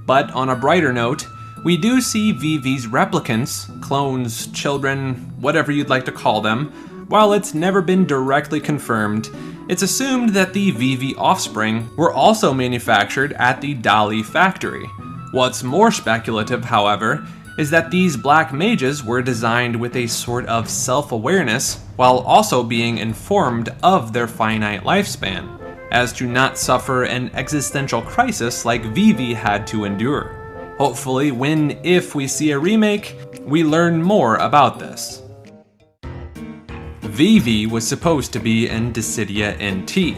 But on a brighter note, we do see Vivi's replicants, clones, children, whatever you'd like to call them. While it's never been directly confirmed, it's assumed that the Vivi offspring were also manufactured at the Dali factory. What's more speculative, however, is that these black mages were designed with a sort of self-awareness while also being informed of their finite lifespan, as to not suffer an existential crisis like Vivi had to endure. Hopefully, if we see a remake, we learn more about this. Vivi was supposed to be in Dissidia NT.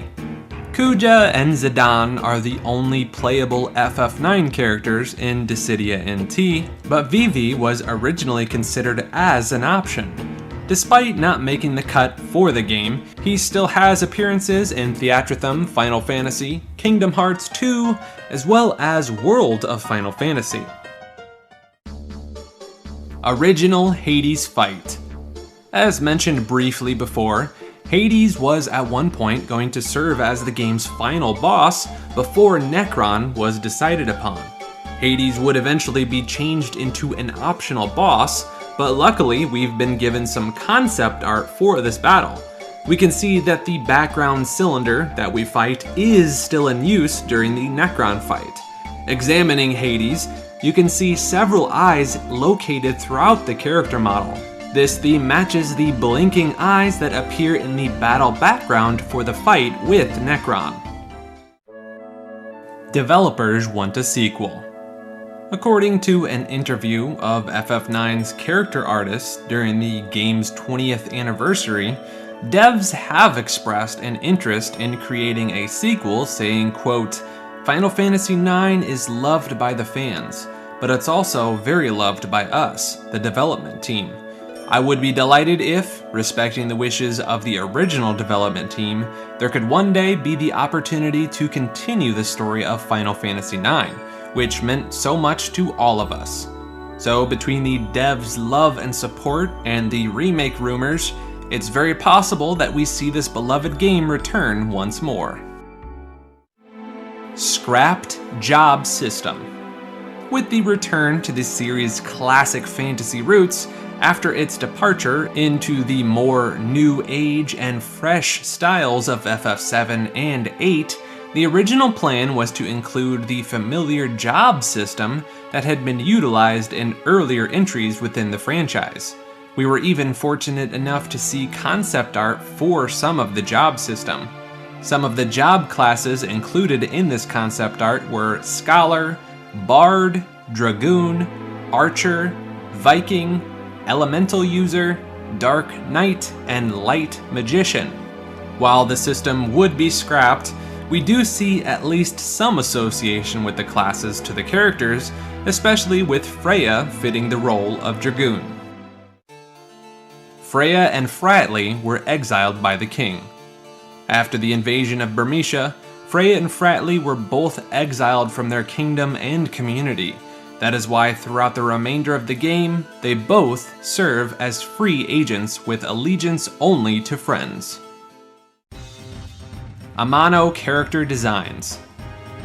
Kuja and Zidane are the only playable FF9 characters in Dissidia NT, but Vivi was originally considered as an option. Despite not making the cut for the game, he still has appearances in Theatrhythm, Final Fantasy, Kingdom Hearts 2, as well as World of Final Fantasy. Original Hades fight. As mentioned briefly before, Hades was at one point going to serve as the game's final boss before Necron was decided upon. Hades would eventually be changed into an optional boss, but luckily we've been given some concept art for this battle. We can see that the background cylinder that we fight is still in use during the Necron fight. Examining Hades, you can see several eyes located throughout the character model. This theme matches the blinking eyes that appear in the battle background for the fight with Necron. Developers want a sequel. According to an interview of FF9's character artists during the game's 20th anniversary, devs have expressed an interest in creating a sequel, saying, quote, "Final Fantasy IX is loved by the fans, but it's also very loved by us, the development team. I would be delighted if, respecting the wishes of the original development team, there could one day be the opportunity to continue the story of Final Fantasy IX, which meant so much to all of us. So between the devs' love and support and the remake rumors, it's very possible that we see this beloved game return once more. Scrapped job system. With the return to the series' classic fantasy roots, after its departure into the more new age and fresh styles of FF7 and 8, the original plan was to include the familiar job system that had been utilized in earlier entries within the franchise. We were even fortunate enough to see concept art for some of the job system. Some of the job classes included in this concept art were Scholar, Bard, Dragoon, Archer, Viking, Elemental User, Dark Knight, and Light Magician. While the system would be scrapped, we do see at least some association with the classes to the characters, especially with Freya fitting the role of Dragoon. Freya and Fratley were exiled by the king. After the invasion of Burmecia, Freya and Fratley were both exiled from their kingdom and community. That is why throughout the remainder of the game, they both serve as free agents with allegiance only to friends. Umaro character designs.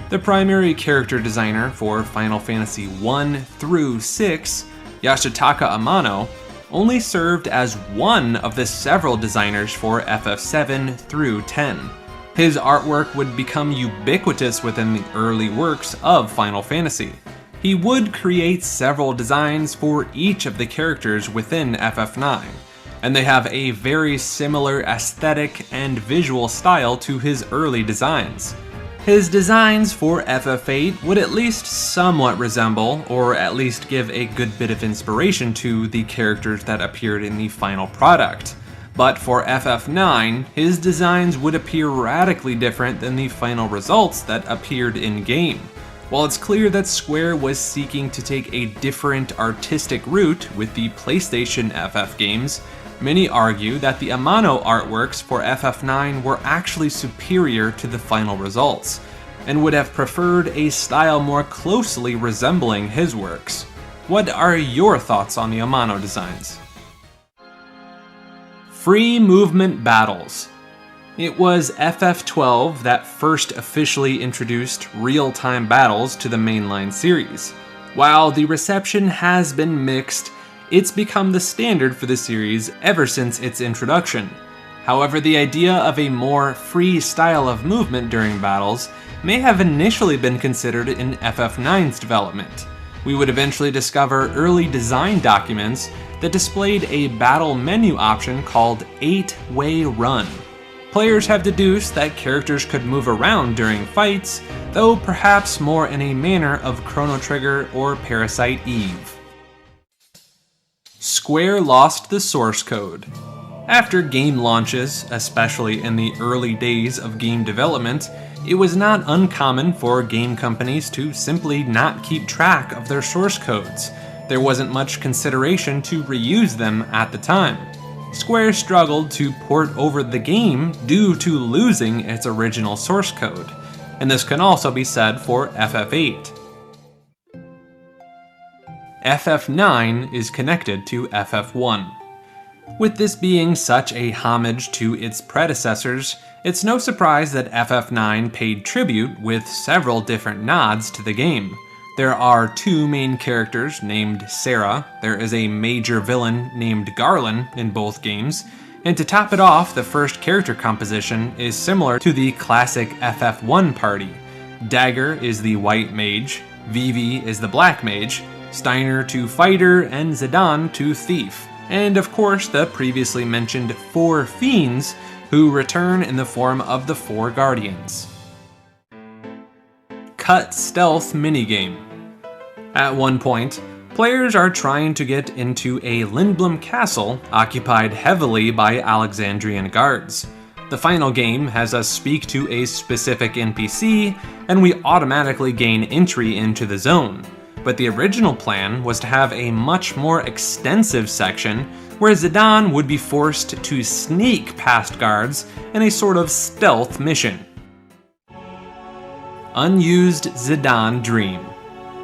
The primary character designer for Final Fantasy 1 through 6, Yoshitaka Amano, only served as one of the several designers for FF7 through 10. His artwork would become ubiquitous within the early works of Final Fantasy. He would create several designs for each of the characters within FF9, and they have a very similar aesthetic and visual style to his early designs. His designs for FF8 would at least somewhat resemble, or at least give a good bit of inspiration to, the characters that appeared in the final product. But for FF9, his designs would appear radically different than the final results that appeared in-game. While it's clear that Square was seeking to take a different artistic route with the PlayStation FF games, many argue that the Amano artworks for FF9 were actually superior to the final results, and would have preferred a style more closely resembling his works. What are your thoughts on the Amano designs? Free movement battles. It was FF12 that first officially introduced real-time battles to the mainline series. While the reception has been mixed, it's become the standard for the series ever since its introduction. However, the idea of a more free style of movement during battles may have initially been considered in FF9's development. We would eventually discover early design documents that displayed a battle menu option called 8-Way Run. Players have deduced that characters could move around during fights, though perhaps more in a manner of Chrono Trigger or Parasite Eve. Square lost the source code. After game launches, especially in the early days of game development, it was not uncommon for game companies to simply not keep track of their source codes. There wasn't much consideration to reuse them at the time. Square struggled to port over the game due to losing its original source code, and this can also be said for FF8. FF9 is connected to FF1. With this being such a homage to its predecessors, it's no surprise that FF9 paid tribute with several different nods to the game. There are two main characters named Sarah, there is a major villain named Garland in both games, and to top it off, the first character composition is similar to the classic FF1 party. Dagger is the white mage, Vivi is the black mage, Steiner to fighter, and Zidane to thief. And of course the previously mentioned 4 fiends, who return in the form of the 4 guardians. Cut stealth minigame. At one point, players are trying to get into a Lindblom castle occupied heavily by Alexandrian guards. The final game has us speak to a specific NPC, and we automatically gain entry into the zone. But the original plan was to have a much more extensive section where Zidane would be forced to sneak past guards in a sort of stealth mission. Unused Zidane Dream.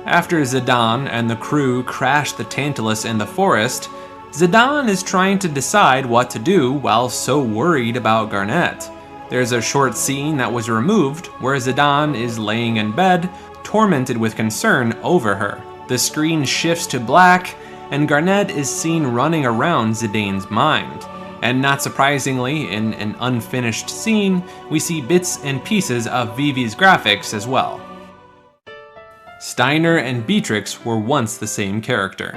After Zidane and the crew crash the Tantalus in the forest, Zidane is trying to decide what to do while so worried about Garnet. There's a short scene that was removed where Zidane is laying in bed, tormented with concern over her. The screen shifts to black, and Garnet is seen running around Zidane's mind. And not surprisingly, in an unfinished scene, we see bits and pieces of Vivi's graphics as well. Steiner and Beatrix were once the same character.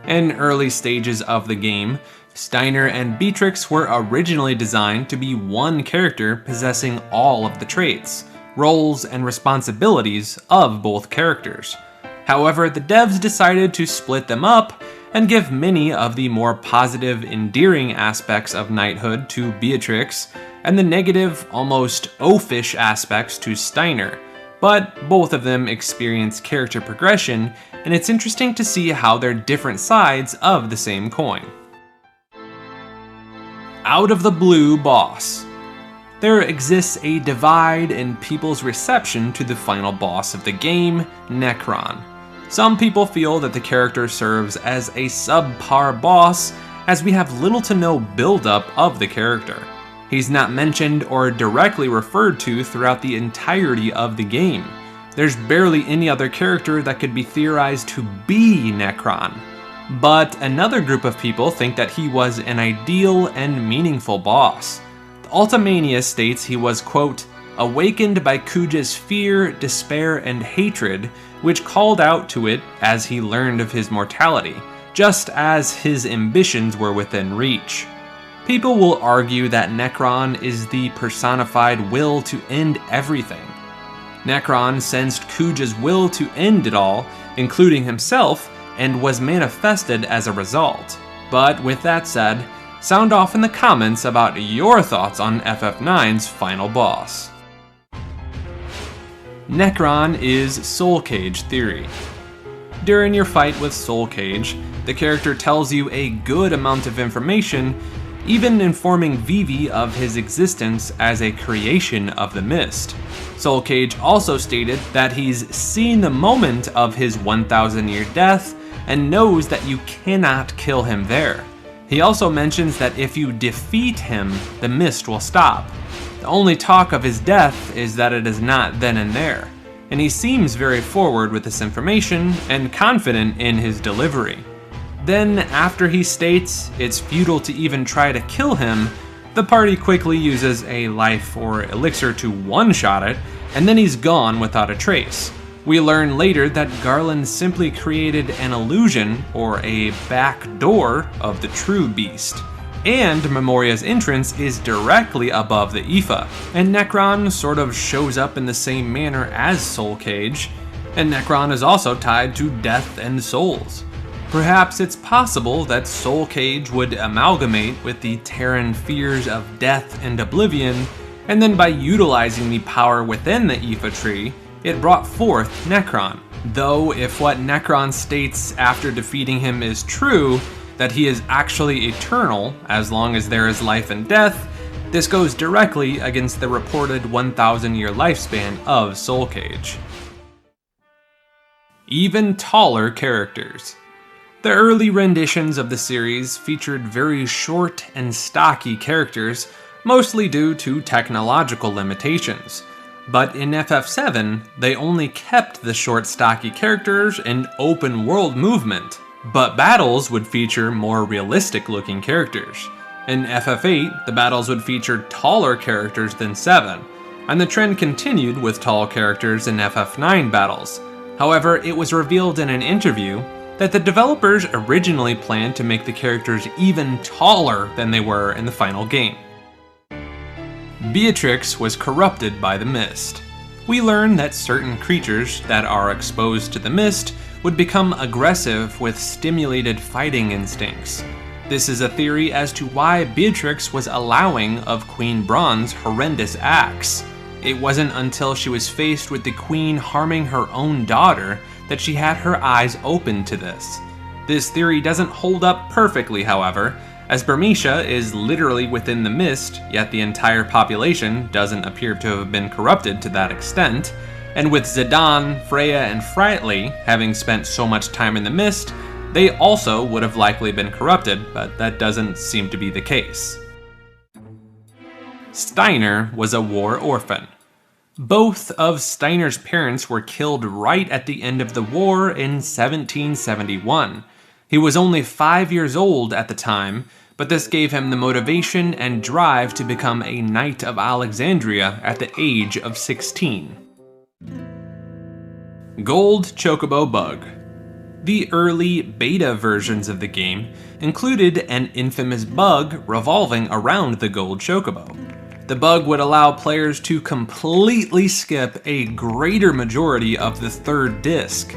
In early stages of the game, Steiner and Beatrix were originally designed to be one character possessing all of the traits, roles, and responsibilities of both characters. However, the devs decided to split them up and give many of the more positive, endearing aspects of knighthood to Beatrix, and the negative, almost oafish aspects to Steiner. But both of them experience character progression, and it's interesting to see how they're different sides of the same coin. Out of the blue boss. There exists a divide in people's reception to the final boss of the game, Necron. Some people feel that the character serves as a subpar boss, as we have little to no build-up of the character. He's not mentioned or directly referred to throughout the entirety of the game. There's barely any other character that could be theorized to be Necron. But another group of people think that he was an ideal and meaningful boss. The Ultimania states he was, quote, awakened by Kuja's fear, despair, and hatred, which called out to it as he learned of his mortality, just as his ambitions were within reach. People will argue that Necron is the personified will to end everything. Necron sensed Kuja's will to end it all, including himself, and was manifested as a result. But with that said, sound off in the comments about your thoughts on FF9's final boss. Necron is Soul Cage theory. During your fight with Soul Cage, the character tells you a good amount of information, even informing Vivi of his existence as a creation of the mist. Soul Cage also stated that he's seen the moment of his 1,000-year death and knows that you cannot kill him there. He also mentions that if you defeat him, the mist will stop. The only talk of his death is that it is not then and there, and he seems very forward with this information and confident in his delivery. Then, after he states it's futile to even try to kill him, the party quickly uses a life or elixir to one-shot it, and then he's gone without a trace. We learn later that Garland simply created an illusion, or a back door, of the true beast. And Memoria's entrance is directly above the Aoife, and Necron sort of shows up in the same manner as Soul Cage, and Necron is also tied to death and souls. Perhaps it's possible that Soul Cage would amalgamate with the Terran fears of death and oblivion, and then by utilizing the power within the Aoife tree, it brought forth Necron. Though if what Necron states after defeating him is true, that he is actually eternal as long as there is life and death, this goes directly against the reported 1,000-year lifespan of Soul Cage. Even taller characters. The early renditions of the series featured very short and stocky characters, mostly due to technological limitations. But in FF7, they only kept the short, stocky characters and open world movement, but battles would feature more realistic looking characters. In FF8, the battles would feature taller characters than 7, and the trend continued with tall characters in FF9 battles. However, it was revealed in an interview that the developers originally planned to make the characters even taller than they were in the final game. Beatrix was corrupted by the mist. We learn that certain creatures that are exposed to the mist would become aggressive with stimulated fighting instincts. This is a theory as to why Beatrix was allowing of Queen Braun's horrendous acts. It wasn't until she was faced with the Queen harming her own daughter that she had her eyes open to this. This theory doesn't hold up perfectly, however, as Burmecia is literally within the mist, yet the entire population doesn't appear to have been corrupted to that extent, And with Zidane, Freya, and Frightly having spent so much time in the mist, they also would have likely been corrupted, but that doesn't seem to be the case. Steiner was a war orphan. Both of Steiner's parents were killed right at the end of the war in 1771. He was only 5 years old at the time, but this gave him the motivation and drive to become a Knight of Alexandria at the age of 16. Gold Chocobo Bug. The early beta versions of the game included an infamous bug revolving around the gold Chocobo. The bug would allow players to completely skip a greater majority of the third disc.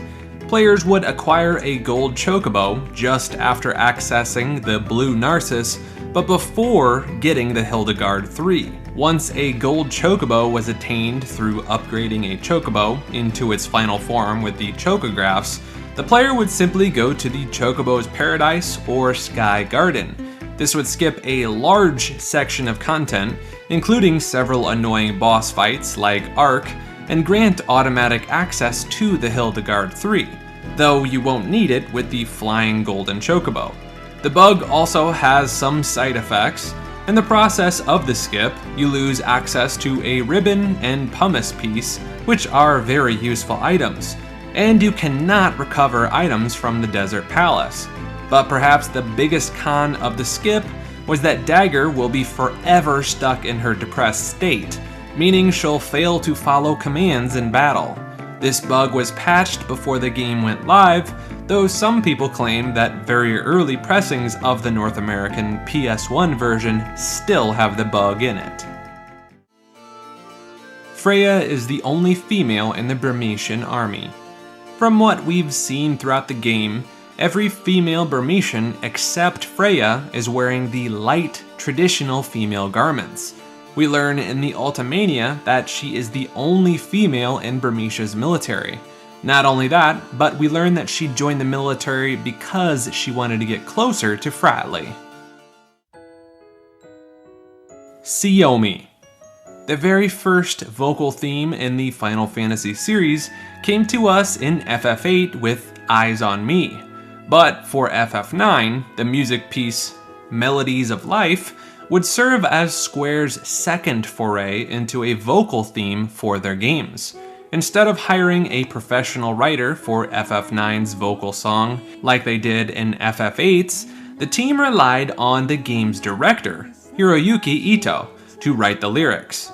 Players would acquire a gold Chocobo just after accessing the blue Narcissus, but before getting the Hildegard 3. Once a gold Chocobo was attained through upgrading a Chocobo into its final form with the Chocographs, the player would simply go to the Chocobo's Paradise or Sky Garden. This would skip a large section of content, including several annoying boss fights like Ark, and grant automatic access to the Hildegard 3, though you won't need it with the flying golden Chocobo. The bug also has some side effects. In the process of the skip, you lose access to a ribbon and pumice piece, which are very useful items, and you cannot recover items from the Desert Palace. But perhaps the biggest con of the skip was that Dagger will be forever stuck in her depressed state, meaning she'll fail to follow commands in battle. This bug was patched before the game went live, though some people claim that very early pressings of the North American PS1 version still have the bug in it. Freya is the only female in the Burmesian army. From what we've seen throughout the game, every female Burmesian except Freya is wearing the light, traditional female garments. We learn in the Ultimania that she is the only female in Burmesia's military. Not only that, but we learn that she joined the military because she wanted to get closer to Frightly. Xiaomi. The very first vocal theme in the Final Fantasy series came to us in FF8 with Eyes on Me. But for FF9, the music piece Melodies of Life would serve as Square's second foray into a vocal theme for their games. Instead of hiring a professional writer for FF9's vocal song like they did in FF8's, the team relied on the game's director, Hiroyuki Ito, to write the lyrics.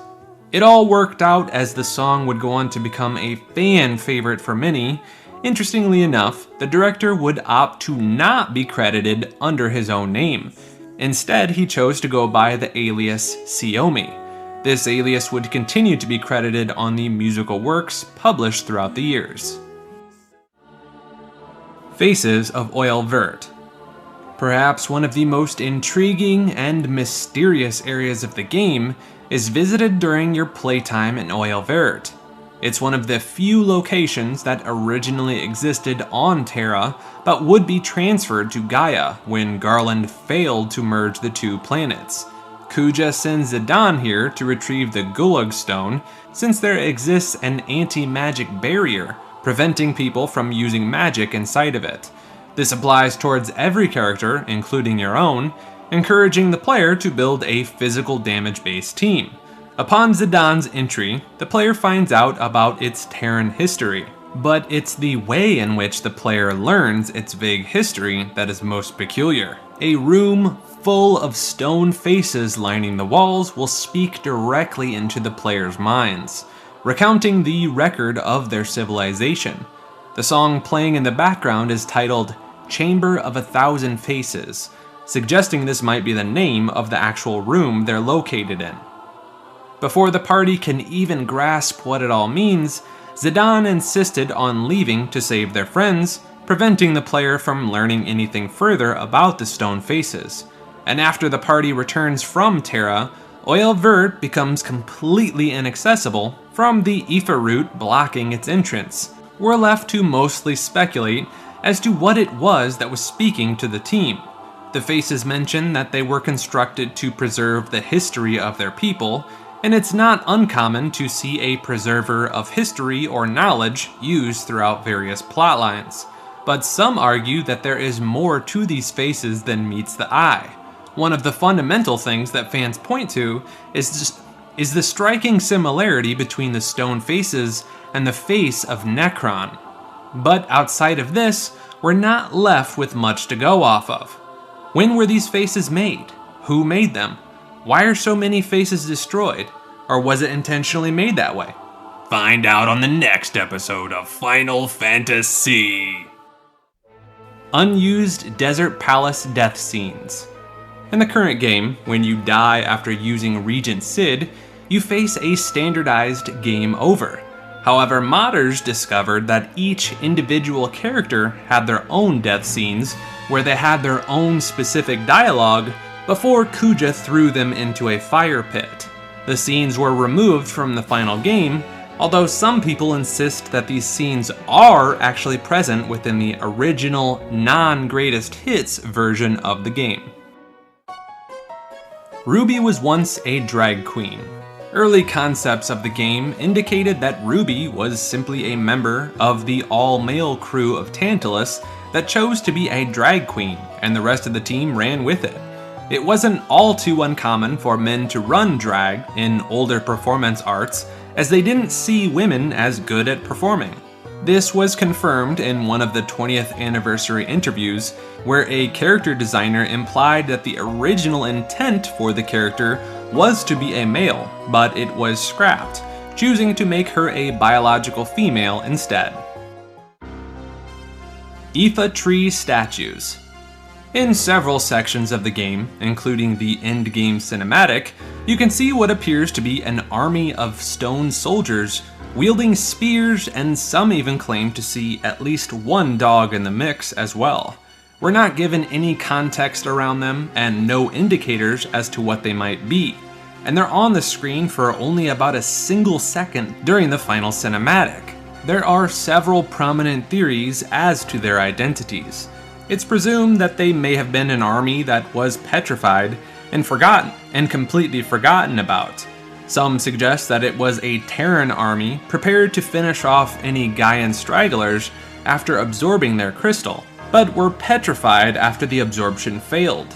It all worked out as the song would go on to become a fan favorite for many. Interestingly enough, the director would opt to not be credited under his own name. Instead, he chose to go by the alias Xiaomi. This alias would continue to be credited on the musical works published throughout the years. Faces of Oil Vert. Perhaps one of the most intriguing and mysterious areas of the game is visited during your playtime in Oil Vert. It's one of the few locations that originally existed on Terra, but would be transferred to Gaia when Garland failed to merge the two planets. Kuja sends Zidane here to retrieve the Gulag Stone, since there exists an anti-magic barrier, preventing people from using magic inside of it. This applies towards every character, including your own, encouraging the player to build a physical damage-based team. Upon Zidane's entry, the player finds out about its Terran history, but it's the way in which the player learns its vague history that is most peculiar. A room full of stone faces lining the walls will speak directly into the player's minds, recounting the record of their civilization. The song playing in the background is titled Chamber of 1,000 Faces, suggesting this might be the name of the actual room they're located in. Before the party can even grasp what it all means, Zidane insisted on leaving to save their friends, preventing the player from learning anything further about the stone faces. And after the party returns from Terra, Oil Vert becomes completely inaccessible from the Aoife route blocking its entrance. We're left to mostly speculate as to what it was that was speaking to the team. The faces mention that they were constructed to preserve the history of their people, and it's not uncommon to see a preserver of history or knowledge used throughout various plotlines. But some argue that there is more to these faces than meets the eye. One of the fundamental things that fans point to is the striking similarity between the stone faces and the face of Necron. But outside of this, we're not left with much to go off of. When were these faces made? Who made them? Why are so many faces destroyed? Or was it intentionally made that way? Find out on the next episode of Final Fantasy. Unused Desert Palace death scenes. In the current game, when you die after using Regent Sid, you face a standardized game over. However, modders discovered that each individual character had their own death scenes, where they had their own specific dialogue before Kuja threw them into a fire pit. The scenes were removed from the final game, although some people insist that these scenes are actually present within the original non-greatest hits version of the game. Ruby was once a drag queen. Early concepts of the game indicated that Ruby was simply a member of the all-male crew of Tantalus that chose to be a drag queen, and the rest of the team ran with it. It wasn't all too uncommon for men to run drag in older performance arts, as they didn't see women as good at performing. This was confirmed in one of the 20th anniversary interviews, where a character designer implied that the original intent for the character was to be a male, but it was scrapped, choosing to make her a biological female instead. Aoife Tree statues. In several sections of the game, including the endgame cinematic, you can see what appears to be an army of stone soldiers wielding spears, and some even claim to see at least one dog in the mix as well. We're not given any context around them and no indicators as to what they might be, and they're on the screen for only about a single second during the final cinematic. There are several prominent theories as to their identities. It's presumed that they may have been an army that was petrified and completely forgotten about. Some suggest that it was a Terran army prepared to finish off any Gaian stragglers after absorbing their crystal, but were petrified after the absorption failed.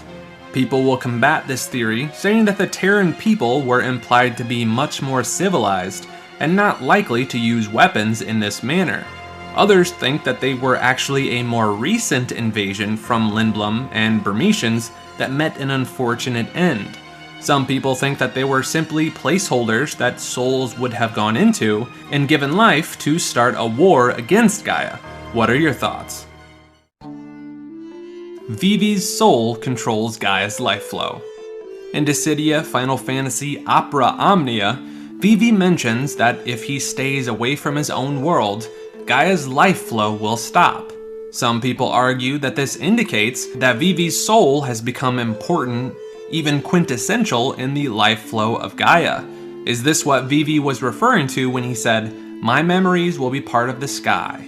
People will combat this theory, saying that the Terran people were implied to be much more civilized and not likely to use weapons in this manner. Others think that they were actually a more recent invasion from Lindblum and Burmesians that met an unfortunate end. Some people think that they were simply placeholders that souls would have gone into and given life to start a war against Gaia. What are your thoughts? Vivi's soul controls Gaia's life flow. In Dissidia Final Fantasy Opera Omnia, Vivi mentions that if he stays away from his own world, Gaia's life flow will stop. Some people argue that this indicates that Vivi's soul has become important, even quintessential in the life flow of Gaia. Is this what Vivi was referring to when he said, "My memories will be part of the sky"?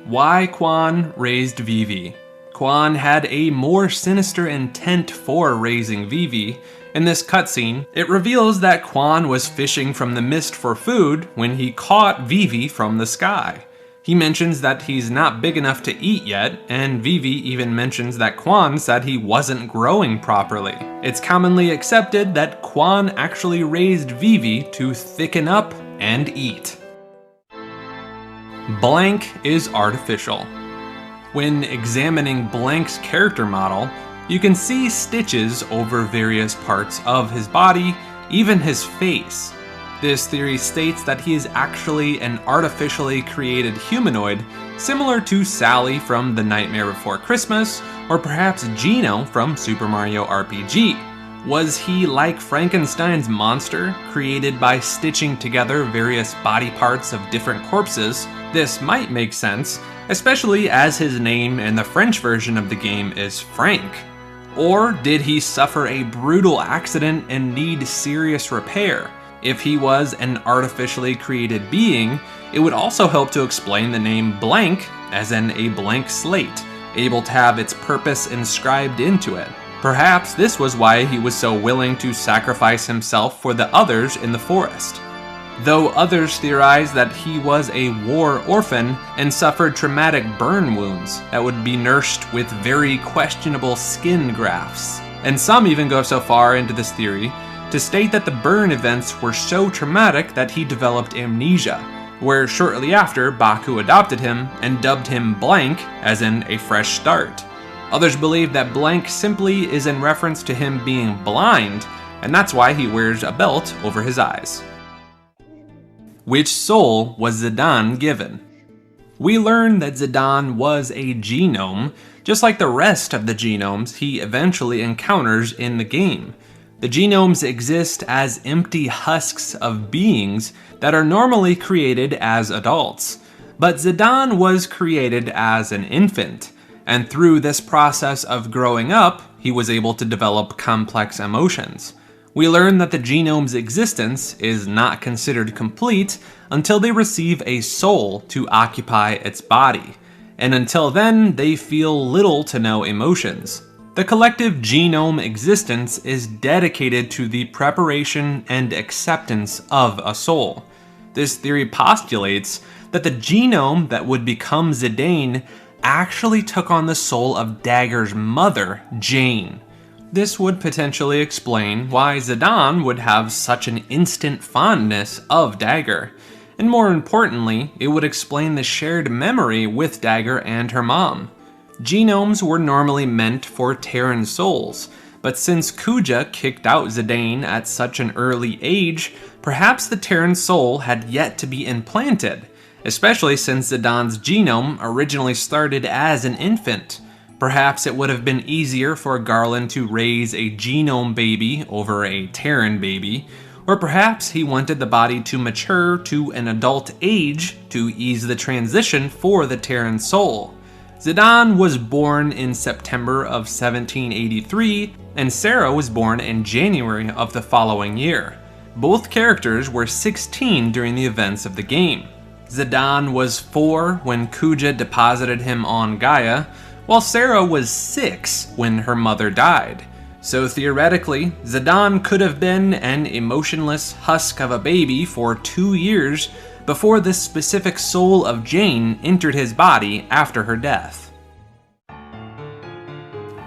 Why Quan raised Vivi? Quan had a more sinister intent for raising Vivi. In this cutscene, it reveals that Quan was fishing from the mist for food when he caught Vivi from the sky. He mentions that he's not big enough to eat yet, and Vivi even mentions that Quan said he wasn't growing properly. It's commonly accepted that Quan actually raised Vivi to thicken up and eat. Blank is artificial. When examining Blank's character model, you can see stitches over various parts of his body, even his face. This theory states that he is actually an artificially created humanoid, similar to Sally from The Nightmare Before Christmas, or perhaps Gino from Super Mario RPG. Was he like Frankenstein's monster, created by stitching together various body parts of different corpses? This might make sense, especially as his name in the French version of the game is Frank. Or did he suffer a brutal accident and need serious repair? If he was an artificially created being, it would also help to explain the name Blank, as in a blank slate, able to have its purpose inscribed into it. Perhaps this was why he was so willing to sacrifice himself for the others in the forest. Though others theorize that he was a war orphan and suffered traumatic burn wounds that would be nursed with very questionable skin grafts. And some even go so far into this theory to state that the burn events were so traumatic that he developed amnesia, where shortly after Baku adopted him and dubbed him Blank, as in a fresh start. Others believe that Blank simply is in reference to him being blind, and that's why he wears a belt over his eyes. Which soul was Zidane given? We learn that Zidane was a genome, just like the rest of the genomes he eventually encounters in the game. The genomes exist as empty husks of beings that are normally created as adults. But Zidane was created as an infant, and through this process of growing up, he was able to develop complex emotions. We learn that the genome's existence is not considered complete until they receive a soul to occupy its body, and until then, they feel little to no emotions. The collective genome existence is dedicated to the preparation and acceptance of a soul. This theory postulates that the genome that would become Zidane actually took on the soul of Dagger's mother, Jane. This would potentially explain why Zidane would have such an instant fondness of Dagger. And more importantly, it would explain the shared memory with Dagger and her mom. Genomes were normally meant for Terran souls, but since Kuja kicked out Zidane at such an early age, perhaps the Terran soul had yet to be implanted, especially since Zidane's genome originally started as an infant. Perhaps it would have been easier for Garland to raise a genome baby over a Terran baby, or perhaps he wanted the body to mature to an adult age to ease the transition for the Terran soul. Zidane was born in September of 1783, and Sarah was born in January of the following year. Both characters were 16 during the events of the game. Zidane was 4 when Kuja deposited him on Gaia, while Sarah was 6 when her mother died. So theoretically, Zidane could have been an emotionless husk of a baby for 2 years before the specific soul of Jane entered his body after her death.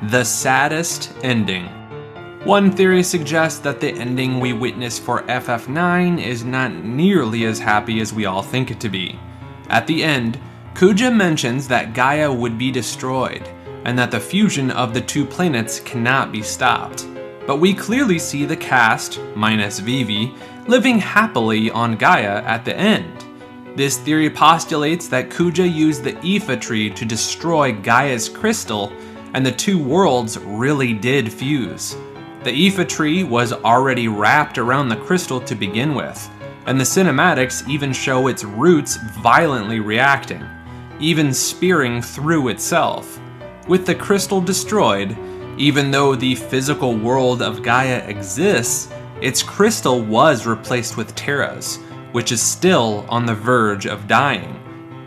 The saddest ending. One theory suggests that the ending we witness for FF9 is not nearly as happy as we all think it to be. At the end, Kuja mentions that Gaia would be destroyed, and that the fusion of the two planets cannot be stopped. But we clearly see the cast, minus Vivi, living happily on Gaia at the end. This theory postulates that Kuja used the Ifa tree to destroy Gaia's crystal, and the two worlds really did fuse. The Ifa tree was already wrapped around the crystal to begin with, and the cinematics even show its roots violently reacting, even spearing through itself. With the crystal destroyed, even though the physical world of Gaia exists, its crystal was replaced with Terra's, which is still on the verge of dying.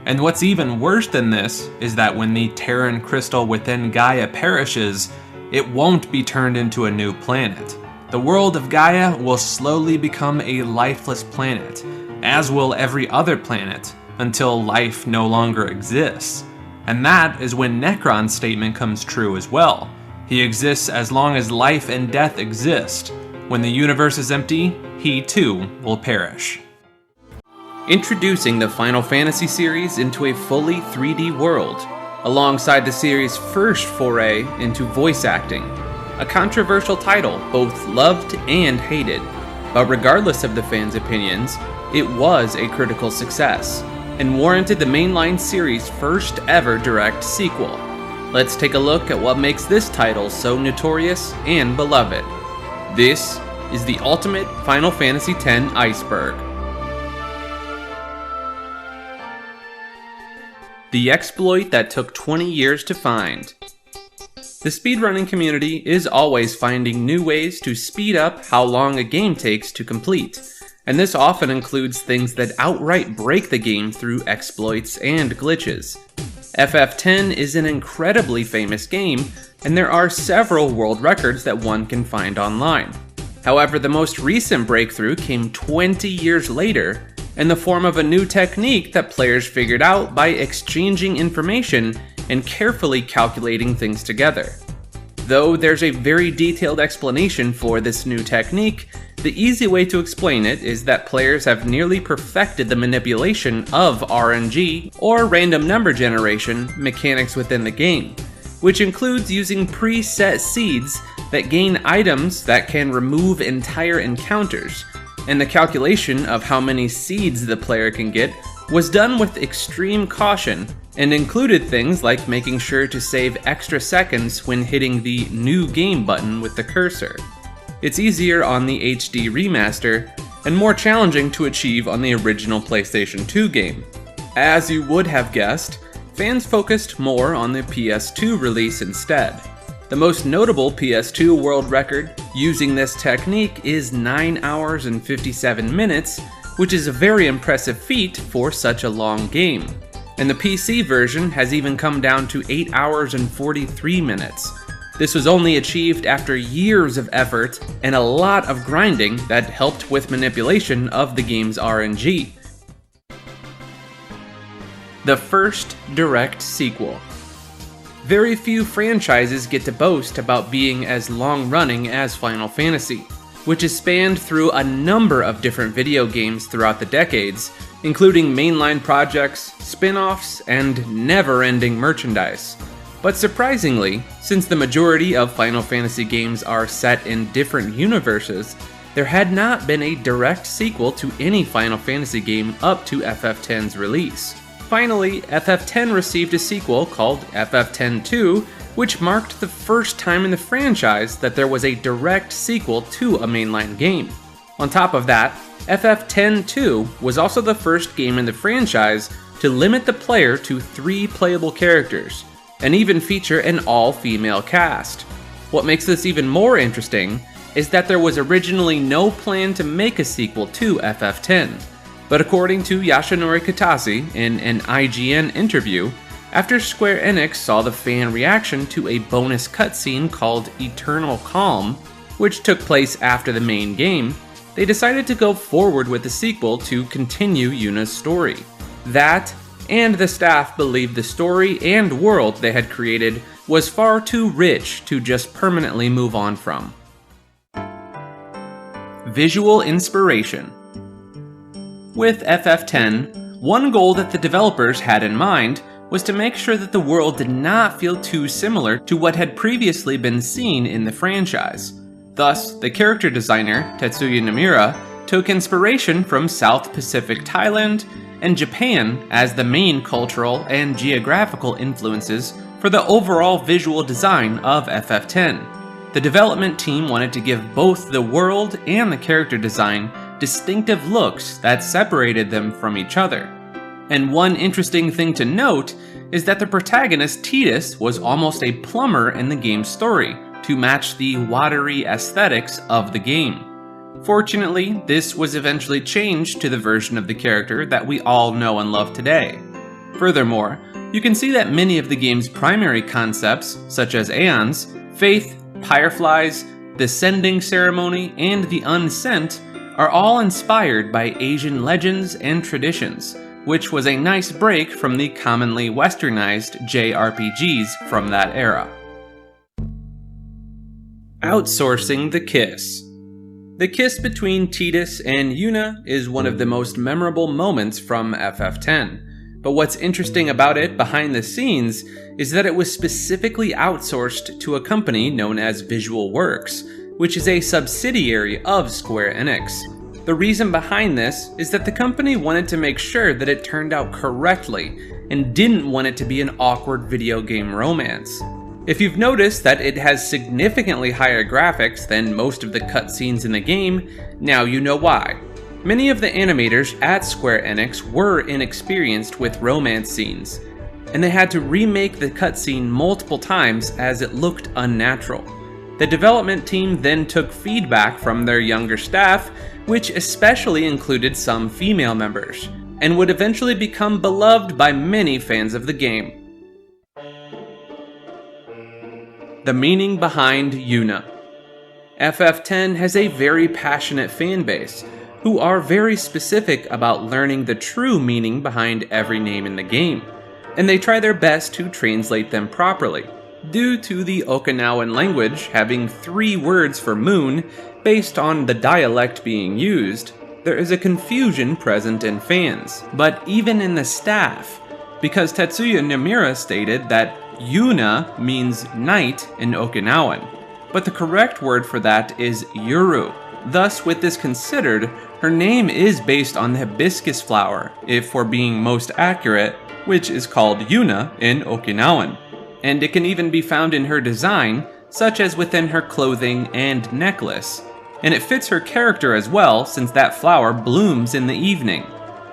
And what's even worse than this is that when the Terran crystal within Gaia perishes, it won't be turned into a new planet. The world of Gaia will slowly become a lifeless planet, as will every other planet, until life no longer exists. And that is when Necron's statement comes true as well. He exists as long as life and death exist. When the universe is empty, he too will perish. Introducing the Final Fantasy series into a fully 3D world, alongside the series' first foray into voice acting. A controversial title, both loved and hated, but regardless of the fans' opinions, it was a critical success, and warranted the mainline series' first ever direct sequel. Let's take a look at what makes this title so notorious and beloved. This is the ultimate Final Fantasy X Iceberg. The exploit that took 20 years to find. The speedrunning community is always finding new ways to speed up how long a game takes to complete, and this often includes things that outright break the game through exploits and glitches. FF10 is an incredibly famous game, and there are several world records that one can find online. However, the most recent breakthrough came 20 years later in the form of a new technique that players figured out by exchanging information and carefully calculating things together. Though there's a very detailed explanation for this new technique, the easy way to explain it is that players have nearly perfected the manipulation of RNG, or random number generation, mechanics within the game, which includes using preset seeds that gain items that can remove entire encounters, and the calculation of how many seeds the player can get was done with extreme caution and included things like making sure to save extra seconds when hitting the New Game button with the cursor. It's easier on the HD remaster and more challenging to achieve on the original PlayStation 2 game. As you would have guessed, fans focused more on the PS2 release instead. The most notable PS2 world record using this technique is 9 hours and 57 minutes, which is a very impressive feat for such a long game. And the PC version has even come down to 8 hours and 43 minutes. This was only achieved after years of effort and a lot of grinding that helped with manipulation of the game's RNG. The first direct sequel. Very few franchises get to boast about being as long-running as Final Fantasy, which has spanned through a number of different video games throughout the decades, including mainline projects, spin-offs, and never-ending merchandise. But surprisingly, since the majority of Final Fantasy games are set in different universes, there had not been a direct sequel to any Final Fantasy game up to FF10's release. Finally, FF10 received a sequel called FF10-2, which marked the first time in the franchise that there was a direct sequel to a mainline game. On top of that, FF10-2 was also the first game in the franchise to limit the player to 3 playable characters, and even feature an all-female cast. What makes this even more interesting is that there was originally no plan to make a sequel to FF10. But according to Yoshinori Kitase in an IGN interview, after Square Enix saw the fan reaction to a bonus cutscene called Eternal Calm, which took place after the main game, they decided to go forward with the sequel to continue Yuna's story. That, and the staff believed the story and world they had created was far too rich to just permanently move on from. Visual inspiration. With FF10, one goal that the developers had in mind was to make sure that the world did not feel too similar to what had previously been seen in the franchise. Thus, the character designer, Tetsuya Nomura, took inspiration from South Pacific Thailand and Japan as the main cultural and geographical influences for the overall visual design of FF10. The development team wanted to give both the world and the character design distinctive looks that separated them from each other. And one interesting thing to note is that the protagonist Tidus was almost a plumber in the game's story to match the watery aesthetics of the game. Fortunately, this was eventually changed to the version of the character that we all know and love today. Furthermore, you can see that many of the game's primary concepts, such as Aeons, Faith, Fireflies, the Sending Ceremony, and the Unsent, are all inspired by Asian legends and traditions, which was a nice break from the commonly westernized JRPGs from that era. Outsourcing the kiss. The kiss between Tidus and Yuna is one of the most memorable moments from FF10, but what's interesting about it behind the scenes is that it was specifically outsourced to a company known as Visual Works, which is a subsidiary of Square Enix. The reason behind this is that the company wanted to make sure that it turned out correctly and didn't want it to be an awkward video game romance. If you've noticed that it has significantly higher graphics than most of the cutscenes in the game, now you know why. Many of the animators at Square Enix were inexperienced with romance scenes, and they had to remake the cutscene multiple times as it looked unnatural. The development team then took feedback from their younger staff, which especially included some female members, and would eventually become beloved by many fans of the game. The meaning behind Yuna. FF10 has a very passionate fanbase, who are very specific about learning the true meaning behind every name in the game, and they try their best to translate them properly. Due to the Okinawan language having 3 words for moon based on the dialect being used, there is a confusion present in fans, but even in the staff, because Tetsuya Nomura stated that Yuna means night in Okinawan, but the correct word for that is Yuru. Thus, with this considered, her name is based on the hibiscus flower, if we're being most accurate, which is called Yuna in Okinawan. And it can even be found in her design, such as within her clothing and necklace. And it fits her character as well, since that flower blooms in the evening.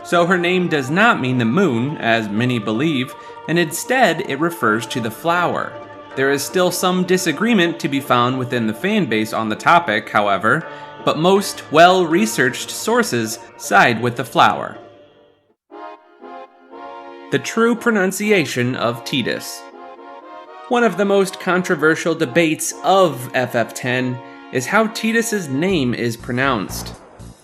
So her name does not mean the moon, as many believe, and instead it refers to the flower. There is still some disagreement to be found within the fanbase on the topic, however, but most well-researched sources side with the flower. The true pronunciation of Tidus. One of the most controversial debates of FF10 is how Tidus' name is pronounced.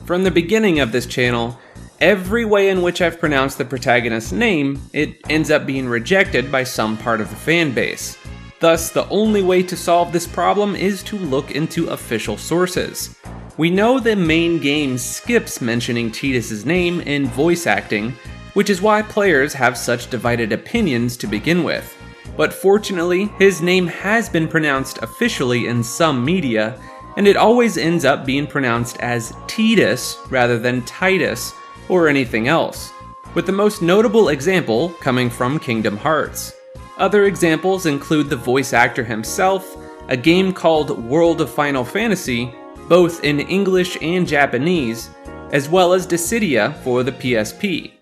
From the beginning of this channel, every way in which I've pronounced the protagonist's name, it ends up being rejected by some part of the fanbase. Thus, the only way to solve this problem is to look into official sources. We know the main game skips mentioning Tidus' name in voice acting, which is why players have such divided opinions to begin with. But fortunately, his name has been pronounced officially in some media, and it always ends up being pronounced as Tidus rather than Titus or anything else, with the most notable example coming from Kingdom Hearts. Other examples include the voice actor himself, a game called World of Final Fantasy, both in English and Japanese, as well as Dissidia for the PSP.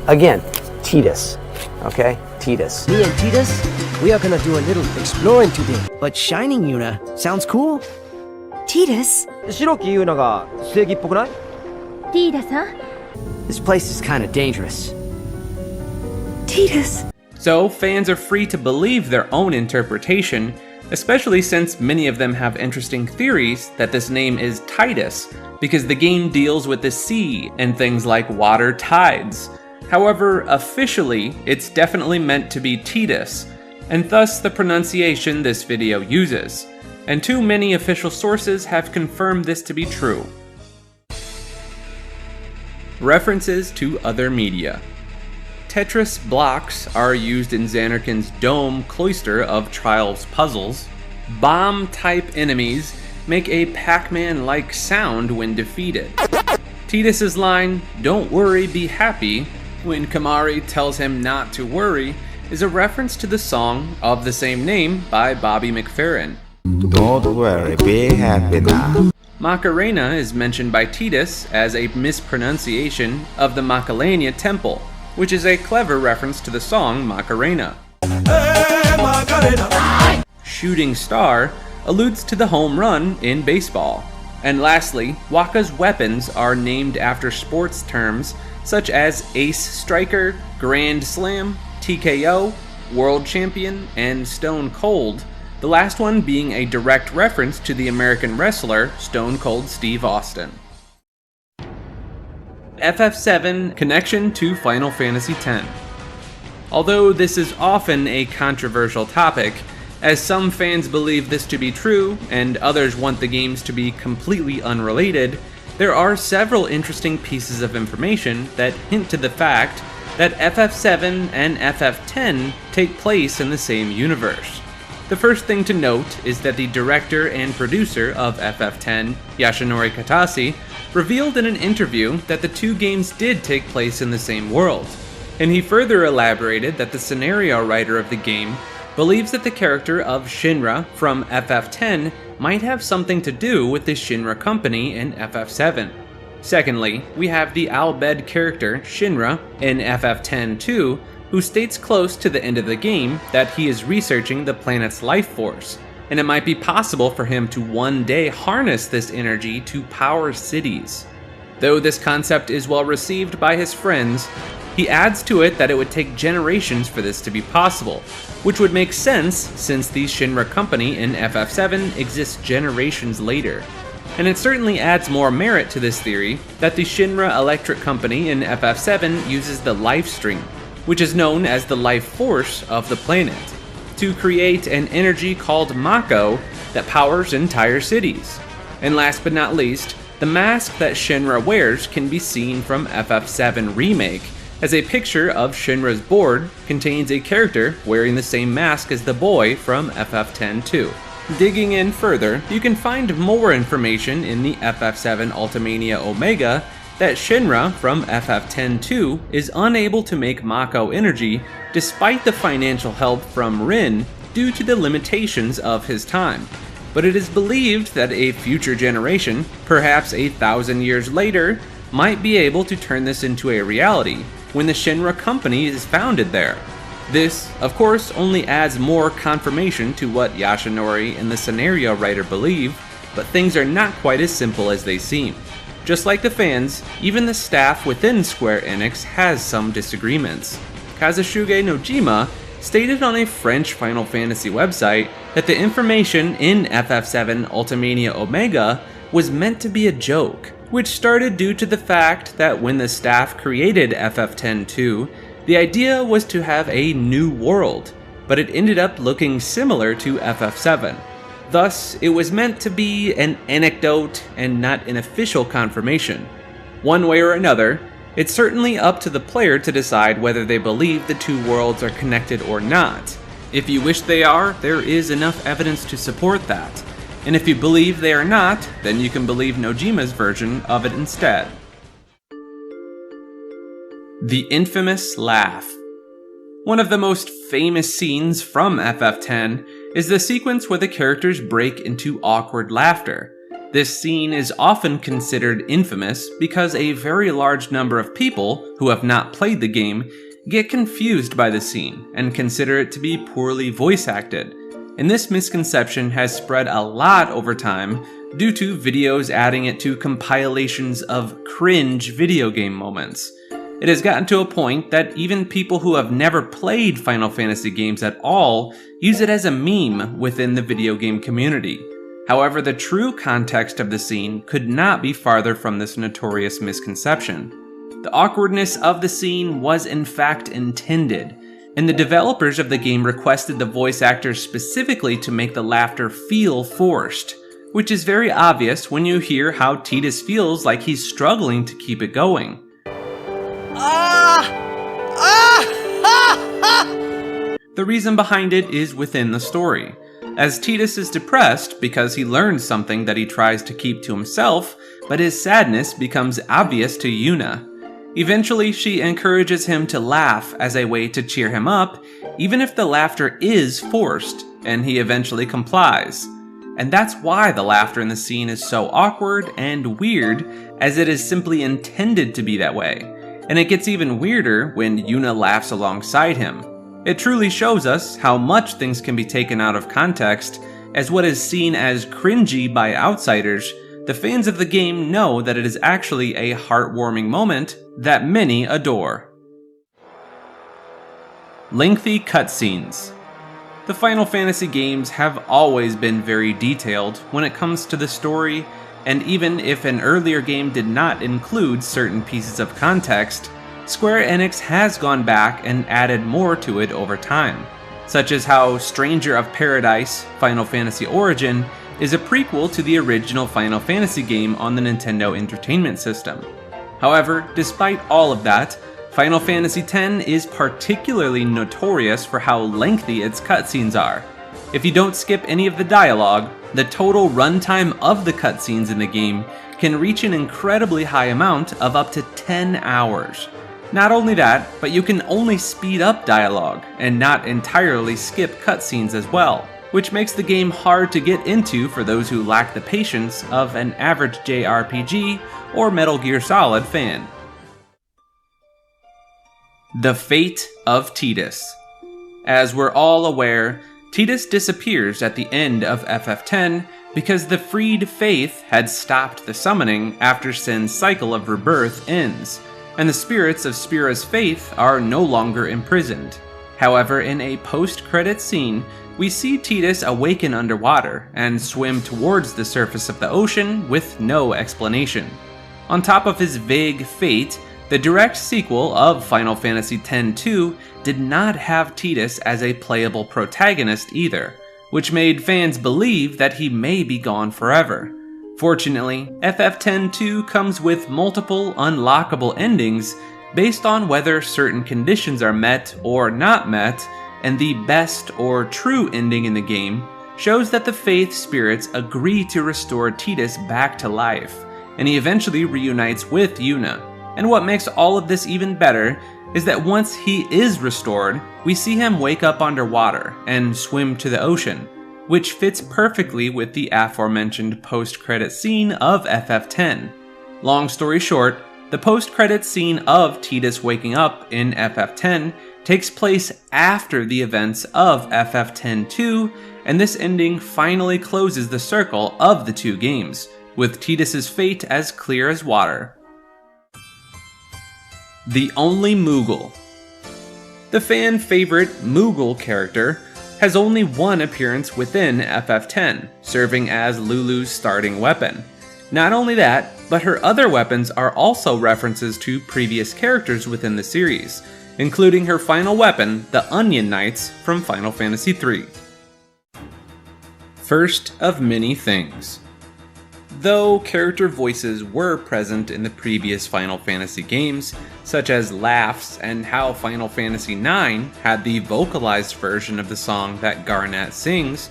Again, Tidus, okay? Tidus. Me and Tidus, we are gonna do a little exploring today. But Shining Yuna sounds cool. Tidus? 白きユーナが正義っぽくない? Tidus-san? This place is kinda dangerous. Tidus. So, fans are free to believe their own interpretation, especially since many of them have interesting theories that this name is Titus, because the game deals with the sea and things like water tides. However, officially, it's definitely meant to be Tidus, and thus the pronunciation this video uses. And too many official sources have confirmed this to be true. References to other media. Tetris blocks are used in Zanarkand's Dome Cloister of Trials puzzles. Bomb-type enemies make a Pac-Man-like sound when defeated. Tidus' line, "Don't worry, be happy," when Kamari tells him not to worry, is a reference to the song of the same name by Bobby McFerrin. Don't worry, be happy now. Macarena is mentioned by Tidus as a mispronunciation of the Macalania Temple, which is a clever reference to the song Macarena. Hey, Macarena. Shooting Star alludes to the home run in baseball. And lastly, Waka's weapons are named after sports terms such as Ace Striker, Grand Slam, TKO, World Champion, and Stone Cold, the last one being a direct reference to the American wrestler Stone Cold Steve Austin. FF7 Connection to Final Fantasy X. Although this is often a controversial topic, as some fans believe this to be true and others want the games to be completely unrelated, there are several interesting pieces of information that hint to the fact that FF7 and FF10 take place in the same universe. The first thing to note is that the director and producer of FF10, Yashinori Katase, revealed in an interview that the two games did take place in the same world, and he further elaborated that the scenario writer of the game believes that the character of Shinra from FF10 might have something to do with the Shinra company in FF7. Secondly, we have the Al-Bhed character, Shinra, in FF10-2, who states close to the end of the game that he is researching the planet's life force, and it might be possible for him to one day harness this energy to power cities. Though this concept is well received by his friends, he adds to it that it would take generations for this to be possible, which would make sense since the Shinra company in FF7 exists generations later. And it certainly adds more merit to this theory that the Shinra Electric Company in FF7 uses the life stream, which is known as the life force of the planet, to create an energy called Mako that powers entire cities. And last but not least, the mask that Shinra wears can be seen from FF7 Remake, as a picture of Shinra's board contains a character wearing the same mask as the boy from FF10-2. Digging in further, you can find more information in the FF7 Ultimania Omega that Shinra from FF10-2 is unable to make Mako energy despite the financial help from Rin due to the limitations of his time. But it is believed that a future generation, perhaps 1,000 years later, might be able to turn this into a reality when the Shinra company is founded there. This, of course, only adds more confirmation to what Yashinori and the scenario writer believe, but things are not quite as simple as they seem. Just like the fans, even the staff within Square Enix has some disagreements. Kazushige Nojima stated on a French Final Fantasy website that the information in FF7 Ultimania Omega was meant to be a joke, which started due to the fact that when the staff created FF10-2, the idea was to have a new world, but it ended up looking similar to FF7. Thus, it was meant to be an anecdote and not an official confirmation. One way or another, it's certainly up to the player to decide whether they believe the two worlds are connected or not. If you wish they are, there is enough evidence to support that. And if you believe they are not, then you can believe Nojima's version of it instead. The infamous laugh. One of the most famous scenes from FF10 is the sequence where the characters break into awkward laughter. This scene is often considered infamous because a very large number of people who have not played the game get confused by the scene and consider it to be poorly voice acted. And this misconception has spread a lot over time due to videos adding it to compilations of cringe video game moments. It has gotten to a point that even people who have never played Final Fantasy games at all use it as a meme within the video game community. However, the true context of the scene could not be farther from this notorious misconception. The awkwardness of the scene was in fact intended, and the developers of the game requested the voice actors specifically to make the laughter feel forced, which is very obvious when you hear how Tidus feels like he's struggling to keep it going. The reason behind it is within the story, as Tidus is depressed because he learns something that he tries to keep to himself, but his sadness becomes obvious to Yuna. Eventually, she encourages him to laugh as a way to cheer him up, even if the laughter is forced, and he eventually complies. And that's why the laughter in the scene is so awkward and weird, as it is simply intended to be that way. And it gets even weirder when Yuna laughs alongside him. It truly shows us how much things can be taken out of context, as what is seen as cringy by outsiders, the fans of the game know that it is actually a heartwarming moment that many adore. Lengthy cutscenes. The Final Fantasy games have always been very detailed when it comes to the story, and even if an earlier game did not include certain pieces of context, Square Enix has gone back and added more to it over time, such as how Stranger of Paradise, Final Fantasy Origin, is a prequel to the original Final Fantasy game on the Nintendo Entertainment System. However, despite all of that, Final Fantasy X is particularly notorious for how lengthy its cutscenes are. If you don't skip any of the dialogue, the total runtime of the cutscenes in the game can reach an incredibly high amount of up to 10 hours. Not only that, but you can only speed up dialogue and not entirely skip cutscenes as well, which makes the game hard to get into for those who lack the patience of an average JRPG or Metal Gear Solid fan. The fate of Tidus. As we're all aware, Tidus disappears at the end of FF10 because the freed faith had stopped the summoning after Sin's cycle of rebirth ends, and the spirits of Spira's faith are no longer imprisoned. However, in a post-credit scene, we see Tidus awaken underwater and swim towards the surface of the ocean with no explanation. On top of his vague fate, the direct sequel of Final Fantasy X-2 did not have Tidus as a playable protagonist either, which made fans believe that he may be gone forever. Fortunately, FF10-2 comes with multiple unlockable endings based on whether certain conditions are met or not met, and the best or true ending in the game shows that the Faith spirits agree to restore Tidus back to life, and he eventually reunites with Yuna. And what makes all of this even better is that once he is restored, we see him wake up underwater and swim to the ocean, which fits perfectly with the aforementioned post-credit scene of FF10. Long story short, the post-credit scene of Tidus waking up in FF10 takes place after the events of FF10-2, and this ending finally closes the circle of the two games, with Tidus' fate as clear as water. The Only Moogle. The fan favorite Moogle character has only one appearance within FF10, serving as Lulu's starting weapon. Not only that, but her other weapons are also references to previous characters within the series, including her final weapon, the Onion Knights from Final Fantasy III. First of many things. Though character voices were present in the previous Final Fantasy games, such as laughs and how Final Fantasy IX had the vocalized version of the song that Garnet sings,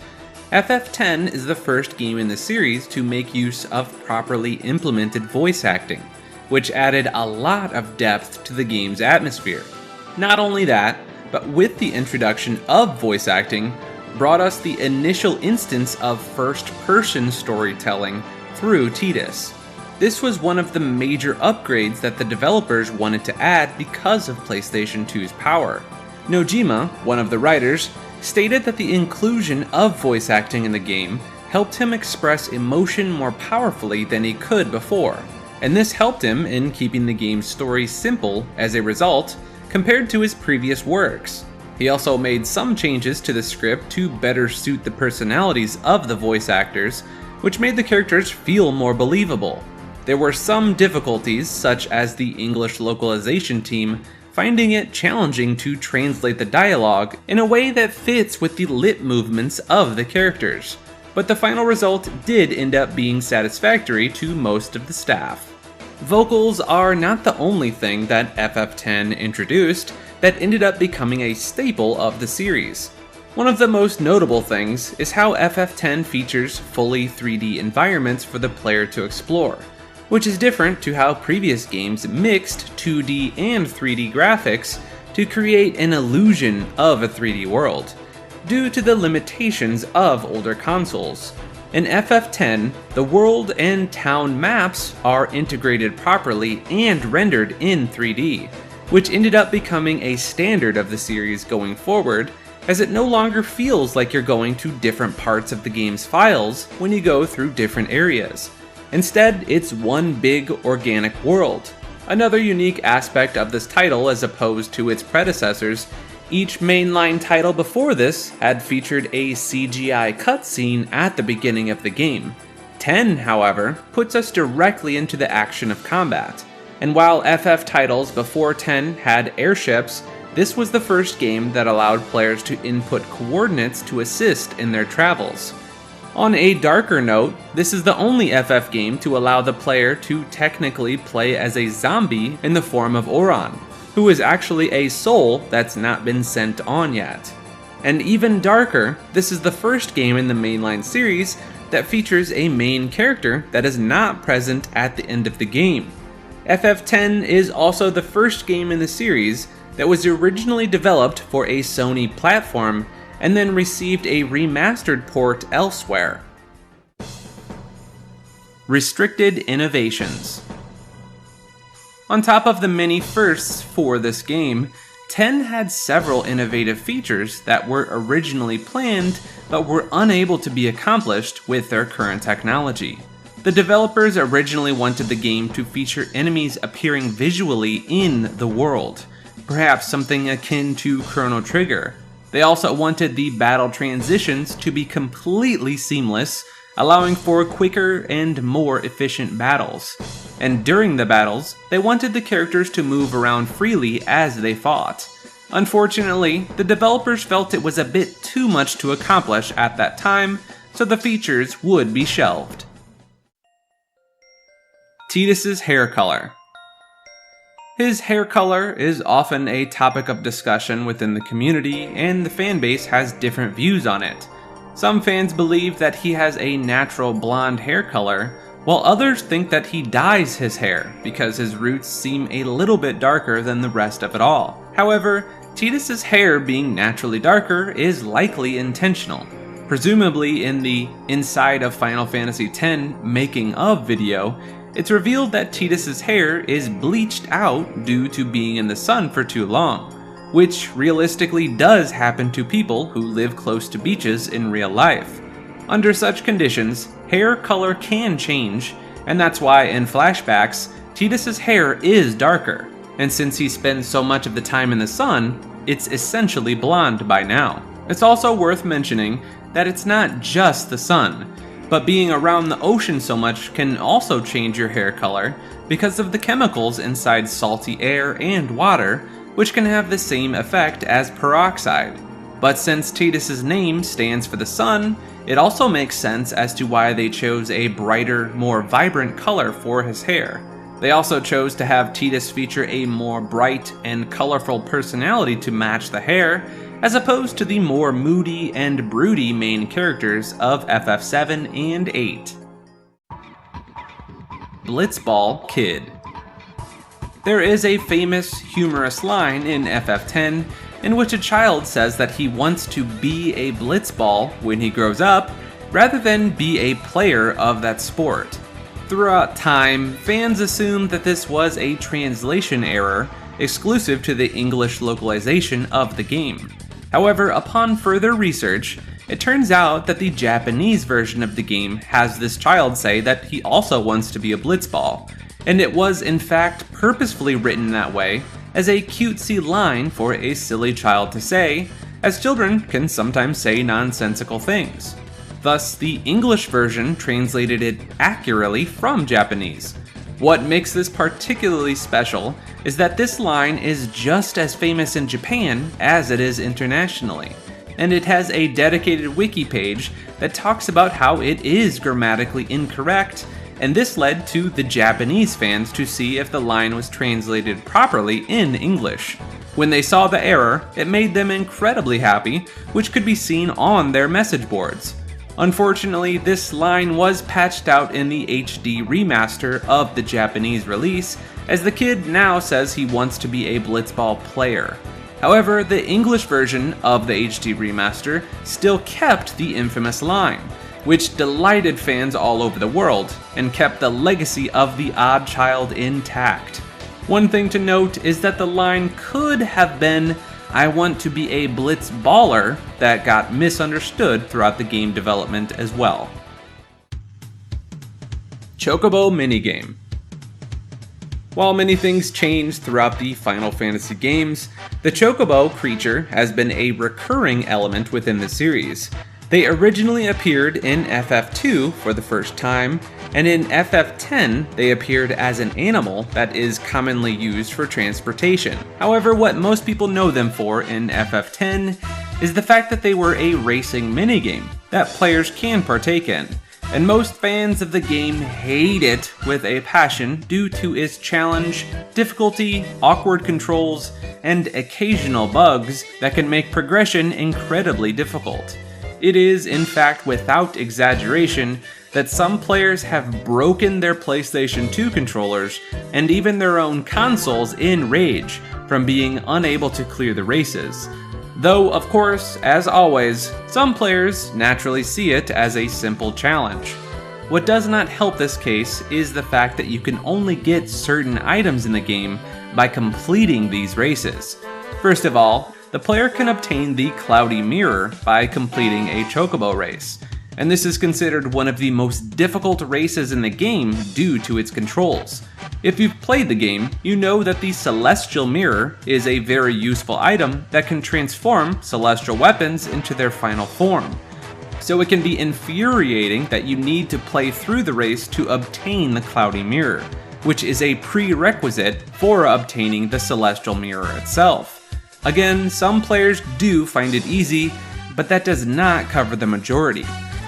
FF10 is the first game in the series to make use of properly implemented voice acting, which added a lot of depth to the game's atmosphere. Not only that, but with the introduction of voice acting, brought us the initial instance of first-person storytelling through Tidus. This was one of the major upgrades that the developers wanted to add because of PlayStation 2's power. Nojima, one of the writers, stated that the inclusion of voice acting in the game helped him express emotion more powerfully than he could before, and this helped him in keeping the game's story simple as a result, compared to his previous works. He also made some changes to the script to better suit the personalities of the voice actors, which made the characters feel more believable. There were some difficulties, such as the English localization team finding it challenging to translate the dialogue in a way that fits with the lip movements of the characters, but the final result did end up being satisfactory to most of the staff. Vocals are not the only thing that FF10 introduced that ended up becoming a staple of the series. One of the most notable things is how FF10 features fully 3D environments for the player to explore, which is different to how previous games mixed 2D and 3D graphics to create an illusion of a 3D world, due to the limitations of older consoles. In FF10, the world and town maps are integrated properly and rendered in 3D, which ended up becoming a standard of the series going forward, as it no longer feels like you're going to different parts of the game's files when you go through different areas. Instead, it's one big organic world. Another unique aspect of this title as opposed to its predecessors, each mainline title before this had featured a CGI cutscene at the beginning of the game. 10, however, puts us directly into the action of combat, and while FF titles before 10 had airships, this was the first game that allowed players to input coordinates to assist in their travels. On a darker note, this is the only FF game to allow the player to technically play as a zombie in the form of Oran, who is actually a soul that's not been sent on yet. And even darker, this is the first game in the mainline series that features a main character that is not present at the end of the game. FF10 is also the first game in the series that was originally developed for a Sony platform and then received a remastered port elsewhere. Restricted innovations. On top of the many firsts for this game, 10 had several innovative features that were originally planned but were unable to be accomplished with their current technology. The developers originally wanted the game to feature enemies appearing visually in the world, perhaps something akin to Chrono Trigger. They also wanted the battle transitions to be completely seamless, allowing for quicker and more efficient battles. And during the battles, they wanted the characters to move around freely as they fought. Unfortunately, the developers felt it was a bit too much to accomplish at that time, so the features would be shelved. Tidus's hair color. His hair color is often a topic of discussion within the community, and the fanbase has different views on it. Some fans believe that he has a natural blonde hair color, while others think that he dyes his hair because his roots seem a little bit darker than the rest of it all. However, Tidus's hair being naturally darker is likely intentional. Presumably in the Inside of Final Fantasy X making of video, it's revealed that Tidus's hair is bleached out due to being in the sun for too long, which realistically does happen to people who live close to beaches in real life. Under such conditions, hair color can change, and that's why in flashbacks, Tidus's hair is darker, and since he spends so much of the time in the sun, it's essentially blonde by now. It's also worth mentioning that it's not just the sun, but being around the ocean so much can also change your hair color because of the chemicals inside salty air and water, which can have the same effect as peroxide. But since Tidus's name stands for the sun, it also makes sense as to why they chose a brighter, more vibrant color for his hair. They also chose to have Tidus feature a more bright and colorful personality to match the hair, as opposed to the more moody and broody main characters of FF7 and 8. Blitzball Kid. There is a famous, humorous line in FF10 in which a child says that he wants to be a blitzball when he grows up, rather than be a player of that sport. Throughout time, fans assumed that this was a translation error exclusive to the English localization of the game. However, upon further research, it turns out that the Japanese version of the game has this child say that he also wants to be a blitzball, and it was in fact purposefully written that way as a cutesy line for a silly child to say, as children can sometimes say nonsensical things. Thus, the English version translated it accurately from Japanese. What makes this particularly special is that this line is just as famous in Japan as it is internationally, and it has a dedicated wiki page that talks about how it is grammatically incorrect, and this led to the Japanese fans to see if the line was translated properly in English. When they saw the error, it made them incredibly happy, which could be seen on their message boards. Unfortunately, this line was patched out in the HD remaster of the Japanese release, as the kid now says he wants to be a blitzball player. However, the English version of the HD remaster still kept the infamous line, which delighted fans all over the world, and kept the legacy of the odd child intact. One thing to note is that the line could have been, "I want to be a blitzballer," that got misunderstood throughout the game development as well. Chocobo minigame. While many things changed throughout the Final Fantasy games, the Chocobo creature has been a recurring element within the series. They originally appeared in FF2 for the first time, and in FF10 they appeared as an animal that is commonly used for transportation. However, what most people know them for in FF10 is the fact that they were a racing minigame that players can partake in, and most fans of the game hate it with a passion due to its challenge, difficulty, awkward controls, and occasional bugs that can make progression incredibly difficult. It is, in fact, without exaggeration, that some players have broken their PlayStation 2 controllers and even their own consoles in rage from being unable to clear the races. Though, of course, as always, some players naturally see it as a simple challenge. What does not help this case is the fact that you can only get certain items in the game by completing these races. First of all, the player can obtain the Cloudy Mirror by completing a Chocobo race, and this is considered one of the most difficult races in the game due to its controls. If you've played the game, you know that the Celestial Mirror is a very useful item that can transform celestial weapons into their final form. So it can be infuriating that you need to play through the race to obtain the Cloudy Mirror, which is a prerequisite for obtaining the Celestial Mirror itself. Again, some players do find it easy, but that does not cover the majority.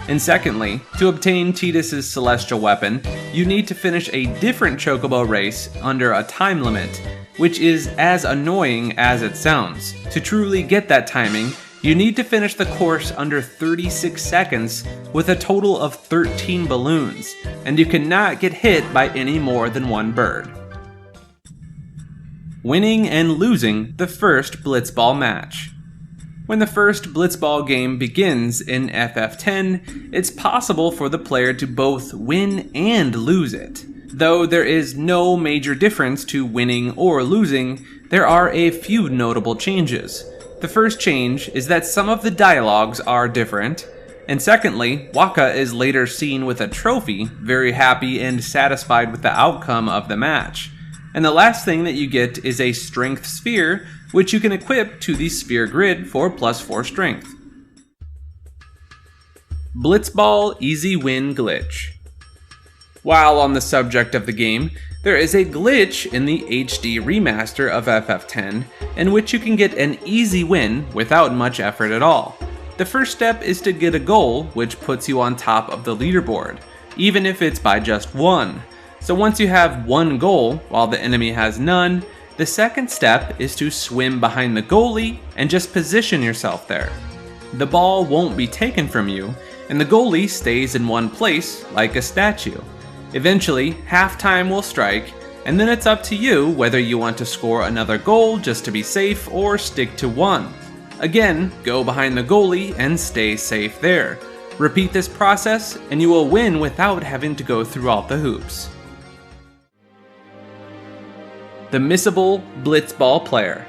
And secondly, to obtain Tidus's celestial weapon, you need to finish a different Chocobo race under a time limit, which is as annoying as it sounds. To truly get that timing, you need to finish the course under 36 seconds with a total of 13 balloons, and you cannot get hit by any more than one bird. Winning and losing the first Blitzball match. When the first Blitzball game begins in FF10, it's possible for the player to both win and lose it. Though there is no major difference to winning or losing, there are a few notable changes. The first change is that some of the dialogues are different, and secondly, Wakka is later seen with a trophy, very happy and satisfied with the outcome of the match. And the last thing that you get is a strength sphere, which you can equip to the sphere grid for +4 strength. Blitzball Easy Win Glitch. While on the subject of the game, there is a glitch in the HD remaster of FF10 in which you can get an easy win without much effort at all. The first step is to get a goal, which puts you on top of the leaderboard, even if it's by just one. So once you have one goal, while the enemy has none, the second step is to swim behind the goalie and just position yourself there. The ball won't be taken from you, and the goalie stays in one place like a statue. Eventually, halftime will strike, and then it's up to you whether you want to score another goal just to be safe or stick to one. Again, go behind the goalie and stay safe there. Repeat this process, and you will win without having to go through all the hoops. The Missable Blitzball Player.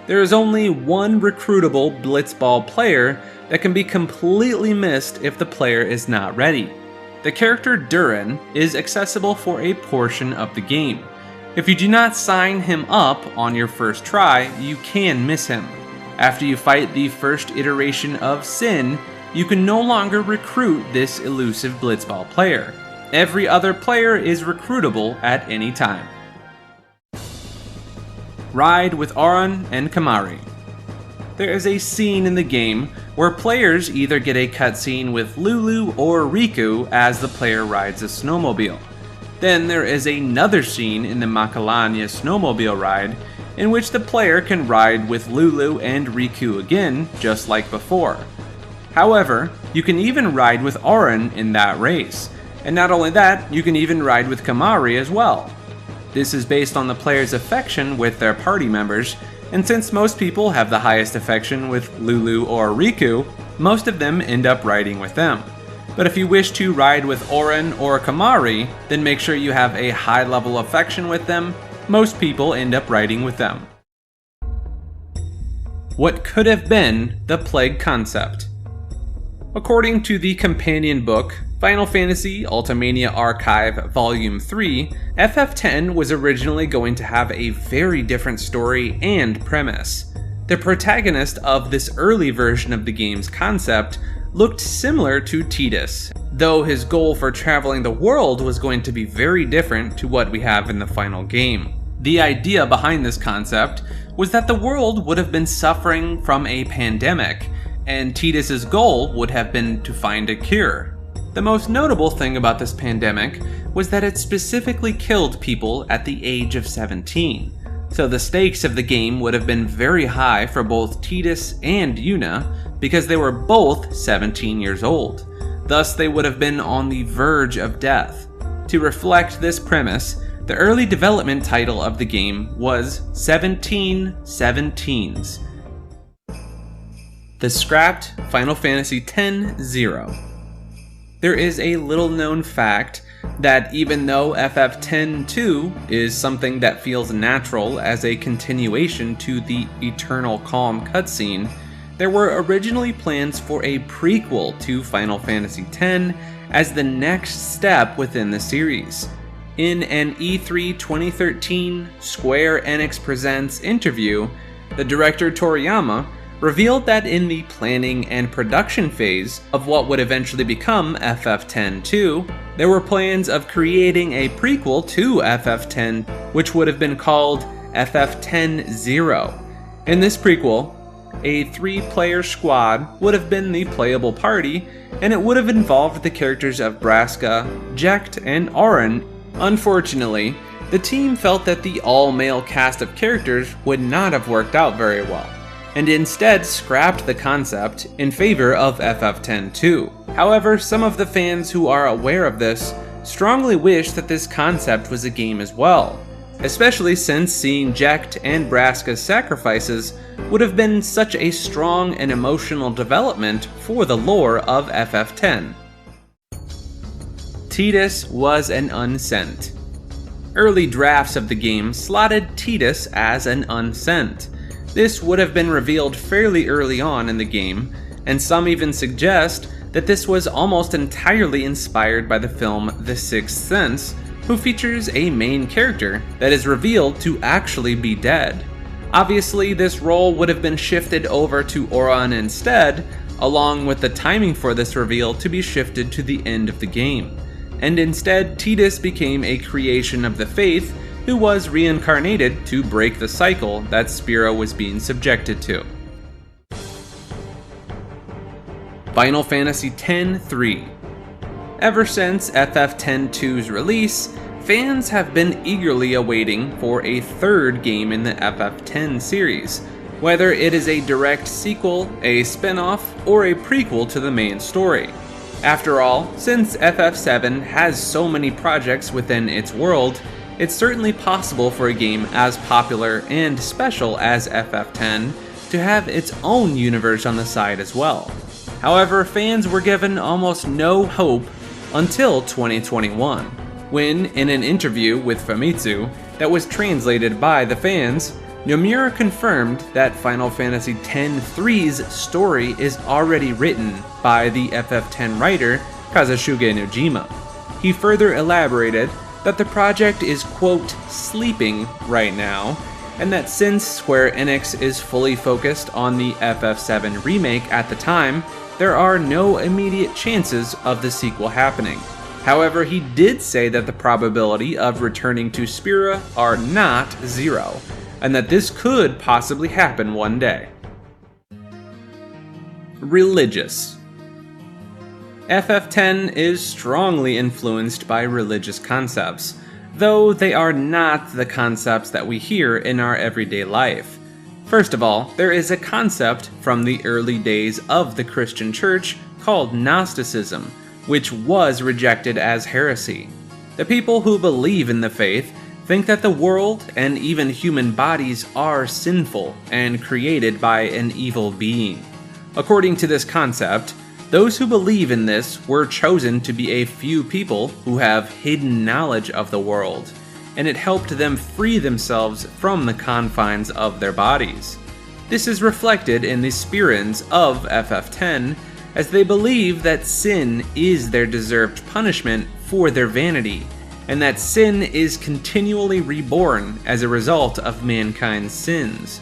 There is only one recruitable Blitzball player that can be completely missed if the player is not ready. The character Durin is accessible for a portion of the game. If you do not sign him up on your first try, you can miss him. After you fight the first iteration of Sin, you can no longer recruit this elusive Blitzball player. Every other player is recruitable at any time. Ride with Auron and Kimahri. There is a scene in the game where players either get a cutscene with Lulu or Riku as the player rides a snowmobile. Then there is another scene in the Miscellaneous snowmobile ride in which the player can ride with Lulu and Riku again, just like before. However, you can even ride with Auron in that race, and not only that, you can even ride with Kimahri as well. This is based on the player's affection with their party members, and since most people have the highest affection with Lulu or Riku, most of them end up riding with them. But if you wish to ride with Auron or Kimahri, then make sure you have a high level affection with them. Most people end up riding with them. What could have been the Plague concept? According to the companion book, Final Fantasy Ultimania Archive Volume 3, FF10 was originally going to have a very different story and premise. The protagonist of this early version of the game's concept looked similar to Tidus, though his goal for traveling the world was going to be very different to what we have in the final game. The idea behind this concept was that the world would have been suffering from a pandemic, and Tidus's goal would have been to find a cure. The most notable thing about this pandemic was that it specifically killed people at the age of 17, so the stakes of the game would have been very high for both Tidus and Yuna because they were both 17 years old. Thus, they would have been on the verge of death. To reflect this premise, the early development title of the game was 1717s. The scrapped Final Fantasy X-0. There is a little known fact that even though FF10-2 is something that feels natural as a continuation to the Eternal Calm cutscene, there were originally plans for a prequel to Final Fantasy X as the next step within the series. In an E3 2013 Square Enix Presents interview, the director Toriyama revealed that in the planning and production phase of what would eventually become FF10-2, there were plans of creating a prequel to FF10 which would have been called FF10-0. In this prequel, a 3-player squad would have been the playable party, and it would have involved the characters of Braska, Jecht, and Auron. Unfortunately, the team felt that the all-male cast of characters would not have worked out very well, and instead scrapped the concept in favor of FF10-2. However, some of the fans who are aware of this strongly wish that this concept was a game as well, especially since seeing Jecht and Braska's sacrifices would have been such a strong and emotional development for the lore of FF10. Tidus was an unsent. Early drafts of the game slotted Tidus as an unsent. This would have been revealed fairly early on in the game, and some even suggest that this was almost entirely inspired by the film The Sixth Sense, who features a main character that is revealed to actually be dead. Obviously, this role would have been shifted over to Auron instead, along with the timing for this reveal to be shifted to the end of the game. And instead, Tidus became a creation of the Faith who was reincarnated to break the cycle that Spira was being subjected to. Final Fantasy X-3. Ever since FF10-2's release, fans have been eagerly awaiting for a third game in the FF10 series, whether it is a direct sequel, a spin-off, or a prequel to the main story. After all, since FF7 has so many projects within its world, it's certainly possible for a game as popular and special as FF10 to have its own universe on the side as well. However, fans were given almost no hope until 2021, when, in an interview with Famitsu that was translated by the fans, Nomura confirmed that Final Fantasy X-3's story is already written by the FF10 writer Kazushige Nojima. He further elaborated that the project is, quote, sleeping right now, and that since Square Enix is fully focused on the FF7 remake at the time, there are no immediate chances of the sequel happening. However, he did say that the probability of returning to Spira are not zero, and that this could possibly happen one day. Religious. FF10 is strongly influenced by religious concepts, though they are not the concepts that we hear in our everyday life. First of all, there is a concept from the early days of the Christian Church called Gnosticism, which was rejected as heresy. The people who believe in the faith think that the world and even human bodies are sinful and created by an evil being. According to this concept, those who believe in this were chosen to be a few people who have hidden knowledge of the world, and it helped them free themselves from the confines of their bodies. This is reflected in the Spirans of FF10, as they believe that sin is their deserved punishment for their vanity, and that sin is continually reborn as a result of mankind's sins.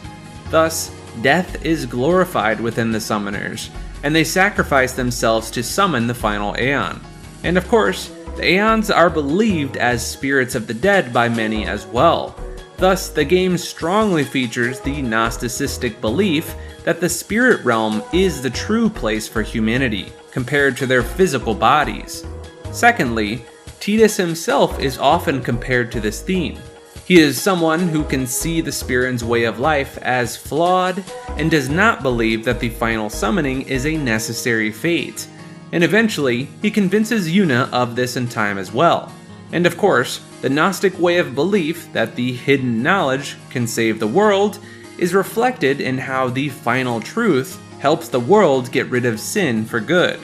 Thus, death is glorified within the summoners, and they sacrifice themselves to summon the final Aeon. And of course, the Aeons are believed as spirits of the dead by many as well. Thus, the game strongly features the Gnosticistic belief that the spirit realm is the true place for humanity, compared to their physical bodies. Secondly, Tidus himself is often compared to this theme. He is someone who can see the Spirit's way of life as flawed and does not believe that the final summoning is a necessary fate. And eventually, he convinces Yuna of this in time as well. And of course, the Gnostic way of belief that the hidden knowledge can save the world is reflected in how the final truth helps the world get rid of sin for good.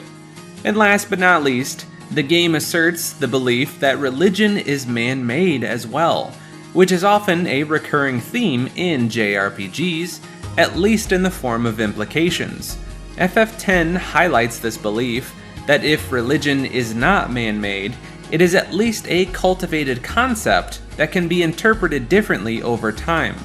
And last but not least, The game asserts the belief that religion is man-made as well, which is often a recurring theme in JRPGs, at least in the form of implications. FF10 highlights this belief that if religion is not man-made, it is at least a cultivated concept that can be interpreted differently over time.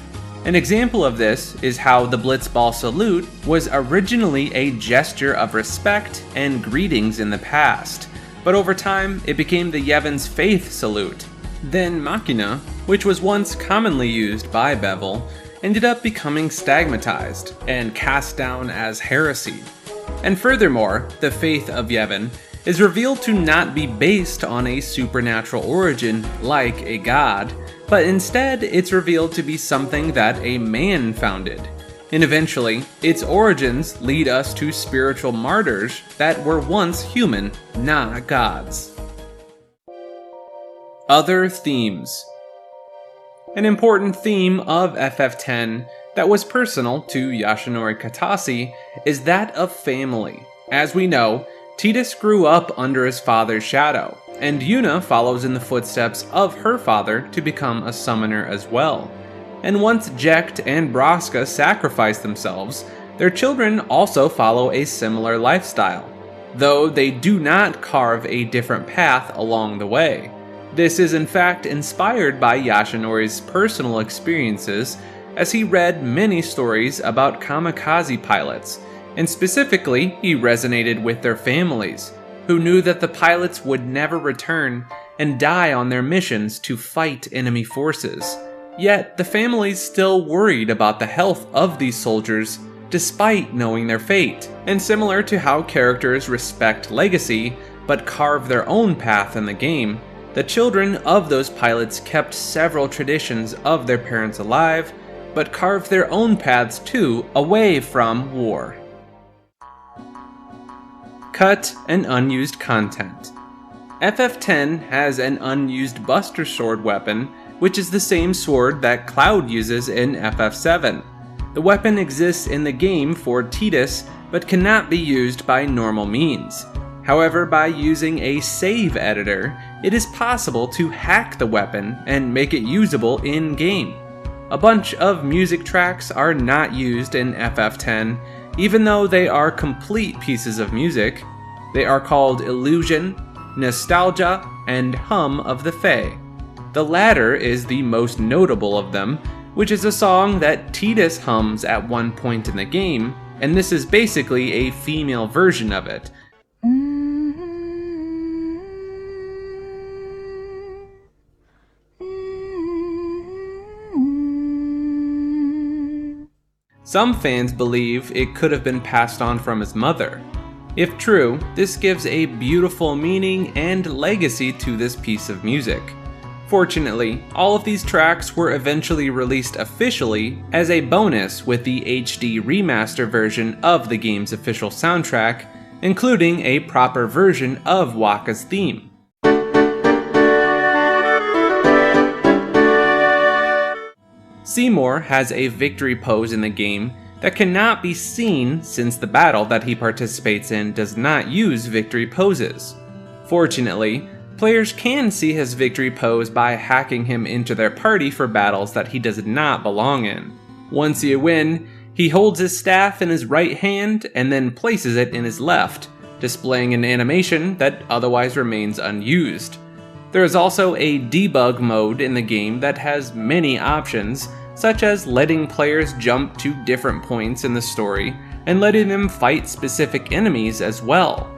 An example of this is how the Blitzball salute was originally a gesture of respect and greetings in the past, but over time it became the Yevon's faith salute. Then Machina, which was once commonly used by Bevel, ended up becoming stigmatized and cast down as heresy. And furthermore, the faith of Yevon is revealed to not be based on a supernatural origin like a god, but instead it's revealed to be something that a man founded. And eventually, its origins lead us to spiritual martyrs that were once human, not gods. Other themes. An important theme of FF10 that was personal to Yoshinori Katase is that of family. As we know, Tidus grew up under his father's shadow, and Yuna follows in the footsteps of her father to become a summoner as well. And once Jecht and Braska sacrifice themselves, their children also follow a similar lifestyle, though they do not carve a different path along the way. This is in fact inspired by Yoshinori's personal experiences, as he read many stories about kamikaze pilots, and specifically he resonated with their families, who knew that the pilots would never return and die on their missions to fight enemy forces. Yet the families still worried about the health of these soldiers despite knowing their fate. And similar to how characters respect legacy but carve their own path in the game, the children of those pilots kept several traditions of their parents alive, but carved their own paths too away from war. Cut and unused content. FF10 has an unused Buster Sword weapon, which is the same sword that Cloud uses in FF7. The weapon exists in the game for Tidus, but cannot be used by normal means. However, by using a save editor, it is possible to hack the weapon and make it usable in-game. A bunch of music tracks are not used in FF10, even though they are complete pieces of music. They are called Illusion, Nostalgia, and Hum of the Fae. The latter is the most notable of them, which is a song that Tidus hums at one point in the game, and this is basically a female version of it. Some fans believe it could have been passed on from his mother. If true, this gives a beautiful meaning and legacy to this piece of music. Fortunately, all of these tracks were eventually released officially as a bonus with the HD remaster version of the game's official soundtrack, including a proper version of Wakka's theme. Seymour has a victory pose in the game that cannot be seen since the battle that he participates in does not use victory poses. Fortunately, players can see his victory pose by hacking him into their party for battles that he does not belong in. Once you win, he holds his staff in his right hand and then places it in his left, displaying an animation that otherwise remains unused. There is also a debug mode in the game that has many options, such as letting players jump to different points in the story and letting them fight specific enemies as well.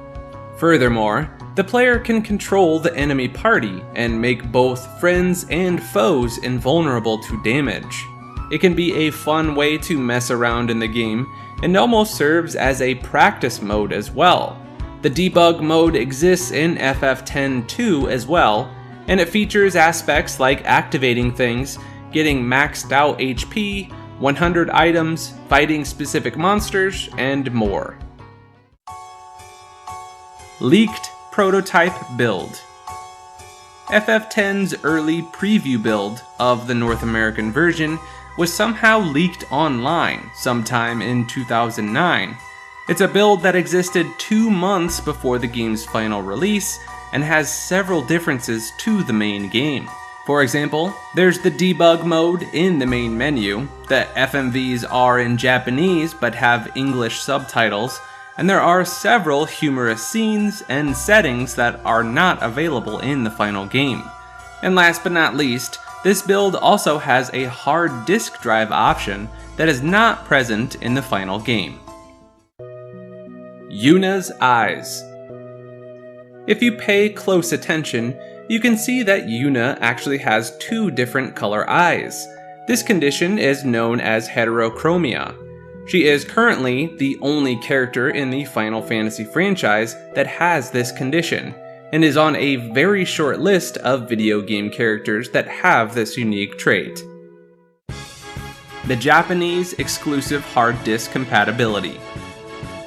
Furthermore, the player can control the enemy party and make both friends and foes invulnerable to damage. It can be a fun way to mess around in the game and almost serves as a practice mode as well. The debug mode exists in FF10 too as well, and it features aspects like activating things, getting maxed out HP, 100 items, fighting specific monsters, and more. Leaked prototype build. FF10's early preview build of the North American version was somehow leaked online sometime in 2009. It's a build that existed 2 months before the game's final release, and has several differences to the main game. For example, there's the debug mode in the main menu, the FMVs are in Japanese but have English subtitles, and there are several humorous scenes and settings that are not available in the final game. And last but not least, this build also has a hard disk drive option that is not present in the final game. Yuna's eyes. If you pay close attention, you can see that Yuna actually has two different color eyes. This condition is known as heterochromia. She is currently the only character in the Final Fantasy franchise that has this condition, and is on a very short list of video game characters that have this unique trait. The Japanese exclusive hard disk compatibility.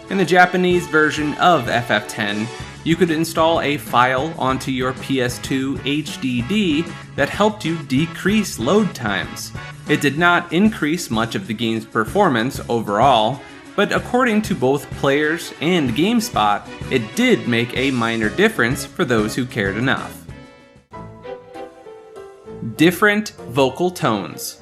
In the Japanese version of FF10, you could install a file onto your PS2 HDD that helped you decrease load times. It did not increase much of the game's performance overall, but according to both players and GameSpot, it did make a minor difference for those who cared enough. Different vocal tones.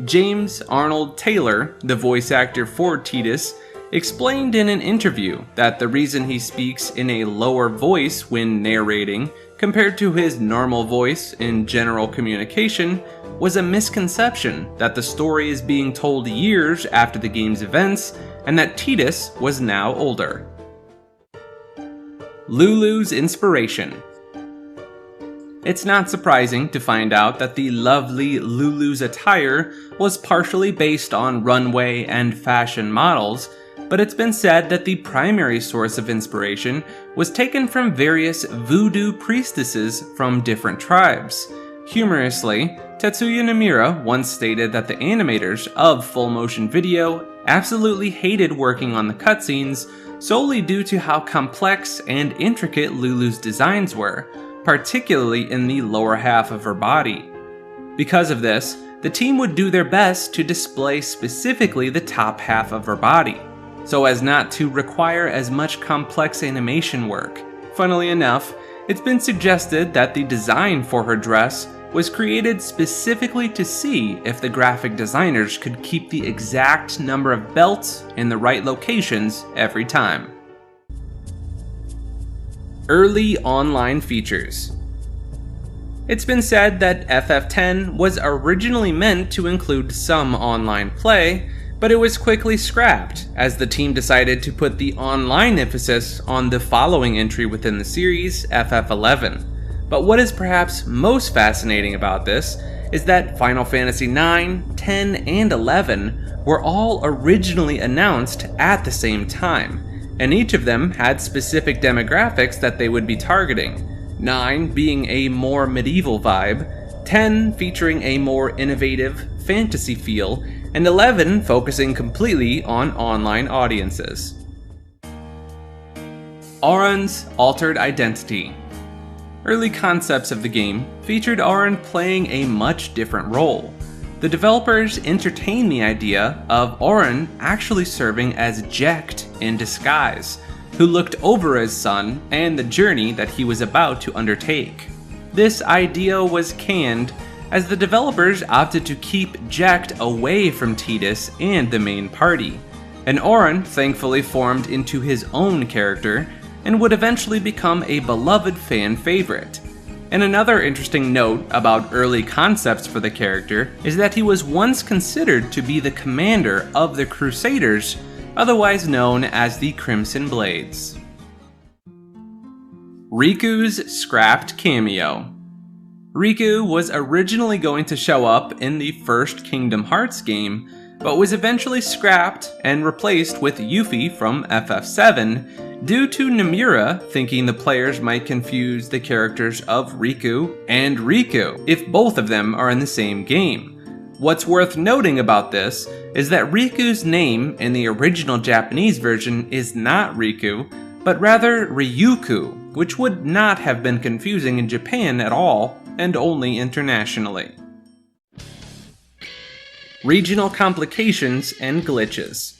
James Arnold Taylor, the voice actor for Tidus, explained in an interview that the reason he speaks in a lower voice when narrating compared to his normal voice in general communication was a misconception that the story is being told years after the game's events and that Tidus was now older. Lulu's inspiration. It's not surprising to find out that the lovely Lulu's attire was partially based on runway and fashion models, but it's been said that the primary source of inspiration was taken from various voodoo priestesses from different tribes. Humorously, Tetsuya Nomura once stated that the animators of full motion video absolutely hated working on the cutscenes solely due to how complex and intricate Lulu's designs were, particularly in the lower half of her body. Because of this, the team would do their best to display specifically the top half of her body, so as not to require as much complex animation work. Funnily enough, it's been suggested that the design for her dress was created specifically to see if the graphic designers could keep the exact number of belts in the right locations every time. Early online features. It's been said that FF10 was originally meant to include some online play, but it was quickly scrapped as the team decided to put the online emphasis on the following entry within the series, FF11. But what is perhaps most fascinating about this is that Final Fantasy IX, 10, and 11 were all originally announced at the same time, and each of them had specific demographics that they would be targeting. 9 being a more medieval vibe, 10 featuring a more innovative fantasy feel, and 11 focusing completely on online audiences. Auron's altered identity. Early concepts of the game featured Auron playing a much different role. The developers entertained the idea of Auron actually serving as Jecht in disguise, who looked over his son and the journey that he was about to undertake. This idea was canned as the developers opted to keep Jecht away from Tidus and the main party, and Auron thankfully formed into his own character and would eventually become a beloved fan favorite. And another interesting note about early concepts for the character is that he was once considered to be the commander of the Crusaders, otherwise known as the Crimson Blades. Riku's scrapped cameo. Riku was originally going to show up in the first Kingdom Hearts game, but was eventually scrapped and replaced with Yuffie from FF7 due to Nomura thinking the players might confuse the characters of Riku and Riku if both of them are in the same game. What's worth noting about this is that Riku's name in the original Japanese version is not Riku, but rather Ryuku, which would not have been confusing in Japan at all, and only internationally. Regional complications and glitches.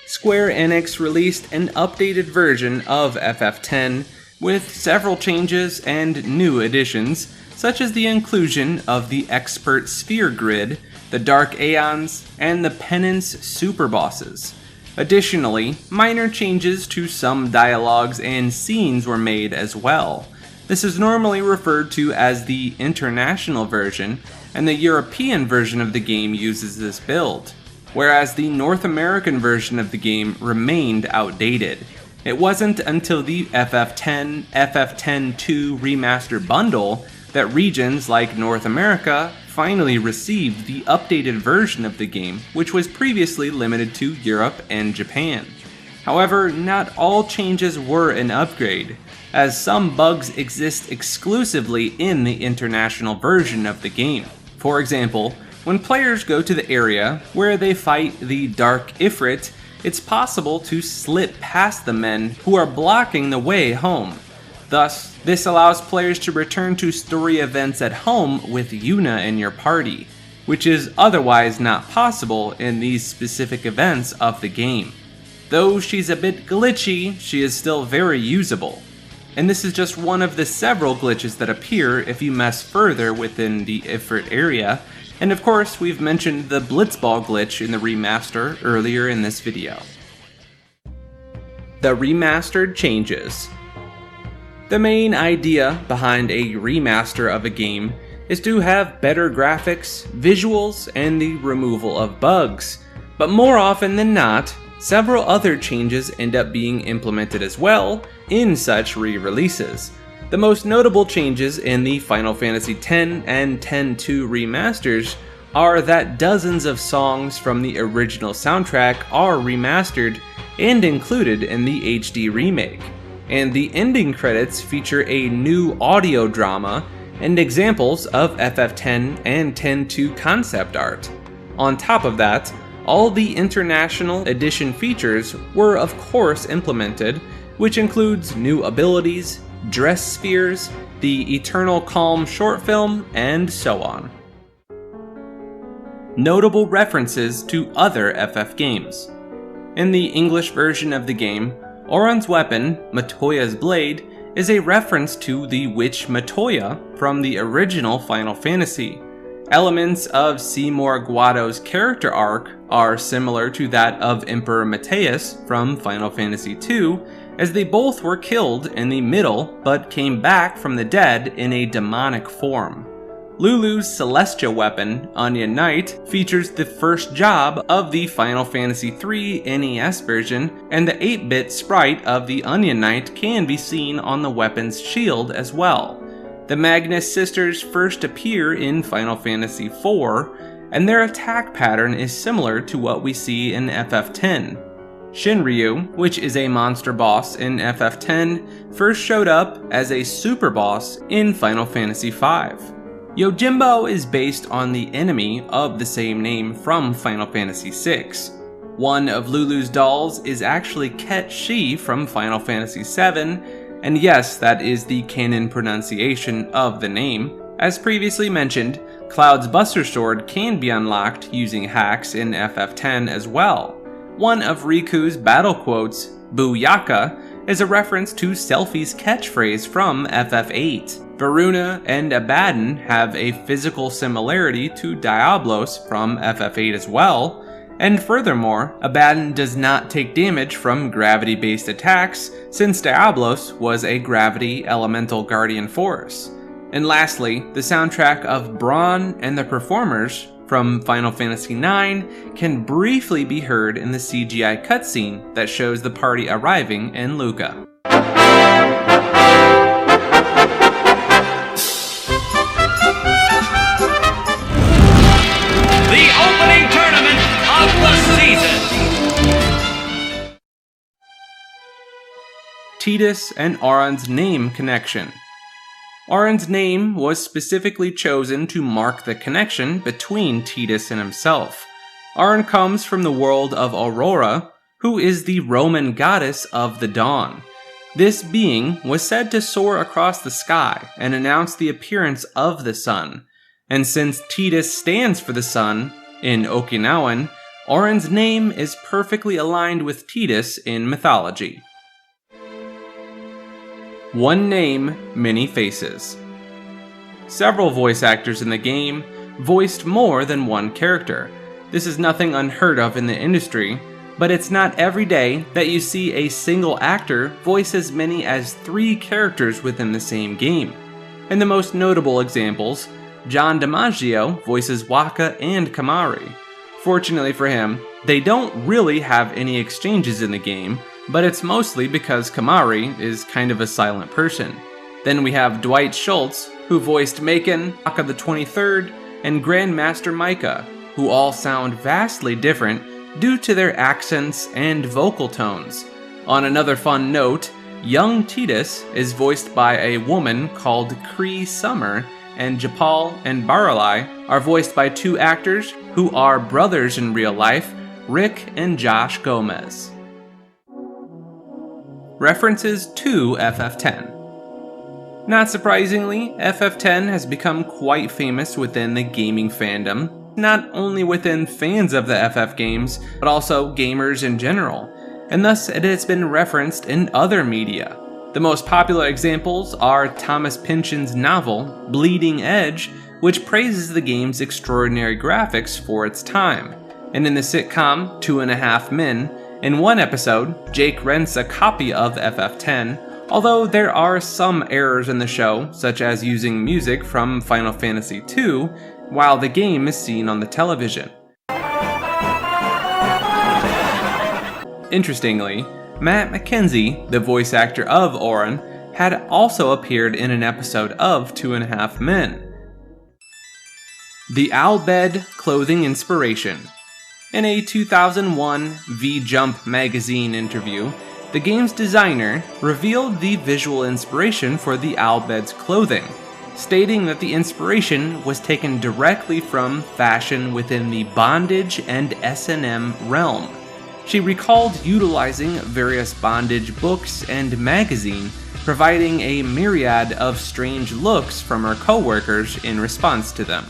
Square Enix released an updated version of FF10 with several changes and new additions, such as the inclusion of the Expert Sphere Grid, the Dark Aeons, and the Penance Super Bosses. Additionally, minor changes to some dialogues and scenes were made as well. This is normally referred to as the international version, and the European version of the game uses this build, whereas the North American version of the game remained outdated. It wasn't until the FF10, FF10-2 Remaster bundle that regions like North America finally received the updated version of the game, which was previously limited to Europe and Japan. However, not all changes were an upgrade, as some bugs exist exclusively in the international version of the game. For example, when players go to the area where they fight the Dark Ifrit, it's possible to slip past the men who are blocking the way home. Thus, this allows players to return to story events at home with Yuna in your party, which is otherwise not possible in these specific events of the game. Though she's a bit glitchy, she is still very usable. And this is just one of the several glitches that appear if you mess further within the Ifrit area, and of course we've mentioned the Blitzball glitch in the remaster earlier in this video. The remastered changes. The main idea behind a remaster of a game is to have better graphics, visuals, and the removal of bugs, but more often than not, several other changes end up being implemented as well in such re-releases. The most notable changes in the Final Fantasy X and X-2 remasters are that dozens of songs from the original soundtrack are remastered and included in the HD remake, and the ending credits feature a new audio drama and examples of FF10 and X-2 concept art. On top of that, all the International Edition features were of course implemented, which includes new abilities, dress spheres, the Eternal Calm short film, and so on. Notable references to other FF games. In the English version of the game, Auron's weapon, Matoya's Blade, is a reference to the witch Matoya from the original Final Fantasy. Elements of Seymour Guado's character arc are similar to that of Emperor Mateus from Final Fantasy II, as they both were killed in the middle but came back from the dead in a demonic form. Lulu's Celestial weapon, Onion Knight, features the first job of the Final Fantasy III NES version, and the 8-bit sprite of the Onion Knight can be seen on the weapon's shield as well. The Magnus sisters first appear in Final Fantasy IV, and their attack pattern is similar to what we see in FF10. Shinryu, which is a monster boss in FF10, first showed up as a super boss in Final Fantasy V. Yojimbo is based on the enemy of the same name from Final Fantasy VI. One of Lulu's dolls is actually Ket Shi from Final Fantasy VII, and yes, that is the canon pronunciation of the name. As previously mentioned, Cloud's Buster Sword can be unlocked using hacks in FF10 as well. One of Riku's battle quotes, Booyaka, is a reference to Selphie's catchphrase from FF8. Varuna and Abaddon have a physical similarity to Diablos from FF8 as well, and furthermore, Abaddon does not take damage from gravity-based attacks, since Diablos was a gravity elemental guardian force. And lastly, the soundtrack of Braun and the Performers from Final Fantasy IX can briefly be heard in the CGI cutscene that shows the party arriving in Luca. The opening tournament of the season. Tidus and Auron's name connection. Auron's name was specifically chosen to mark the connection between Tidus and himself. Auron comes from the world of Aurora, who is the Roman goddess of the dawn. This being was said to soar across the sky and announce the appearance of the sun. And since Tidus stands for the sun in Okinawan, Auron's name is perfectly aligned with Tidus in mythology. One name, many faces. Several voice actors in the game voiced more than one character. This is nothing unheard of in the industry, but it's not every day that you see a single actor voice as many as 3 characters within the same game. In the most notable examples, John DiMaggio voices Wakka and Kimahri. Fortunately for him, they don't really have any exchanges in the game, but it's mostly because Kimahri is kind of a silent person. Then we have Dwight Schultz, who voiced Macon, Wakka the 23rd, and Grandmaster Micah, who all sound vastly different due to their accents and vocal tones. On another fun note, young Tidus is voiced by a woman called Cree Summer, and Japal and Baralai are voiced by 2 actors who are brothers in real life, Rick and Josh Gomez. References to FF10. Not surprisingly, FF10 has become quite famous within the gaming fandom, not only within fans of the FF games, but also gamers in general, and thus it has been referenced in other media. The most popular examples are Thomas Pynchon's novel, Bleeding Edge, which praises the game's extraordinary graphics for its time, and in the sitcom 2.5 Men, in one episode, Jake rents a copy of FF10, although there are some errors in the show, such as using music from Final Fantasy II, while the game is seen on the television. Interestingly, Matt McKenzie, the voice actor of Auron, had also appeared in an episode of 2.5 Men. The Owlbed Clothing Inspiration. In a 2001 V-Jump magazine interview, the game's designer revealed the visual inspiration for the Owlbed's clothing, stating that the inspiration was taken directly from fashion within the bondage and S&M realm. She recalled utilizing various bondage books and magazine, providing a myriad of strange looks from her co-workers in response to them.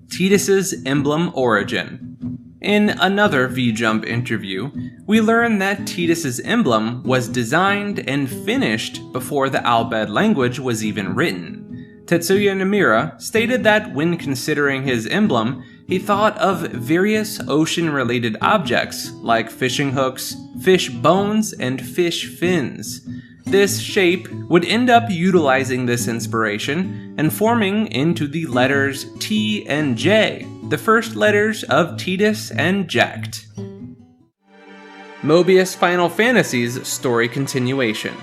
Tidus's emblem origin. In another V-Jump interview, we learn that Tidus's emblem was designed and finished before the Owlbed language was even written. Tetsuya Nomura stated that when considering his emblem, he thought of various ocean-related objects like fishing hooks, fish bones, and fish fins. This shape would end up utilizing this inspiration and forming into the letters T and J, the first letters of Tidus and Jecht. Mobius Final Fantasy's story continuation.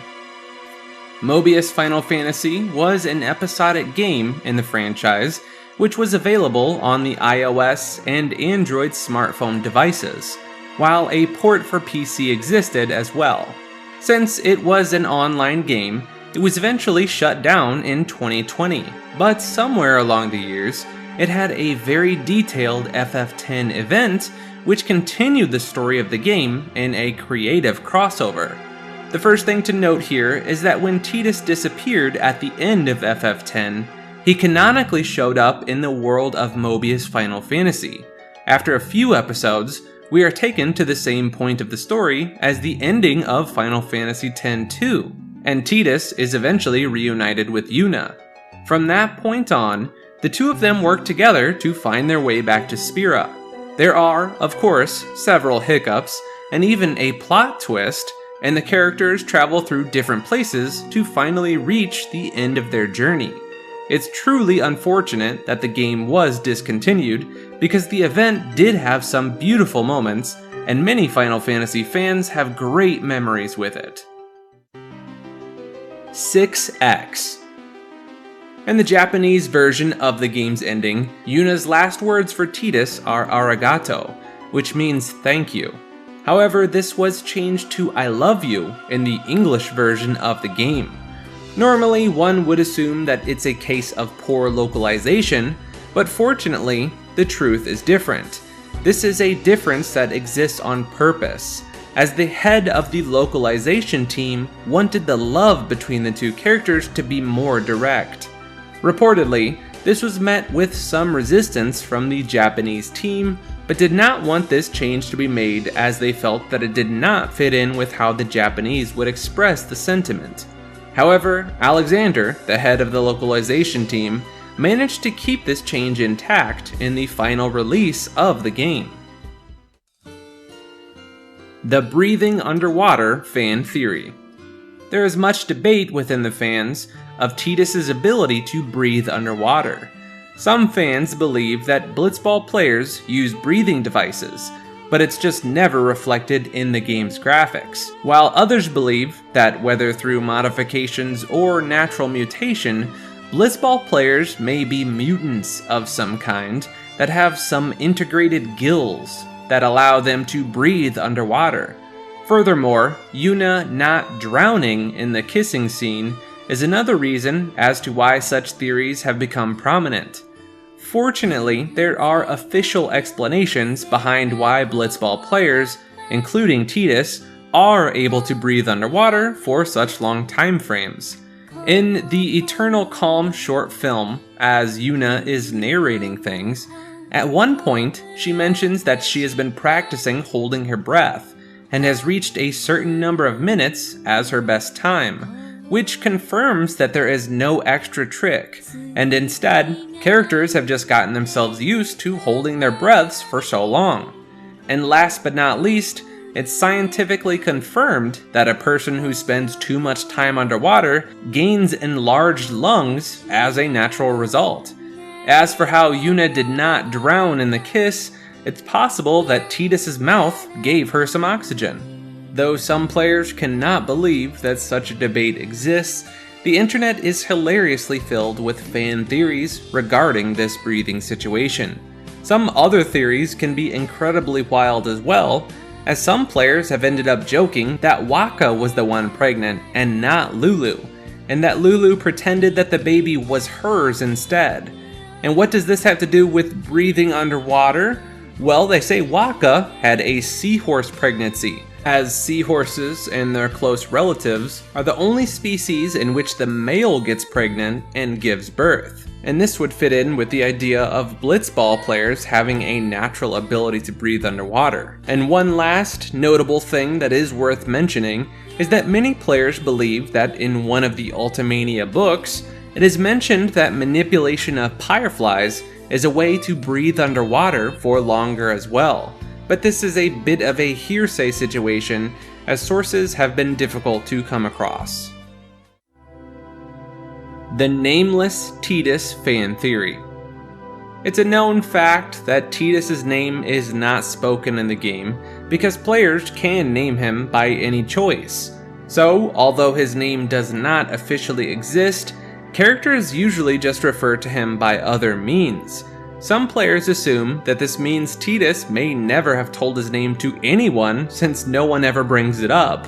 Mobius Final Fantasy was an episodic game in the franchise, which was available on the iOS and Android smartphone devices, while a port for PC existed as well. Since it was an online game, it was eventually shut down in 2020, but somewhere along the years, it had a very detailed FF10 event which continued the story of the game in a creative crossover. The first thing to note here is that when Tidus disappeared at the end of FF10, he canonically showed up in the world of Mobius Final Fantasy. After a few episodes, we are taken to the same point of the story as the ending of Final Fantasy X-2, and Tidus is eventually reunited with Yuna. From that point on, the two of them work together to find their way back to Spira. There are, of course, several hiccups, and even a plot twist, and the characters travel through different places to finally reach the end of their journey. It's truly unfortunate that the game was discontinued, because the event did have some beautiful moments, and many Final Fantasy fans have great memories with it. 6X. In the Japanese version of the game's ending, Yuna's last words for Tidus are arigato, which means thank you. However, this was changed to I love you in the English version of the game. Normally, one would assume that it's a case of poor localization, but fortunately, the truth is different. This is a difference that exists on purpose, as the head of the localization team wanted the love between the two characters to be more direct. Reportedly, this was met with some resistance from the Japanese team, but did not want this change to be made as they felt that it did not fit in with how the Japanese would express the sentiment. However, Alexander, the head of the localization team, managed to keep this change intact in the final release of the game. The breathing underwater fan theory. There is much debate within the fans of Tidus's ability to breathe underwater. Some fans believe that Blitzball players use breathing devices, but it's just never reflected in the game's graphics, while others believe that whether through modifications or natural mutation, Blitzball players may be mutants of some kind that have some integrated gills that allow them to breathe underwater. Furthermore, Yuna not drowning in the kissing scene is another reason as to why such theories have become prominent. Fortunately, there are official explanations behind why Blitzball players, including Tidus, are able to breathe underwater for such long time frames. In the Eternal Calm short film, as Yuna is narrating things, at one point she mentions that she has been practicing holding her breath, and has reached a certain number of minutes as her best time, which confirms that there is no extra trick, and instead, characters have just gotten themselves used to holding their breaths for so long. And last but not least, it's scientifically confirmed that a person who spends too much time underwater gains enlarged lungs as a natural result. As for how Yuna did not drown in the kiss, it's possible that Tidus's mouth gave her some oxygen. Though some players cannot believe that such a debate exists, the internet is hilariously filled with fan theories regarding this breathing situation. Some other theories can be incredibly wild as well, as some players have ended up joking that Waka was the one pregnant and not Lulu, and that Lulu pretended that the baby was hers instead. And what does this have to do with breathing underwater? Well, they say Waka had a seahorse pregnancy, as seahorses and their close relatives are the only species in which the male gets pregnant and gives birth. And this would fit in with the idea of Blitzball players having a natural ability to breathe underwater. And one last notable thing that is worth mentioning is that many players believe that in one of the Ultimania books, it is mentioned that manipulation of fireflies is a way to breathe underwater for longer as well. But this is a bit of a hearsay situation, as sources have been difficult to come across. The Nameless Tidus fan theory. It's a known fact that Tidus's name is not spoken in the game because players can name him by any choice. So, although his name does not officially exist, characters usually just refer to him by other means. Some players assume that this means Tidus may never have told his name to anyone since no one ever brings it up.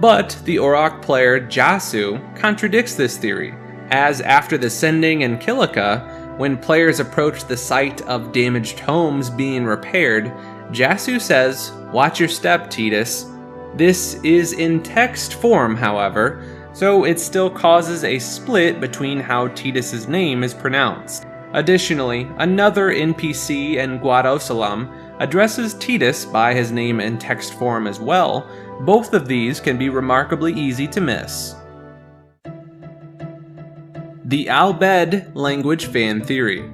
But the Orok player Jasu contradicts this theory, as after the Sending and Kilika, when players approach the site of damaged homes being repaired, Jasu says, "Watch your step, Tidus." This is in text form, however, so it still causes a split between how Tidus's name is pronounced. Additionally, another NPC in Guadosalam addresses Tidus by his name in text form as well. Both of these can be remarkably easy to miss. The Albed language fan theory.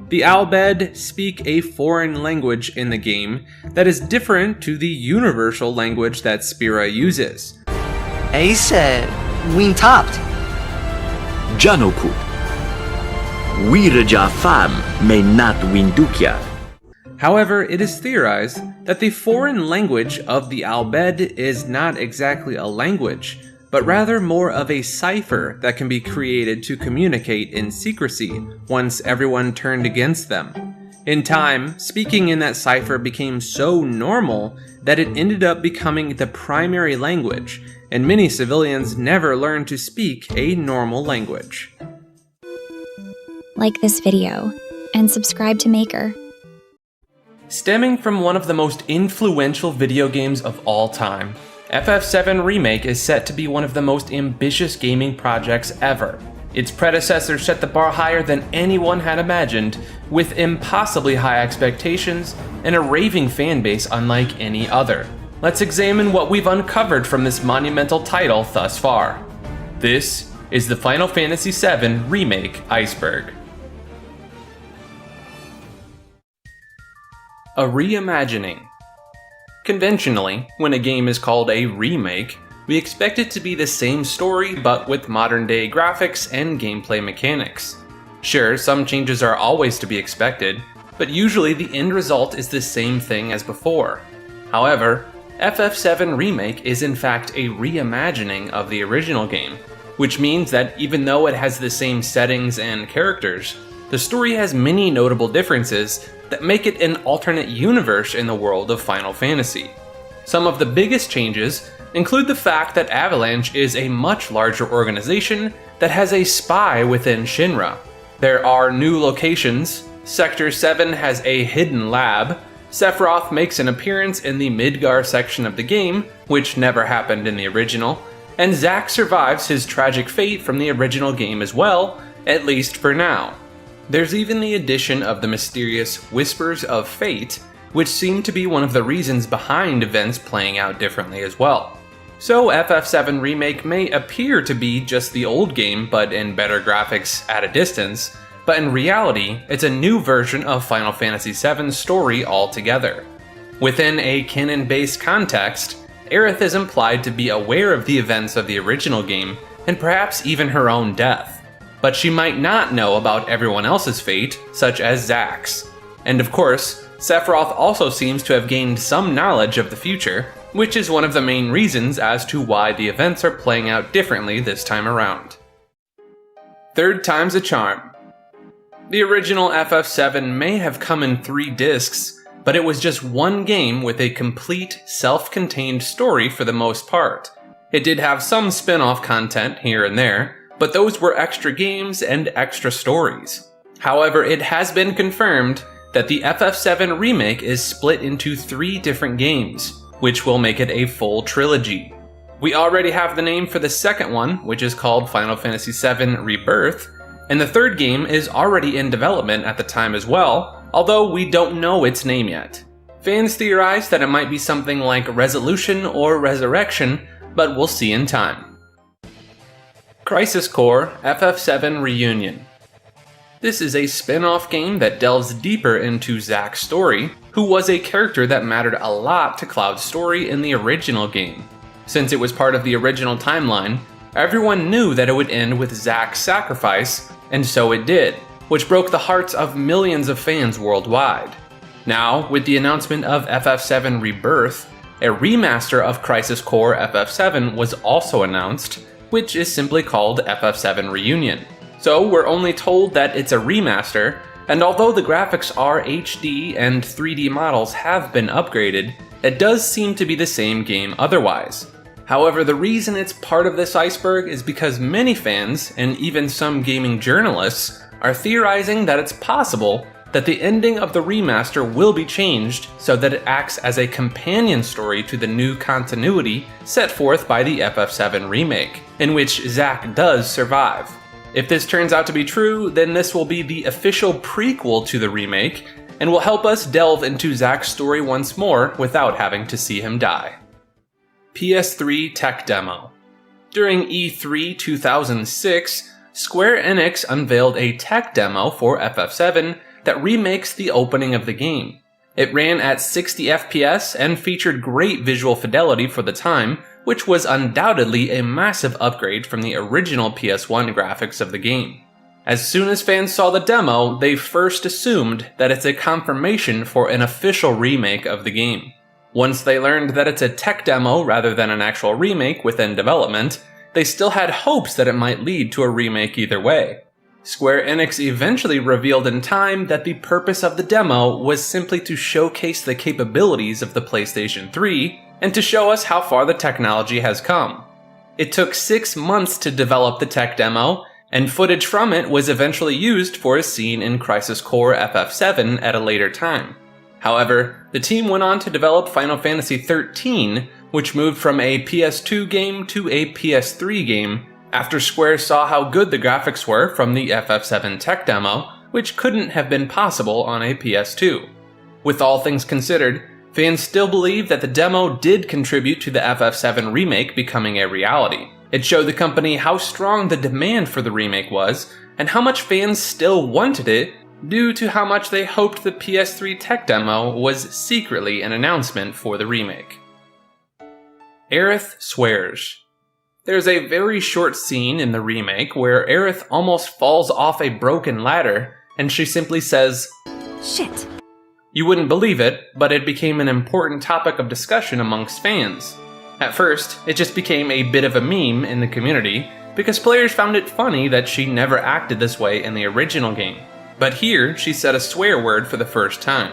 The Albed speak a foreign language in the game that is different to the universal language that Spira uses. Ace, win topped. Janoku. Wiraja Fam may not win Dukia. However, it is theorized that the foreign language of the Albed is not exactly a language, but rather more of a cipher that can be created to communicate in secrecy once everyone turned against them. In time, speaking in that cipher became so normal that it ended up becoming the primary language, and many civilians never learned to speak a normal language. Like this video, and subscribe to Maker. Stemming from one of the most influential video games of all time, FF7 Remake is set to be one of the most ambitious gaming projects ever. Its predecessor set the bar higher than anyone had imagined, with impossibly high expectations and a raving fanbase unlike any other. Let's examine what we've uncovered from this monumental title thus far. This is the Final Fantasy VII Remake Iceberg. A reimagining. Conventionally, when a game is called a remake, we expect it to be the same story but with modern-day graphics and gameplay mechanics. Sure, some changes are always to be expected, but usually the end result is the same thing as before. However, FF7 Remake is in fact a reimagining of the original game, which means that even though it has the same settings and characters, the story has many notable differences that make it an alternate universe in the world of Final Fantasy. Some of the biggest changes include the fact that Avalanche is a much larger organization that has a spy within Shinra. There are new locations, Sector 7 has a hidden lab, Sephiroth makes an appearance in the Midgar section of the game, which never happened in the original, and Zack survives his tragic fate from the original game as well, at least for now. There's even the addition of the mysterious Whispers of Fate, which seem to be one of the reasons behind events playing out differently as well. So FF7 Remake may appear to be just the old game but in better graphics at a distance, but in reality, it's a new version of Final Fantasy VII's story altogether. Within a canon-based context, Aerith is implied to be aware of the events of the original game, and perhaps even her own death. But she might not know about everyone else's fate, such as Zack's. And of course, Sephiroth also seems to have gained some knowledge of the future, which is one of the main reasons as to why the events are playing out differently this time around. Third time's a charm. The original FF7 may have come in 3 discs, but it was just one game with a complete, self-contained story for the most part. It did have some spin-off content here and there, but those were extra games and extra stories. However, it has been confirmed that the FF7 Remake is split into 3 different games, which will make it a full trilogy. We already have the name for the second one, which is called Final Fantasy VII Rebirth, and the third game is already in development at the time as well, although we don't know its name yet. Fans theorize that it might be something like Resolution or Resurrection, but we'll see in time. Crisis Core FF7 Reunion. This is a spin-off game that delves deeper into Zack's story, who was a character that mattered a lot to Cloud's story in the original game. Since it was part of the original timeline, everyone knew that it would end with Zack's sacrifice, and so it did, which broke the hearts of millions of fans worldwide. Now, with the announcement of FF7 Rebirth, a remaster of Crisis Core FF7 was also announced, which is simply called FF7 Reunion. So we're only told that it's a remaster, and although the graphics are HD and 3D models have been upgraded, it does seem to be the same game otherwise. However, the reason it's part of this iceberg is because many fans, and even some gaming journalists, are theorizing that it's possible that the ending of the remaster will be changed so that it acts as a companion story to the new continuity set forth by the FF7 Remake, in which Zack does survive. If this turns out to be true, then this will be the official prequel to the remake, and will help us delve into Zack's story once more without having to see him die. PS3 Tech Demo. During E3 2006, Square Enix unveiled a tech demo for FF7 that remakes the opening of the game. It ran at 60 FPS and featured great visual fidelity for the time, which was undoubtedly a massive upgrade from the original PS1 graphics of the game. As soon as fans saw the demo, they first assumed that it's a confirmation for an official remake of the game. Once they learned that it's a tech demo rather than an actual remake within development, they still had hopes that it might lead to a remake either way. Square Enix eventually revealed in time that the purpose of the demo was simply to showcase the capabilities of the PlayStation 3 and to show us how far the technology has come. It took 6 months to develop the tech demo, and footage from it was eventually used for a scene in Crisis Core FF7 at a later time. However, the team went on to develop Final Fantasy XIII, which moved from a PS2 game to a PS3 game, after Square saw how good the graphics were from the FF7 tech demo, which couldn't have been possible on a PS2. With all things considered, fans still believe that the demo did contribute to the FF7 remake becoming a reality. It showed the company how strong the demand for the remake was, and how much fans still wanted it, due to how much they hoped the PS3 tech demo was secretly an announcement for the remake. Aerith swears. There's a very short scene in the remake where Aerith almost falls off a broken ladder, and she simply says, "Shit." You wouldn't believe it, but it became an important topic of discussion amongst fans. At first, it just became a bit of a meme in the community, because players found it funny that she never acted this way in the original game. But here, she said a swear word for the first time.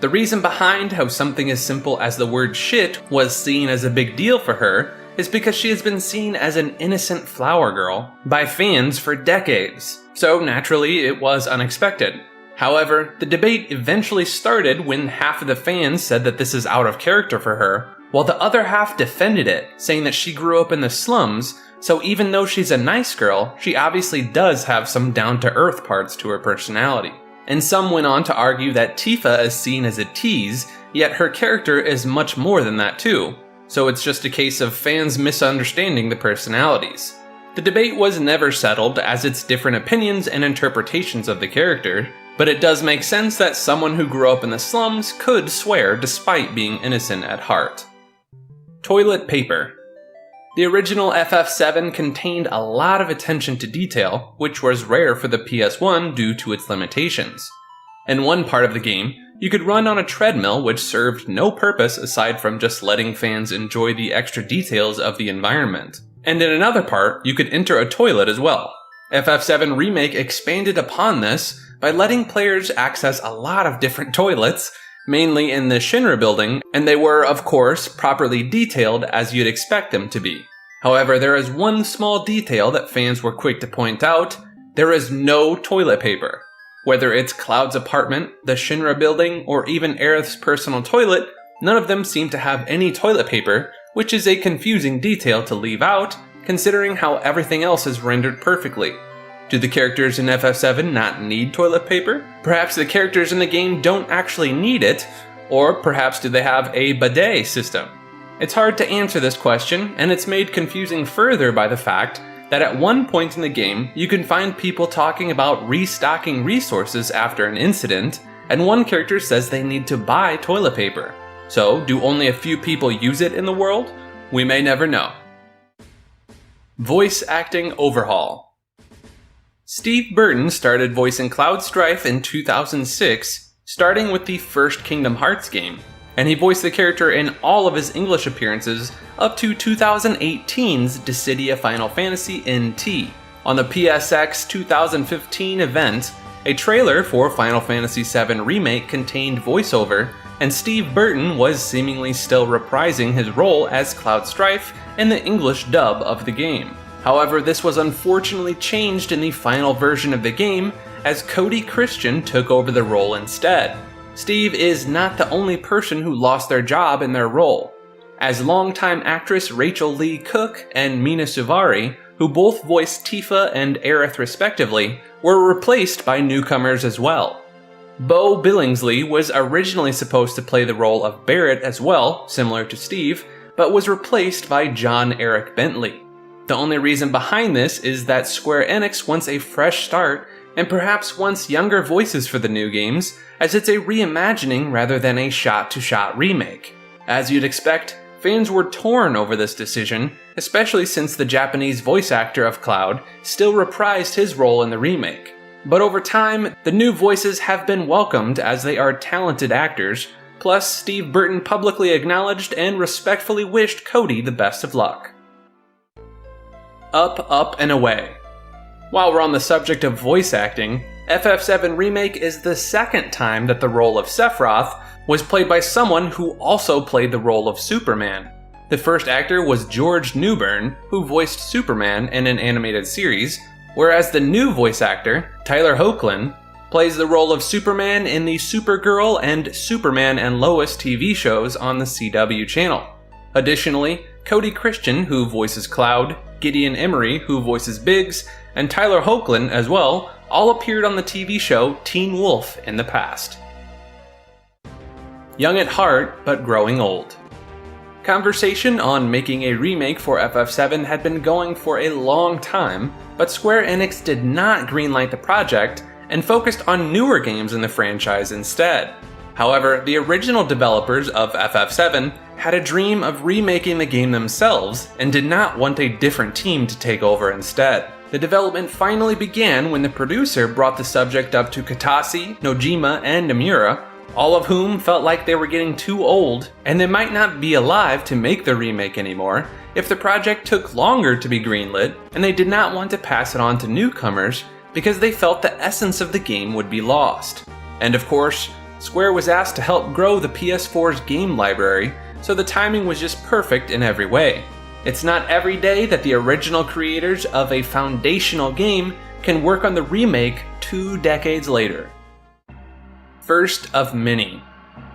The reason behind how something as simple as the word shit was seen as a big deal for her is because she has been seen as an innocent flower girl by fans for decades, so naturally it was unexpected. However, the debate eventually started when half of the fans said that this is out of character for her, while the other half defended it, saying that she grew up in the slums, so even though she's a nice girl, she obviously does have some down-to-earth parts to her personality. And some went on to argue that Tifa is seen as a tease, yet her character is much more than that too, so it's just a case of fans misunderstanding the personalities. The debate was never settled, as it's different opinions and interpretations of the character, but it does make sense that someone who grew up in the slums could swear despite being innocent at heart. Toilet paper. The original FF7 contained a lot of attention to detail, which was rare for the PS1 due to its limitations. In one part of the game, you could run on a treadmill which served no purpose aside from just letting fans enjoy the extra details of the environment. And in another part, you could enter a toilet as well. FF7 Remake expanded upon this by letting players access a lot of different toilets, mainly in the Shinra building, and they were, of course, properly detailed as you'd expect them to be. However, there is one small detail that fans were quick to point out: there is no toilet paper. Whether it's Cloud's apartment, the Shinra building, or even Aerith's personal toilet, none of them seem to have any toilet paper, which is a confusing detail to leave out, considering how everything else is rendered perfectly. Do the characters in FF7 not need toilet paper? Perhaps the characters in the game don't actually need it, or perhaps do they have a bidet system? It's hard to answer this question, and it's made confusing further by the fact that at one point in the game, you can find people talking about restocking resources after an incident, and one character says they need to buy toilet paper. So, do only a few people use it in the world? We may never know. Voice acting overhaul. Steve Burton started voicing Cloud Strife in 2006, starting with the first Kingdom Hearts game, and he voiced the character in all of his English appearances up to 2018's Dissidia Final Fantasy NT. On the PSX 2015 event, a trailer for Final Fantasy VII Remake contained voiceover, and Steve Burton was seemingly still reprising his role as Cloud Strife in the English dub of the game. However, this was unfortunately changed in the final version of the game, as Cody Christian took over the role instead. Steve is not the only person who lost their job in their role, as longtime actress Rachel Lee Cook and Mina Suvari, who both voiced Tifa and Aerith respectively, were replaced by newcomers as well. Bo Billingsley was originally supposed to play the role of Barrett as well, similar to Steve, but was replaced by John Eric Bentley. The only reason behind this is that Square Enix wants a fresh start and perhaps wants younger voices for the new games, as it's a reimagining rather than a shot-to-shot remake. As you'd expect, fans were torn over this decision, especially since the Japanese voice actor of Cloud still reprised his role in the remake. But over time, the new voices have been welcomed as they are talented actors, plus Steve Burton publicly acknowledged and respectfully wished Cody the best of luck. Up, Up, and Away. While we're on the subject of voice acting, FF7 Remake is the second time that the role of Sephiroth was played by someone who also played the role of Superman. The first actor was George Newbern, who voiced Superman in an animated series, whereas the new voice actor, Tyler Hoechlin, plays the role of Superman in the Supergirl and Superman and Lois TV shows on the CW channel. Additionally, Cody Christian, who voices Cloud, Gideon Emery, who voices Biggs, and Tyler Hoechlin as well, all appeared on the TV show Teen Wolf in the past. Young at heart, but growing old. Conversation on making a remake for FF7 had been going for a long time, but Square Enix did not greenlight the project and focused on newer games in the franchise instead. However, the original developers of FF7 had a dream of remaking the game themselves and did not want a different team to take over instead. The development finally began when the producer brought the subject up to Katase, Nojima, and Nomura, all of whom felt like they were getting too old and they might not be alive to make the remake anymore if the project took longer to be greenlit, and they did not want to pass it on to newcomers because they felt the essence of the game would be lost. And of course, Square was asked to help grow the PS4's game library, so the timing was just perfect in every way. It's not every day that the original creators of a foundational game can work on the remake 2 decades later. First of many.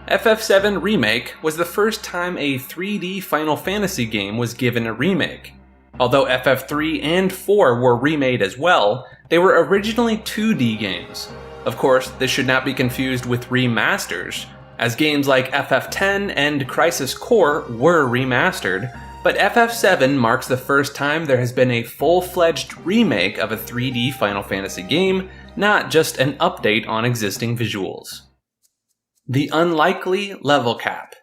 FF7 Remake was the first time a 3D Final Fantasy game was given a remake. Although FF3 and 4 were remade as well, they were originally 2D games. Of course, this should not be confused with remasters, as games like FF10 and Crisis Core were remastered, but FF7 marks the first time there has been a full-fledged remake of a 3D Final Fantasy game, not just an update on existing visuals. The unlikely level cap.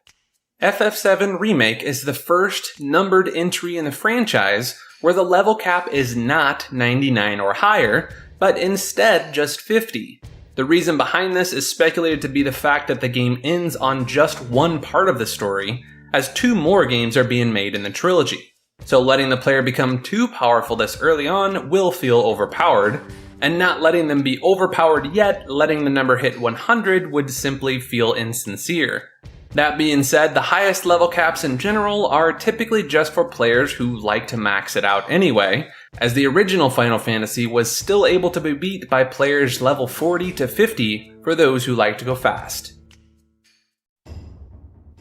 FF7 Remake is the first numbered entry in the franchise where the level cap is not 99 or higher, but instead just 50. The reason behind this is speculated to be the fact that the game ends on just one part of the story, as 2 more games are being made in the trilogy. So letting the player become too powerful this early on will feel overpowered, and not letting them be overpowered yet letting the number hit 100 would simply feel insincere. That being said, the highest level caps in general are typically just for players who like to max it out anyway, as the original Final Fantasy was still able to be beat by players level 40 to 50 for those who like to go fast.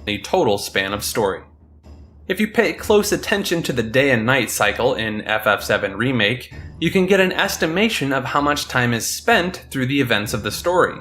A total span of story. If you pay close attention to the day and night cycle in FF7 Remake, you can get an estimation of how much time is spent through the events of the story.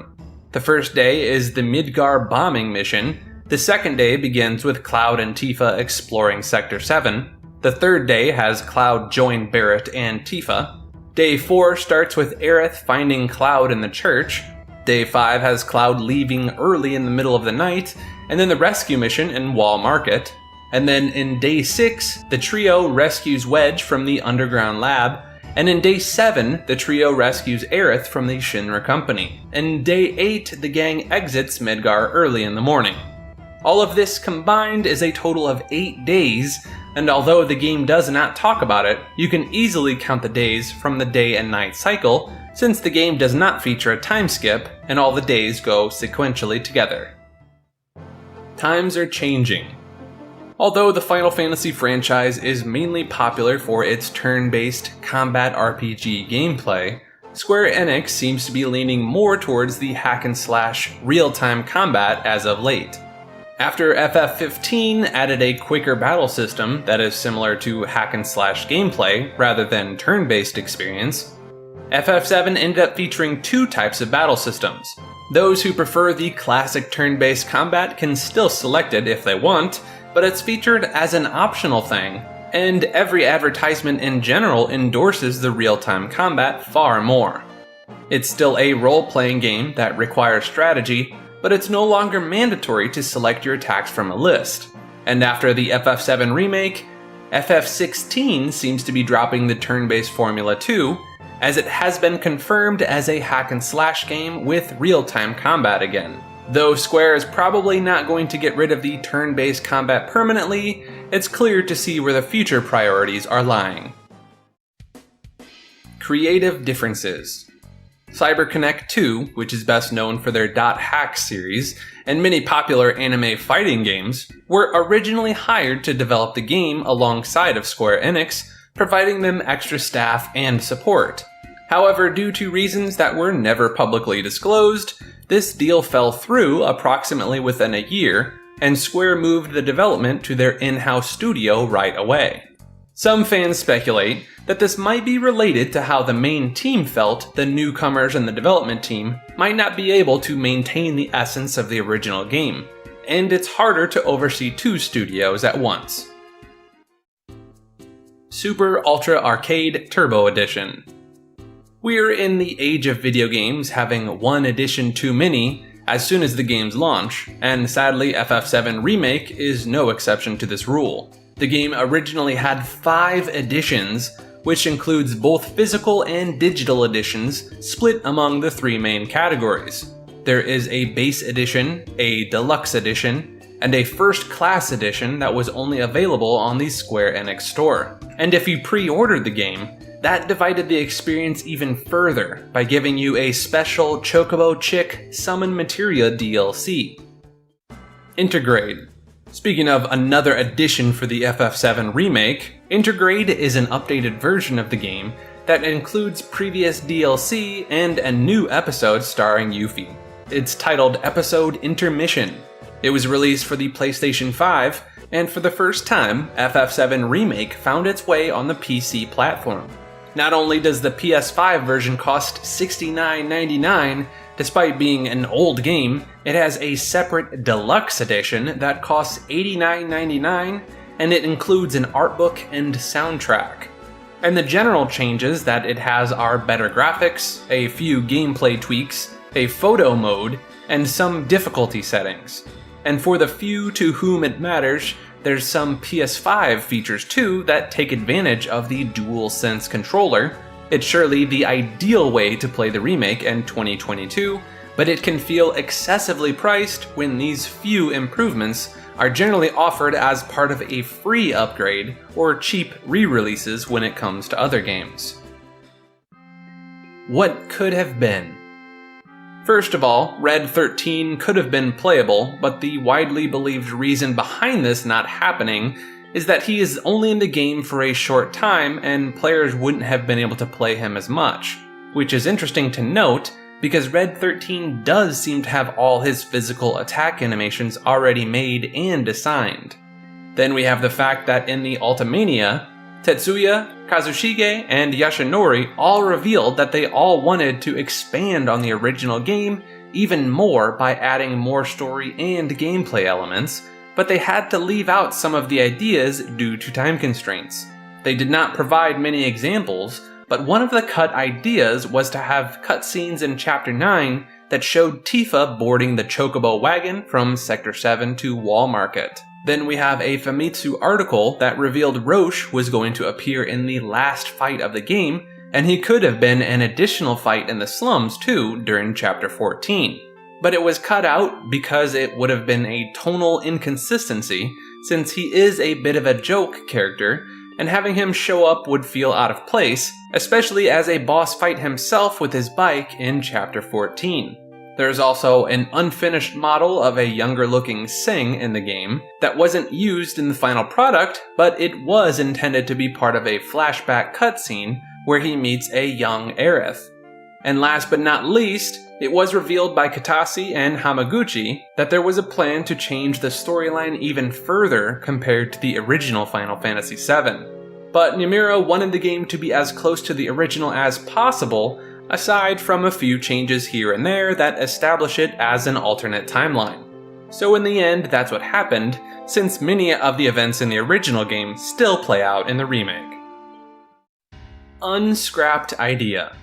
The first day is the Midgar bombing mission. The second day begins with Cloud and Tifa exploring Sector 7. The third day has Cloud join Barrett and Tifa. Day 4 starts with Aerith finding Cloud in the church. Day 5 has Cloud leaving early in the middle of the night, and then the rescue mission in Wall Market. And then in Day 6, the trio rescues Wedge from the underground lab, and in Day 7, the trio rescues Aerith from the Shinra Company. And Day 8, the gang exits Midgar early in the morning. All of this combined is a total of 8 days, and although the game does not talk about it, you can easily count the days from the day and night cycle, since the game does not feature a time skip, and all the days go sequentially together. Times are changing. Although the Final Fantasy franchise is mainly popular for its turn-based combat RPG gameplay, Square Enix seems to be leaning more towards the hack-and-slash real-time combat as of late. After FF15 added a quicker battle system that is similar to hack-and-slash gameplay rather than turn-based experience, FF7 ended up featuring 2 types of battle systems. Those who prefer the classic turn-based combat can still select it if they want, but it's featured as an optional thing, and every advertisement in general endorses the real-time combat far more. It's still a role-playing game that requires strategy, but it's no longer mandatory to select your attacks from a list. And after the FF7 remake, FF16 seems to be dropping the turn-based formula too, as it has been confirmed as a hack-and-slash game with real-time combat again. Though Square is probably not going to get rid of the turn-based combat permanently, it's clear to see where the future priorities are lying. Creative differences. CyberConnect 2, which is best known for their .hack series, and many popular anime fighting games, were originally hired to develop the game alongside of Square Enix, providing them extra staff and support. However, due to reasons that were never publicly disclosed, this deal fell through approximately within a year, and Square moved the development to their in-house studio right away. Some fans speculate that this might be related to how the main team felt the newcomers in the development team might not be able to maintain the essence of the original game, and it's harder to oversee two studios at once. Super Ultra Arcade Turbo Edition. We're in the age of video games having one edition too many as soon as the games launch, and sadly FF7 Remake is no exception to this rule. The game originally had 5 editions, which includes both physical and digital editions split among the 3 main categories. There is a base edition, a deluxe edition, and a first class edition that was only available on the Square Enix store. And if you pre-ordered the game, that divided the experience even further by giving you a special Chocobo Chick Summon Materia DLC. Intergrade. Speaking of another addition for the FF7 Remake, Intergrade is an updated version of the game that includes previous DLC and a new episode starring Yuffie. It's titled Episode Intermission. It was released for the PlayStation 5, and for the first time, FF7 Remake found its way on the PC platform. Not only does the PS5 version cost $69.99, despite being an old game, it has a separate deluxe edition that costs $89.99, and it includes an art book and soundtrack. And the general changes that it has are better graphics, a few gameplay tweaks, a photo mode, and some difficulty settings. And for the few to whom it matters, there's some PS5 features too that take advantage of the DualSense controller. It's surely the ideal way to play the remake in 2022, but it can feel excessively priced when these few improvements are generally offered as part of a free upgrade or cheap re-releases when it comes to other games. What could have been? First of all, Red 13 could have been playable, but the widely believed reason behind this not happening is that he is only in the game for a short time and players wouldn't have been able to play him as much. Which is interesting to note because Red 13 does seem to have all his physical attack animations already made and assigned. Then we have the fact that in the Ultimania, Tetsuya, Kazushige, and Yashinori all revealed that they all wanted to expand on the original game even more by adding more story and gameplay elements, but they had to leave out some of the ideas due to time constraints. They did not provide many examples, but one of the cut ideas was to have cutscenes in Chapter 9 that showed Tifa boarding the Chocobo wagon from Sector 7 to Wall Market. Then we have a Famitsu article that revealed Roche was going to appear in the last fight of the game, and he could have been an additional fight in the slums too during Chapter 14. But it was cut out because it would have been a tonal inconsistency, since he is a bit of a joke character, and having him show up would feel out of place, especially as a boss fight himself with his bike in Chapter 14. There's also an unfinished model of a younger looking Sing in the game that wasn't used in the final product, but it was intended to be part of a flashback cutscene where he meets a young Aerith. And last but not least, it was revealed by Katase and Hamaguchi that there was a plan to change the storyline even further compared to the original Final Fantasy VII. But Nomura wanted the game to be as close to the original as possible, aside from a few changes here and there that establish it as an alternate timeline. So in the end, that's what happened, since many of the events in the original game still play out in the remake. Unscrapped idea.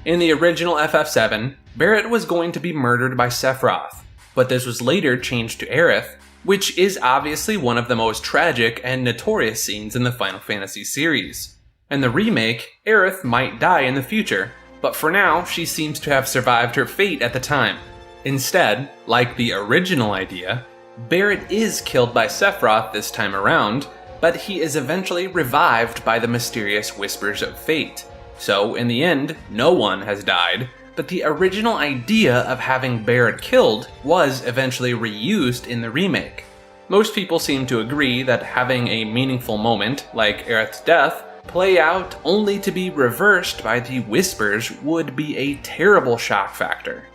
In the original FF7, Barret was going to be murdered by Sephiroth, but this was later changed to Aerith, which is obviously one of the most tragic and notorious scenes in the Final Fantasy series. In the remake, Aerith might die in the future, but for now, she seems to have survived her fate at the time. Instead, like the original idea, Barret is killed by Sephiroth this time around, but he is eventually revived by the mysterious Whispers of Fate. So, in the end, no one has died, but the original idea of having Barret killed was eventually reused in the remake. Most people seem to agree that having a meaningful moment, like Aerith's death, play out only to be reversed by the Whispers would be a terrible shock factor.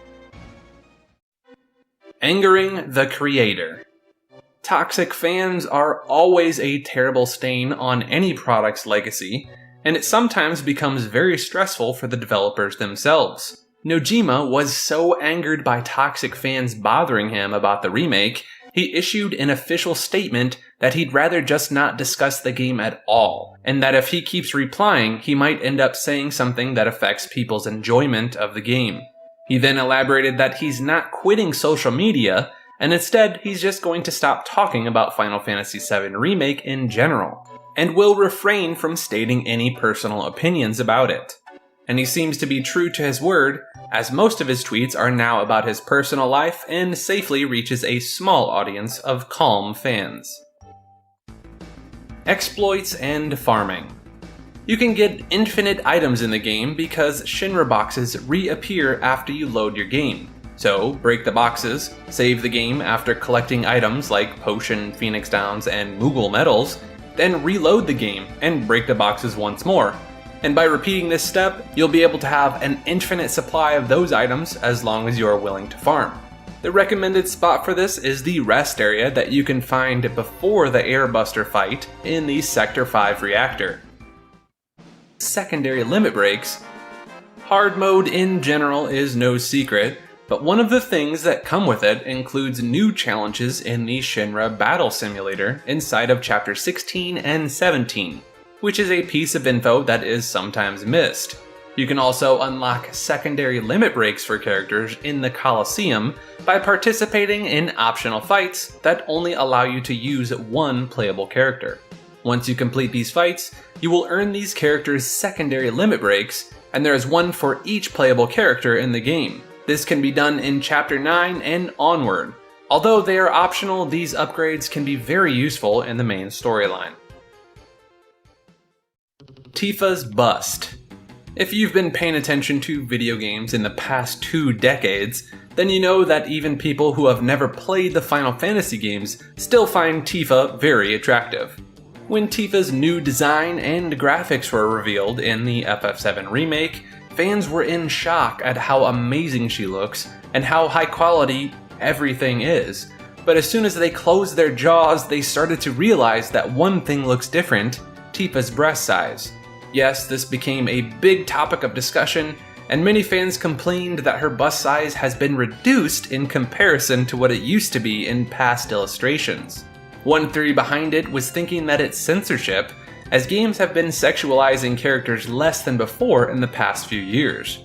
Angering the creator. Toxic fans are always a terrible stain on any product's legacy, and it sometimes becomes very stressful for the developers themselves. Nojima was so angered by toxic fans bothering him about the remake, he issued an official statement that he'd rather just not discuss the game at all, and that if he keeps replying, he might end up saying something that affects people's enjoyment of the game. He then elaborated that he's not quitting social media, and instead he's just going to stop talking about Final Fantasy VII Remake in general, and will refrain from stating any personal opinions about it. And he seems to be true to his word, as most of his tweets are now about his personal life and safely reaches a small audience of calm fans. Exploits and farming. You can get infinite items in the game because Shinra boxes reappear after you load your game. So, break the boxes, save the game after collecting items like Potion, Phoenix Downs, and Moogle medals, then reload the game and break the boxes once more. And by repeating this step, you'll be able to have an infinite supply of those items as long as you are willing to farm. The recommended spot for this is the rest area that you can find before the Airbuster fight in the Sector 5 reactor. Secondary limit breaks. Hard mode in general is no secret, but one of the things that come with it includes new challenges in the Shinra Battle Simulator inside of Chapter 16 and 17, which is a piece of info that is sometimes missed. You can also unlock secondary limit breaks for characters in the Colosseum by participating in optional fights that only allow you to use one playable character. Once you complete these fights, you will earn these characters' secondary limit breaks, and there is one for each playable character in the game. This can be done in Chapter 9 and onward. Although they are optional, these upgrades can be very useful in the main storyline. Tifa's Bust. If you've been paying attention to video games in the past 2 decades, then you know that even people who have never played the Final Fantasy games still find Tifa very attractive. When Tifa's new design and graphics were revealed in the FF7 remake, fans were in shock at how amazing she looks and how high quality everything is. But as soon as they closed their jaws, they started to realize that one thing looks different: Tifa's breast size. Yes, this became a big topic of discussion, and many fans complained that her bust size has been reduced in comparison to what it used to be in past illustrations. One theory behind it was thinking that it's censorship, as games have been sexualizing characters less than before in the past few years.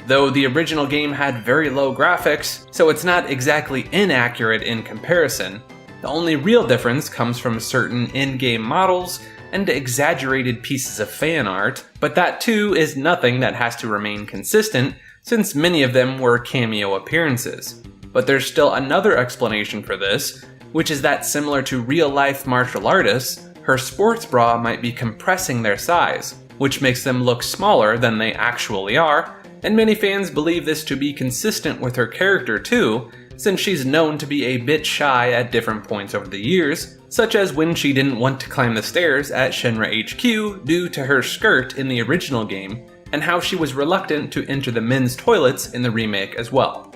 Though the original game had very low graphics, so it's not exactly inaccurate in comparison, the only real difference comes from certain in-game models and exaggerated pieces of fan art, but that too is nothing that has to remain consistent, since many of them were cameo appearances. But there's still another explanation for this, which is that similar to real-life martial artists, her sports bra might be compressing their size, which makes them look smaller than they actually are, and many fans believe this to be consistent with her character too, since she's known to be a bit shy at different points over the years, such as when she didn't want to climb the stairs at Shinra HQ due to her skirt in the original game, and how she was reluctant to enter the men's toilets in the remake as well.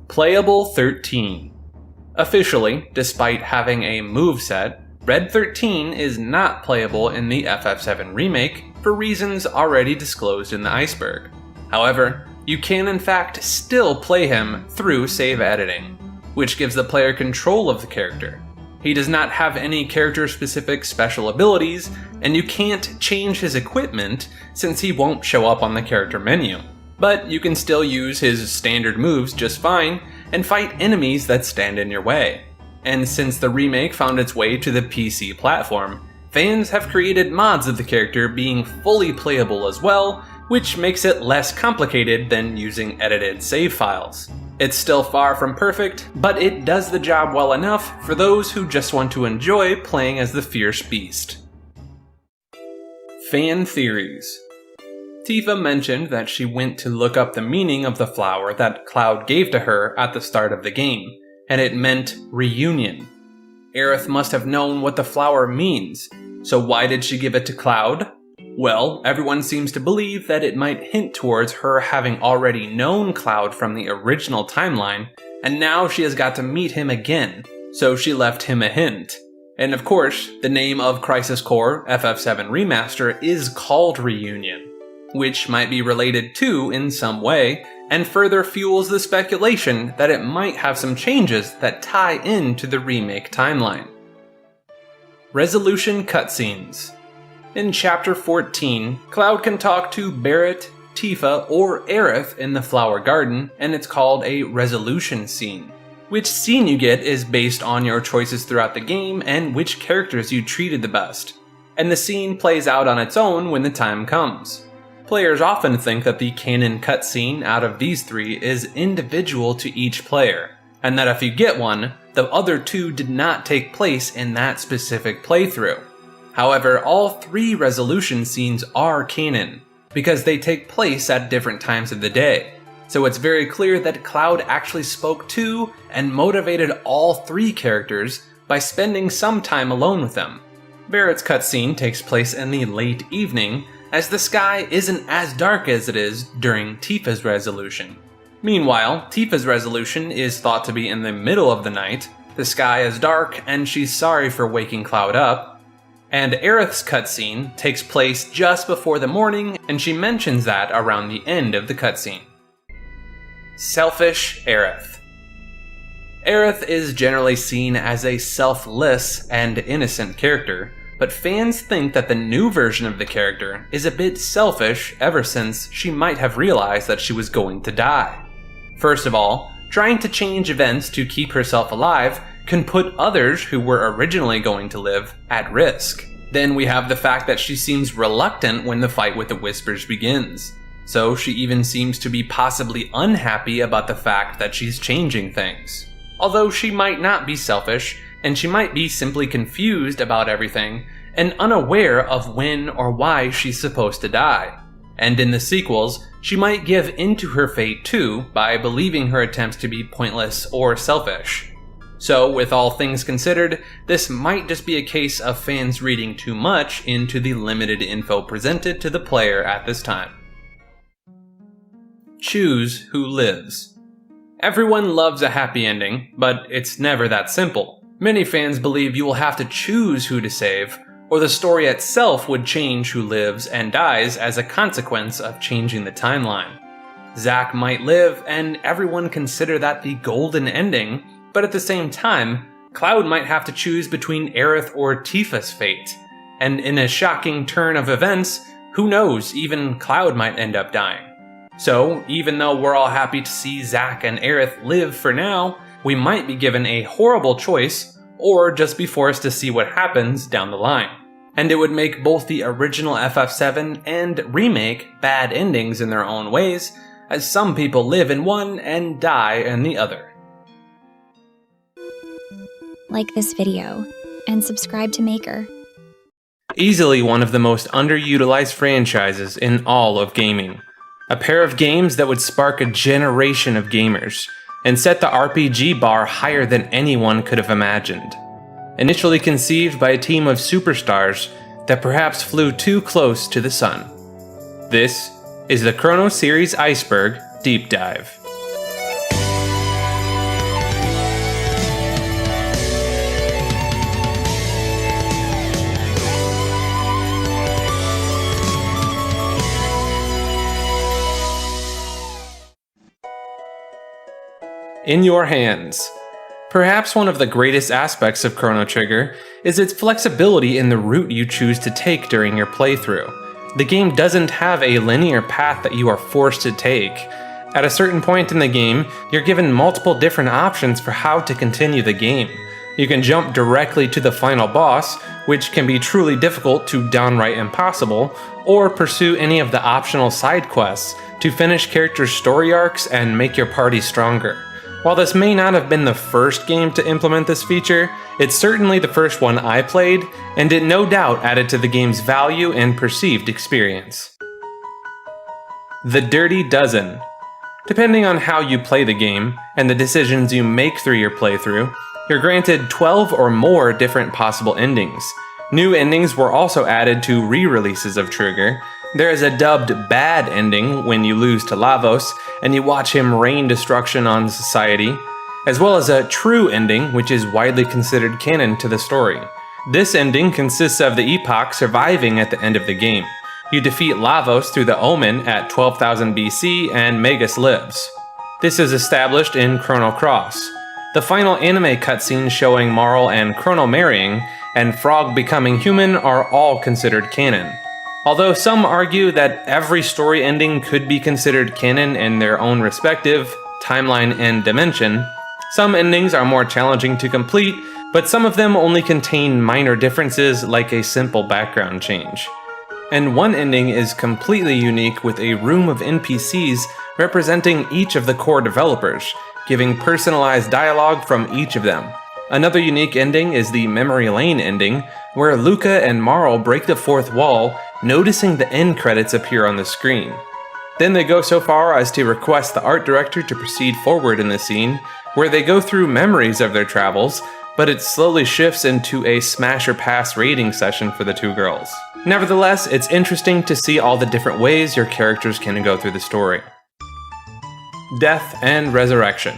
Playable 13. Officially, despite having a moveset, Red 13 is not playable in the FF7 remake for reasons already disclosed in the Iceberg. However, you can in fact still play him through save editing, which gives the player control of the character. He does not have any character-specific special abilities, and you can't change his equipment since he won't show up on the character menu. But you can still use his standard moves just fine, and fight enemies that stand in your way. And since the remake found its way to the PC platform, fans have created mods of the character being fully playable as well, which makes it less complicated than using edited save files. It's still far from perfect, but it does the job well enough for those who just want to enjoy playing as the fierce beast. Fan theories. Tifa mentioned that she went to look up the meaning of the flower that Cloud gave to her at the start of the game, and it meant reunion. Aerith must have known what the flower means, so why did she give it to Cloud? Well, everyone seems to believe that it might hint towards her having already known Cloud from the original timeline, and now she has got to meet him again, so she left him a hint. And of course, the name of Crisis Core FF7 Remaster is called Reunion, which might be related to in some way, and further fuels the speculation that it might have some changes that tie into the remake timeline. Resolution cutscenes. In Chapter 14, Cloud can talk to Barret, Tifa, or Aerith in the Flower Garden, and it's called a resolution scene. Which scene you get is based on your choices throughout the game and which characters you treated the best, and the scene plays out on its own when the time comes. Players often think that the canon cutscene out of these three is individual to each player, and that if you get one, the other two did not take place in that specific playthrough. However, all three resolution scenes are canon, because they take place at different times of the day. So it's very clear that Cloud actually spoke to and motivated all three characters by spending some time alone with them. Barret's cutscene takes place in the late evening, as the sky isn't as dark as it is during Tifa's resolution. Meanwhile, Tifa's resolution is thought to be in the middle of the night, the sky is dark, and she's sorry for waking Cloud up. And Aerith's cutscene takes place just before the morning, and she mentions that around the end of the cutscene. Selfish Aerith. Aerith is generally seen as a selfless and innocent character, but fans think that the new version of the character is a bit selfish ever since she might have realized that she was going to die. First of all, trying to change events to keep herself alive can put others who were originally going to live at risk. Then we have the fact that she seems reluctant when the fight with the Whispers begins. So she even seems to be possibly unhappy about the fact that she's changing things. Although she might not be selfish, and she might be simply confused about everything, and unaware of when or why she's supposed to die. And in the sequels, she might give into her fate too by believing her attempts to be pointless or selfish. So with all things considered, this might just be a case of fans reading too much into the limited info presented to the player at this time. Choose who lives. Everyone loves a happy ending, but it's never that simple. Many fans believe you will have to choose who to save, or the story itself would change who lives and dies as a consequence of changing the timeline. Zack might live, and everyone consider that the golden ending, but at the same time, Cloud might have to choose between Aerith or Tifa's fate. And in a shocking turn of events, who knows, even Cloud might end up dying. So, even though we're all happy to see Zack and Aerith live for now, we might be given a horrible choice, or just be forced to see what happens down the line. And it would make both the original FF7 and remake bad endings in their own ways, as some people live in one and die in the other. Like this video, and subscribe to Maker. Easily one of the most underutilized franchises in all of gaming. A pair of games that would spark a generation of gamers, and set the RPG bar higher than anyone could have imagined. Initially conceived by a team of superstars that perhaps flew too close to the sun. This is the Chrono series Iceberg Deep Dive. In your hands. Perhaps one of the greatest aspects of Chrono Trigger is its flexibility in the route you choose to take during your playthrough. The game doesn't have a linear path that you are forced to take. At a certain point in the game, you're given multiple different options for how to continue the game. You can jump directly to the final boss, which can be truly difficult to downright impossible, or pursue any of the optional side quests to finish characters' story arcs and make your party stronger. While this may not have been the first game to implement this feature, it's certainly the first one I played, and it no doubt added to the game's value and perceived experience. The Dirty Dozen. Depending on how you play the game, and the decisions you make through your playthrough, you're granted 12 or more different possible endings. New endings were also added to re-releases of Trigger. There is a dubbed bad ending when you lose to Lavos, and you watch him rain destruction on society. as well as a true ending, which is widely considered canon to the story. This ending consists of the Epoch surviving at the end of the game. You defeat Lavos through the Omen at 12,000 BC, and Magus lives. This is established in Chrono Cross. The final anime cutscenes showing Marl and Chrono marrying, and Frog becoming human are all considered canon. Although some argue that every story ending could be considered canon in their own respective timeline and dimension, some endings are more challenging to complete, but some of them only contain minor differences like a simple background change. And one ending is completely unique with a room of NPCs representing each of the core developers, giving personalized dialogue from each of them. Another unique ending is the Memory Lane ending, where Luca and Marl break the fourth wall, noticing the end credits appear on the screen. Then they go so far as to request the art director to proceed forward in the scene, where they go through memories of their travels, but it slowly shifts into a smash or pass raiding session for the two girls. Nevertheless, it's interesting to see all the different ways your characters can go through the story. Death and Resurrection.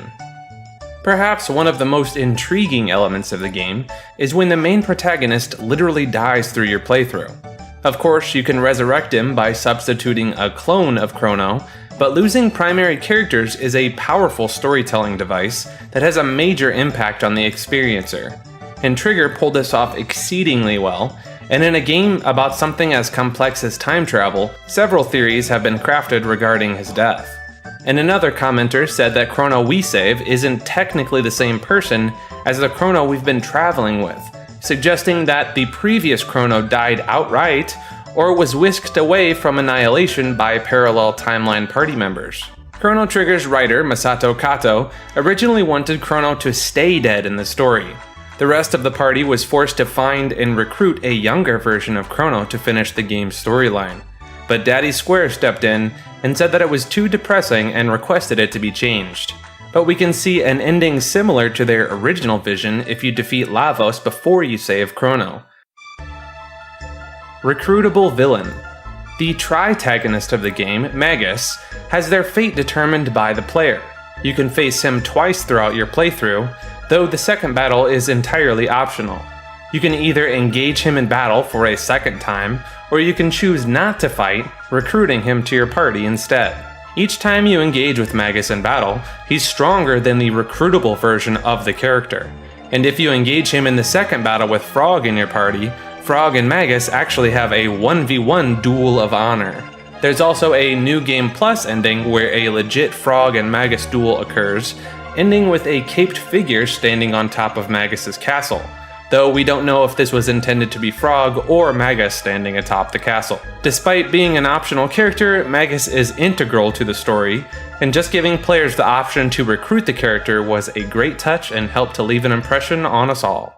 Perhaps one of the most intriguing elements of the game is when the main protagonist literally dies through your playthrough. Of course, you can resurrect him by substituting a clone of Chrono, but losing primary characters is a powerful storytelling device that has a major impact on the experiencer. And Trigger pulled this off exceedingly well, and in a game about something as complex as time travel, several theories have been crafted regarding his death. And another commenter said that Chrono we save isn't technically the same person as the Chrono we've been traveling with, suggesting that the previous Chrono died outright or was whisked away from annihilation by parallel timeline party members. Chrono Trigger's writer, Masato Kato, originally wanted Chrono to stay dead in the story. The rest of the party was forced to find and recruit a younger version of Chrono to finish the game's storyline. But Daddy Square stepped in and said that it was too depressing and requested it to be changed. But we can see an ending similar to their original vision if you defeat Lavos before you save Chrono. Recruitable Villain. The tritagonist of the game, Magus, has their fate determined by the player. You can face him twice throughout your playthrough, though the second battle is entirely optional. You can either engage him in battle for a second time, or you can choose not to fight, recruiting him to your party instead. Each time you engage with Magus in battle, he's stronger than the recruitable version of the character. And if you engage him in the second battle with Frog in your party, Frog and Magus actually have a 1v1 duel of honor. There's also a New Game Plus ending where a legit Frog and Magus duel occurs, ending with a caped figure standing on top of Magus's castle, though we don't know if this was intended to be Frog or Magus standing atop the castle. Despite being an optional character, Magus is integral to the story, and just giving players the option to recruit the character was a great touch and helped to leave an impression on us all.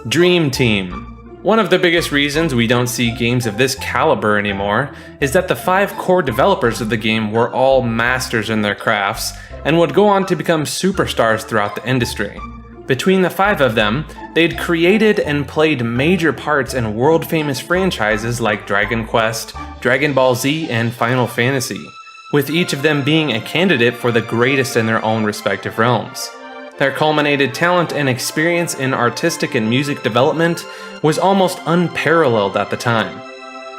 Dream Team. One of the biggest reasons we don't see games of this caliber anymore is that the 5 core developers of the game were all masters in their crafts and would go on to become superstars throughout the industry. Between the 5 of them, they'd created and played major parts in world-famous franchises like Dragon Quest, Dragon Ball Z, and Final Fantasy, with each of them being a candidate for the greatest in their own respective realms. Their culminated talent and experience in artistic and music development was almost unparalleled at the time.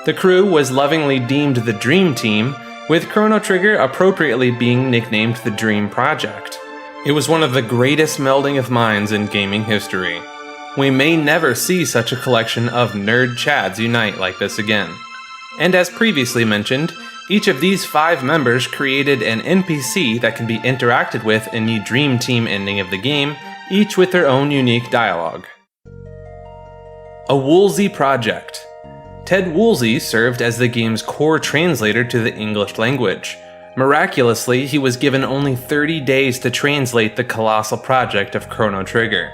The crew was lovingly deemed the Dream Team, with Chrono Trigger appropriately being nicknamed the Dream Project. It was one of the greatest melding of minds in gaming history. We may never see such a collection of nerd chads unite like this again. And as previously mentioned, each of these 5 members created an NPC that can be interacted with in the Dream Team ending of the game, each with their own unique dialogue. A Woolsey Project. Ted Woolsey served as the game's core translator to the English language. Miraculously, he was given only 30 days to translate the colossal project of Chrono Trigger.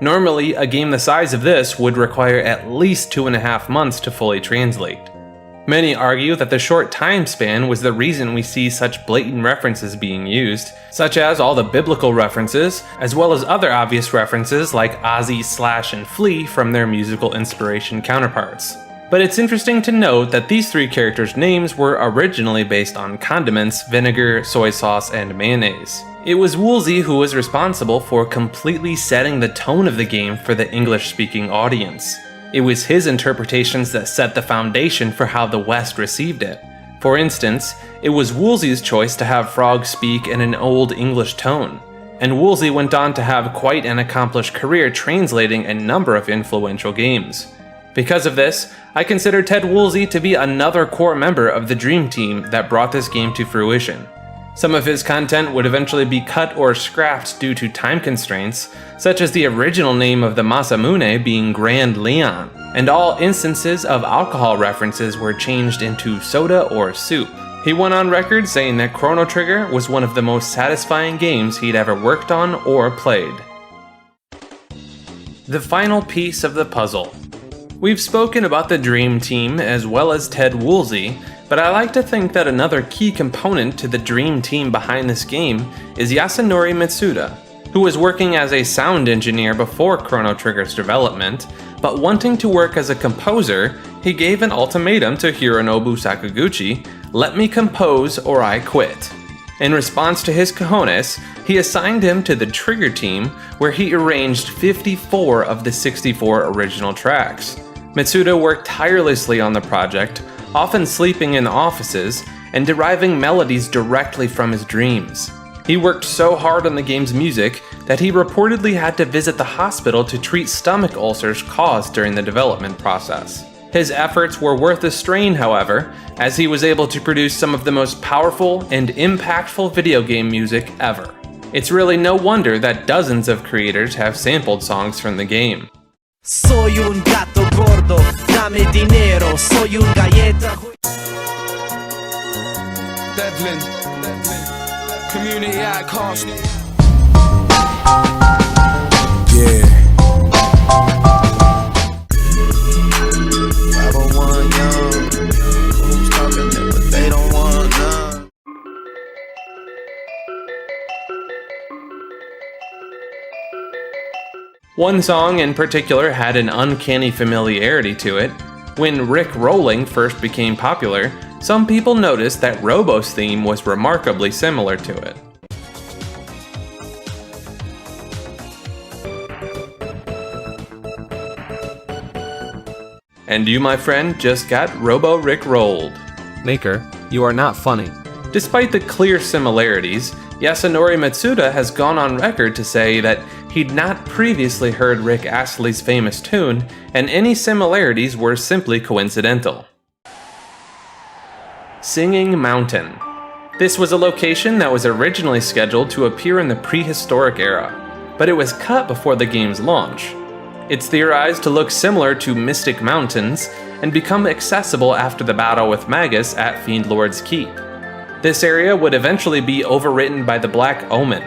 Normally, a game the size of this would require at least 2.5 months to fully translate. Many argue that the short time span was the reason we see such blatant references being used, such as all the biblical references, as well as other obvious references like Ozzy, Slash, and Flea from their musical inspiration counterparts. But it's interesting to note that these three characters' names were originally based on condiments, vinegar, soy sauce, and mayonnaise. It was Woolsey who was responsible for completely setting the tone of the game for the English-speaking audience. It was his interpretations that set the foundation for how the West received it. For instance, it was Woolsey's choice to have Frog speak in an Old English tone, and Woolsey went on to have quite an accomplished career translating a number of influential games. Because of this, I consider Ted Woolsey to be another core member of the Dream Team that brought this game to fruition. Some of his content would eventually be cut or scrapped due to time constraints, such as the original name of the Masamune being Grand Leon, and all instances of alcohol references were changed into soda or soup. He went on record saying that Chrono Trigger was one of the most satisfying games he'd ever worked on or played. The final piece of the puzzle. We've spoken about the Dream Team as well as Ted Woolsey, but I like to think that another key component to the Dream Team behind this game is Yasunori Mitsuda, who was working as a sound engineer before Chrono Trigger's development, but wanting to work as a composer, he gave an ultimatum to Hironobu Sakaguchi: "Let me compose or I quit." In response to his cojones, he assigned him to the Trigger Team, where he arranged 54 of the 64 original tracks. Mitsuda worked tirelessly on the project, often sleeping in offices, and deriving melodies directly from his dreams. He worked so hard on the game's music that he reportedly had to visit the hospital to treat stomach ulcers caused during the development process. His efforts were worth the strain, however, as he was able to produce some of the most powerful and impactful video game music ever. It's really no wonder that dozens of creators have sampled songs from the game. Soy un gato gordo, dame dinero, soy un galleta. Devlin, community icon. Yeah. 501 young. Who's talking it, but they don't want none. One song in particular had an uncanny familiarity to it. When Rick Rolling first became popular, some people noticed that Robo's theme was remarkably similar to it. And you, my friend, just got Robo Rick rolled. Maker, you are not funny. Despite the clear similarities, Yasunori Mitsuda has gone on record to say that he'd not previously heard Rick Astley's famous tune, and any similarities were simply coincidental. Singing Mountain. This was a location that was originally scheduled to appear in the prehistoric era, but it was cut before the game's launch. It's theorized to look similar to Mystic Mountains and become accessible after the battle with Magus at Fiend Lord's Keep. This area would eventually be overwritten by the Black Omen.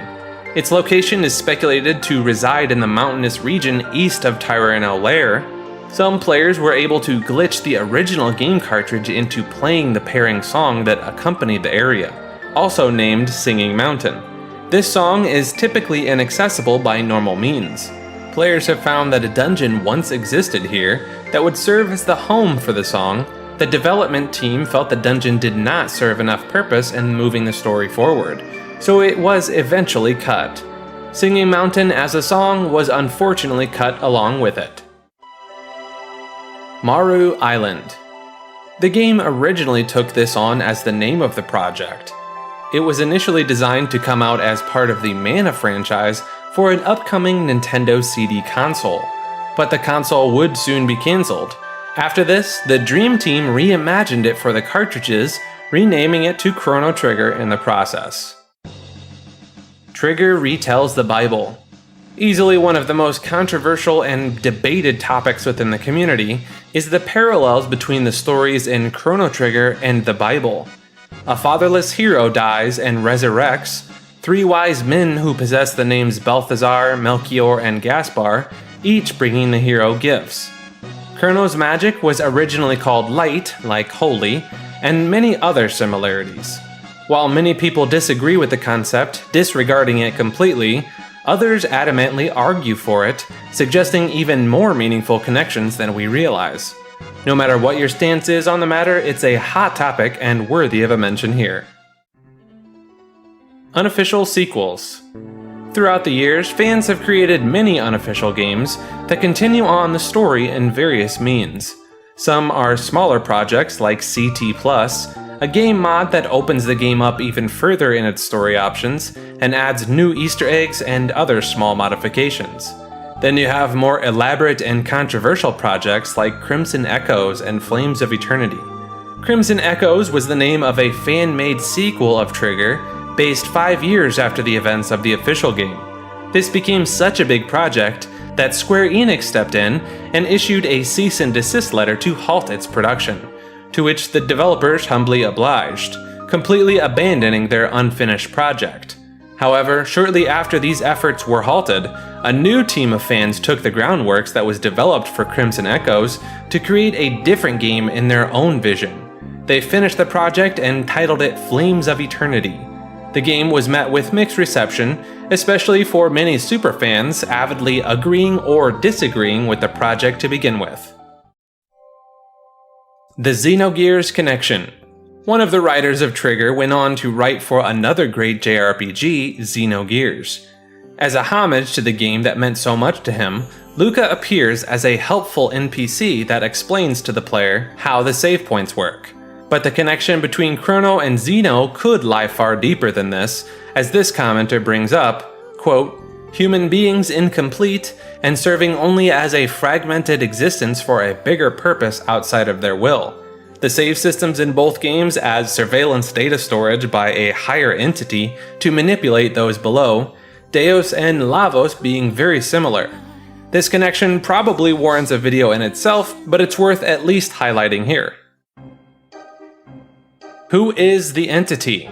Its location is speculated to reside in the mountainous region east of Tyrannel Lair. Some players were able to glitch the original game cartridge into playing the pairing song that accompanied the area, also named Singing Mountain. This song is typically inaccessible by normal means. Players have found that a dungeon once existed here that would serve as the home for the song. The development team felt the dungeon did not serve enough purpose in moving the story forward, so it was eventually cut. Singing Mountain as a song was unfortunately cut along with it. Maru Island. The game originally took this on as the name of the project. It was initially designed to come out as part of the Mana franchise for an upcoming Nintendo CD console, but the console would soon be cancelled. After this, the Dream Team reimagined it for the cartridges, renaming it to Chrono Trigger in the process. Trigger retells the Bible. Easily one of the most controversial and debated topics within the community is the parallels between the stories in Chrono Trigger and the Bible. A fatherless hero dies and resurrects. Three wise men who possess the names Balthazar, Melchior, and Gaspar, each bringing the hero gifts. Chrono's magic was originally called light, like holy, and many other similarities. While many people disagree with the concept, disregarding it completely, others adamantly argue for it, suggesting even more meaningful connections than we realize. No matter what your stance is on the matter, it's a hot topic and worthy of a mention here. Unofficial sequels. Throughout the years, fans have created many unofficial games that continue on the story in various means. Some are smaller projects like CT+, a game mod that opens the game up even further in its story options and adds new Easter eggs and other small modifications. Then you have more elaborate and controversial projects like Crimson Echoes and Flames of Eternity. Crimson Echoes was the name of a fan-made sequel of Trigger, based 5 years after the events of the official game. This became such a big project that Square Enix stepped in and issued a cease and desist letter to halt its production, to which the developers humbly obliged, completely abandoning their unfinished project. However, shortly after these efforts were halted, a new team of fans took the groundworks that was developed for Crimson Echoes to create a different game in their own vision. They finished the project and titled it Flames of Eternity. The game was met with mixed reception, especially for many superfans avidly agreeing or disagreeing with the project to begin with. The Xenogears connection. One of the writers of Trigger went on to write for another great JRPG, Xenogears. As a homage to the game that meant so much to him, Luca appears as a helpful NPC that explains to the player how the save points work. But the connection between Chrono and Xeno could lie far deeper than this, as this commenter brings up, quote, "Human beings incomplete and serving only as a fragmented existence for a bigger purpose outside of their will. The save systems in both games add surveillance data storage by a higher entity to manipulate those below, Deus and Lavos being very similar. This connection probably warrants a video in itself, but it's worth at least highlighting here. Who is the entity?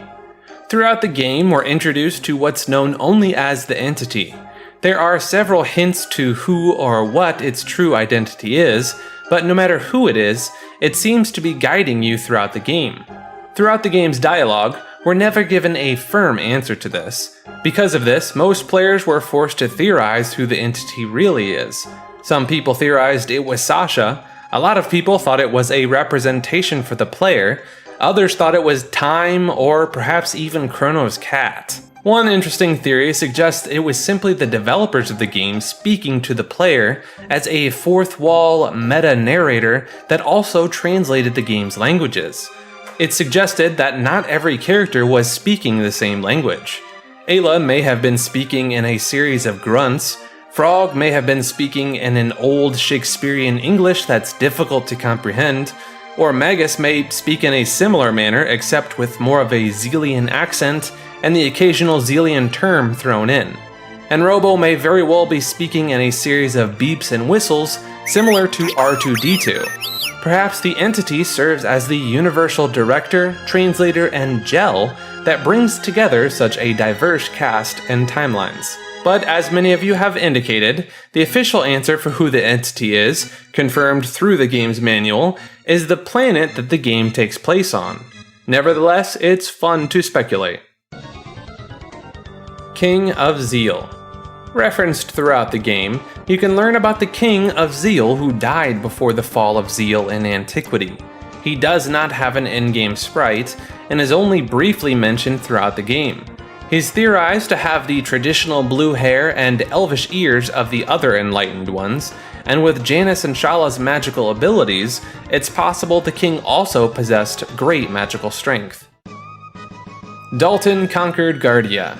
Throughout the game, we're introduced to what's known only as the entity. There are several hints to who or what its true identity is, but no matter who it is, it seems to be guiding you throughout the game. Throughout the game's dialogue, we're never given a firm answer to this. Because of this, most players were forced to theorize who the entity really is. Some people theorized it was Sasha, a lot of people thought it was a representation for the player, others thought it was Time or perhaps even Chrono's cat. One interesting theory suggests it was simply the developers of the game speaking to the player as a fourth wall meta-narrator that also translated the game's languages. It suggested that not every character was speaking the same language. Ayla may have been speaking in a series of grunts, Frog may have been speaking in an old Shakespearean English that's difficult to comprehend, or Magus may speak in a similar manner except with more of a Xelian accent and the occasional Xelian term thrown in. And Robo may very well be speaking in a series of beeps and whistles similar to R2-D2. Perhaps the entity serves as the universal director, translator, and gel that brings together such a diverse cast and timelines. But as many of you have indicated, the official answer for who the entity is, confirmed through the game's manual, is the planet that the game takes place on. Nevertheless, it's fun to speculate. King of Zeal. Referenced throughout the game, you can learn about the King of Zeal who died before the fall of Zeal in antiquity. He does not have an in-game sprite, and is only briefly mentioned throughout the game. He's theorized to have the traditional blue hair and elvish ears of the other enlightened ones, and with Janus and Shala's magical abilities, it's possible the king also possessed great magical strength. Dalton conquered Guardia.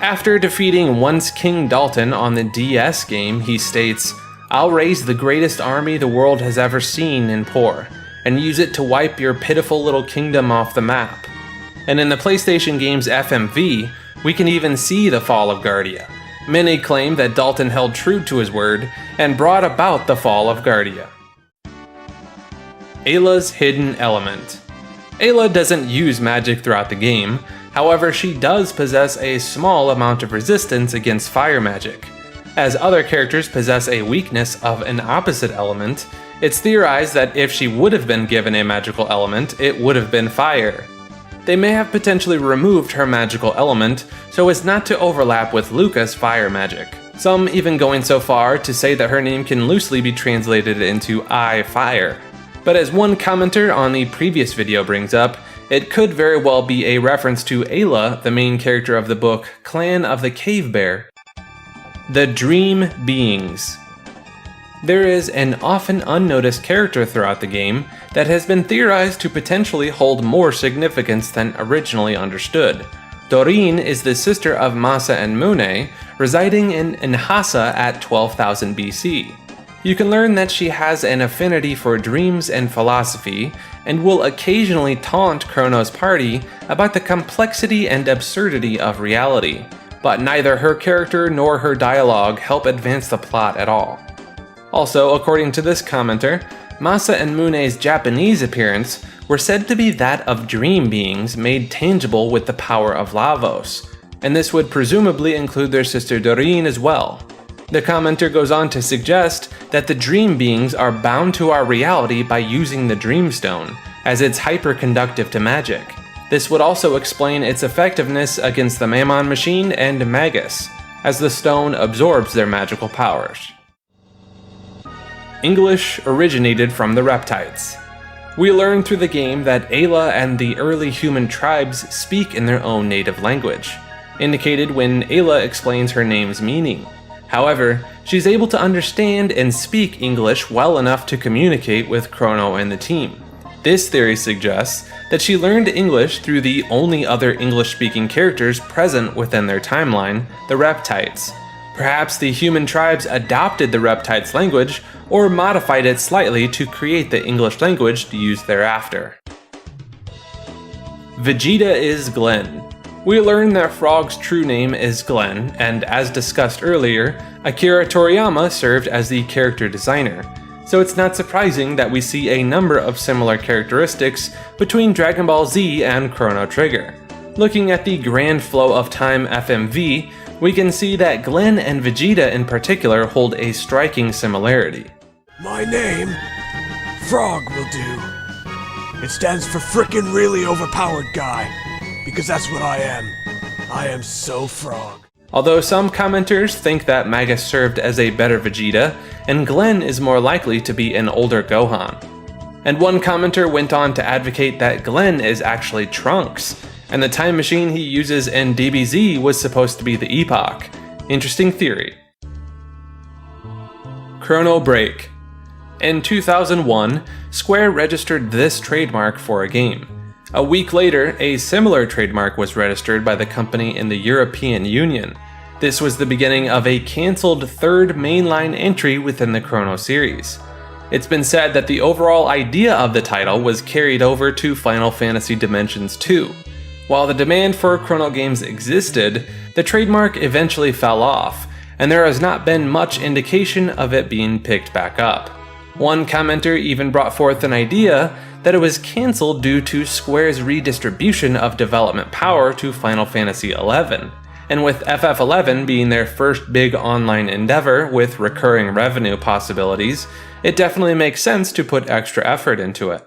After defeating once King Dalton on the DS game, he states, "I'll raise the greatest army the world has ever seen in Por, and use it to wipe your pitiful little kingdom off the map." And in the PlayStation game's FMV, we can even see the fall of Guardia. Many claim that Dalton held true to his word and brought about the fall of Guardia. Ayla's hidden element. Ayla doesn't use magic throughout the game, however she does possess a small amount of resistance against fire magic. As other characters possess a weakness of an opposite element, it's theorized that if she would have been given a magical element, it would have been fire. They may have potentially removed her magical element so as not to overlap with Luca's fire magic. Some even going so far to say that her name can loosely be translated into I Fire. But as one commenter on the previous video brings up, it could very well be a reference to Ayla, the main character of the book Clan of the Cave Bear. The Dream Beings. There is an often unnoticed character throughout the game that has been theorized to potentially hold more significance than originally understood. Doreen is the sister of Masa and Mune, residing in Nhasa at 12,000 BC. You can learn that she has an affinity for dreams and philosophy, and will occasionally taunt Chrono's party about the complexity and absurdity of reality, but neither her character nor her dialogue help advance the plot at all. Also, according to this commenter, Masa and Mune's Japanese appearance were said to be that of dream beings made tangible with the power of Lavos, and this would presumably include their sister Doreen as well. The commenter goes on to suggest that the dream beings are bound to our reality by using the Dreamstone, as it's hyperconductive to magic. This would also explain its effectiveness against the Mammon Machine and Magus, as the stone absorbs their magical powers. English originated from the Reptites. We learn through the game that Ayla and the early human tribes speak in their own native language, indicated when Ayla explains her name's meaning. However, she's able to understand and speak English well enough to communicate with Chrono and the team. This theory suggests that she learned English through the only other English-speaking characters present within their timeline, the Reptites. Perhaps the human tribes adopted the Reptites' language or modified it slightly to create the English language used thereafter. Vegeta is Glenn. We learn that Frog's true name is Glenn, and as discussed earlier, Akira Toriyama served as the character designer, so it's not surprising that we see a number of similar characteristics between Dragon Ball Z and Chrono Trigger. Looking at the Grand Flow of Time FMV, we can see that Glenn and Vegeta in particular hold a striking similarity. My name, Frog will do. It stands for frickin' really overpowered guy, because that's what I am. I am so Frog. Although some commenters think that Magus served as a better Vegeta, and Glenn is more likely to be an older Gohan. And one commenter went on to advocate that Glenn is actually Trunks, and the time machine he uses in DBZ was supposed to be the Epoch. Interesting theory. Chrono Break. In 2001, Square registered this trademark for a game. A week later, a similar trademark was registered by the company in the European Union. This was the beginning of a cancelled third mainline entry within the Chrono series. It's been said that the overall idea of the title was carried over to Final Fantasy Dimensions 2. While the demand for Chrono games existed, the trademark eventually fell off, and there has not been much indication of it being picked back up. One commenter even brought forth an idea that it was cancelled due to Square's redistribution of development power to Final Fantasy XI, and with FF11 being their first big online endeavor with recurring revenue possibilities, it definitely makes sense to put extra effort into it.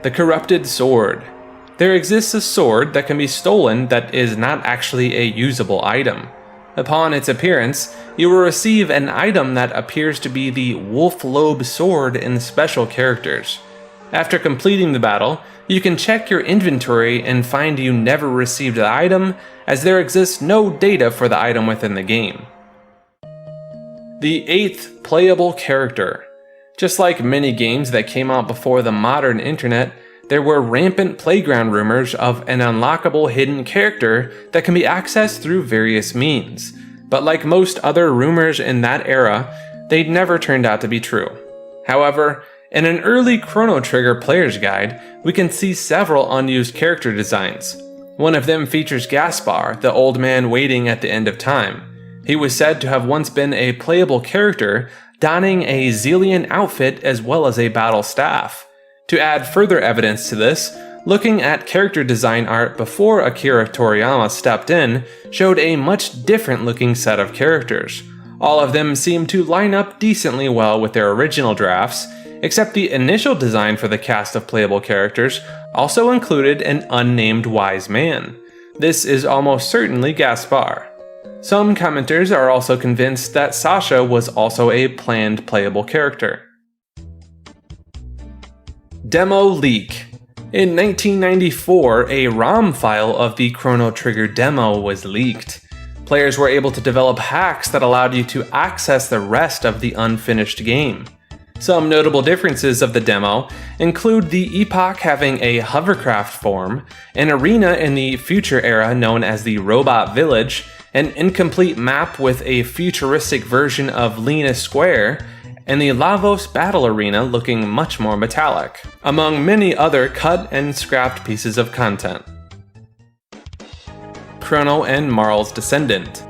The Corrupted Sword. There exists a sword that can be stolen that is not actually a usable item. Upon its appearance, you will receive an item that appears to be the Wolf Lobe Sword in Special Characters. After completing the battle, you can check your inventory and find you never received the item, as there exists no data for the item within the game. The 8th Playable Character. Just like many games that came out before the modern internet, there were rampant playground rumors of an unlockable hidden character that can be accessed through various means. But like most other rumors in that era, they never turned out to be true. However, in an early Chrono Trigger player's guide, we can see several unused character designs. One of them features Gaspar, the old man waiting at the end of time. He was said to have once been a playable character, donning a Xelian outfit as well as a battle staff. To add further evidence to this, looking at character design art before Akira Toriyama stepped in showed a much different looking set of characters. All of them seemed to line up decently well with their original drafts, except the initial design for the cast of playable characters also included an unnamed wise man. This is almost certainly Gaspar. Some commenters are also convinced that Sasha was also a planned playable character. Demo leak. In 1994, a ROM file of the Chrono Trigger demo was leaked. Players were able to develop hacks that allowed you to access the rest of the unfinished game. Some notable differences of the demo include the epoch having a hovercraft form, an arena in the future era known as the Robot Village, an incomplete map with a futuristic version of Lena Square, and the Lavos Battle Arena looking much more metallic, among many other cut and scrapped pieces of content. Chrono and Marl's descendant.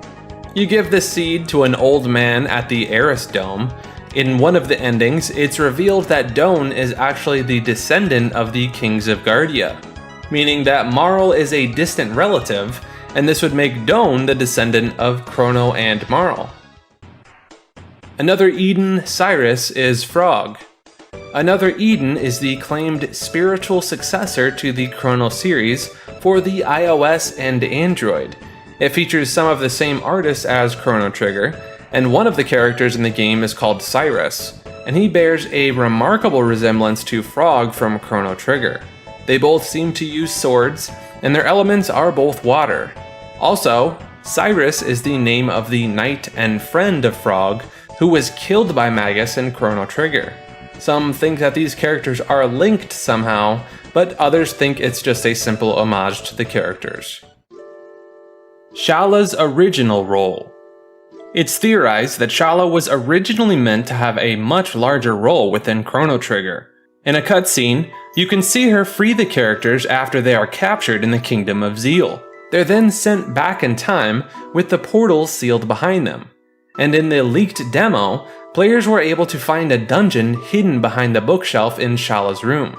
You give the seed to an old man at the Eris Dome. In one of the endings, it's revealed that Doan is actually the descendant of the Kings of Guardia, meaning that Marl is a distant relative, and this would make Doan the descendant of Chrono and Marl. Another Eden, Cyrus, is Frog. Another Eden is the claimed spiritual successor to the Chrono series for the iOS and Android. It features some of the same artists as Chrono Trigger, and one of the characters in the game is called Cyrus, and he bears a remarkable resemblance to Frog from Chrono Trigger. They both seem to use swords, and their elements are both water. Also, Cyrus is the name of the knight and friend of Frog, who was killed by Magus in Chrono Trigger. Some think that these characters are linked somehow, but others think it's just a simple homage to the characters. Shala's original role. It's theorized that Shala was originally meant to have a much larger role within Chrono Trigger. In a cutscene, you can see her free the characters after they are captured in the Kingdom of Zeal. They're then sent back in time with the portals sealed behind them. And in the leaked demo, players were able to find a dungeon hidden behind the bookshelf in Shala's room.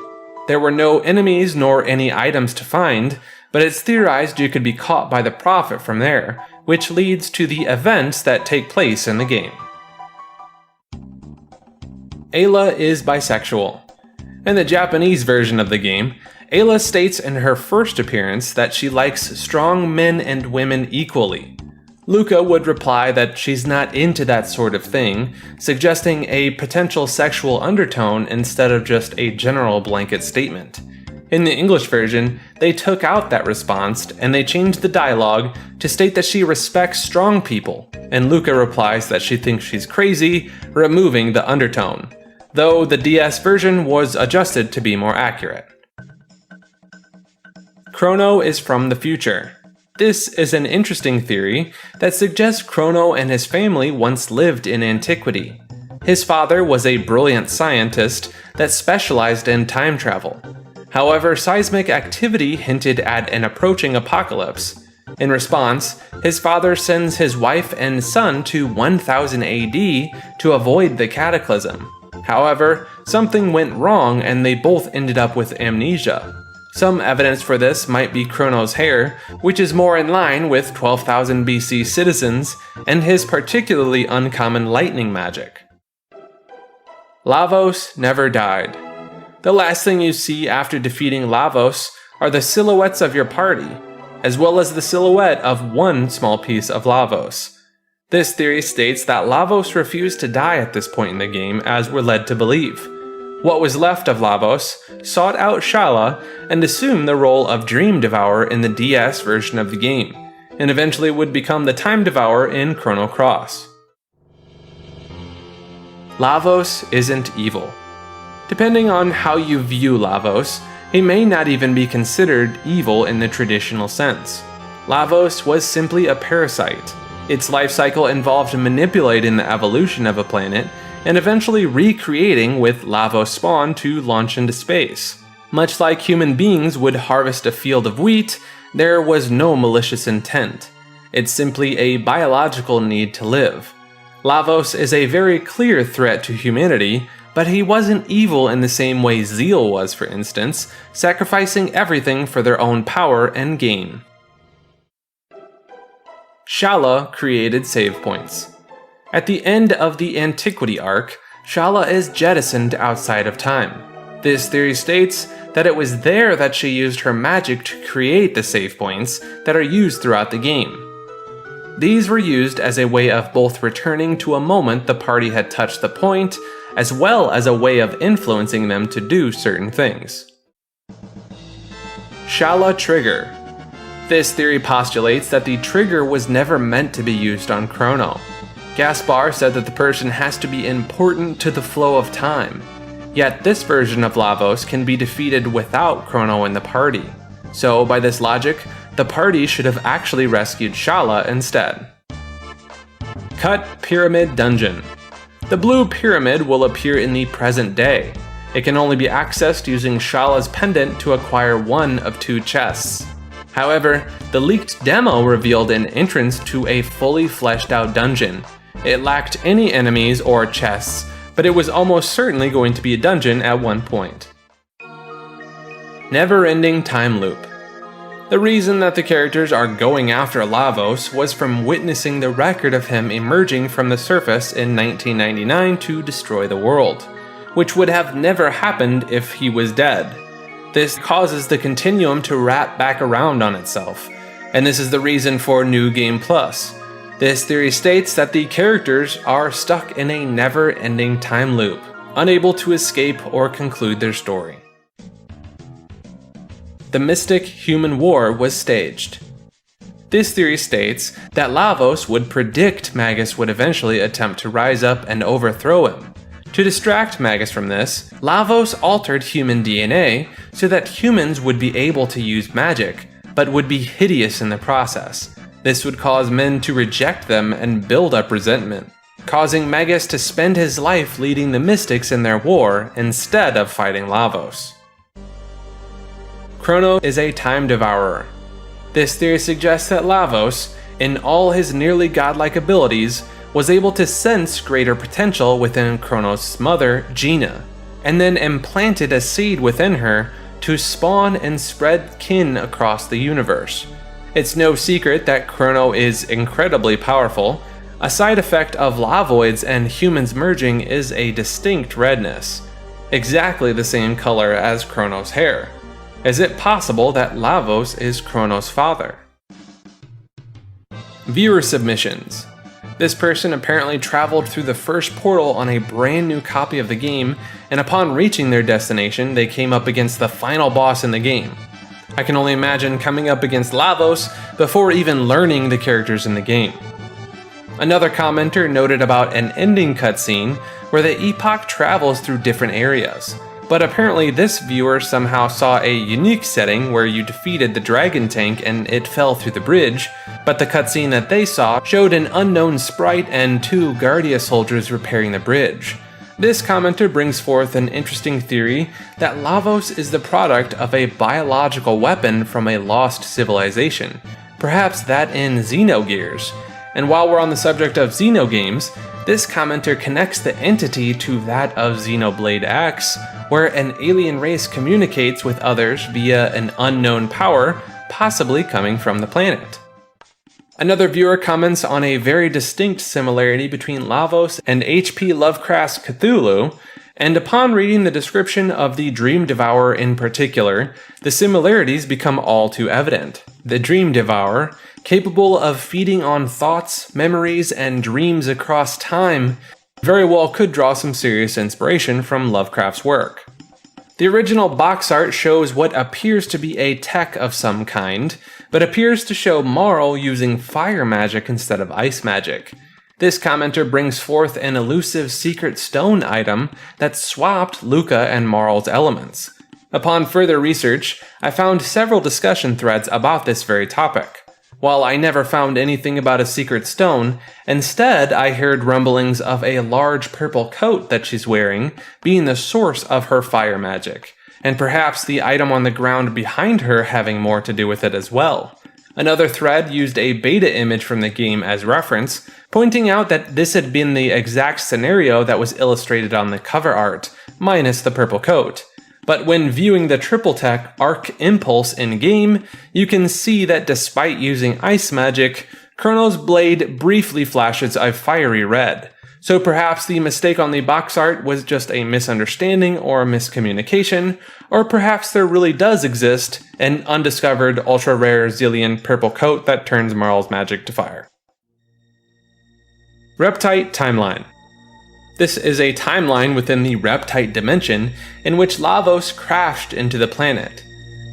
There were no enemies nor any items to find, but it's theorized you could be caught by the Prophet from there, which leads to the events that take place in the game. Ayla is bisexual. In the Japanese version of the game, Ayla states in her first appearance that she likes strong men and women equally. Luca would reply that she's not into that sort of thing, suggesting a potential sexual undertone instead of just a general blanket statement. In the English version, they took out that response and they changed the dialogue to state that she respects strong people, and Luca replies that she thinks she's crazy, removing the undertone, though the DS version was adjusted to be more accurate. Chrono is from the future. This is an interesting theory that suggests Chrono and his family once lived in antiquity. His father was a brilliant scientist that specialized in time travel. However, seismic activity hinted at an approaching apocalypse. In response, his father sends his wife and son to 1000 AD to avoid the cataclysm. However, something went wrong and they both ended up with amnesia. Some evidence for this might be Chrono's hair, which is more in line with 12,000 BC citizens, and his particularly uncommon lightning magic. Lavos never died. The last thing you see after defeating Lavos are the silhouettes of your party, as well as the silhouette of one small piece of Lavos. This theory states that Lavos refused to die at this point in the game, as we're led to believe. What was left of Lavos sought out Shala and assumed the role of Dream Devourer in the DS version of the game, and eventually would become the Time Devourer in Chrono Cross. Lavos isn't evil. Depending on how you view Lavos, he may not even be considered evil in the traditional sense. Lavos was simply a parasite. Its life cycle involved manipulating the evolution of a planet and eventually recreating with Lavos spawn to launch into space. Much like human beings would harvest a field of wheat, there was no malicious intent. It's simply a biological need to live. Lavos is a very clear threat to humanity, but he wasn't evil in the same way Zeal was, for instance, sacrificing everything for their own power and gain. Shala created save points. At the end of the Antiquity arc, Shala is jettisoned outside of time. This theory states that it was there that she used her magic to create the save points that are used throughout the game. These were used as a way of both returning to a moment the party had touched the point, as well as a way of influencing them to do certain things. Shala Trigger. This theory postulates that the trigger was never meant to be used on Chrono. Gaspar said that the person has to be important to the flow of time, yet this version of Lavos can be defeated without Chrono in the party. So by this logic, the party should have actually rescued Shala instead. Cut Pyramid Dungeon. The blue pyramid will appear in the present day. It can only be accessed using Shala's pendant to acquire one of 2 chests. However, the leaked demo revealed an entrance to a fully fleshed out dungeon. It lacked any enemies or chests, but it was almost certainly going to be a dungeon at one point. Never-ending time loop. The reason that the characters are going after Lavos was from witnessing the record of him emerging from the surface in 1999 to destroy the world, which would have never happened if he was dead. This causes the continuum to wrap back around on itself, and this is the reason for New Game Plus. This theory states that the characters are stuck in a never-ending time loop, unable to escape or conclude their story. The Mystic Human War was staged. This theory states that Lavos would predict Magus would eventually attempt to rise up and overthrow him. To distract Magus from this, Lavos altered human DNA so that humans would be able to use magic, but would be hideous in the process. This would cause men to reject them and build up resentment, causing Magus to spend his life leading the Mystics in their war instead of fighting Lavos. Chrono is a time devourer. This theory suggests that Lavos, in all his nearly godlike abilities, was able to sense greater potential within Chronos' mother, Gina, and then implanted a seed within her to spawn and spread kin across the universe. It's no secret that Chrono is incredibly powerful. A side effect of lavoids and humans merging is a distinct redness, exactly the same color as Chrono's hair. Is it possible that Lavos is Chrono's father? Viewer submissions. This person apparently traveled through the first portal on a brand new copy of the game, and upon reaching their destination, they came up against the final boss in the game. I can only imagine coming up against Lavos before even learning the characters in the game. Another commenter noted about an ending cutscene where the Epoch travels through different areas, but apparently this viewer somehow saw a unique setting where you defeated the dragon tank and it fell through the bridge, but the cutscene that they saw showed an unknown sprite and 2 Guardia soldiers repairing the bridge. This commenter brings forth an interesting theory that Lavos is the product of a biological weapon from a lost civilization, perhaps that in Xenogears. And while we're on the subject of Xenogames, this commenter connects the entity to that of Xenoblade X, where an alien race communicates with others via an unknown power, possibly coming from the planet. Another viewer comments on a very distinct similarity between Lavos and H.P. Lovecraft's Cthulhu, and upon reading the description of the Dream Devourer in particular, the similarities become all too evident. The Dream Devourer, capable of feeding on thoughts, memories, and dreams across time, very well could draw some serious inspiration from Lovecraft's work. The original box art shows what appears to be a tech of some kind, but appears to show Marl using fire magic instead of ice magic. This commenter brings forth an elusive secret stone item that swapped Luca and Marl's elements. Upon further research, I found several discussion threads about this very topic. While I never found anything about a secret stone, instead I heard rumblings of a large purple coat that she's wearing being the source of her fire magic, and perhaps the item on the ground behind her having more to do with it as well. Another thread used a beta image from the game as reference, pointing out that this had been the exact scenario that was illustrated on the cover art, minus the purple coat. But when viewing the triple tech Arc Impulse in-game, you can see that despite using ice magic, Chrono's blade briefly flashes a fiery red. So perhaps the mistake on the box art was just a misunderstanding or miscommunication, or perhaps there really does exist an undiscovered ultra-rare Xillian purple coat that turns Marl's magic to fire. Reptite Timeline. This is a timeline within the Reptite dimension in which Lavos crashed into the planet.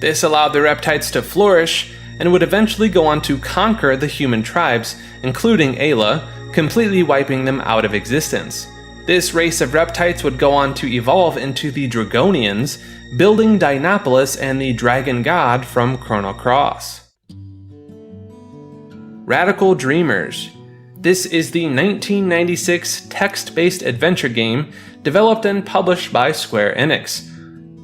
This allowed the Reptites to flourish and would eventually go on to conquer the human tribes, including Ayla, completely wiping them out of existence. This race of Reptites would go on to evolve into the Dragonians, building Dinopolis and the Dragon God from Chrono Cross. Radical Dreamers. This is the 1996 text-based adventure game developed and published by Square Enix.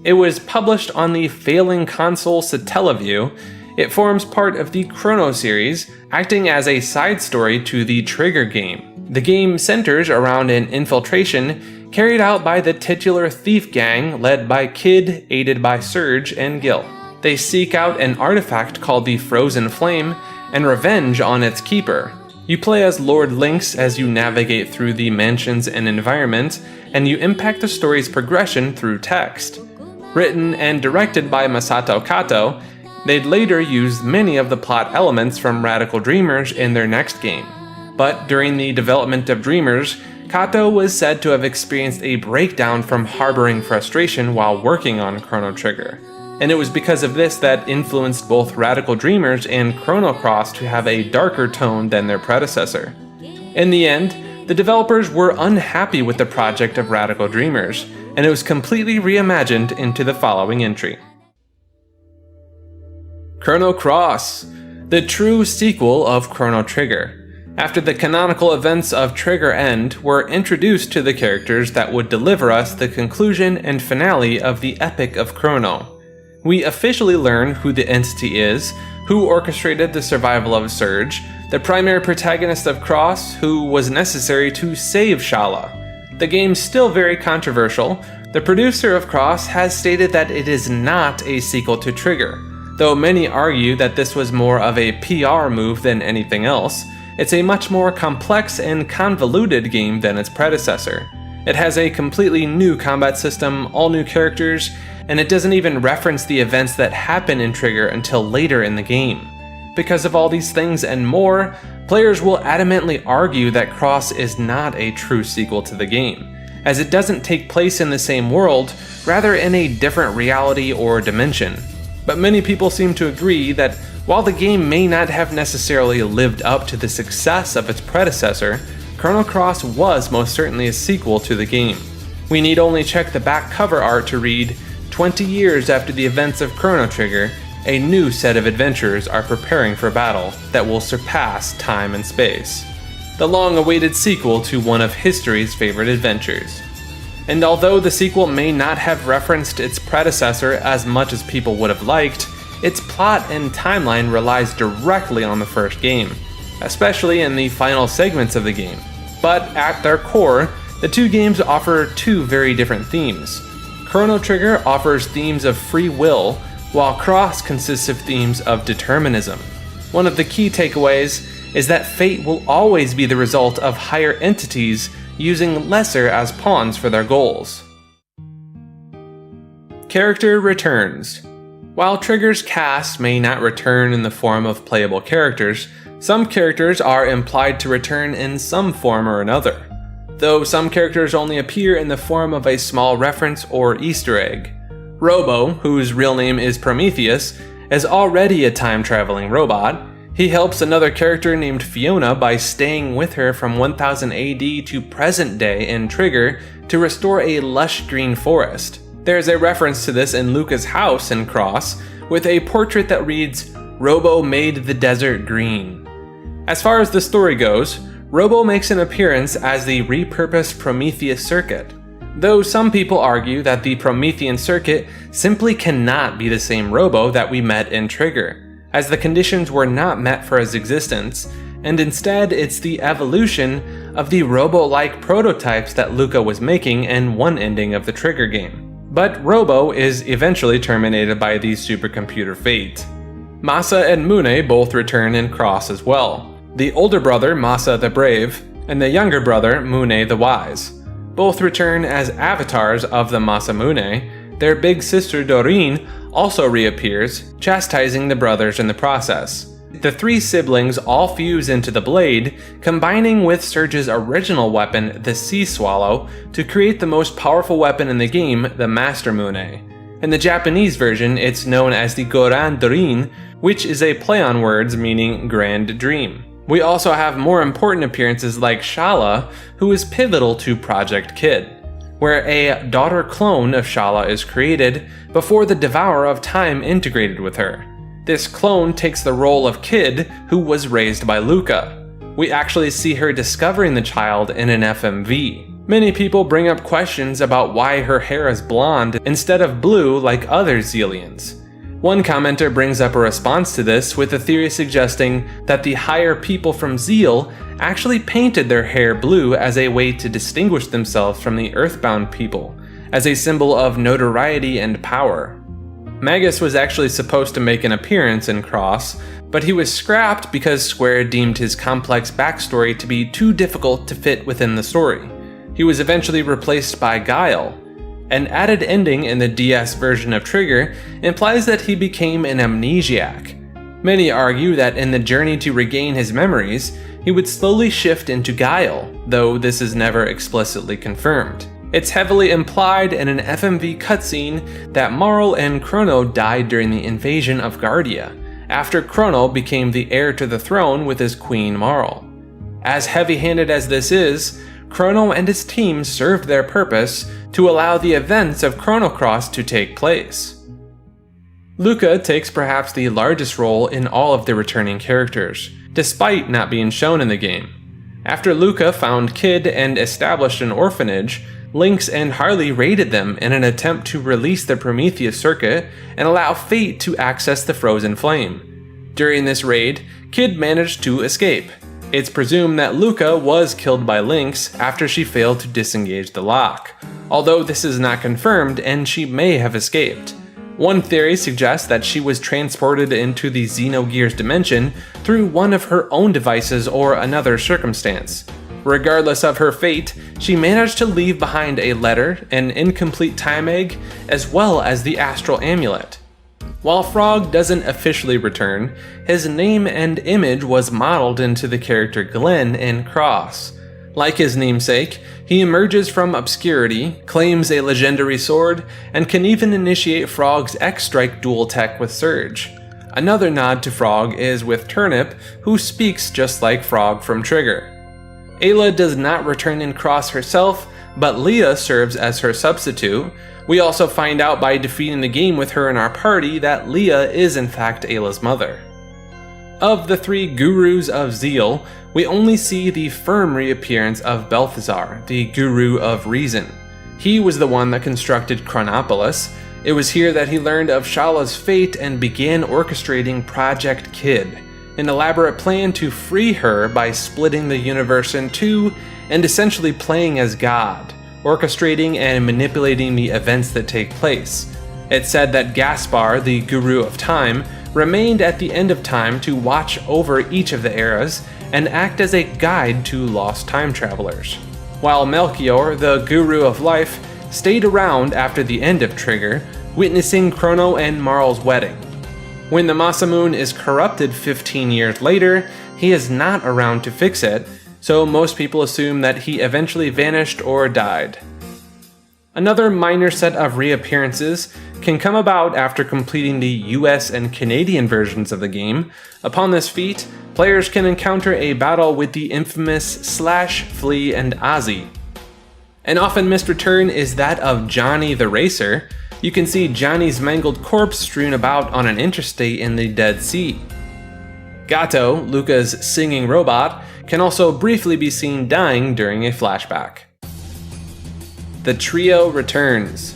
It was published on the failing console Satellaview. It forms part of the Chrono series, acting as a side story to the Trigger game. The game centers around an infiltration carried out by the titular thief gang led by Kid, aided by Surge and Gil. They seek out an artifact called the Frozen Flame and revenge on its keeper. You play as Lord Lynx as you navigate through the mansions and environment, and you impact the story's progression through text. Written and directed by Masato Kato, they'd later use many of the plot elements from Radical Dreamers in their next game. But during the development of Dreamers, Kato was said to have experienced a breakdown from harboring frustration while working on Chrono Trigger. And it was because of this that influenced both Radical Dreamers and Chrono Cross to have a darker tone than their predecessor. In the end, the developers were unhappy with the project of Radical Dreamers, and it was completely reimagined into the following entry. Chrono Cross, the true sequel of Chrono Trigger. After the canonical events of Trigger end, we're introduced to the characters that would deliver us the conclusion and finale of the Epic of Chrono. We officially learn who the entity is, who orchestrated the survival of Surge, the primary protagonist of Cross, who was necessary to save Shala. The game's still very controversial. The producer of Cross has stated that it is not a sequel to Trigger, though many argue that this was more of a PR move than anything else. It's a much more complex and convoluted game than its predecessor. It has a completely new combat system, all new characters, and it doesn't even reference the events that happen in Trigger until later in the game. Because of all these things and more, players will adamantly argue that Cross is not a true sequel to the game, as it doesn't take place in the same world, rather in a different reality or dimension. But many people seem to agree that while the game may not have necessarily lived up to the success of its predecessor, Chrono Cross was most certainly a sequel to the game. We need only check the back cover art to read, 20 years after the events of Chrono Trigger, a new set of adventurers are preparing for battle that will surpass time and space. The long-awaited sequel to one of history's favorite adventures. And although the sequel may not have referenced its predecessor as much as people would have liked, its plot and timeline relies directly on the first game, especially in the final segments of the game. But at their core, the two games offer two very different themes. Chrono Trigger offers themes of free will, while Cross consists of themes of determinism. One of the key takeaways is that fate will always be the result of higher entities using lesser as pawns for their goals. Character returns. While Trigger's cast may not return in the form of playable characters, some characters are implied to return in some form or another, though some characters only appear in the form of a small reference or Easter egg. Robo, whose real name is Prometheus, is already a time-traveling robot. He helps another character named Fiona by staying with her from 1000 AD to present day in Trigger to restore a lush green forest. There's a reference to this in Luca's house in Cross, with a portrait that reads, "Robo made the desert green." As far as the story goes, Robo makes an appearance as the repurposed Prometheus circuit, though some people argue that the Promethean circuit simply cannot be the same Robo that we met in Trigger, as the conditions were not met for his existence, and instead it's the evolution of the Robo-like prototypes that Luca was making in one ending of the Trigger game. But Robo is eventually terminated by the supercomputer fate. Masa and Mune both return in Cross as well. The older brother, Masa the Brave, and the younger brother, Mune the Wise. Both return as avatars of the Masamune. Their big sister Doreen also reappears, chastising the brothers in the process. The three siblings all fuse into the blade, combining with Surge's original weapon, the Sea Swallow, to create the most powerful weapon in the game, the Master Mune. In the Japanese version, it's known as the Goran Dorin, which is a play on words meaning grand dream. We also have more important appearances like Shala, who is pivotal to Project Kid, where a daughter clone of Shala is created before the Devourer of Time integrated with her. This clone takes the role of Kid, who was raised by Luca. We actually see her discovering the child in an FMV. Many people bring up questions about why her hair is blonde instead of blue like other Xelians. One commenter brings up a response to this with a theory suggesting that the higher people from Zeal actually painted their hair blue as a way to distinguish themselves from the Earthbound people, as a symbol of notoriety and power. Magus was actually supposed to make an appearance in Cross, but he was scrapped because Square deemed his complex backstory to be too difficult to fit within the story. He was eventually replaced by Guile. An added ending in the DS version of Trigger implies that he became an amnesiac. Many argue that in the journey to regain his memories, he would slowly shift into Guile, though this is never explicitly confirmed. It's heavily implied in an FMV cutscene that Marl and Chrono died during the invasion of Guardia, after Chrono became the heir to the throne with his queen Marl. As heavy-handed as this is, Chrono and his team served their purpose to allow the events of Chrono Cross to take place. Luca takes perhaps the largest role in all of the returning characters, despite not being shown in the game. After Luca found Kid and established an orphanage, Lynx and Harley raided them in an attempt to release the Prometheus circuit and allow Fate to access the Frozen Flame. During this raid, Kid managed to escape. It's presumed that Luca was killed by Lynx after she failed to disengage the lock, although this is not confirmed and she may have escaped. One theory suggests that she was transported into the Xenogears dimension through one of her own devices or another circumstance. Regardless of her fate, she managed to leave behind a letter, an incomplete time egg, as well as the astral amulet. While Frog doesn't officially return, his name and image was modeled into the character Glenn in Cross. Like his namesake, he emerges from obscurity, claims a legendary sword, and can even initiate Frog's X-Strike dual tech with Surge. Another nod to Frog is with Turnip, who speaks just like Frog from Trigger. Ayla does not return in Cross herself, but Leah serves as her substitute. We also find out by defeating the game with her in our party that Leah is in fact Ayla's mother. Of the three gurus of Zeal, we only see the firm reappearance of Balthazar, the guru of reason. He was the one that constructed Chronopolis. It was here that he learned of Shala's fate and began orchestrating Project Kid, an elaborate plan to free her by splitting the universe in two and essentially playing as God, orchestrating and manipulating the events that take place. It's said that Gaspar, the Guru of Time, remained at the end of time to watch over each of the eras and act as a guide to lost time travelers, while Melchior, the Guru of Life, stayed around after the end of Trigger, witnessing Chrono and Marl's wedding. When the Masamune is corrupted 15 years later, he is not around to fix it, so most people assume that he eventually vanished or died. Another minor set of reappearances can come about after completing the US and Canadian versions of the game. Upon this feat, players can encounter a battle with the infamous Slash, Flea, and Ozzy. An often missed return is that of Johnny the Racer. You can see Johnny's mangled corpse strewn about on an interstate in the Dead Sea. Gato, Luca's singing robot, can also briefly be seen dying during a flashback. The trio returns.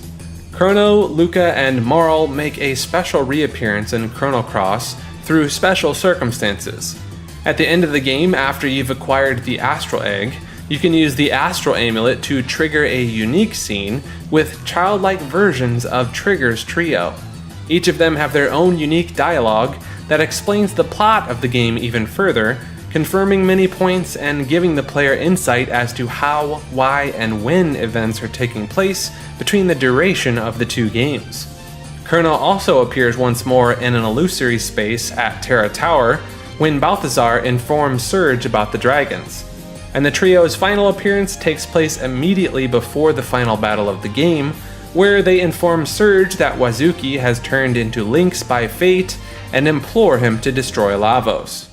Chrono, Luca, and Marl make a special reappearance in Chrono Cross through special circumstances. At the end of the game, after you've acquired the Astral Egg, you can use the Astral Amulet to trigger a unique scene with childlike versions of Trigger's trio. Each of them have their own unique dialogue that explains the plot of the game even further, confirming many points and giving the player insight as to how, why, and when events are taking place between the duration of the two games. Chrono also appears once more in an illusory space at Terra Tower, when Balthazar informs Surge about the dragons. And the trio's final appearance takes place immediately before the final battle of the game, where they inform Surge that Wazuki has turned into Lynx by fate and implore him to destroy Lavos.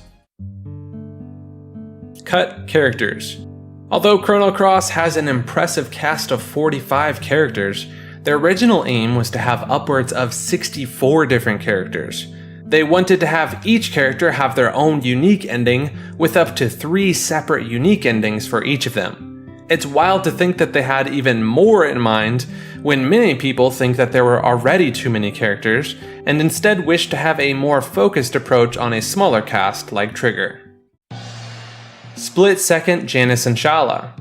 Cut characters. Although Chrono Cross has an impressive cast of 45 characters, their original aim was to have upwards of 64 different characters. They wanted to have each character have their own unique ending, with up to 3 separate unique endings for each of them. It's wild to think that they had even more in mind, when many people think that there were already too many characters, and instead wish to have a more focused approach on a smaller cast like Trigger. Split second Janus and Shala.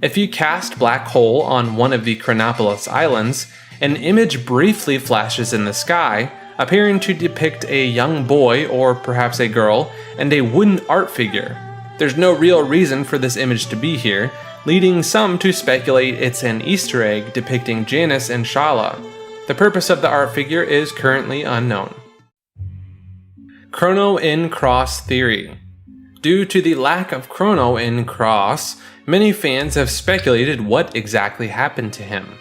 If you cast Black Hole on one of the Chronopolis Islands, an image briefly flashes in the sky, appearing to depict a young boy or perhaps a girl and a wooden art figure. There's no real reason for this image to be here, leading some to speculate it's an Easter egg depicting Janus and Shala. The purpose of the art figure is currently unknown. Chrono in Cross theory. Due to the lack of Chrono in Cross, many fans have speculated what exactly happened to him,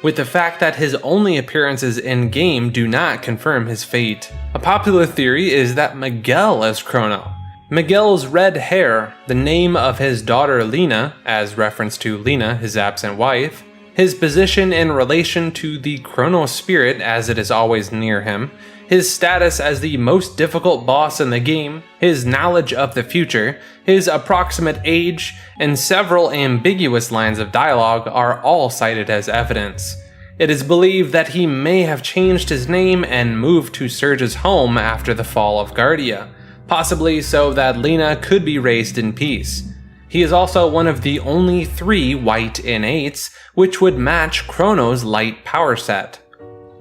with the fact that his only appearances in-game do not confirm his fate. A popular theory is that Miguel is Chrono. Miguel's red hair, the name of his daughter Lena, as reference to Lena, his absent wife, his position in relation to the Chrono spirit as it is always near him, his status as the most difficult boss in the game, his knowledge of the future, his approximate age, and several ambiguous lines of dialogue are all cited as evidence. It is believed that he may have changed his name and moved to Surge's home after the fall of Guardia, possibly so that Lena could be raised in peace. He is also one of the only 3 white innates, which would match Chrono's light power set.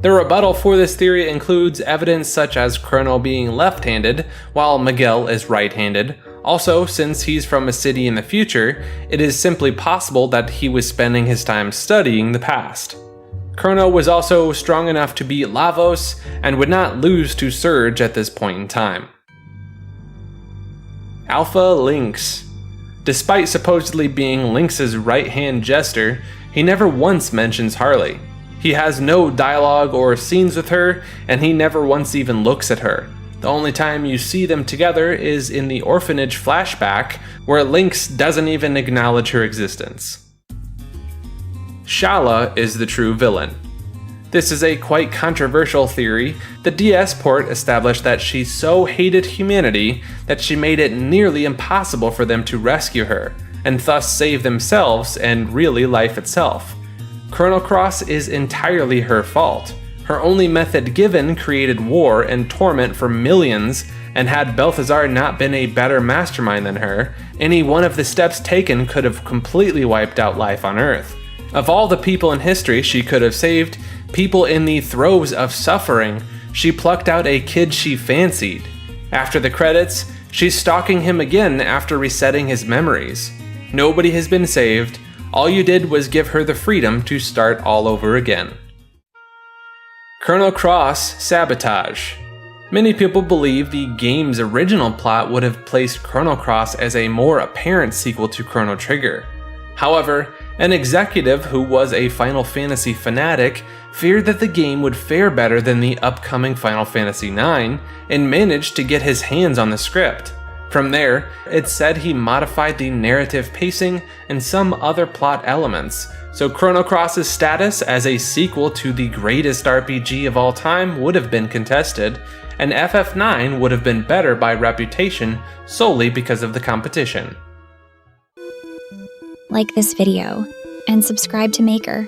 The rebuttal for this theory includes evidence such as Chrono being left-handed, while Miguel is right-handed. Also, since he's from a city in the future, it is simply possible that he was spending his time studying the past. Chrono was also strong enough to beat Lavos, and would not lose to Surge at this point in time. Alpha Lynx. Despite supposedly being Lynx's right-hand jester, he never once mentions Harley. He has no dialogue or scenes with her, and he never once even looks at her. The only time you see them together is in the orphanage flashback, where Lynx doesn't even acknowledge her existence. Shala is the true villain. This is a quite controversial theory. The DS port established that she so hated humanity that she made it nearly impossible for them to rescue her, and thus save themselves and really life itself. Chrono Cross is entirely her fault. Her only method given created war and torment for millions, and had Balthazar not been a better mastermind than her, any one of the steps taken could have completely wiped out life on Earth. Of all the people in history she could have saved, people in the throes of suffering, she plucked out a kid she fancied. After the credits, she's stalking him again after resetting his memories. Nobody has been saved. All you did was give her the freedom to start all over again. Chrono Cross Sabotage. Many people believe the game's original plot would have placed Chrono Cross as a more apparent sequel to Chrono Trigger. However, an executive who was a Final Fantasy fanatic feared that the game would fare better than the upcoming Final Fantasy IX, and managed to get his hands on the script. From there, it's said he modified the narrative pacing and some other plot elements, so Chrono Cross's status as a sequel to the greatest RPG of all time would have been contested, and FF9 would have been better by reputation solely because of the competition. Like this video, and subscribe to Maker.